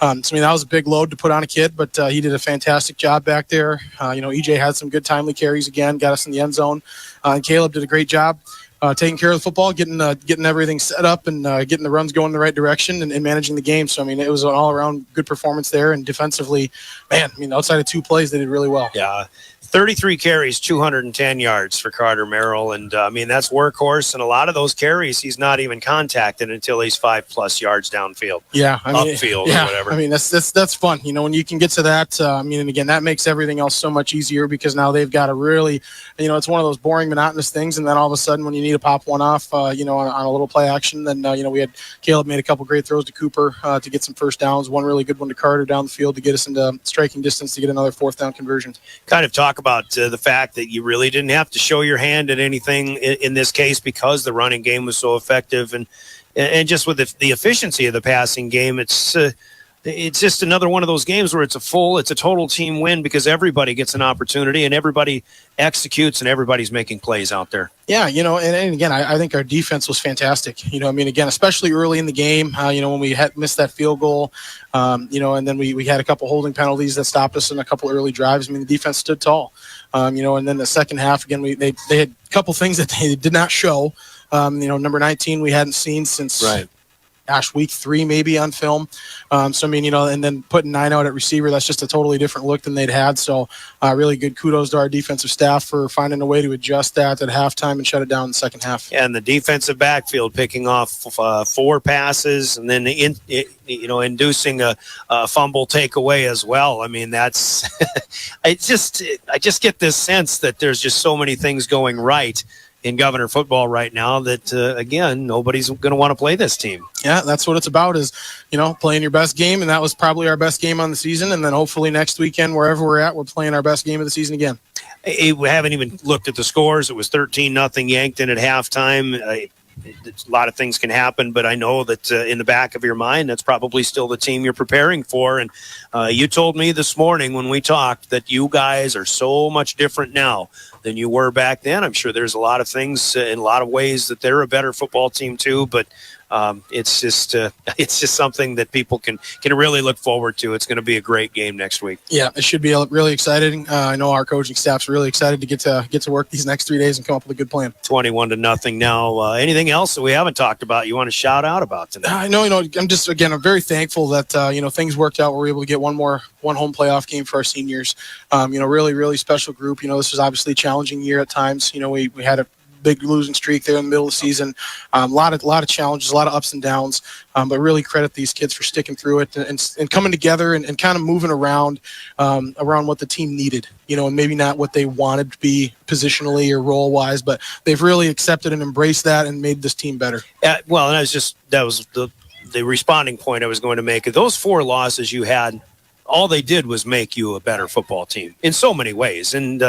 [SPEAKER 2] That was a big load to put on a kid, but he did a fantastic job back there. EJ had some good timely carries again, got us in the end zone. And Caleb did a great job taking care of the football, getting everything set up and getting the runs going in the right direction and managing the game. So, it was an all-around good performance there. And defensively, outside of 2 plays, they did really well.
[SPEAKER 21] Yeah. 33 carries, 210 yards for Carter Merrill. And, that's workhorse. And a lot of those carries, he's not even contacted until he's 5+ yards downfield.
[SPEAKER 2] Yeah.
[SPEAKER 21] Upfield or whatever.
[SPEAKER 2] That's fun. When you can get to that, and again, that makes everything else so much easier because now they've got to really, it's one of those boring, monotonous things. And then all of a sudden, when you need to pop one off, on a little play action, then, we had Caleb made a couple great throws to Cooper to get some first downs, one really good one to Carter down the field to get us into striking distance to get another 4th down conversion.
[SPEAKER 21] Kind of talk about the fact that you really didn't have to show your hand at anything in this case because the running game was so effective and just with the efficiency of the passing game, it's just another one of those games where it's a total team win because everybody gets an opportunity and everybody executes and everybody's making plays out there.
[SPEAKER 2] Yeah, and again, I think our defense was fantastic. Again, especially early in the game, when we had missed that field goal, and then we had a couple holding penalties that stopped us in a couple early drives. The defense stood tall, and then the second half, again, they had a couple things that they did not show. Number 19 we hadn't seen since week 3 maybe on film. And then putting 9 out at receiver, that's just a totally different look than they'd had. So really good kudos to our defensive staff for finding a way to adjust that at halftime and shut it down in the second half.
[SPEAKER 21] Yeah, and the defensive backfield picking off 4 passes and then inducing a fumble takeaway as well. That's I just get this sense that there's just so many things going right in Governor football right now that, again, nobody's going to want to play this team.
[SPEAKER 2] Yeah, that's what it's about is, playing your best game, and that was probably our best game on the season, and then hopefully next weekend, wherever we're at, we're playing our best game of the season again.
[SPEAKER 21] We haven't even looked at the scores. It was 13-0 Yankton at halftime. A lot of things can happen, but I know that in the back of your mind, that's probably still the team you're preparing for. And you told me this morning when we talked that you guys are so much different now than you were back then. I'm sure there's a lot of things in a lot of ways that they're a better football team too, but it's just something that people can really look forward to. It's going to be a great game next week.
[SPEAKER 2] Yeah, it should be really exciting. I know our coaching staff's really excited to get to work these next 3 days and come up with a good plan.
[SPEAKER 21] 21-0 now. Anything else that we haven't talked about you want to shout out about tonight?
[SPEAKER 2] I'm very thankful that things worked out. We were able to get one home playoff game for our seniors. Really, really special group. This was obviously a challenging year at times. We had a big losing streak there in the middle of the season. A lot of challenges, a lot of ups and downs, but really credit these kids for sticking through it and coming together and kind of moving around what the team needed, and maybe not what they wanted to be positionally or role wise, but they've really accepted and embraced that and made this team better.
[SPEAKER 21] That was the responding point I was going to make. Those 4 losses you had, all they did was make you a better football team in so many ways. And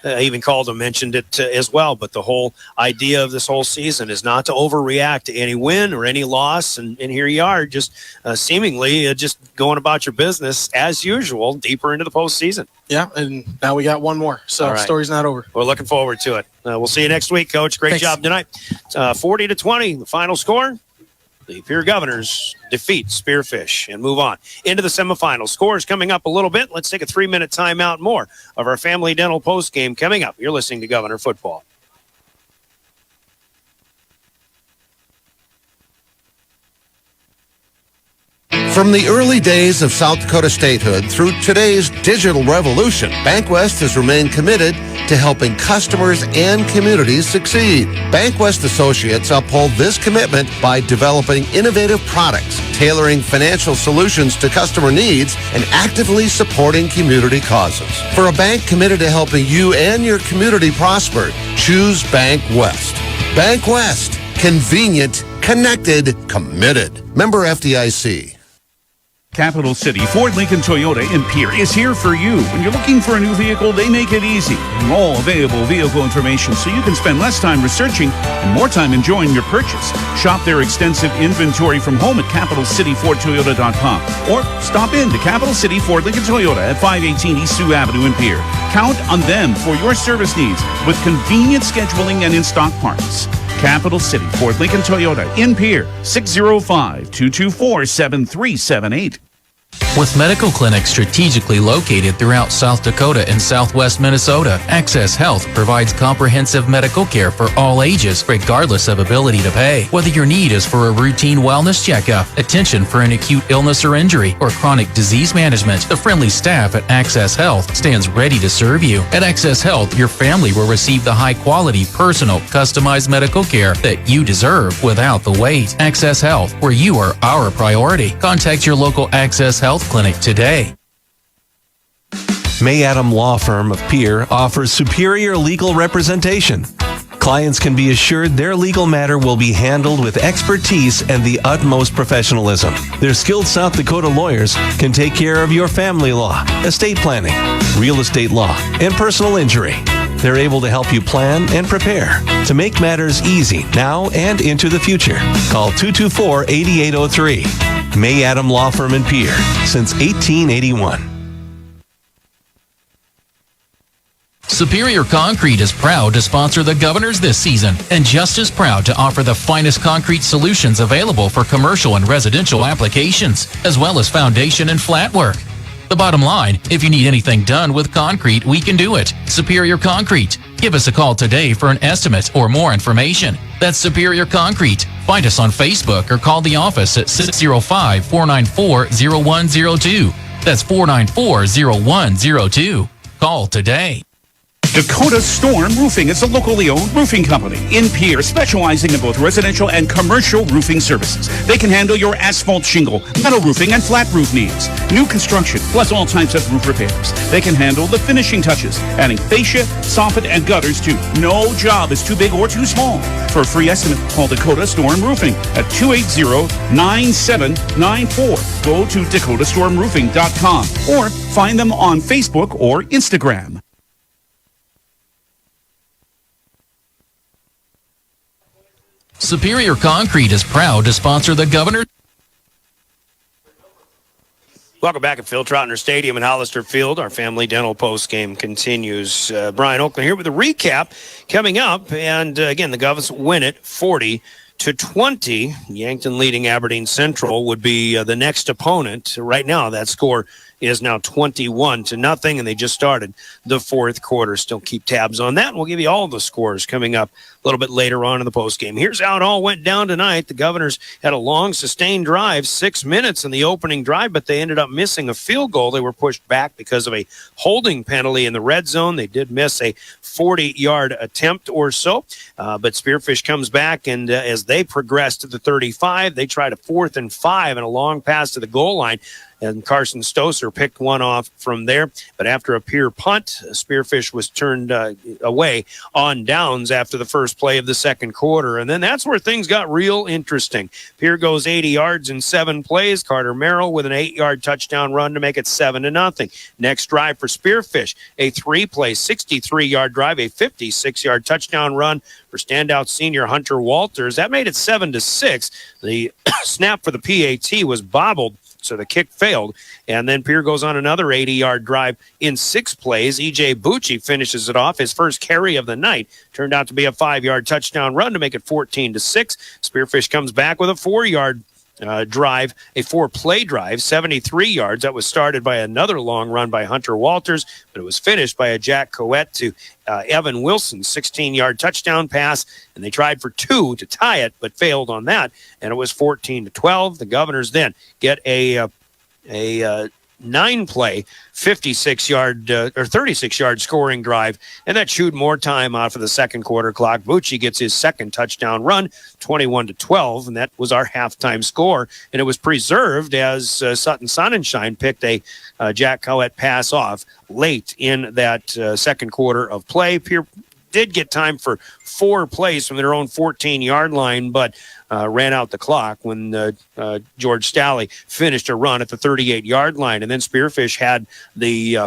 [SPEAKER 21] even Calder mentioned it as well. But the whole idea of this whole season is not to overreact to any win or any loss. And here you are, just seemingly just going about your business as usual, deeper into the postseason.
[SPEAKER 2] Yeah, and now we got one more. So the story's not over.
[SPEAKER 21] We're looking forward to it. We'll see you next week, Coach. Great job tonight. 40-20, the final score. The Pierre Governors defeat Spearfish and move on into the semifinals. Scores coming up a little bit. Let's take a 3-minute timeout. More of our Family Dental post game coming up. You're listening to Governor Football.
[SPEAKER 13] From the early days of South Dakota statehood through today's digital revolution, BankWest has remained committed to helping customers and communities succeed. BankWest associates uphold this commitment by developing innovative products, tailoring financial solutions to customer needs, and actively supporting community causes. For a bank committed to helping you and your community prosper, choose BankWest. BankWest. Convenient, connected, committed. Member FDIC.
[SPEAKER 6] Capital City Ford Lincoln Toyota in Pierre is here for you. When you're looking for a new vehicle, they make it easy. And all available vehicle information so you can spend less time researching and more time enjoying your purchase. Shop their extensive inventory from home at CapitalCityFordToyota.com or stop in to Capital City Ford Lincoln Toyota at 518 East Sioux Avenue in Pierre. Count on them for your service needs with convenient scheduling and in-stock parts. Capital City Ford Lincoln Toyota in Pierre, 605-224-7378.
[SPEAKER 18] With medical clinics strategically located throughout South Dakota and southwest Minnesota, Access Health provides comprehensive medical care for all ages, regardless of ability to pay. Whether your need is for a routine wellness checkup, attention for an acute illness or injury, or chronic disease management, the friendly staff at Access Health stands ready to serve you. At Access Health, your family will receive the high-quality, personal, customized medical care that you deserve without the wait. Access Health, where you are our priority. Contact your local Access Health clinic today.
[SPEAKER 19] May Adam Law Firm of Pierre offers superior legal representation. Clients can be assured their legal matter will be handled with expertise and the utmost professionalism. Their skilled South Dakota lawyers can take care of your family law, estate planning, real estate law, and personal injury. They're able to help you plan and prepare to make matters easy now and into the future. Call 224-8803. May Adam Law Firm in Pierre since 1881.
[SPEAKER 18] Superior Concrete is proud to sponsor the Governors this season and just as proud to offer the finest concrete solutions available for commercial and residential applications, as well as foundation and flat work. The bottom line, if you need anything done with concrete, we can do it. Superior Concrete. Give us a call today for an estimate or more information. That's Superior Concrete. Find us on Facebook or call the office at 605-494-0102. That's 494-0102. Call today.
[SPEAKER 6] Dakota Storm Roofing is a locally owned roofing company in Pierre, specializing in both residential and commercial roofing services. They can handle your asphalt shingle, metal roofing, and flat roof needs. New construction, plus all types of roof repairs. They can handle the finishing touches, adding fascia, soffit, and gutters too. No job is too big or too small. For a free estimate, call Dakota Storm Roofing at 280-9794. Go to DakotaStormRoofing.com or find them on Facebook or Instagram.
[SPEAKER 18] Superior Concrete is proud to sponsor the Governor.
[SPEAKER 21] Welcome back at Phil Troutner Stadium in Hollister Field. Our Family Dental post game continues. Brian Oakland here with a recap coming up. And again, the Govs win it 40-20. Yankton leading Aberdeen Central would be the next opponent. Right now, that score is now 21-0, and they just started the fourth quarter. Still keep tabs on that, and we'll give you all the scores coming up a little bit later on in the postgame. Here's how it all went down tonight. The Governors had a long, sustained drive, 6 minutes in the opening drive, but they ended up missing a field goal. They were pushed back because of a holding penalty in the red zone. They did miss a 40-yard attempt or so, but Spearfish comes back, and as they progress to the 35, they tried a 4th and 5 and a long pass to the goal line. And Carson Stoser picked one off from there. But after a Pierre punt, Spearfish was turned away on downs after the first play of the second quarter. And then that's where things got real interesting. Pierre goes 80 yards in 7 plays. Carter Merrill with an 8-yard touchdown run to make it 7-0. Next drive for Spearfish, a 3-play, 63-yard drive, a 56-yard touchdown run for standout senior Hunter Walters. That made it 7-6. The snap for the PAT was bobbled, so the kick failed. And then Pierre goes on another 80-yard drive in 6 plays. E.J. Bucci finishes it off. His first carry of the night turned out to be a 5-yard touchdown run to make it 14-6. Spearfish comes back with a 4-yard drive, a 4-play drive, 73 yards. That was started by another long run by Hunter Walters, but it was finished by a Jack Coette to Evan Wilson's 16-yard touchdown pass, and they tried for 2 to tie it, but failed on that, and it was 14-12. The Governors then get a 9-play, 56-yard or 36-yard scoring drive, and that chewed more time off of the second quarter clock. Bucci gets his second touchdown run, 21-12, and that was our halftime score. And it was preserved as Sutton Sonnenschein picked a Jack Coette pass off late in that second quarter of play. Pierre did get time for 4 plays from their own 14-yard line, but ran out the clock when George Stalley finished a run at the 38-yard line. And then Spearfish had the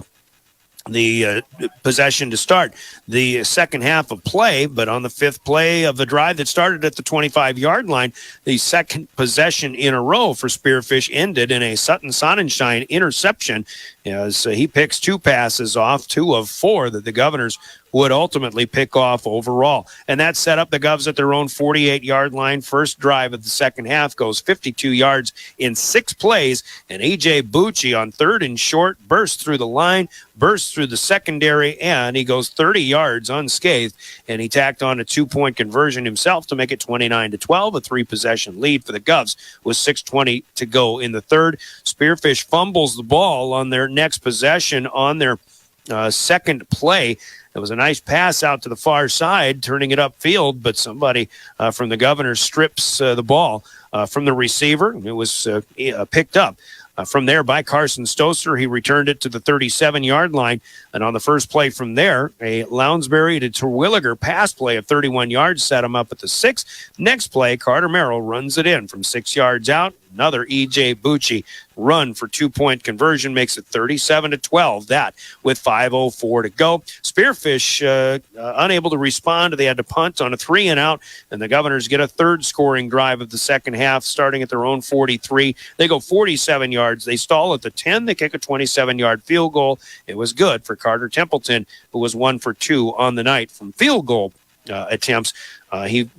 [SPEAKER 21] possession to start the second half of play, but on the 5th play of the drive that started at the 25-yard line, the second possession in a row for Spearfish ended in a Sutton Sonnenschein interception as he picks 2 passes off, 2 of 4 that the Governors would ultimately pick off overall. And that set up the Govs at their own 48-yard line. First drive of the second half goes 52 yards in 6 plays, and E.J. Bucci on 3rd and short bursts through the line, bursts through the secondary, and he goes 30 yards unscathed, and he tacked on a 2-point conversion himself to make it 29-12, a 3-possession lead for the Govs with 6:20 to go in the third. Spearfish fumbles the ball on their next possession on their second play. It was a nice pass out to the far side, turning it upfield, but somebody from the Governors strips the ball from the receiver. It was picked up from there by Carson Stoser. He returned it to the 37-yard line, and on the first play from there, a Lounsbury to Terwilliger pass play of 31 yards set him up at the 6. Next play, Carter Merrill runs it in from 6 yards out. Another E.J. Bucci run for 2-point conversion makes it 37-12. That with 5:04 to go. Spearfish unable to respond. They had to punt on a 3-and-out, and the Governors get a third scoring drive of the second half, starting at their own 43. They go 47 yards. They stall at the 10. They kick a 27-yard field goal. It was good for Carter Templeton, who was 1 for 2 on the night from field goal attempts. He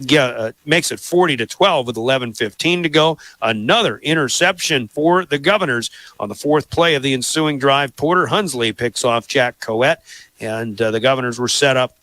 [SPEAKER 21] makes it 40-12 with 11:15 to go. Another interception for the Governors on the 4th play of the ensuing drive. Porter Hunsley picks off Jack Coette, and the Governors were set up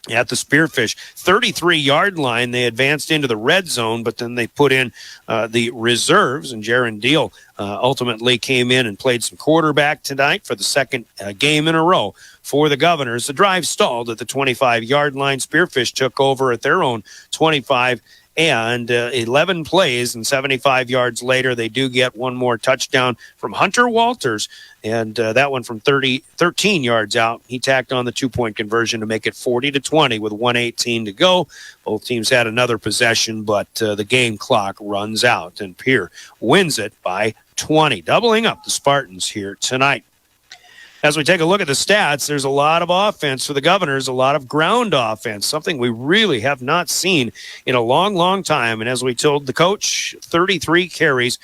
[SPEAKER 21] at the Spearfish 33-yard line. They advanced into the red zone, but then they put in the reserves, and Jaron Deal ultimately came in and played some quarterback tonight for the second game in a row for the Governors. The drive stalled at the 25-yard line. Spearfish took over at their own 25, and 11 plays and 75 yards later, they do get one more touchdown from Hunter Walters, and that one from 13 yards out. He tacked on the 2-point conversion to make it 40-20 with 1:18 to go. Both teams had another possession, but the game clock runs out, and Pierre wins it by 20, doubling up the Spartans here tonight. As we take a look at the stats, there's a lot of offense for the Governors, a lot of ground offense, something we really have not seen in a long, long time. And as we told the coach, 33 carries,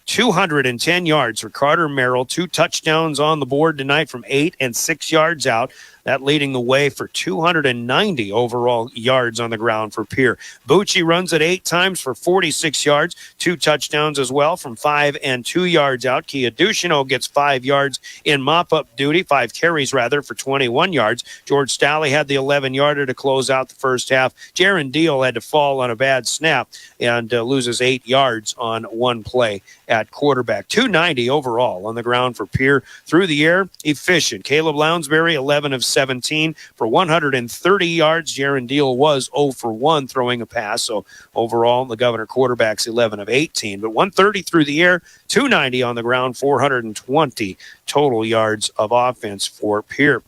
[SPEAKER 21] 210 yards for Carter Merrill. 2 touchdowns on the board tonight from 8 and 6 yards out. That leading the way for 290 overall yards on the ground for Pierre. Bucci runs it 8 times for 46 yards, 2 touchdowns as well from 5 and 2 yards out. Kia Duchino gets 5 yards in mop-up duty, 5 carries rather, for 21 yards. George Stalley had the 11-yarder to close out the first half. Jaron Deal had to fall on a bad snap and loses 8 yards on one play at quarterback. 290 overall on the ground for Pierre. Through the air, efficient. Caleb Lounsbury, 11 of 17 for 130 yards. Jaron Deal was 0 for 1 throwing a pass. So overall, the Governor quarterback's 11 of 18. But 130 through the air, 290 on the ground, 420 total yards of offense for Pierre.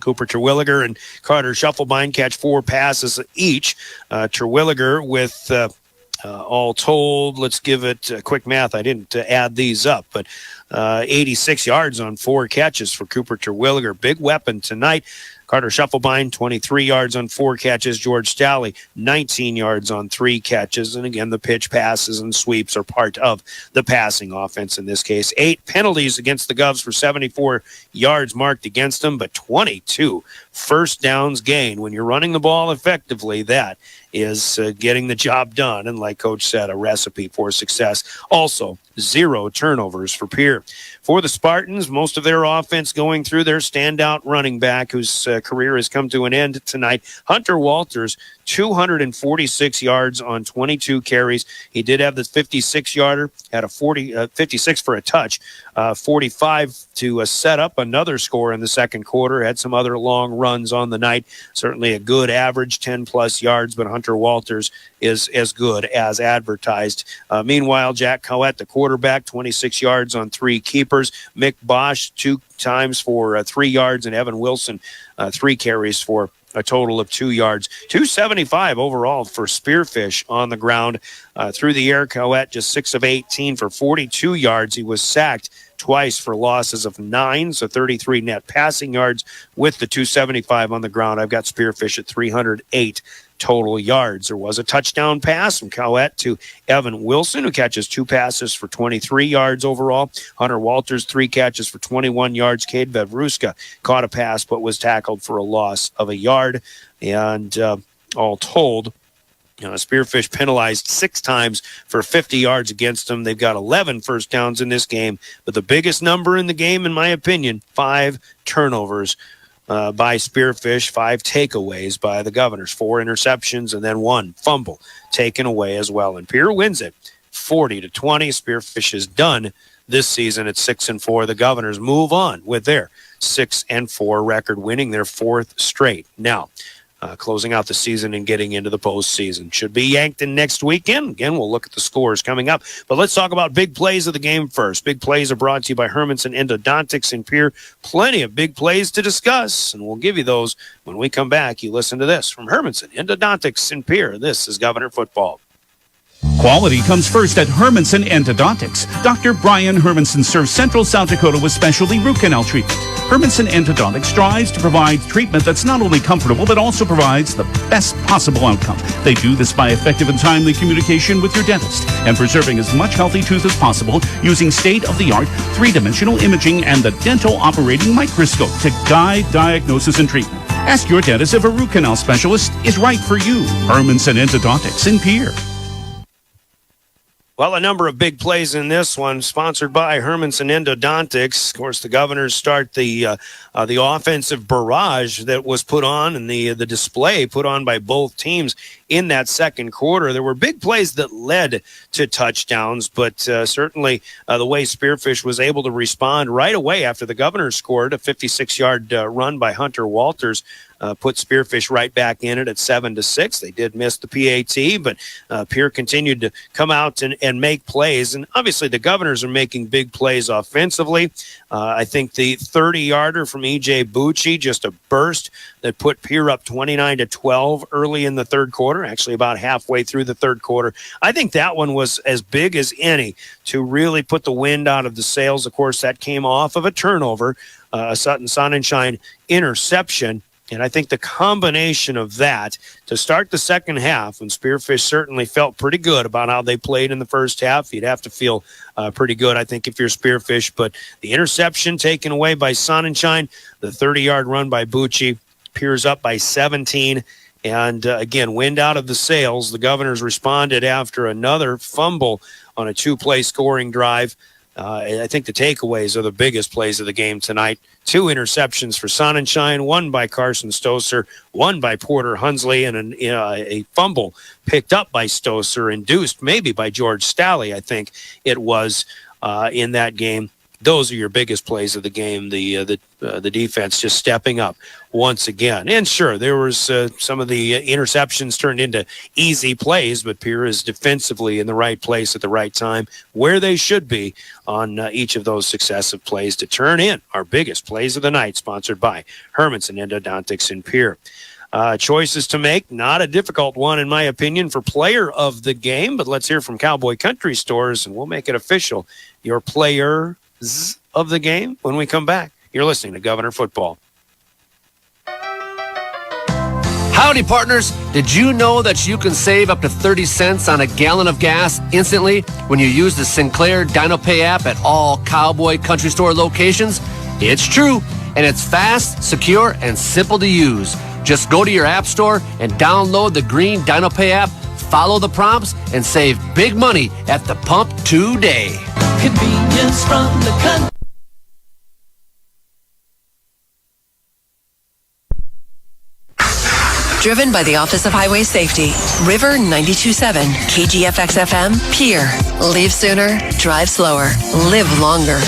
[SPEAKER 21] Cooper Terwilliger and Carter Shufflebein catch 4 passes each. Terwilliger with... all told, let's give it quick math. I didn't add these up, but 86 yards on 4 catches for Cooper Terwilliger. Big weapon tonight. Carter Shufflebein, 23 yards on 4 catches. George Stalley, 19 yards on 3 catches. And again, the pitch passes and sweeps are part of the passing offense in this case. 8 penalties against the Govs for 74 yards marked against them, but 22 first downs gained. When you're running the ball effectively, that is getting the job done. And like Coach said, a recipe for success. Also, 0 turnovers for Pierre. For the Spartans, most of their offense going through their standout running back whose career has come to an end tonight. Hunter Walters, 246 yards on 22 carries. He did have the 56-yarder, had a 56 for a touch, 45 to set up another score in the second quarter. Had some other long runs on the night. Certainly a good average, 10-plus yards, but Hunter Walters is as good as advertised. Meanwhile, Jack Cowett, the quarterback, 26 yards on 3 keepers. Mick Bosch, 2 times for 3 yards, and Evan Wilson, 3 carries for a total of 2 yards. 275 overall for Spearfish on the ground. Through the air, Cowett just 6 of 18 for 42 yards. He was sacked twice for losses of 9, so 33 net passing yards with the 275 on the ground. I've got Spearfish at 308 total yards. There was a touchdown pass from Cowett to Evan Wilson, who catches 2 passes for 23 yards overall. Hunter Walters, 3 catches for 21 yards. Cade Vevruska caught a pass but was tackled for a loss of a yard. And all told, Spearfish penalized 6 times for 50 yards against them. They've got 11 first downs in this game, but the biggest number in the game, in my opinion, 5 turnovers by Spearfish, 5 takeaways by the Governors, 4 interceptions, and then 1 fumble taken away as well. And Pierre wins it 40-20. Spearfish is done this season at 6-4. The Governors move on with their 6-4 record, winning their 4th straight. Now, closing out the season and getting into the postseason. Should be Yankton next weekend. Again, we'll look at the scores coming up. But let's talk about big plays of the game first. Big plays are brought to you by Hermanson Endodontics in Pierre. Plenty of big plays to discuss, and we'll give you those when we come back. You listen to this from Hermanson Endodontics in Pierre. This is Governor Football.
[SPEAKER 6] Quality comes first at Hermanson Endodontics. Dr. Brian Hermanson serves Central South Dakota with specialty root canal treatment. Hermanson Endodontics strives to provide treatment that's not only comfortable, but also provides the best possible outcome. They do this by effective and timely communication with your dentist and preserving as much healthy tooth as possible using state-of-the-art 3-dimensional imaging and the dental operating microscope to guide diagnosis and treatment. Ask your dentist if a root canal specialist is right for you. Hermanson Endodontics in Pierre.
[SPEAKER 21] Well, a number of big plays in this one, sponsored by Hermanson Endodontics. Of course, the Governors start the offensive barrage that was put on and the display put on by both teams in that second quarter. There were big plays that led to touchdowns, but certainly the way Spearfish was able to respond right away after the Governors scored, a 56-yard run by Hunter Walters, put Spearfish right back in it at 7-6. They did miss the PAT, but Pierre continued to come out and make plays. And obviously the Governors are making big plays offensively. I think the 30-yarder from E.J. Bucci, just a burst that put Pierre up 29-12 early in the third quarter, actually about halfway through the third quarter. I think that one was as big as any to really put the wind out of the sails. Of course, that came off of a turnover, a Sutton Sonnenschein interception. And I think the combination of that to start the second half, when Spearfish certainly felt pretty good about how they played in the first half, you'd have to feel pretty good, I think, if you're Spearfish. But the interception taken away by Sonnenschein, the 30-yard run by Bucci, Pierre's up by 17. And again, wind out of the sails. The Governors responded after another fumble on a 2-play scoring drive. I think the takeaways are the biggest plays of the game tonight. 2 interceptions for Sonnenschein, 1 by Carson Stoser, 1 by Porter Hunsley, and a fumble picked up by Stoser, induced maybe by George Stalley, I think it was, in that game. Those are your biggest plays of the game, the defense just stepping up once again. And sure, there was some of the interceptions turned into easy plays, but Pierre is defensively in the right place at the right time, where they should be on each of those successive plays to turn in our biggest plays of the night, sponsored by Hermanson Endodontics in Pierre. Choices to make, not a difficult one in my opinion for player of the game, but let's hear from Cowboy Country Stores and we'll make it official. Your player of the game when we come back. You're listening to Governor Football.
[SPEAKER 3] Howdy, partners. Did you know that you can save up to 30 cents on a gallon of gas instantly when you use the Sinclair DinoPay app at all Cowboy Country Store locations? It's true, and it's fast, secure, and simple to use. Just go to your app store and download the green DinoPay app, follow the prompts, and save big money at the pump today.
[SPEAKER 10] Convenience from the country.
[SPEAKER 7] Driven by the Office of Highway Safety. River 92.7, KGFX FM, Pierre. Leave sooner, drive slower, live longer.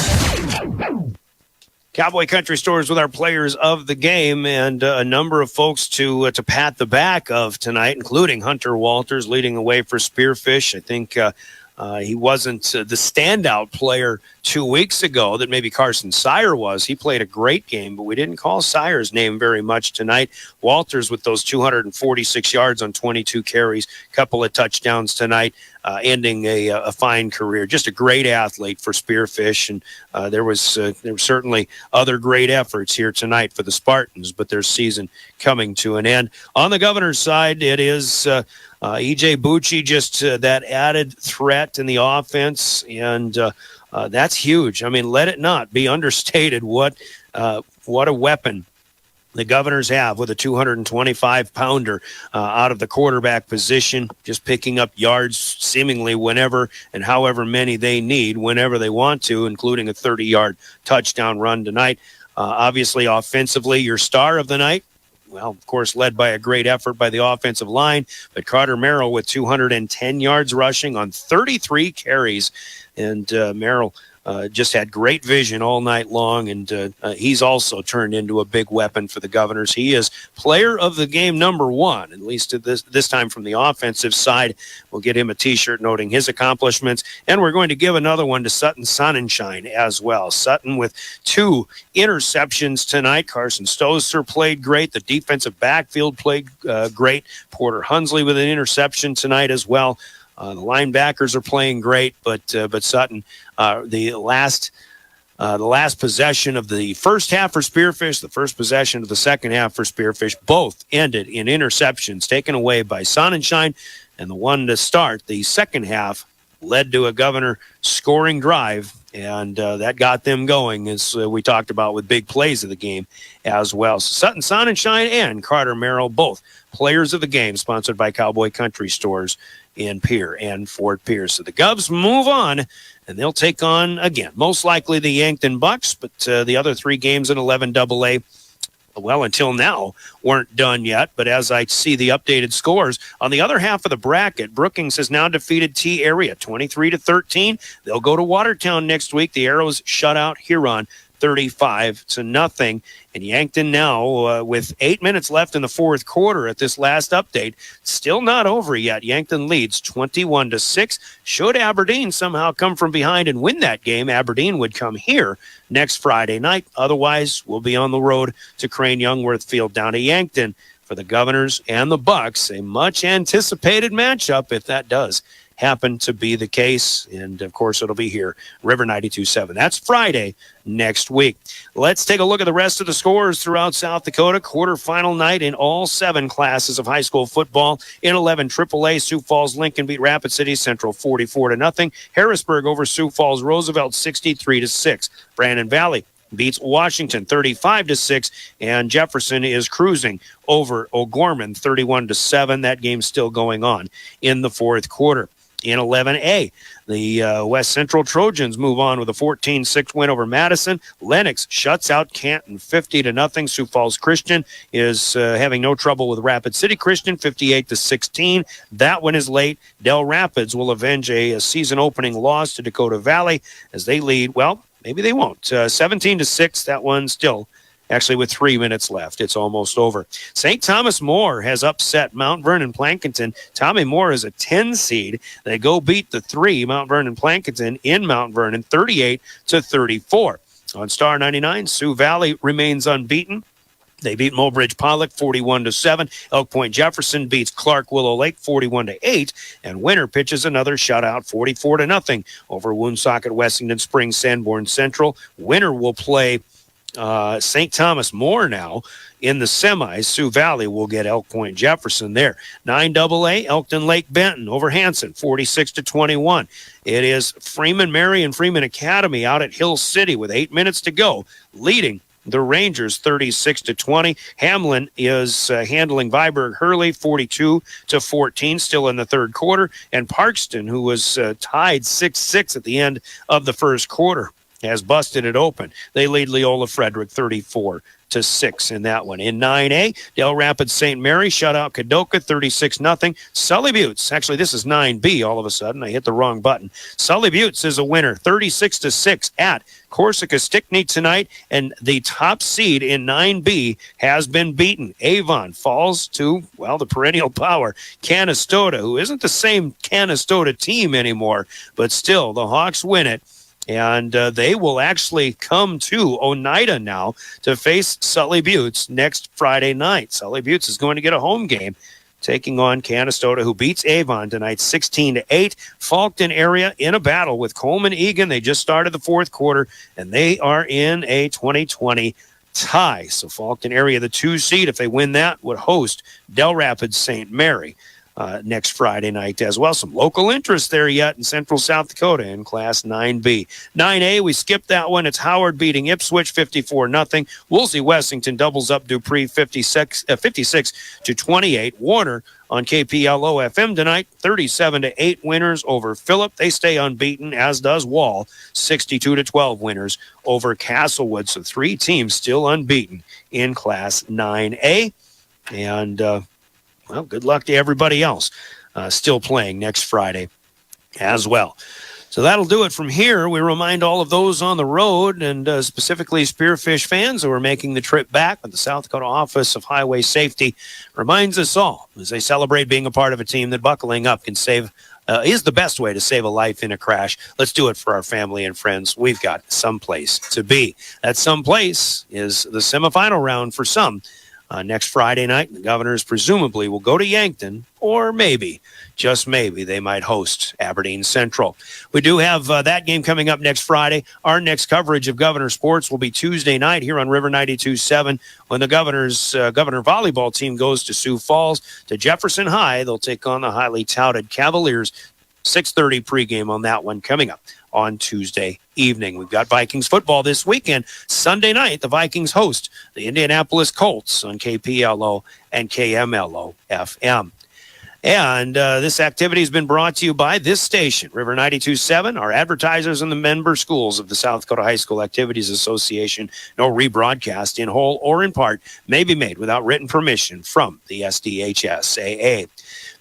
[SPEAKER 21] Cowboy Country Stores with our players of the game and a number of folks to pat the back of tonight, including Hunter Walters leading the way for Spearfish. I think he wasn't the standout player 2 weeks ago that maybe Carson Sire was. He played a great game, but we didn't call Sire's name very much tonight. Walters with those 246 yards on 22 carries, couple of touchdowns tonight, ending a fine career. Just a great athlete for Spearfish, and there were certainly other great efforts here tonight for the Spartans, but their season coming to an end. On the Governor's side, it is E.J. Bucci, just that added threat in the offense, and that's huge. I mean, let it not be understated what a weapon the Governors have with a 225-pounder out of the quarterback position, just picking up yards seemingly whenever and however many they need, whenever they want to, including a 30-yard touchdown run tonight. Obviously, offensively, your star of the night, well, of course, led by a great effort by the offensive line, but Carter Merrill with 210 yards rushing on 33 carries. And Merrill just had great vision all night long, and he's also turned into a big weapon for the Governors. He is player of the game #1, at least at this time from the offensive side. We'll get him a T-shirt noting his accomplishments, and we're going to give another one to Sutton Sonnenschein as well. Sutton with 2 interceptions tonight. Carson Stoser played great. The defensive backfield played great. Porter Hunsley with an interception tonight as well. The linebackers are playing great, but Sutton, the last possession of the first half for Spearfish, the first possession of the second half for Spearfish, both ended in interceptions taken away by Sonnenschein, and the one to start the second half led to a Governor scoring drive, and that got them going, as we talked about with big plays of the game as well. So Sutton Sonnenschein and Carter Merrill, both players of the game, sponsored by Cowboy Country Stores in Pierre and Fort Pierce. So the Govs move on, and they'll take on, again, most likely the Yankton Bucks, but the other 3 games in 11 AA, well, until now, weren't done yet. But as I see the updated scores, on the other half of the bracket, Brookings has now defeated T-Area 23-13. They'll go to Watertown next week. The Arrows shut out Huron 35-0. And Yankton now, with 8 minutes left in the fourth quarter at this last update, still not over yet. Yankton leads 21-6. Should Aberdeen somehow come from behind and win that game, Aberdeen would come here next Friday night. Otherwise, we'll be on the road to Crane Youngworth Field down to Yankton for the Governors and the Bucks. A much anticipated matchup if that does happen to be the case. And, of course, it'll be here, River 92.7. That's Friday next week. Let's take a look at the rest of the scores throughout South Dakota. Quarterfinal night in all 7 classes of high school football. In 11 AAA, Sioux Falls Lincoln beat Rapid City Central 44-0. Harrisburg over Sioux Falls Roosevelt 63-6. Brandon Valley beats Washington 35-6, and Jefferson is cruising over O'Gorman 31-7. That game's still going on in the fourth quarter. In 11A, the West Central Trojans move on with a 14-6 win over Madison. Lennox shuts out Canton 50-0. Sioux Falls Christian is having no trouble with Rapid City Christian 58-16. That one is late. Del Rapids will avenge a season-opening loss to Dakota Valley as they lead. Well, maybe they won't. 17-6. That one still. Actually, with 3 minutes left, it's almost over. St. Thomas More has upset Mount Vernon Plankinton. Tommy Moore is a 10 seed. They go beat the 3, Mount Vernon Plankinton, in Mount Vernon, 38-34. On Star 99, Sioux Valley remains unbeaten. They beat Mobridge Pollock 41-7. Elk Point Jefferson beats Clark Willow Lake 41-8. And Winter pitches another shutout 44-0 over Woonsocket Wessington Springs Sanborn Central. Winter will play St. Thomas More now in the semis. Sioux Valley will get Elk Point Jefferson there. 9AA, Elkton Lake Benton over Hanson, 46-21. It is Freeman Mary and Freeman Academy out at Hill City with 8 minutes to go, leading the Rangers 36-20. Hamlin is handling Viborg Hurley 42-14, still in the third quarter. And Parkston, who was tied 6-6 at the end of the first quarter, has busted it open. They lead Leola Frederick 34-6 in that one. In 9A, Del Rapids St. Mary shut out Kadoka 36-0. Sully Buttes, actually this is 9B all of a sudden. I hit the wrong button. Sully Buttes is a winner 36-6 at Corsica Stickney tonight, and the top seed in 9B has been beaten. Avon falls to, well, the perennial power, Canastota, who isn't the same Canastota team anymore, but still the Hawks win it. And they will actually come to Oneida now to face Sully Buttes next Friday night. Sully Buttes is going to get a home game taking on Canastota, who beats Avon tonight 16-8. Faulkton area in a battle with Coleman Egan. They just started the fourth quarter, and they are in a 20-20 tie. So Faulkton area, the 2 seed, if they win that, would host Del Rapids St. Mary next Friday night as well. Some local interest there yet in Central South Dakota in Class 9B. 9A, we skipped that one. It's Howard beating Ipswich 54-0. Woolsey Wessington doubles up Dupree 56-28. Warner on KPLO FM tonight, 37-8 winners over Phillip. They stay unbeaten, as does Wall, 62-12 winners over Castlewood. So 3 teams still unbeaten in Class 9A. And well, good luck to everybody else still playing next Friday as well. So that'll do it from here. We remind all of those on the road, and specifically Spearfish fans who are making the trip back, with the South Dakota Office of Highway Safety reminds us all as they celebrate being a part of a team that buckling up can save is the best way to save a life in a crash. Let's do it for our family and friends. We've got someplace to be. That someplace is the semifinal round for some. Next Friday night, the Governors presumably will go to Yankton, or maybe, just maybe, they might host Aberdeen Central. We do have that game coming up next Friday. Our next coverage of Governor Sports will be Tuesday night here on River 92.7 when the Governor volleyball team goes to Sioux Falls to Jefferson High. They'll take on the highly touted Cavaliers. 6:30 pregame on that one coming up on Tuesday evening. We've got Vikings football this weekend. Sunday night, the Vikings host the Indianapolis Colts on KPLO and KMLO FM. And this activity has been brought to you by this station, River 92.7, our advertisers and the member schools of the South Dakota High School Activities Association. No rebroadcast in whole or in part may be made without written permission from the SDHSAA.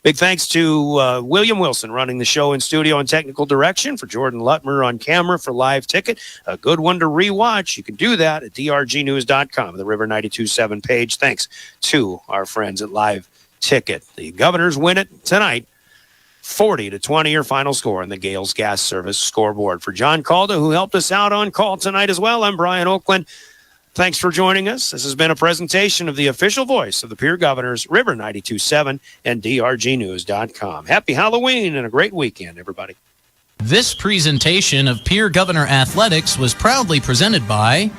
[SPEAKER 21] Big thanks to William Wilson running the show in studio and technical direction, for Jordan Lutmer on camera for Live Ticket. A good one to rewatch. You can do that at drgnews.com, the River 92.7 page. Thanks to our friends at Live Ticket. The Governors win it tonight, 40-20, your final score on the Gales Gas Service scoreboard. For John Calda, who helped us out on call tonight as well, I'm Brian Oakland. Thanks for joining us. This has been a presentation of the official voice of the Pierre Governors, River 92.7 and drgnews.com. Happy Halloween and a great weekend, everybody.
[SPEAKER 18] This presentation of Pierre Governor Athletics was proudly presented by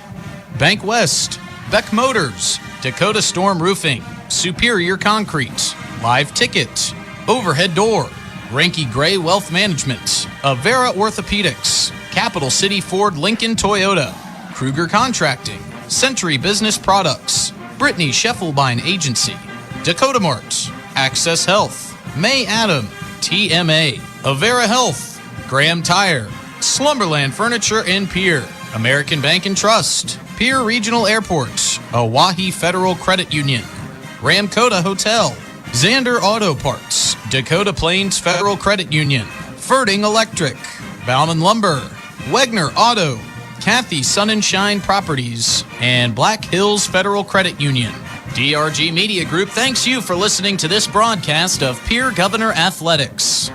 [SPEAKER 18] Bank West, Beck Motors, Dakota Storm Roofing, Superior Concrete, Live Ticket, Overhead Door, Ranky Gray Wealth Management, Avera Orthopedics, Capital City Ford Lincoln Toyota, Kruger Contracting, Century Business Products, Brittany Scheffelbein Agency, Dakota Mart, Access Health, May Adam, TMA, Avera Health, Graham Tire, Slumberland Furniture in Pierre, American Bank and Trust, Pierre Regional Airport, Oahe Federal Credit Union, Ramkota Hotel, Xander Auto Parts, Dakota Plains Federal Credit Union, Ferding Electric, Bauman Lumber, Wegner Auto, Kathy Sun and Shine Properties, and Black Hills Federal Credit Union. DRG Media Group thanks you for listening to this broadcast of Pierre Governor Athletics.